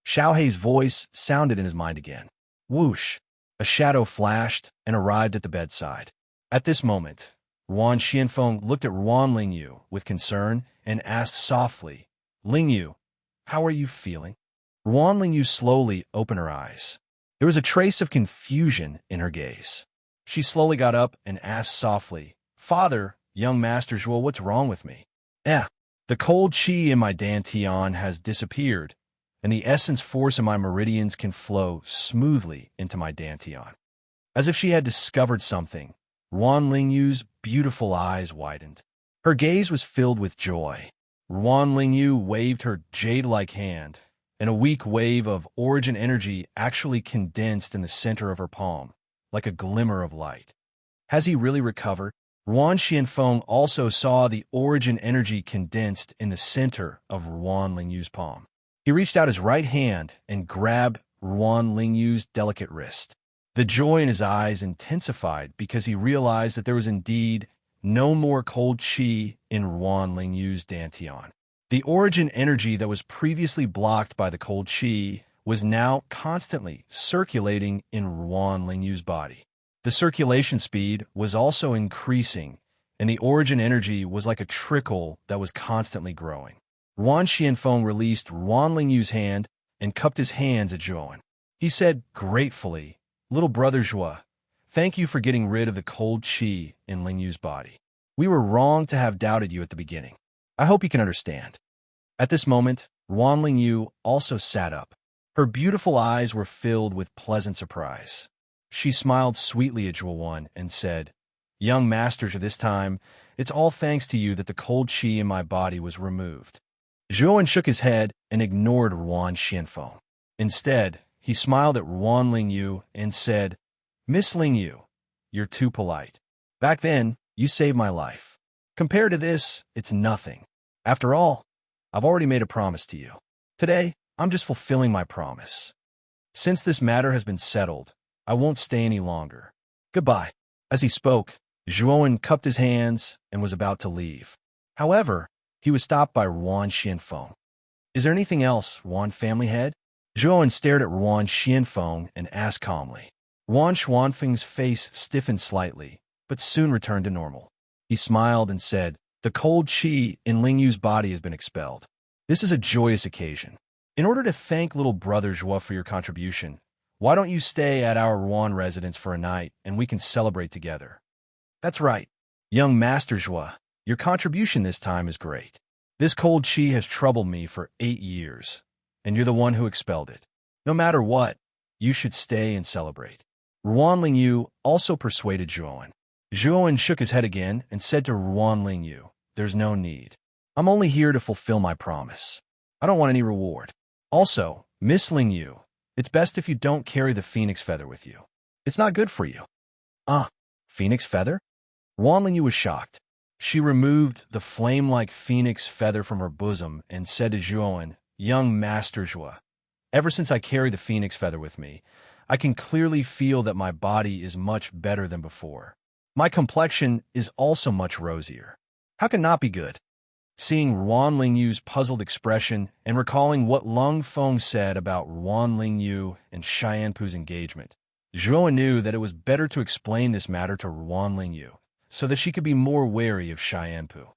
[SPEAKER 1] Xiao Hei's voice sounded in his mind again. Whoosh! A shadow flashed and arrived at the bedside. At this moment, Ruan Xianfeng looked at Ruan Lingyu with concern and asked softly, Lingyu, how are you feeling? Ruan Lingyu slowly opened her eyes. There was a trace of confusion in her gaze. She slowly got up and asked softly, Father, young Master Zhuo, what's wrong with me? The cold qi in my dantian has disappeared, and the essence force in my meridians can flow smoothly into my dantian. As if she had discovered something, Ruan Lingyu's beautiful eyes widened. Her gaze was filled with joy. Ruan Lingyu waved her jade-like hand, and a weak wave of origin energy actually condensed in the center of her palm, like a glimmer of light. Has he really recovered? Ruan Xianfeng also saw the origin energy condensed in the center of Ruan Lingyu's palm. He reached out his right hand and grabbed Ruan Lingyu's delicate wrist. The joy in his eyes intensified because he realized that there was indeed no more cold qi in Ruan Lingyu's dantian. The origin energy that was previously blocked by the cold qi was now constantly circulating in Ruan Lingyu's body. The circulation speed was also increasing, and the origin energy was like a trickle that was constantly growing. Ruan Xianfeng released Ruan Lingyu's hand and cupped his hands at Zhuowen. He said gratefully, Little brother Zhuo, thank you for getting rid of the cold qi in Lingyu's body. We were wrong to have doubted you at the beginning. I hope you can understand. At this moment, Ruan Lingyu also sat up. Her beautiful eyes were filled with pleasant surprise. She smiled sweetly at Zhuowen and said, Young Master, this time, it's all thanks to you that the cold qi in my body was removed. Zhuowen shook his head and ignored Ruan Xianfeng. Instead, he smiled at Ruan Lingyu and said, Miss Lingyu, you're too polite. Back then, you saved my life. Compared to this, it's nothing. After all, I've already made a promise to you. Today, I'm just fulfilling my promise. Since this matter has been settled, I won't stay any longer. Goodbye. As he spoke, Zhuowen cupped his hands and was about to leave. However, he was stopped by Ruan Xianfeng. Is there anything else, Ruan family head? Zhuowen stared at Ruan Xianfeng and asked calmly. Ruan Xuanfeng's face stiffened slightly, but soon returned to normal. He smiled and said, The cold qi in Lingyu's body has been expelled. This is a joyous occasion. In order to thank little brother Zhua for your contribution, why don't you stay at our Ruan residence for a night and we can celebrate together? That's right. Young Master Zhua, your contribution this time is great. This cold qi has troubled me for 8 years, and you're the one who expelled it. No matter what, you should stay and celebrate. Ruan Lingyu also persuaded Zhuowen. Zhuowen shook his head again and said to Ruan Lingyu, There's no need. I'm only here to fulfill my promise. I don't want any reward. Also, Miss Lingyu, it's best if you don't carry the phoenix feather with you. It's not good for you. Phoenix feather? Ruan Lingyu was shocked. She removed the flame-like phoenix feather from her bosom and said to Zhuowen, Young Master Zhua, ever since I carry the phoenix feather with me, I can clearly feel that my body is much better than before. My complexion is also much rosier. How can not be good? Seeing Ruan Lingyu's puzzled expression and recalling what Lung Feng said about Ruan Lingyu and Xianpu's engagement, Zhuowen knew that it was better to explain this matter to Ruan Lingyu, so that she could be more wary of Xianpu.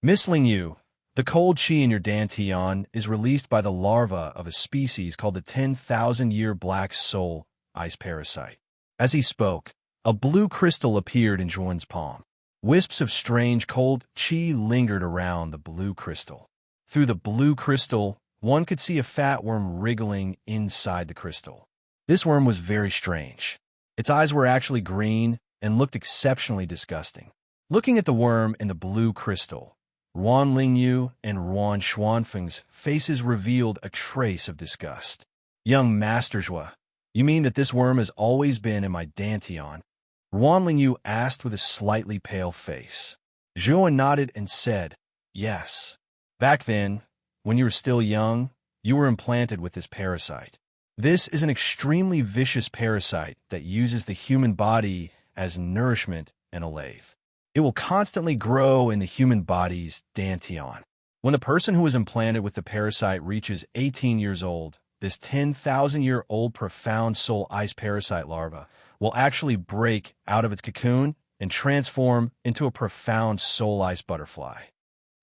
[SPEAKER 1] Miss Lingyu, the cold qi in your dantian is released by the larva of a species called the 10,000-year black soul ice parasite. As he spoke, a blue crystal appeared in Zhuowen's palm. Wisps of strange cold qi lingered around the blue crystal. Through the blue crystal, one could see a fat worm wriggling inside the crystal. This worm was very strange. Its eyes were actually green and looked exceptionally disgusting. Looking at the worm in the blue crystal, Ruan Lingyu and Ruan Xuanfeng's faces revealed a trace of disgust. Young Master Zhua, you mean that this worm has always been in my dantian? Ruan Lingyu asked with a slightly pale face. Zhuowen nodded and said, Yes. Back then, when you were still young, you were implanted with this parasite. This is an extremely vicious parasite that uses the human body as nourishment and a lathe. It will constantly grow in the human body's dantian. When the person who was implanted with the parasite reaches 18 years old, this 10,000-year-old profound soul ice parasite larva will actually break out of its cocoon and transform into a profound soul ice butterfly.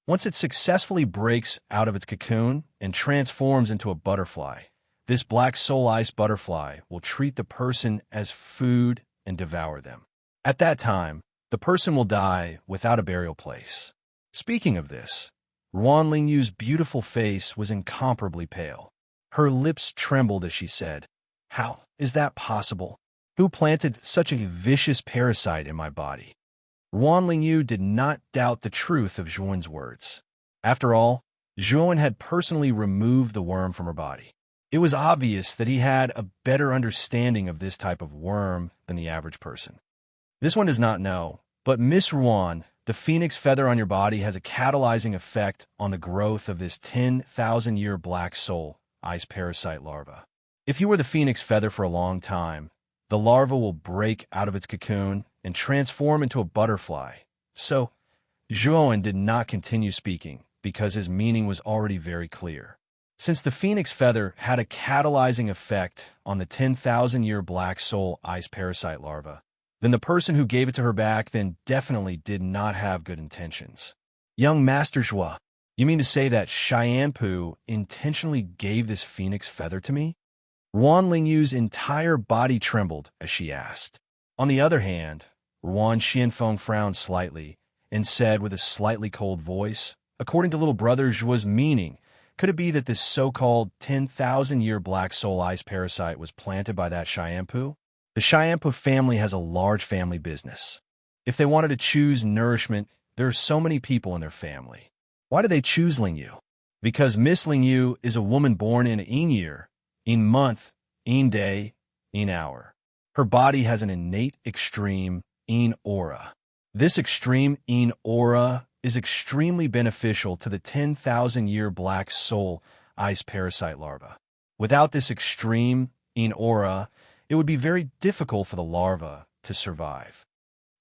[SPEAKER 1] Once it successfully breaks out of its cocoon and transforms into a butterfly, this black soul ice butterfly will treat the person as food and devour them. At that time, the person will die without a burial place. Speaking of this, Ruan Lingyu's beautiful face was incomparably pale. Her lips trembled as she said, How is that possible? Who planted such a vicious parasite in my body? Ruan Lingyu did not doubt the truth of Zhuowen's words. After all, Zhuowen had personally removed the worm from her body. It was obvious that he had a better understanding of this type of worm than the average person. This one does not know, but Miss Ruan, the phoenix feather on your body has a catalyzing effect on the growth of this 10,000-year black soul ice parasite larva. If you wear the phoenix feather for a long time, the larva will break out of its cocoon and transform into a butterfly. So, Zhuowen did not continue speaking because his meaning was already very clear. Since the phoenix feather had a catalyzing effect on the 10,000-year black soul ice parasite larva, then the person who gave it to her back then definitely did not have good intentions. Young Master Zhua, you mean to say that Xianpu intentionally gave this phoenix feather to me? Ruan Lingyu's entire body trembled as she asked. On the other hand, Ruan Xianfeng frowned slightly and said with a slightly cold voice, according to little brother Zhua's meaning, could it be that this so-called 10,000-year black soul ice parasite was planted by that Xianpu? The Xianpu family has a large family business. If they wanted to choose nourishment, there are so many people in their family. Why did they choose Lingyu? Because Mistling You is a woman born in een year, een month, een day, een hour. Her body has an innate extreme een aura. This extreme een aura is extremely beneficial to the 10,000-year black soul ice parasite larva. Without this extreme een aura, it would be very difficult for the larva to survive.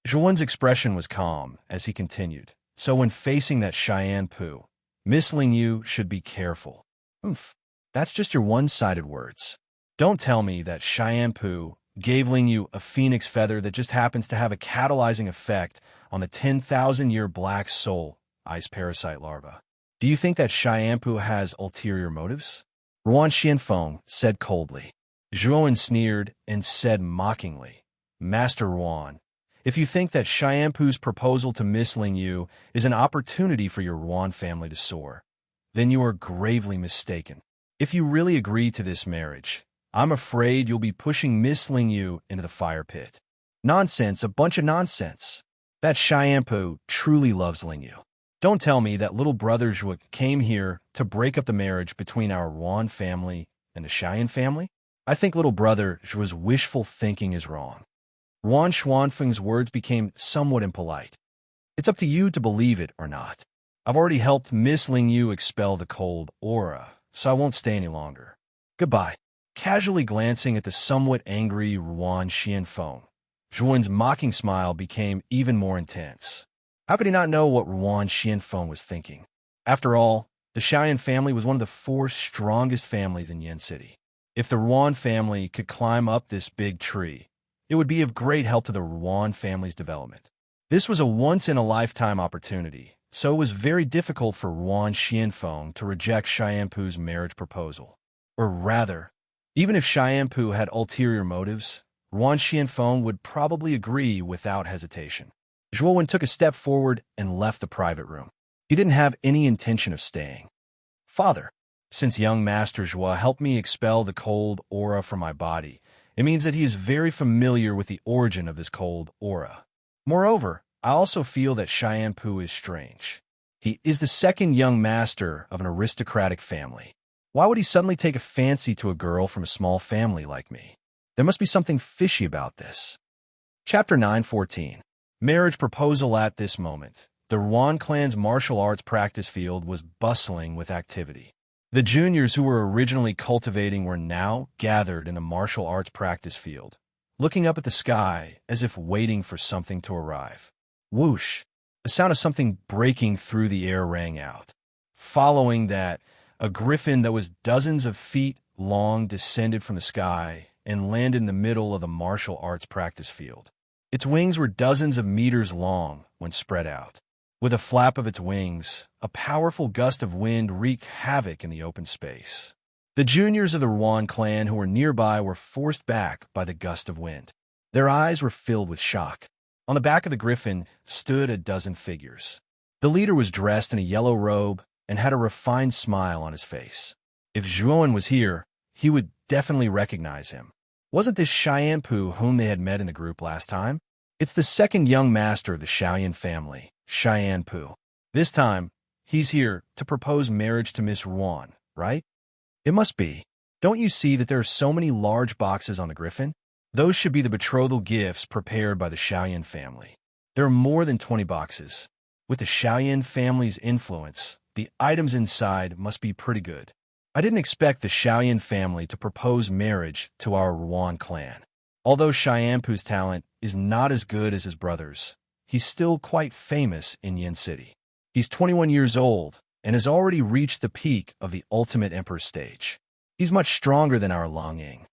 [SPEAKER 1] Zhuan's expression was calm as he continued. So when facing that Cheyenne poo, Mistling You should be careful. Oomph, that's just your one-sided words. Don't tell me that Cheyenne poo gave Ling Yu a phoenix feather that just happens to have a catalyzing effect on the 10,000-year black soul ice parasite larva. Do you think that Cheyenne poo has ulterior motives? Ruan Xianfeng said coldly. Zhuan sneered and said mockingly, Master Ruan, if you think that Cheyenne poo's proposal to Mistling You is an opportunity for your Ruan family to soar, then you are gravely mistaken. If you really agree to this marriage, I'm afraid you'll be pushing Mistling You into the fire pit. Nonsense, a bunch of nonsense. That Cheyenne poo truly loves Ling Yu. Don't tell me that little brother Zhuo came here to break up the marriage between our Ruan family and the Cheyenne family. I think little brother Zhuo's wishful thinking is wrong. Ruan Xuanfeng's words became somewhat impolite. It's up to you to believe it or not. I've already helped Mistling You expel the cold aura, so I won't stay any longer. Goodbye. Casually glancing at the somewhat angry Ruan Xianfeng, Zhuan's mocking smile became even more intense. How could he not know what Ruan Xianfeng was thinking? After all, the Xiaoyan family was one of the 4 strongest families in Yen City. If the Ruan family could climb up this big tree, it would be of great help to the Ruan family's development. This was a once-in-a-lifetime opportunity, so it was very difficult for Ruan Xianfeng to reject Cheyenne poo's marriage proposal. Or rather, even if Cheyenne poo had ulterior motives, Ruan Xianfeng would probably agree without hesitation. Zhuowen took a step forward and left the private room. He didn't have any intention of staying. Father, since young Master Zhuo helped me expel the cold aura from my body, it means that he is very familiar with the origin of this cold aura. Moreover, I also feel that Cheyenne poo is strange. He is the second young master of an aristocratic family. Why would he suddenly take a fancy to a girl from a small family like me? There must be something fishy about this. Chapter 9:14. Marriage proposal. At this moment, the Ruan clan's martial arts practice field was bustling with activity. The juniors who were originally cultivating were now gathered in the martial arts practice field, looking up at the sky as if waiting for something to arrive. Whoosh! The sound of something breaking through the air rang out. Following that, a griffin that was dozens of feet long descended from the sky and landed in the middle of the martial arts practice field. Its wings were dozens of meters long when spread out. With a flap of its wings, a powerful gust of wind wreaked havoc in the open space. The juniors of the Ruan clan who were nearby were forced back by the gust of wind. Their eyes were filled with shock. On the back of the griffin stood a dozen figures. The leader was dressed in a yellow robe and had a refined smile on his face. If Zhuowen was here, he would definitely recognize him. Wasn't this Cheyenne poo whom they had met in the group last time? It's the second young master of the Xiaoyan family, Cheyenne poo. This time, he's here to propose marriage to Miss Ruan, right? It must be. Don't you see that there are so many large boxes on the griffin? Those should be the betrothal gifts prepared by the Xiaoyan family. There are more than 20 boxes. With the Xiaoyan family's influence, the items inside must be pretty good. I didn't expect the Xiaoyan family to propose marriage to our Ruan clan. Although Cheyenne poo's talent is not as good as his brother's, he's still quite famous in Yen City. He's 21 years old and has already reached the peak of the ultimate emperor stage. He's much stronger than our Long Ying.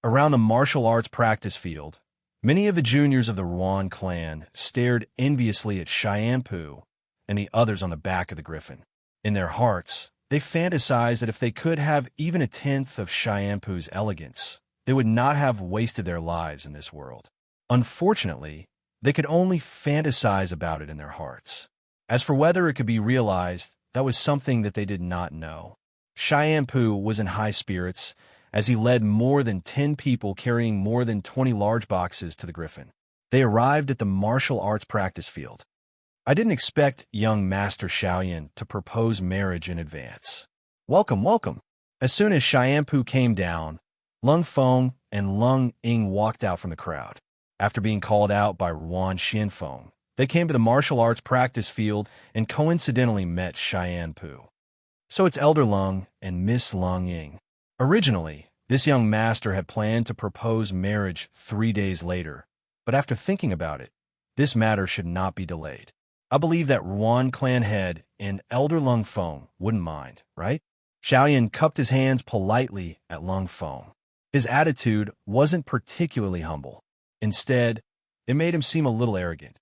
[SPEAKER 1] Around the martial arts practice field, many of the juniors of the Ruan clan stared enviously at Cheyenne poo and the others on the back of the griffin. In their hearts, they fantasized that if they could have even a tenth of Cheyenne poo's elegance, they would not have wasted their lives in this world. Unfortunately, they could only fantasize about it in their hearts. As for whether it could be realized, that was something that they did not know. Cheyenne poo was in high spirits as he led more than 10 people carrying more than 20 large boxes to the griffin. They arrived at the martial arts practice field. I didn't expect young Master Xiaoyan to propose marriage in advance. Welcome, welcome. As soon as Xianpu came down, Lung Feng and Lung Ying walked out from the crowd. After being called out by Ruan Xianfeng, they came to the martial arts practice field and coincidentally met Xianpu. So it's Elder Lung and Miss Lung Ying. Originally, this young master had planned to propose marriage 3 days later, but after thinking about it, this matter should not be delayed. I believe that Ruan clan head and Elder Lung Feng wouldn't mind, right? Xiaoyan cupped his hands politely at Lung Feng. His attitude wasn't particularly humble. Instead, it made him seem a little arrogant.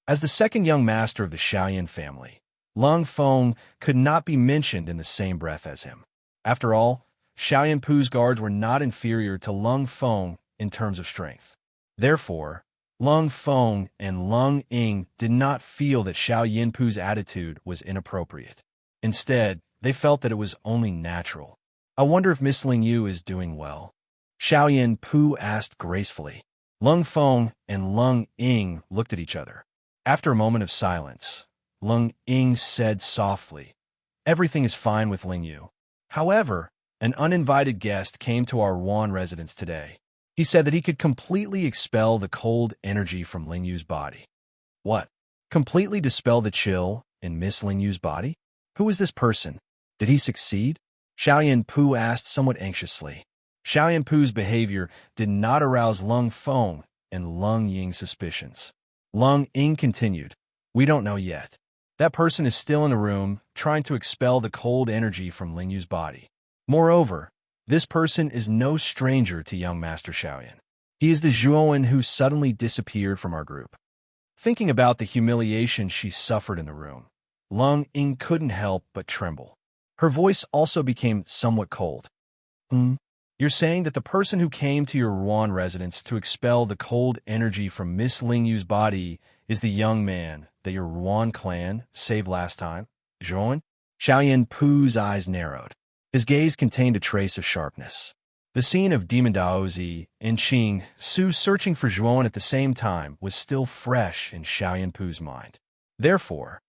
[SPEAKER 1] As the second young master of the Xiaoyan family, Lung Feng could not be mentioned in the same breath as him. After all, Xiaoyanpu's guards were not inferior to Lung Feng in terms of strength. Therefore, Lung Feng and Lung Ying did not feel that Xiaoyanpu's attitude was inappropriate. Instead, they felt that it was only natural. I wonder if Miss Ling Yu is doing well. Xiaoyanpu asked gracefully. Lung Feng and Lung Ying looked at each other. After a moment of silence, Lung Ying said softly, "Everything is fine with Ling Yu. However, an uninvited guest came to our Wuan residence today. He said that he could completely expel the cold energy from Ling Yu's body." What? Completely dispel the chill in Miss Ling Yu's body? Who is this person? Did he succeed? Xiaoyanpu asked somewhat anxiously. Xiaoyanpu's behavior did not arouse Lung Feng and Lung Ying's suspicions. Lung Ying continued, "We don't know yet. That person is still in the room, trying to expel the cold energy from Ling Yu's body. Moreover, this person is no stranger to young Master Xiaoyan. He is the Zhuowen who suddenly disappeared from our group." Thinking about the humiliation she suffered in the room, Lung Ying couldn't help but tremble. Her voice also became somewhat cold. You're saying that the person who came to your Ruan residence to expel the cold energy from Miss Ling Yu's body is the young man that your Ruan clan saved last time, Zhuowen?" Xiaoyanpu's eyes narrowed. His gaze contained a trace of sharpness. The scene of Demon Daozi and Qing Su searching for Zhuowen at the same time was still fresh in Xiaoyanpu's mind. Therefore,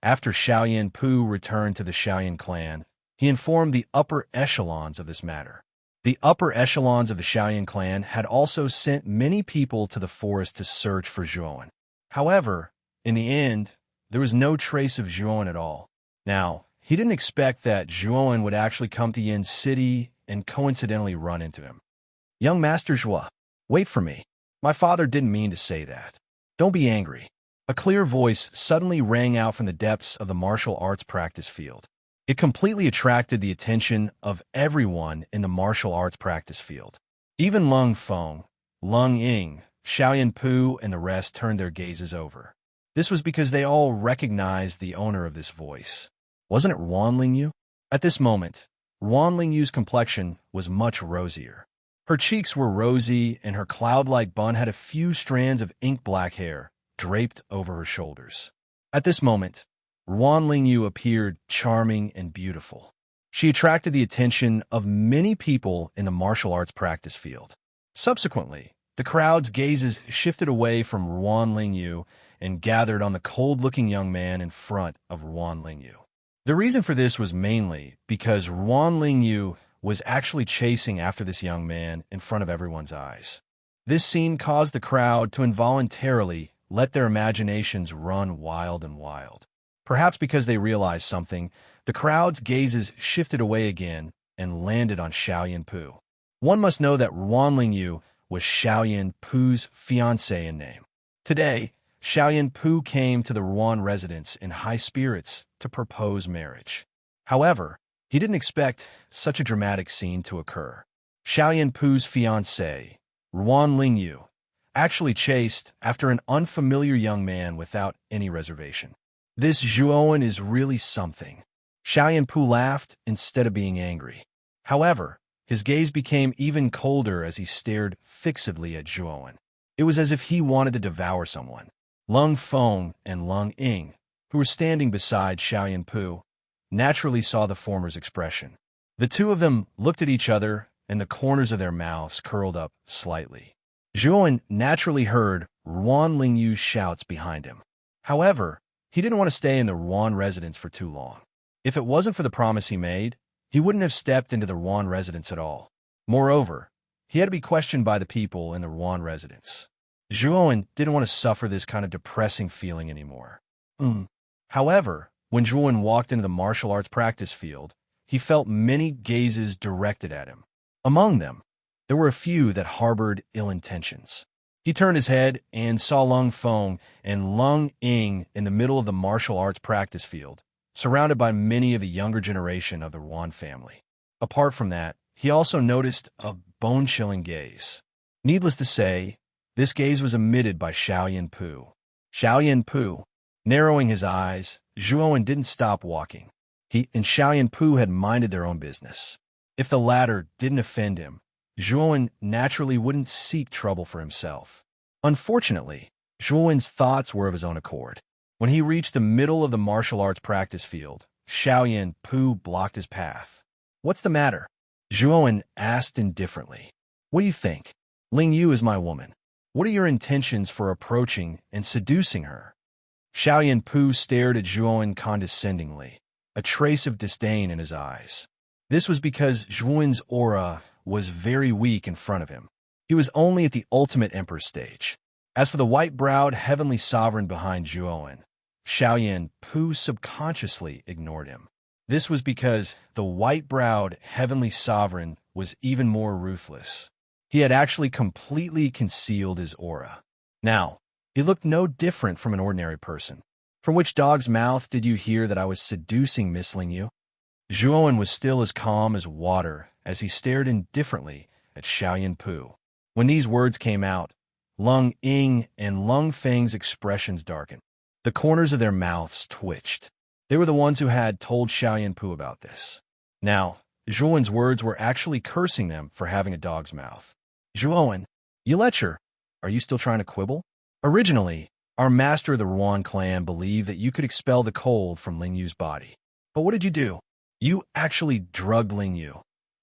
[SPEAKER 1] after Xiaoyanpu returned to the Xiaoyan clan, he informed the upper echelons of this matter. The upper echelons of the Xiaoyan clan had also sent many people to the forest to search for Zhuowen. However, in the end, there was no trace of Zhuowen at all. Now, he didn't expect that Zhuowen would actually come to Yin City and coincidentally run into him. "Young Master Zhuo, wait for me. My father didn't mean to say that. Don't be angry." A clear voice suddenly rang out from the depths of the martial arts practice field. It completely attracted the attention of everyone in the martial arts practice field. Even Lung Feng, Lung Ying, Xiaoyanpu, and the rest turned their gazes over. This was because they all recognized the owner of this voice. Wasn't it Ruan Lingyu? At this moment, Ruan Lingyu's complexion was much rosier. Her cheeks were rosy, and her cloud-like bun had a few strands of ink-black hair draped over her shoulders. At this moment, Ruan Lingyu appeared charming and beautiful. She attracted the attention of many people in the martial arts practice field. Subsequently, the crowd's gazes shifted away from Ruan Lingyu and gathered on the cold-looking young man in front of Ruan Lingyu. The reason for this was mainly because Ruan Lingyu was actually chasing after this young man in front of everyone's eyes. This scene caused the crowd to involuntarily let their imaginations run wild and wild. Perhaps because they realized something, the crowd's gazes shifted away again and landed on Xiaoyanpu. One must know that Ruan Lingyu was Xiaoyanpu's fiancée in name. Today, Xiaoyanpu came to the Ruan residence in high spirits to propose marriage. However, he didn't expect such a dramatic scene to occur. Xiaoyanpu's fiancée, Ruan Lingyu, actually chased after an unfamiliar young man without any reservation. This Zhuowen is really something. Xiaoyanpu laughed instead of being angry. However, his gaze became even colder as he stared fixedly at Zhuowen. It was as if he wanted to devour someone. Lung Feng and Lung Ying, who were standing beside Xiaoyanpu, naturally saw the former's expression. The two of them looked at each other, and the corners of their mouths curled up slightly. Zhuowen naturally heard Ruan Lingyu's shouts behind him. However, he didn't want to stay in the Ruan residence for too long. If it wasn't for the promise he made, he wouldn't have stepped into the Rouen residence at all. Moreover, he had to be questioned by the people in the Rouen residence. Zhuowen didn't want to suffer this kind of depressing feeling anymore. However, when Zhuowen walked into the martial arts practice field, he felt many gazes directed at him. Among them, there were a few that harbored ill intentions. He turned his head and saw Lung Feng and Lung Ying in the middle of the martial arts practice field, surrounded by many of the younger generation of the Rouen family. Apart from that, he also noticed a bone-chilling gaze. Needless to say, this gaze was emitted by Xiaoyan Pu. Xiaoyan Pu, narrowing his eyes, Zhuowen didn't stop walking. He and Xiaoyan Pu had minded their own business. If the latter didn't offend him, Zhuowen naturally wouldn't seek trouble for himself. Unfortunately, Zhuowen's thoughts were of his own accord. When he reached the middle of the martial arts practice field, Xiaoyan Pu blocked his path. "What's the matter?" Zhuowen asked indifferently. "What do you think? Ling Yu is my woman. What are your intentions for approaching and seducing her?" Xiaoyan Pu stared at Zhuowen condescendingly, a trace of disdain in his eyes. This was because Zhuowen's aura was very weak in front of him. He was only at the ultimate emperor stage. As for the white-browed heavenly sovereign behind Zhuowen, Xiaoyan Pu subconsciously ignored him. This was because the white-browed heavenly sovereign was even more ruthless. He had actually completely concealed his aura. Now, he looked no different from an ordinary person. "From which dog's mouth did you hear that I was seducing Miss Ling Yu?" Zhuowen was still as calm as water as he stared indifferently at Xiaoyan Pu. When these words came out, Lung Ying and Lung Feng's expressions darkened. The corners of their mouths twitched. They were the ones who had told Xiaoyan Pu about this. Now, Zhuowen's words were actually cursing them for having a dog's mouth. "Zhuowen, you lecher, are you still trying to quibble? Originally, our master of the Rouen clan believed that you could expel the cold from Ling Yu's body. But what did you do? You actually drugged Ling Yu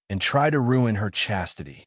[SPEAKER 1] and tried to ruin her chastity."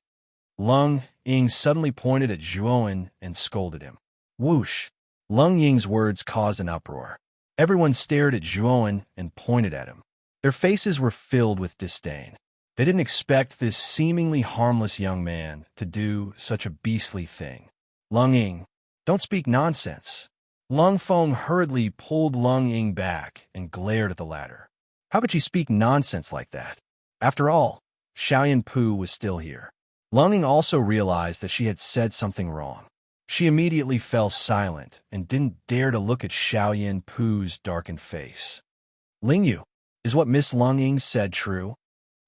[SPEAKER 1] Lung Ying suddenly pointed at Zhuowen and scolded him. Whoosh! Lung Ying's words caused an uproar. Everyone stared at Zhuowen and pointed at him. Their faces were filled with disdain. They didn't expect this seemingly harmless young man to do such a beastly thing. "Lung Ying, don't speak nonsense." Lung Feng hurriedly pulled Lung Ying back and glared at the latter. How could she speak nonsense like that? After all, Xiaoyan Pu was still here. Lung Ying also realized that she had said something wrong. She immediately fell silent and didn't dare to look at Xiaoyan Pu's darkened face. "Ling Yu, is what Miss Lung Ying said true?"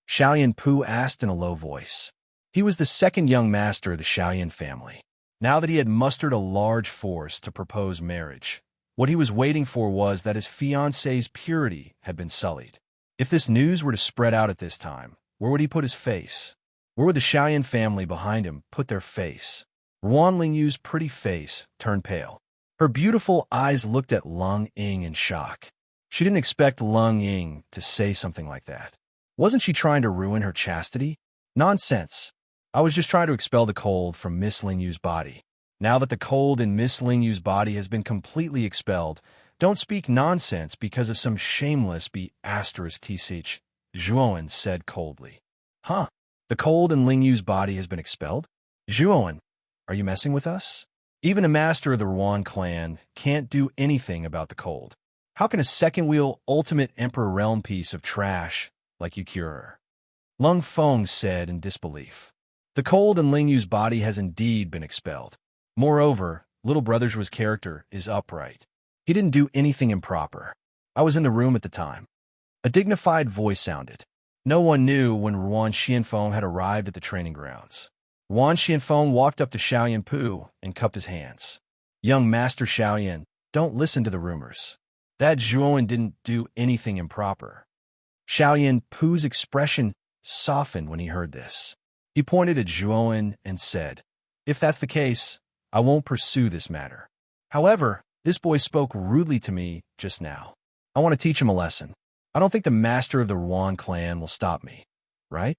[SPEAKER 1] Xiaoyan Pu asked in a low voice. He was the second young master of the Xiaoyan family. Now that he had mustered a large force to propose marriage, what he was waiting for was that his fiancée's purity had been sullied. If this news were to spread out at this time, where would he put his face? Where would the Xiaoyan family behind him put their face? Rouen Ling Yu's pretty face turned pale. Her beautiful eyes looked at Lung Ying in shock. She didn't expect Lung Ying to say something like that. Wasn't she trying to ruin her chastity? Nonsense. I was just trying to expel the cold from Miss Ling Yu's body. Now that the cold in Miss Ling Yu's body has been completely expelled, don't speak nonsense because of some shameless **tch, Zhuowen said coldly. "Huh? The cold in Ling Yu's body has been expelled? Zhuowen, are you messing with us? Even a master of the Rouen clan can't do anything about the cold. How can a second-wheel ultimate emperor realm piece of trash like you cure her?" Lung Feng said in disbelief. The cold in Ling Yu's body has indeed been expelled. Moreover, little brother Zhuo's character is upright. He didn't do anything improper. I was in the room at the time. A dignified voice sounded. No one knew when Ruan Xianfeng had arrived at the training grounds. Ruan Xianfeng walked up to Xiaoyan Pu and cupped his hands. "Young Master Xiaoyan, don't listen to the rumors. That Zhuowen didn't do anything improper." Xiaoyan Pu's expression softened when he heard this. He pointed at Zhuowen and said, "If that's the case, I won't pursue this matter. However, this boy spoke rudely to me just now. I want to teach him a lesson. I don't think the master of the Rouen clan will stop me, right?"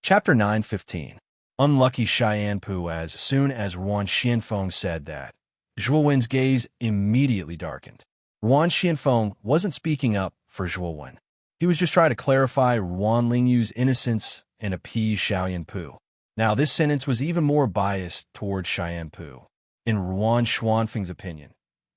[SPEAKER 1] Chapter 9:15. Unlucky Xiaoyan Pu. As soon as Ruan Xianfeng said that, Zhuowen's gaze immediately darkened. Ruan Xianfeng wasn't speaking up for Zhuowen. He was just trying to clarify Ruan Lingyu's innocence and appease Xiaoyanpu. Now, this sentence was even more biased towards Xiaoyanpu. In Ruan Xuanfeng's opinion,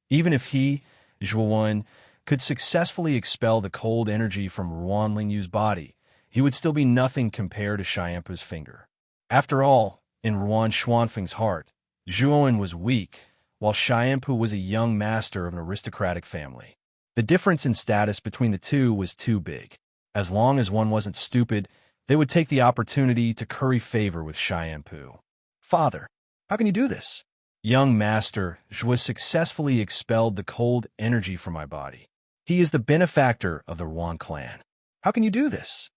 [SPEAKER 1] even if he, Zhuowen, could successfully expel the cold energy from Ruan Lingyu's body, he would still be nothing compared to Xiaoyanpu's finger. After all, in Ruan Xuanfeng's heart, Zhuowen was weak, while Xiaoyanpu was a young master of an aristocratic family. The difference in status between the two was too big. As long as one wasn't stupid, they would take the opportunity to curry favor with Xiaoyanpu. Father, how can you do this? Young master, Zhuo successfully expelled the cold energy from my body. He is the benefactor of the Ruan clan. How can you do this?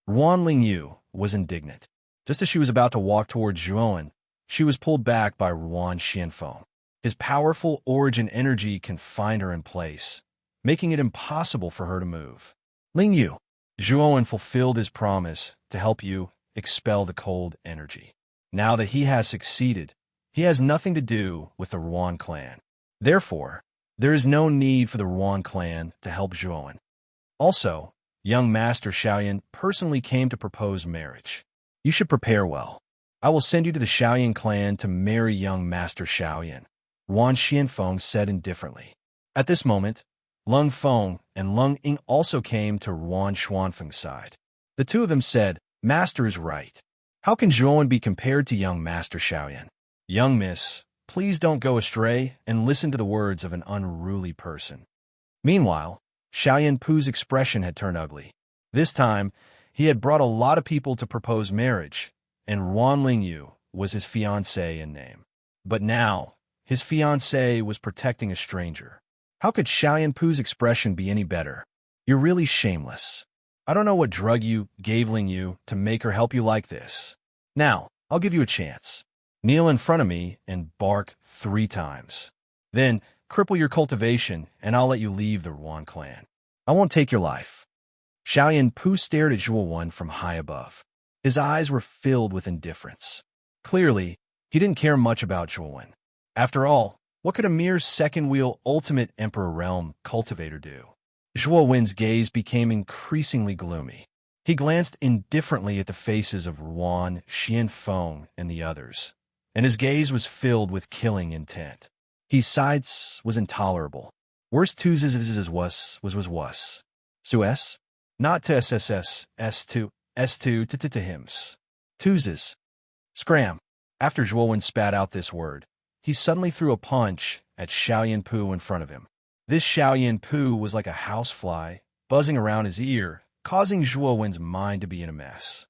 [SPEAKER 1] Ruan Lingyu was indignant. Just as she was about to walk towards Zhuowen, she was pulled back by Ruan Xianfeng. His powerful origin energy confined her in place, making it impossible for her to move. Lingyu, Zhuowen fulfilled his promise to help you expel the cold energy. Now that he has succeeded, he has nothing to do with the Ruan clan. Therefore, there is no need for the Ruan clan to help Zhuowen. Also, young Master Xiaoyan personally came to propose marriage. You should prepare well. I will send you to the Xiaoyan clan to marry young Master Xiaoyan, Ruan Xianfeng said indifferently. At this moment, Lung Feng and Lung Ying also came to Ruan Xuanfeng's side. The two of them said, Master is right. How can Zhuowen be compared to young Master Xiaoyan? Young miss, please don't go astray and listen to the words of an unruly person. Meanwhile, Xiaoyanpu's expression had turned ugly. This time, he had brought a lot of people to propose marriage, and Ruan Lingyu was his fiancée in name. But now, his fiancée was protecting a stranger. How could Xiaoyanpu's expression be any better? You're really shameless. I don't know what drug you gave Lingyu to make her help you like this. Now, I'll give you a chance. Kneel in front of me and bark 3 times. Then, cripple your cultivation, and I'll let you leave the Ruan clan. I won't take your life. Xiaoyanpu stared at Zhuowen from high above. His eyes were filled with indifference. Clearly, he didn't care much about Zhuowen. After all, what could a mere second-wheel ultimate Emperor Realm cultivator do? Zhuowen's gaze became increasingly gloomy. He glanced indifferently at the faces of Ruan, Xianfeng, and the others, and his gaze was filled with killing intent. His sides was intolerable. Worst twos was wuss. Sues? Not to SSS, S2 to hims. Twoses. Scram. After Zhuowen spat out this word, he suddenly threw a punch at Xiaoyanpu in front of him. This Xiaoyanpu was like a housefly, buzzing around his ear, causing Zhuowen's mind to be in a mess.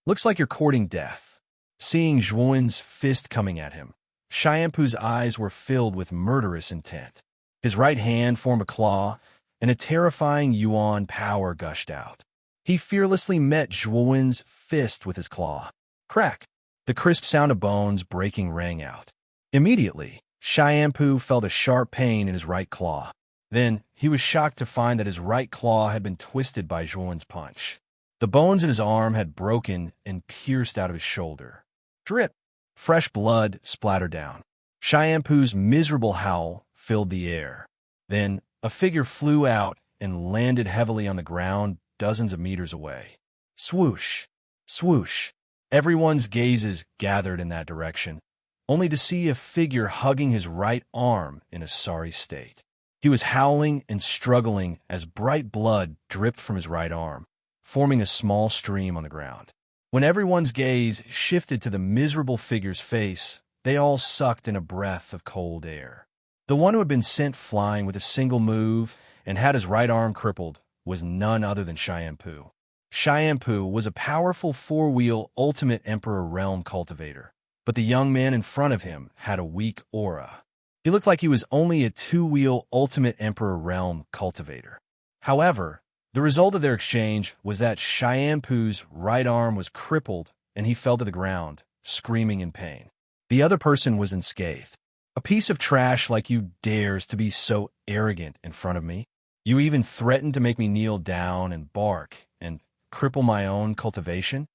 [SPEAKER 1] Looks like you're courting death. Seeing Zhuowen's fist coming at him, Xiaoyanpu's eyes were filled with murderous intent. His right hand formed a claw, and a terrifying yuan power gushed out. He fearlessly met Zhuowen's fist with his claw. Crack! The crisp sound of bones breaking rang out. Immediately, Xiaoyanpu felt a sharp pain in his right claw. Then, he was shocked to find that his right claw had been twisted by Zhuowen's punch. The bones in his arm had broken and pierced out of his shoulder. Drip! Fresh blood splattered down. Xiaoyanpu's miserable howl filled the air. Then, a figure flew out and landed heavily on the ground dozens of meters away. Swoosh! Swoosh! Everyone's gazes gathered in that direction, only to see a figure hugging his right arm in a sorry state. He was howling and struggling as bright blood dripped from his right arm, forming a small stream on the ground. When everyone's gaze shifted to the miserable figure's face, they all sucked in a breath of cold air. The one who had been sent flying with a single move and had his right arm crippled was none other than Xiaoyanpu. Xiaoyanpu was a powerful 4-wheel ultimate Emperor Realm cultivator, but the young man in front of him had a weak aura. He looked like he was only a 2-wheel ultimate Emperor Realm cultivator. However, the result of their exchange was that Xiaoyanpu's right arm was crippled and he fell to the ground, screaming in pain. The other person was unscathed. A piece of trash like you dares to be so arrogant in front of me? You even threatened to make me kneel down and bark and cripple my own cultivation?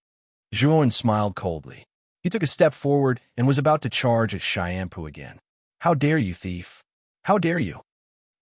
[SPEAKER 1] Zhuowen smiled coldly. He took a step forward and was about to charge at Xiaoyanpu again. How dare you, thief? How dare you?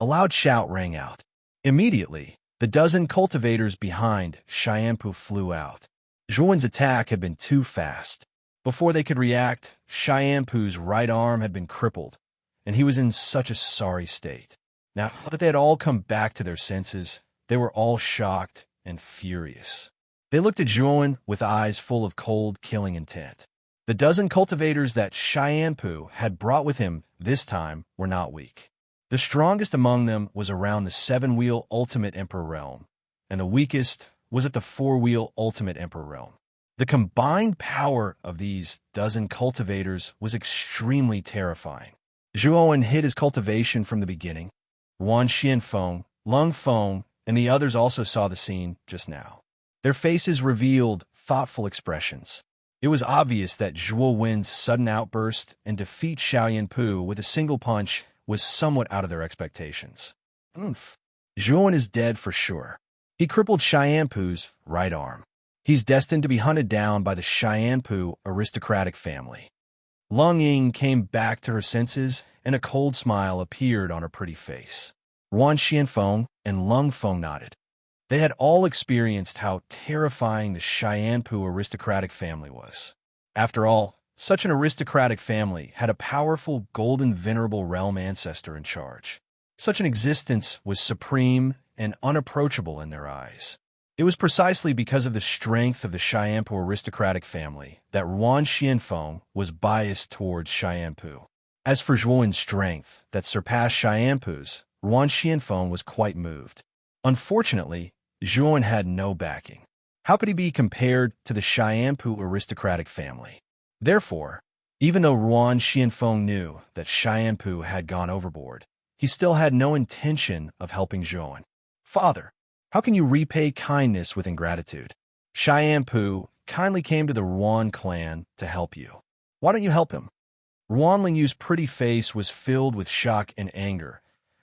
[SPEAKER 1] A loud shout rang out. Immediately, The dozen cultivators behind Xianpu flew out. Zhuan's attack had been too fast. Before they could react, Xianpu's right arm had been crippled, and he was in such a sorry state. Now that they had all come back to their senses, they were all shocked and furious. They looked at Zhuan with eyes full of cold, killing intent. The dozen cultivators that Xianpu had brought with him this time were not weak. The strongest among them was around the 7-wheel Ultimate Emperor realm, and the weakest was at the 4-wheel Ultimate Emperor realm. The combined power of these dozen cultivators was extremely terrifying. Zhuan hid his cultivation from the beginning. Wan Xianfeng, Lung Feng, and the others also saw the scene just now. Their faces revealed thoughtful expressions. It was obvious that Zhuo Wen's sudden outburst and defeat Xiaoyanpu with a single punch was somewhat out of their expectations. Zhuan is dead for sure. He crippled Xiaoyanpu's right arm. He's destined to be hunted down by the Xiaoyanpu aristocratic family. Lung Ying came back to her senses, and a cold smile appeared on her pretty face. Wan Xianfeng and Lung Feng nodded. They had all experienced how terrifying the Xiaoyanpu aristocratic family was. After all, such an aristocratic family had a powerful golden venerable realm ancestor in charge. Such an existence was supreme and unapproachable in their eyes. It was precisely because of the strength of the Xiaoyanpu aristocratic family that Wan Xianfeng was biased towards Xiaoyanpu. As for Zhuowen's strength that surpassed Xiaoyanpu's, Wan Xianfeng was quite moved. Unfortunately, Zhuowen had no backing. How could he be compared to the Xiaoyanpu aristocratic family? Therefore, even though Wan Xianfeng knew that Xiaoyanpu had gone overboard, he still had no intention of helping Zhuowen. Father, how can you repay kindness with ingratitude? Xiaoyanpu kindly came to the Ruan clan to help you. Why don't you help him? Ruan Lingyu's pretty face was filled with shock and anger,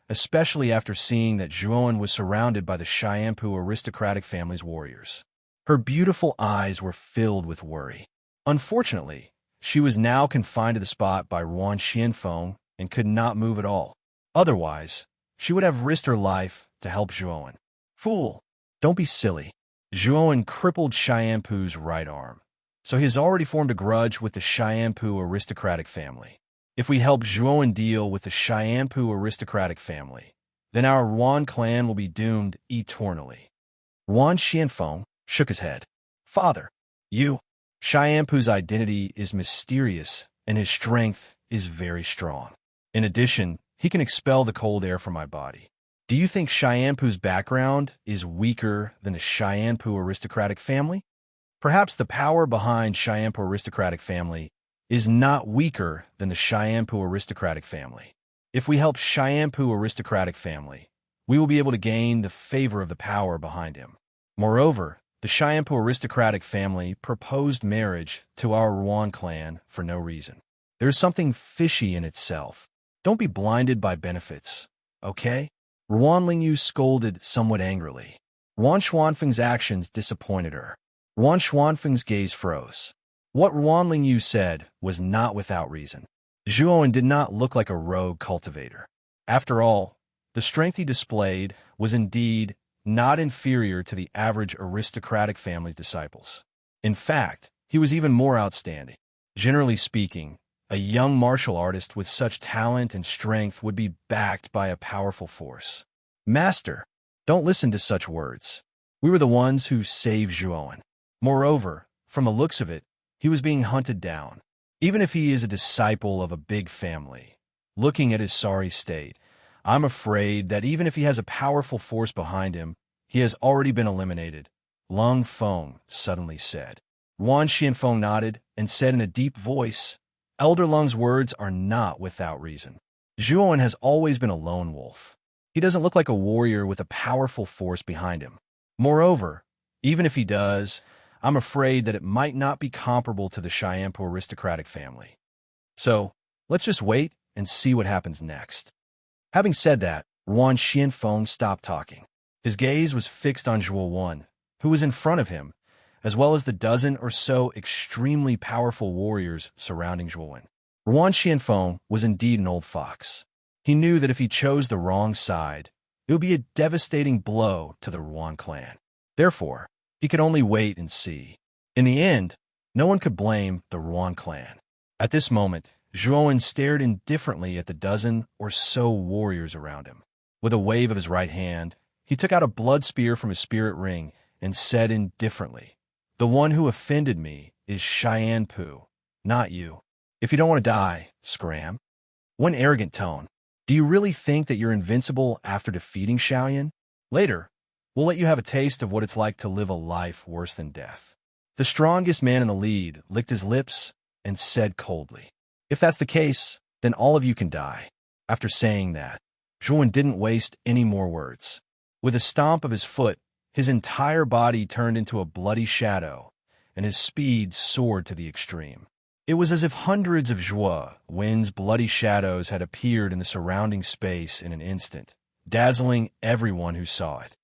[SPEAKER 1] especially after seeing that Zhuowen was surrounded by the Xiaoyanpu aristocratic family's warriors. Her beautiful eyes were filled with worry. Unfortunately, she was now confined to the spot by Wan Xianfeng and could not move at all. Otherwise, she would have risked her life to help Zhuowen. Fool! Don't be silly. Zhuowen crippled Xiaoyanpu's right arm, so he has already formed a grudge with the Xiaoyanpu aristocratic family. If we help Zhuowen deal with the Xiaoyanpu aristocratic family, then our Ruan clan will be doomed eternally. Wan Xianfeng shook his head. Father, Xiaoyanpu's identity is mysterious, and his strength is very strong. In addition, he can expel the cold air from my body. Do you think Xiaoyanpu's background is weaker than the Xiaoyanpu aristocratic family? Perhaps the power behind Xiaoyanpu aristocratic family is not weaker than the Xiaoyanpu aristocratic family. If we help Xiaoyanpu aristocratic family, we will be able to gain the favor of the power behind him. Moreover, the Xiaoyanpu aristocratic family proposed marriage to our Ruan clan for no reason. There is something fishy in itself. Don't be blinded by benefits, okay? Ruan Lingyu scolded somewhat angrily. Wan Xuanfeng's actions disappointed her. Wan Xuanfeng's gaze froze. What Ruan Lingyu said was not without reason. Zhuowen did not look like a rogue cultivator. After all, the strength he displayed was indeed not inferior to the average aristocratic family's disciples. In fact, he was even more outstanding. Generally speaking, a young martial artist with such talent and strength would be backed by a powerful force. Master, don't listen to such words. We were the ones who saved Zhuowen. Moreover, from the looks of it, he was being hunted down. Even if he is a disciple of a big family, looking at his sorry state, I'm afraid that even if he has a powerful force behind him, he has already been eliminated, Lung Feng suddenly said. Wan Xianfeng nodded and said in a deep voice, Elder Lung's words are not without reason. Zhuowen has always been a lone wolf. He doesn't look like a warrior with a powerful force behind him. Moreover, even if he does, I'm afraid that it might not be comparable to the Xiaoyanpu aristocratic family. So, let's just wait and see what happens next. Having said that, Wan Xianfeng stopped talking. His gaze was fixed on Zhuowen, who was in front of him, as well as the dozen or so extremely powerful warriors surrounding Zhuowen. Wan Xianfeng was indeed an old fox. He knew that if he chose the wrong side, It would be a devastating blow to the Ruan clan. Therefore, he could only wait and see. In the end, no one could blame the Ruan clan. At this moment, Zhuowen stared indifferently at the dozen or so warriors around him. With a wave of his right hand, he took out a blood spear from his spirit ring and said indifferently, "The one who offended me is Cheyenne Pu, not you. If you don't want to die, scram." One arrogant tone. "Do you really think that you're invincible after defeating Xiaoyan? Later, we'll let you have a taste of what it's like to live a life worse than death." The strongest man in the lead licked his lips and said coldly, "If that's the case, then all of you can die." After saying that, Zhuowen didn't waste any more words. With a stomp of his foot, his entire body turned into a bloody shadow, and his speed soared to the extreme. It was as if hundreds of Zhuo Wen's bloody shadows had appeared in the surrounding space in an instant, dazzling everyone who saw it.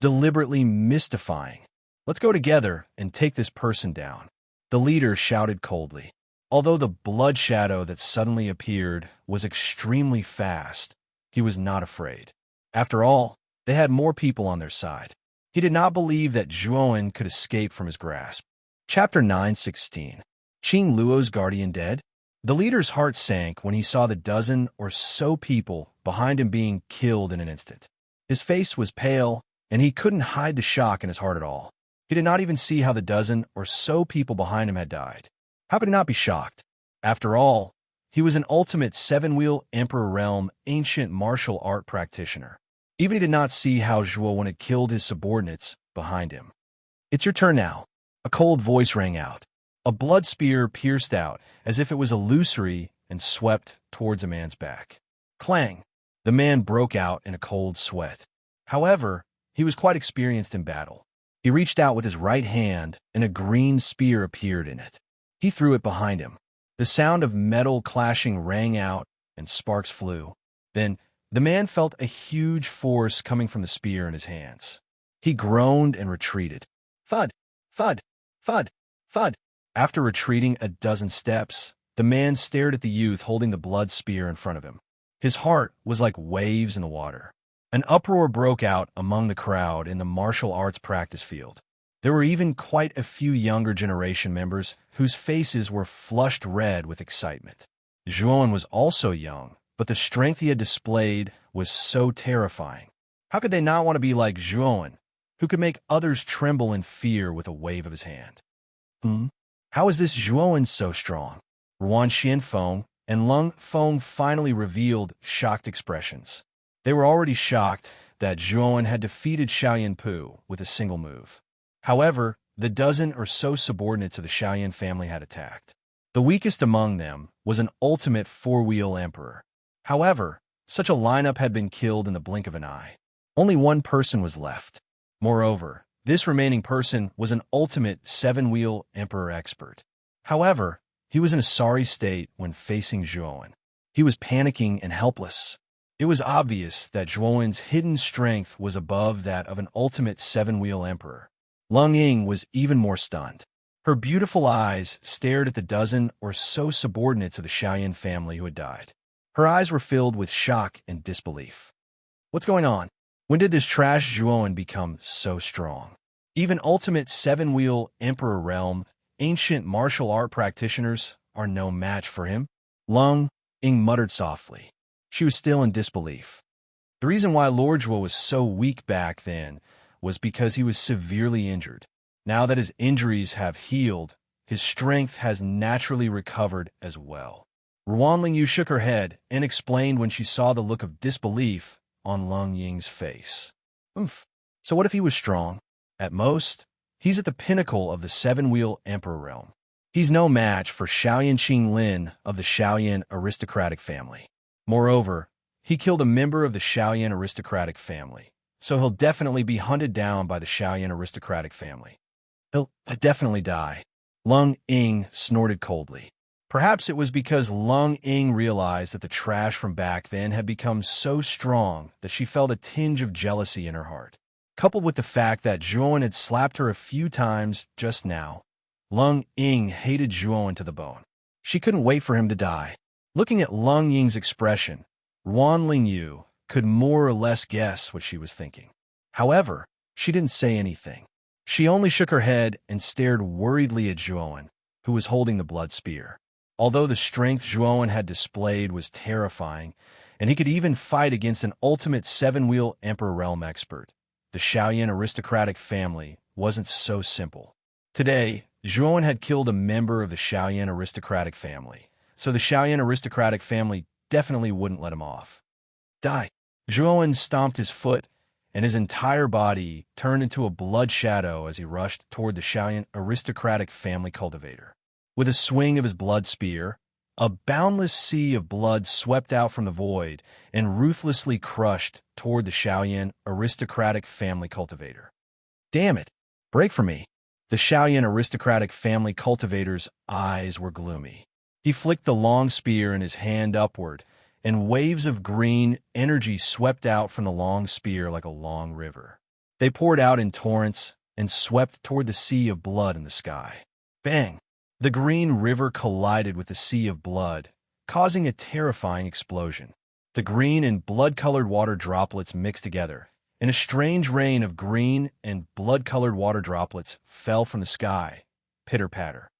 [SPEAKER 1] Deliberately mystifying. "Let's go together and take this person down," the leader shouted coldly. Although the blood shadow that suddenly appeared was extremely fast, he was not afraid. After all, they had more people on their side. He did not believe that Zhuowen could escape from his grasp. Chapter 9:16. Qing Luo's guardian dead? The leader's heart sank when he saw the dozen or so people behind him being killed in an instant. His face was pale, and he couldn't hide the shock in his heart at all. He did not even see how the dozen or so people behind him had died. How could he not be shocked? After all, he was an ultimate seven-wheel Emperor Realm ancient martial art practitioner. Even he did not see how Zhuowen had killed his subordinates behind him. "It's your turn now," a cold voice rang out. A blood spear pierced out as if it was illusory and swept towards a man's back. Clang! The man broke out in a cold sweat. However, he was quite experienced in battle. He reached out with his right hand, and a green spear appeared in it. He threw it behind him. The sound of metal clashing rang out, and sparks flew. Then, the man felt a huge force coming from the spear in his hands. He groaned and retreated. Thud! Thud! Thud! Thud! After retreating a dozen steps, the man stared at the youth holding the blood spear in front of him. His heart was like waves in the water. An uproar broke out among the crowd in the martial arts practice field. There were even quite a few younger generation members whose faces were flushed red with excitement. Zhuowen was also young, but the strength he had displayed was so terrifying. How could they not want to be like Zhuowen, who could make others tremble in fear with a wave of his hand? How is this Zhuowen so strong? Ruan Xianfeng and Lung Feng finally revealed shocked expressions. They were already shocked that Zhuowen had defeated Xiaoyan Pu with a single move. However, the dozen or so subordinates of the Xiaoyan family had attacked. The weakest among them was an ultimate four-wheel emperor. However, such a lineup had been killed in the blink of an eye. Only one person was left. Moreover, this remaining person was an ultimate seven-wheel emperor expert. However, he was in a sorry state when facing Zhuowen. He was panicking and helpless. It was obvious that Zhuowen's hidden strength was above that of an ultimate seven-wheel emperor. Lung Ying was even more stunned. Her beautiful eyes stared at the dozen or so subordinates of the Xiaoyan family who had died. Her eyes were filled with shock and disbelief. What's going on? When did this trash Zhuowen become so strong? Even ultimate seven-wheel Emperor Realm ancient martial art practitioners are no match for him. Lung Ying muttered softly. She was still in disbelief. The reason why Lord Zhuo was so weak back then was because he was severely injured. Now that his injuries have healed, his strength has naturally recovered as well. Ruan Lingyu shook her head and explained when she saw the look of disbelief on Lung Ying's face. So what if he was strong? At most, he's at the pinnacle of the seven-wheel Emperor Realm. He's no match for Xiaoyan Qinglin of the Xiaoyan aristocratic family. Moreover, he killed a member of the Xiaoyan aristocratic family, so he'll definitely be hunted down by the Xiaoyan aristocratic family. He'll definitely die. Lung Ying snorted coldly. Perhaps it was because Lung Ying realized that the trash from back then had become so strong that she felt a tinge of jealousy in her heart. Coupled with the fact that Zhuowen had slapped her a few times just now, Lung Ying hated Zhuowen to the bone. She couldn't wait for him to die. Looking at Lung Ying's expression, Ruan Lingyu could more or less guess what she was thinking. However, she didn't say anything. She only shook her head and stared worriedly at Zhuowen, who was holding the blood spear. Although the strength Zhuowen had displayed was terrifying, and he could even fight against an ultimate seven-wheel Emperor Realm expert, the Shaoyan aristocratic family wasn't so simple. Today, Zhuowen had killed a member of the Shaoyan aristocratic family, so the Shaoyan aristocratic family definitely wouldn't let him off. Die! Zhuowen stomped his foot, and his entire body turned into a blood shadow as he rushed toward the Shaoyan aristocratic family cultivator. With a swing of his blood spear, a boundless sea of blood swept out from the void and ruthlessly crushed toward the Shaoyan aristocratic family cultivator. Damn it! Break from me! The Shaoyan aristocratic family cultivator's eyes were gloomy. He flicked the long spear in his hand upward, and waves of green energy swept out from the long spear like a long river. They poured out in torrents and swept toward the sea of blood in the sky. Bang! The green river collided with the sea of blood, causing a terrifying explosion. The green and blood-colored water droplets mixed together, and a strange rain of green and blood-colored water droplets fell from the sky. Pitter-patter.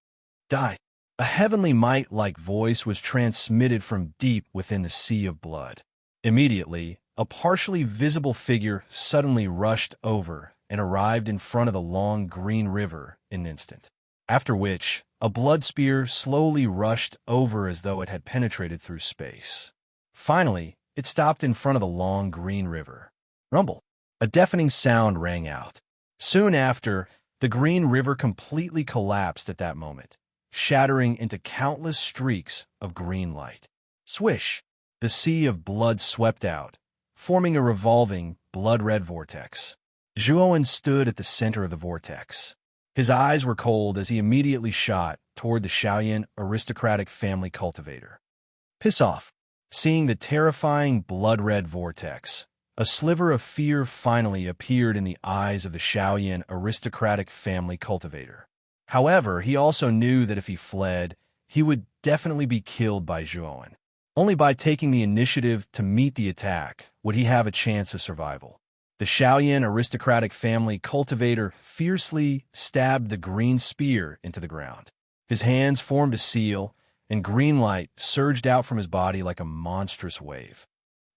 [SPEAKER 1] Die! A heavenly might-like voice was transmitted from deep within the sea of blood. Immediately, a partially visible figure suddenly rushed over and arrived in front of the long green river in an instant. After which, a blood spear slowly rushed over as though it had penetrated through space. Finally, it stopped in front of the long green river. Rumble! A deafening sound rang out. Soon after, the green river completely collapsed at that moment, shattering into countless streaks of green light. Swish! The sea of blood swept out, forming a revolving, blood-red vortex. Zhuowen stood at the center of the vortex. His eyes were cold as he immediately shot toward the Shaoyan aristocratic family cultivator. Piss off! Seeing the terrifying blood-red vortex, a sliver of fear finally appeared in the eyes of the Shaoyan aristocratic family cultivator. However, he also knew that if he fled, he would definitely be killed by Zhuowen. Only by taking the initiative to meet the attack would he have a chance of survival. The Shaoyan aristocratic family cultivator fiercely stabbed the green spear into the ground. His hands formed a seal, and green light surged out from his body like a monstrous wave.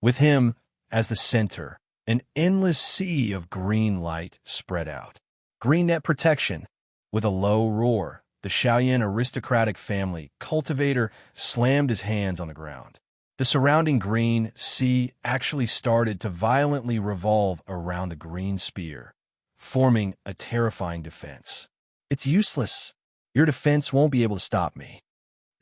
[SPEAKER 1] With him, as the center, an endless sea of green light spread out. Green net protection. With a low roar, the Shaoyan aristocratic family cultivator slammed his hands on the ground. The surrounding green sea actually started to violently revolve around the green spear, forming a terrifying defense. It's useless. Your defense won't be able to stop me.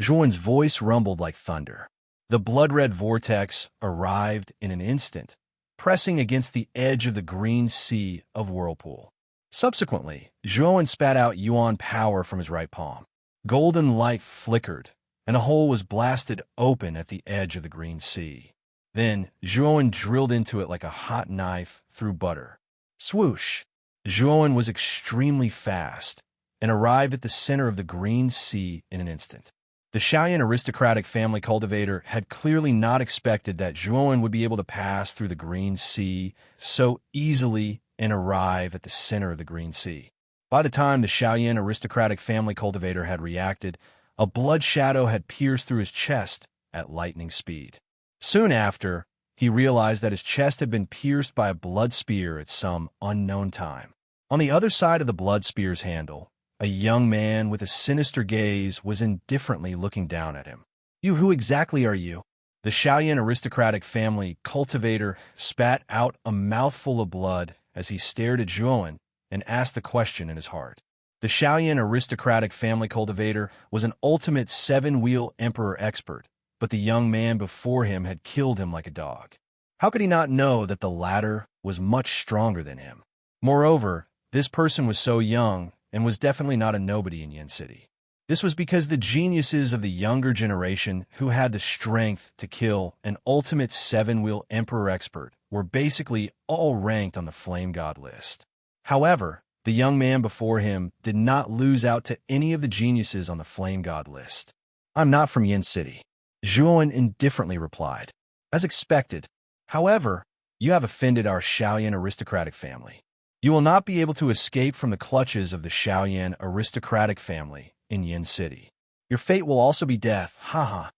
[SPEAKER 1] Zhuowen's voice rumbled like thunder. The blood-red vortex arrived in an instant, pressing against the edge of the green sea of whirlpool. Subsequently, Zhuowen spat out yuan power from his right palm. Golden light flickered, and a hole was blasted open at the edge of the green sea. Then, Zhuowen drilled into it like a hot knife through butter. Swoosh! Zhuowen was extremely fast and arrived at the center of the green sea in an instant. The Shaoyan aristocratic family cultivator had clearly not expected that Zhuowen would be able to pass through the green sea so easily and arrive at the center of the green sea. By the time the Shaoyan aristocratic family cultivator had reacted, a blood shadow had pierced through his chest at lightning speed. Soon after, he realized that his chest had been pierced by a blood spear at some unknown time. On the other side of the blood spear's handle, a young man with a sinister gaze was indifferently looking down at him. Who exactly are you? The Shaoyan aristocratic family cultivator spat out a mouthful of blood as he stared at Zhuowen and asked the question in his heart. The Shaoyan aristocratic family cultivator was an ultimate seven-wheel emperor expert, but the young man before him had killed him like a dog. How could he not know that the latter was much stronger than him? Moreover, this person was so young and was definitely not a nobody in Yen City. This was because the geniuses of the younger generation who had the strength to kill an ultimate seven-wheel emperor expert were basically all ranked on the Flame God list. However, the young man before him did not lose out to any of the geniuses on the Flame God list. I'm not from Yen City, Zhuowen indifferently replied. As expected, However, you have offended our Shaoyan aristocratic family. You will not be able to escape from the clutches of the Shaoyan aristocratic family in Yin City. Your fate will also be death, haha.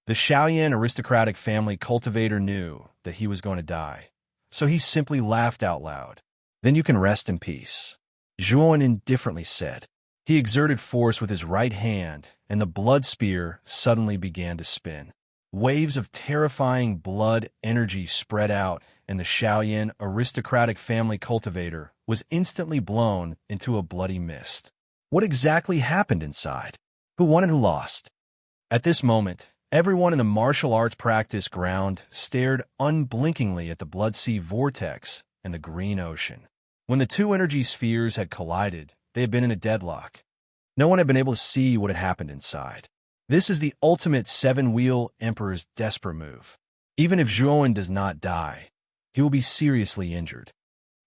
[SPEAKER 1] The Shaoyan aristocratic family cultivator knew that he was going to die, so he simply laughed out loud. Then you can rest in peace, Zhuan indifferently said. He exerted force with his right hand, and the blood spear suddenly began to spin. Waves of terrifying blood energy spread out, and the Shaoyan aristocratic family cultivator was instantly blown into a bloody mist. What exactly happened inside? Who won and who lost? At this moment, everyone in the martial arts practice ground stared unblinkingly at the blood sea vortex and the green ocean. When the two energy spheres had collided, they had been in a deadlock. No one had been able to see what had happened inside. This is the ultimate seven-wheel emperor's desperate move. Even if Zhuan does not die, he will be seriously injured.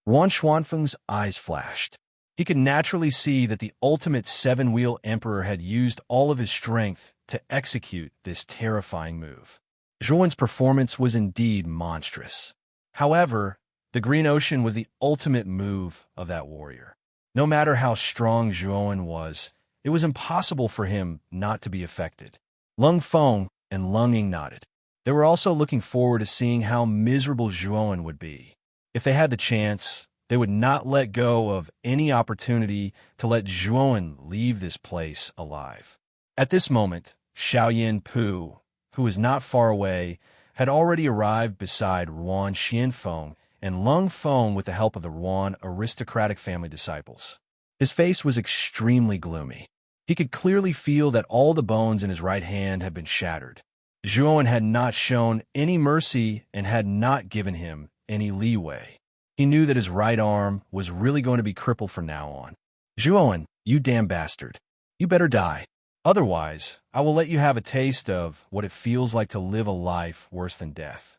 [SPEAKER 1] Yuan Xuanfeng's eyes flashed. He could naturally see that the ultimate seven-wheel emperor had used all of his strength to execute this terrifying move. Zhuan's performance was indeed monstrous. However, the green ocean was the ultimate move of that warrior. No matter how strong Zhuan was, it was impossible for him not to be affected. Lung Feng and Lung Ying nodded. They were also looking forward to seeing how miserable Zhuan would be. If they had the chance, they would not let go of any opportunity to let Zhuan leave this place alive. At this moment, Xiaoyan Pu, who was not far away, had already arrived beside Ruan Xianfeng and Lung Feng with the help of the Ruan aristocratic family disciples. His face was extremely gloomy. He could clearly feel that all the bones in his right hand had been shattered. Zhuan had not shown any mercy and had not given him any leeway. He knew that his right arm was really going to be crippled from now on. Zhuan, you damn bastard. You better die. Otherwise, I will let you have a taste of what it feels like to live a life worse than death.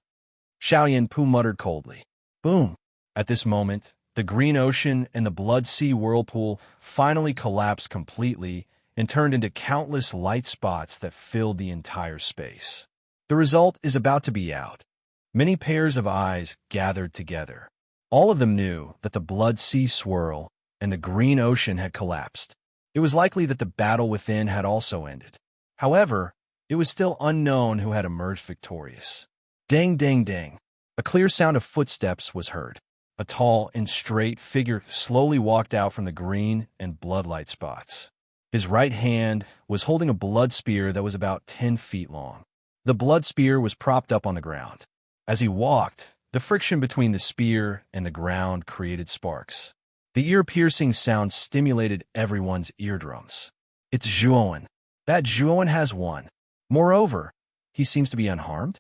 [SPEAKER 1] Xiaoyan Pu muttered coldly. Boom! At this moment, the green ocean and the blood sea whirlpool finally collapsed completely and turned into countless light spots that filled the entire space. The result is about to be out. Many pairs of eyes gathered together. All of them knew that the blood sea swirl and the green ocean had collapsed. It was likely that the battle within had also ended. However, it was still unknown who had emerged victorious. Dang, dang, dang. A clear sound of footsteps was heard. A tall and straight figure slowly walked out from the green and bloodlight spots. His right hand was holding a blood spear that was about 10 feet long. The blood spear was propped up on the ground. As he walked, the friction between the spear and the ground created sparks. The ear-piercing sound stimulated everyone's eardrums. It's Zhuan. That Zhuan has won. Moreover, he seems to be unharmed.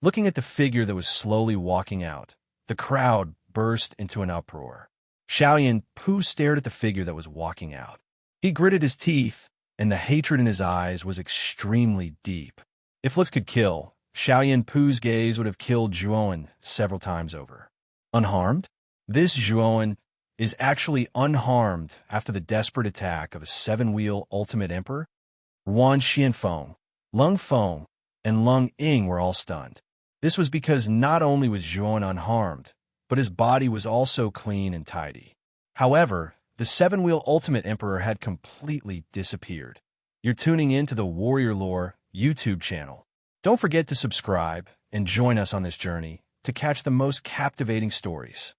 [SPEAKER 1] Looking at the figure that was slowly walking out, the crowd burst into an uproar. Xiaoyan Pu stared at the figure that was walking out. He gritted his teeth, and the hatred in his eyes was extremely deep. If looks could kill, Xiaoyan Pu's gaze would have killed Zhuan several times over. Unharmed? This Zhuan is actually unharmed after the desperate attack of a seven-wheel ultimate emperor? Ruan Xianfeng, Lung Feng, and Lung Ying were all stunned. This was because not only was Zhuan unharmed, but his body was also clean and tidy. However, the seven-wheel ultimate emperor had completely disappeared. You're tuning in to the Warrior Lore YouTube channel. Don't forget to subscribe and join us on this journey to catch the most captivating stories.